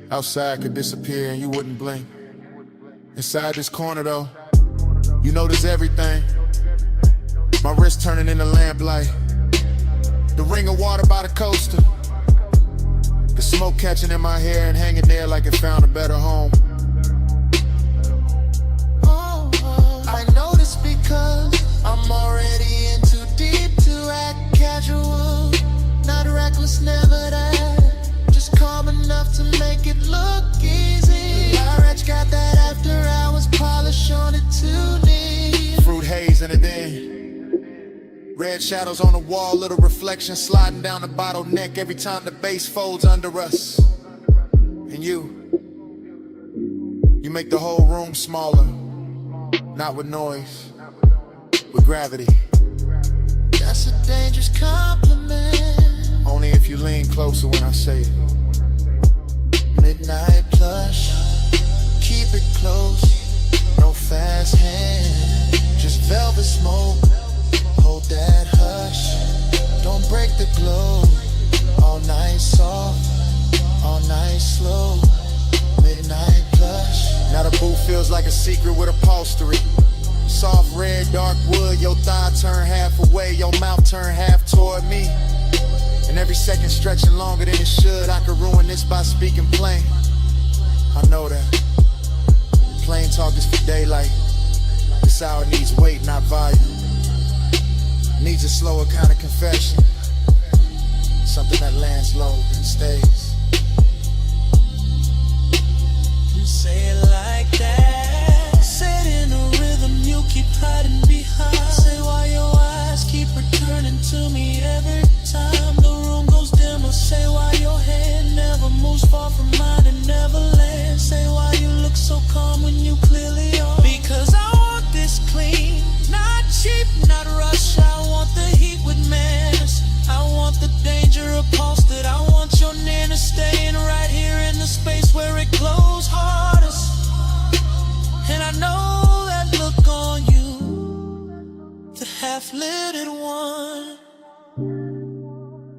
Outside could disappear and you wouldn't blink. Inside this corner though, you notice everything. My wrist turning into lamplight. The ring of water by the coaster. The smoke catching in my hair and hanging there like it found a better home. I know this because I'm already in too deep to act casual. Not reckless, never that. Just calm enough to make it look easy. Large got that after hours polish on it too neat. Fruit haze in it then. Red shadows on the wall, little reflection sliding down the bottleneck every time the bass folds under us. And you make the whole room smaller, not with noise, with gravity. That's a dangerous compliment. Only if you lean closer when I say it. Midnight plush, keep it close, no fast hand, just velvet smoke, hold that hush, don't break the glow, all night soft, all night slow, midnight plush. Now the booth feels like a secret with upholstery. Soft red, dark wood, your thigh turn half away, your mouth turn half toward me. And every second stretching longer than it should. I could ruin this by speaking plain. I know that. Plain talk is for daylight. This hour needs weight, not volume. Needs a slower kind of confession. Something that lands low and stays. You say it like that. Say it in a rhythm you keep hiding behind. Say why your eyes keep returning to me every time the room goes dimmer. Say why your head never moves far from mine and never lands. Say why you look so calm when you clearly are. Because I want this clean, not cheap, not rush. I want the heat with manners. I want the danger upholstered. I want your nearness staying right here in the space where it glows hardest. And I know that look on you, the half-lidded one.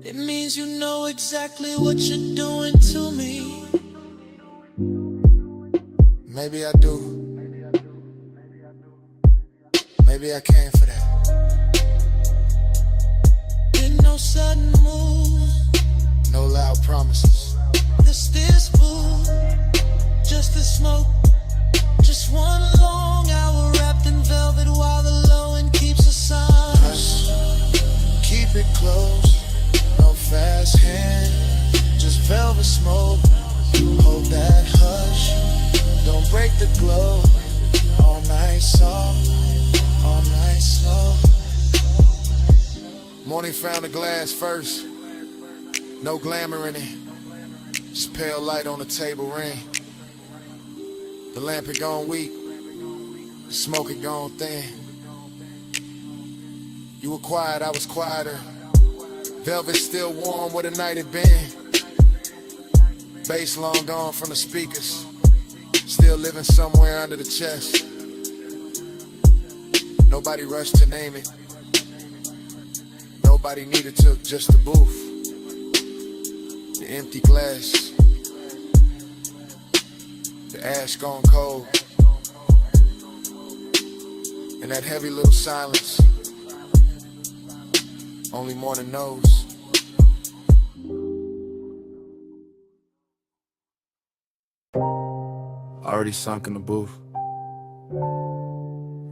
It means you know exactly what you're doing to me. Maybe I do. Maybe I came for that. Been no sudden move, No loud promises. this food, just the smoke. Just one long hour wrapped in velvet while the low end keeps us on. Hush, keep it close, no fast hand, just velvet smoke. Hold that hush, don't break the glow. All night soft, all night slow. Morning found a glass first, no glamour in it, just pale light on the table ring. The lamp had gone weak, the smoke had gone thin. You were quiet, I was quieter. Velvet still warm where the night had been. Bass long gone from the speakers, still living somewhere under the chest. Nobody rushed to name it. Nobody needed to, just the booth. The empty glass. The ash gone cold. And that heavy little silence. Only morning knows. Already sunk in the booth.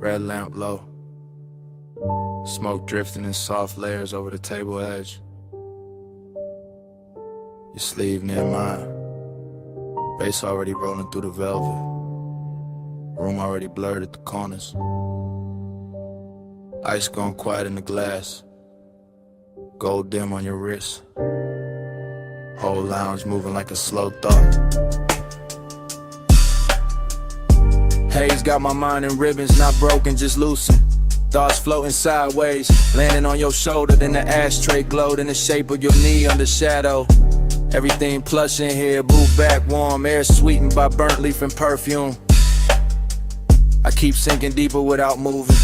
Red lamp low. Smoke drifting in soft layers over the table edge. Your sleeve near mine. Bass already rolling through the velvet. Room already blurred at the corners. Ice gone quiet in the glass. Gold dim on your wrist. Whole lounge moving like a slow thought. Haze got my mind in ribbons, not broken, just loosened. Thoughts floating sideways, landing on your shoulder, then the ashtray glowed in the shape of your knee under shadow. Everything plush in here, booth back warm, air sweetened by burnt leaf and perfume. I keep sinking deeper without moving.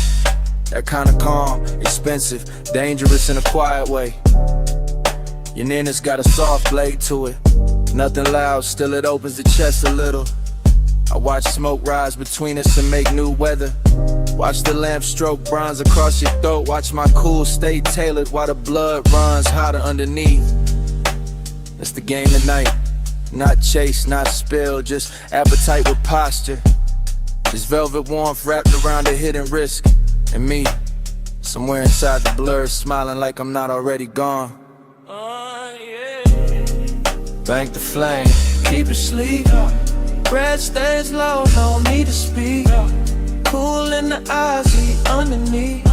That kind of calm, expensive, dangerous in a quiet way. Your nearness got a soft blade to it. Nothing loud, still it opens the chest a little. I watch smoke rise between us and make new weather. Watch the lamp stroke bronze across your throat. Watch my cool stay tailored while the blood runs hotter underneath. That's the game tonight. Not chase, not spill, just appetite with posture. This velvet warmth wrapped around a hidden risk. And me, somewhere inside the blur, smiling like I'm not already gone. Bank the flame, keep it sleep. Breath stays low, no need to speak. Cool in the eyes, heat underneath.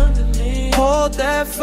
Hold that fire.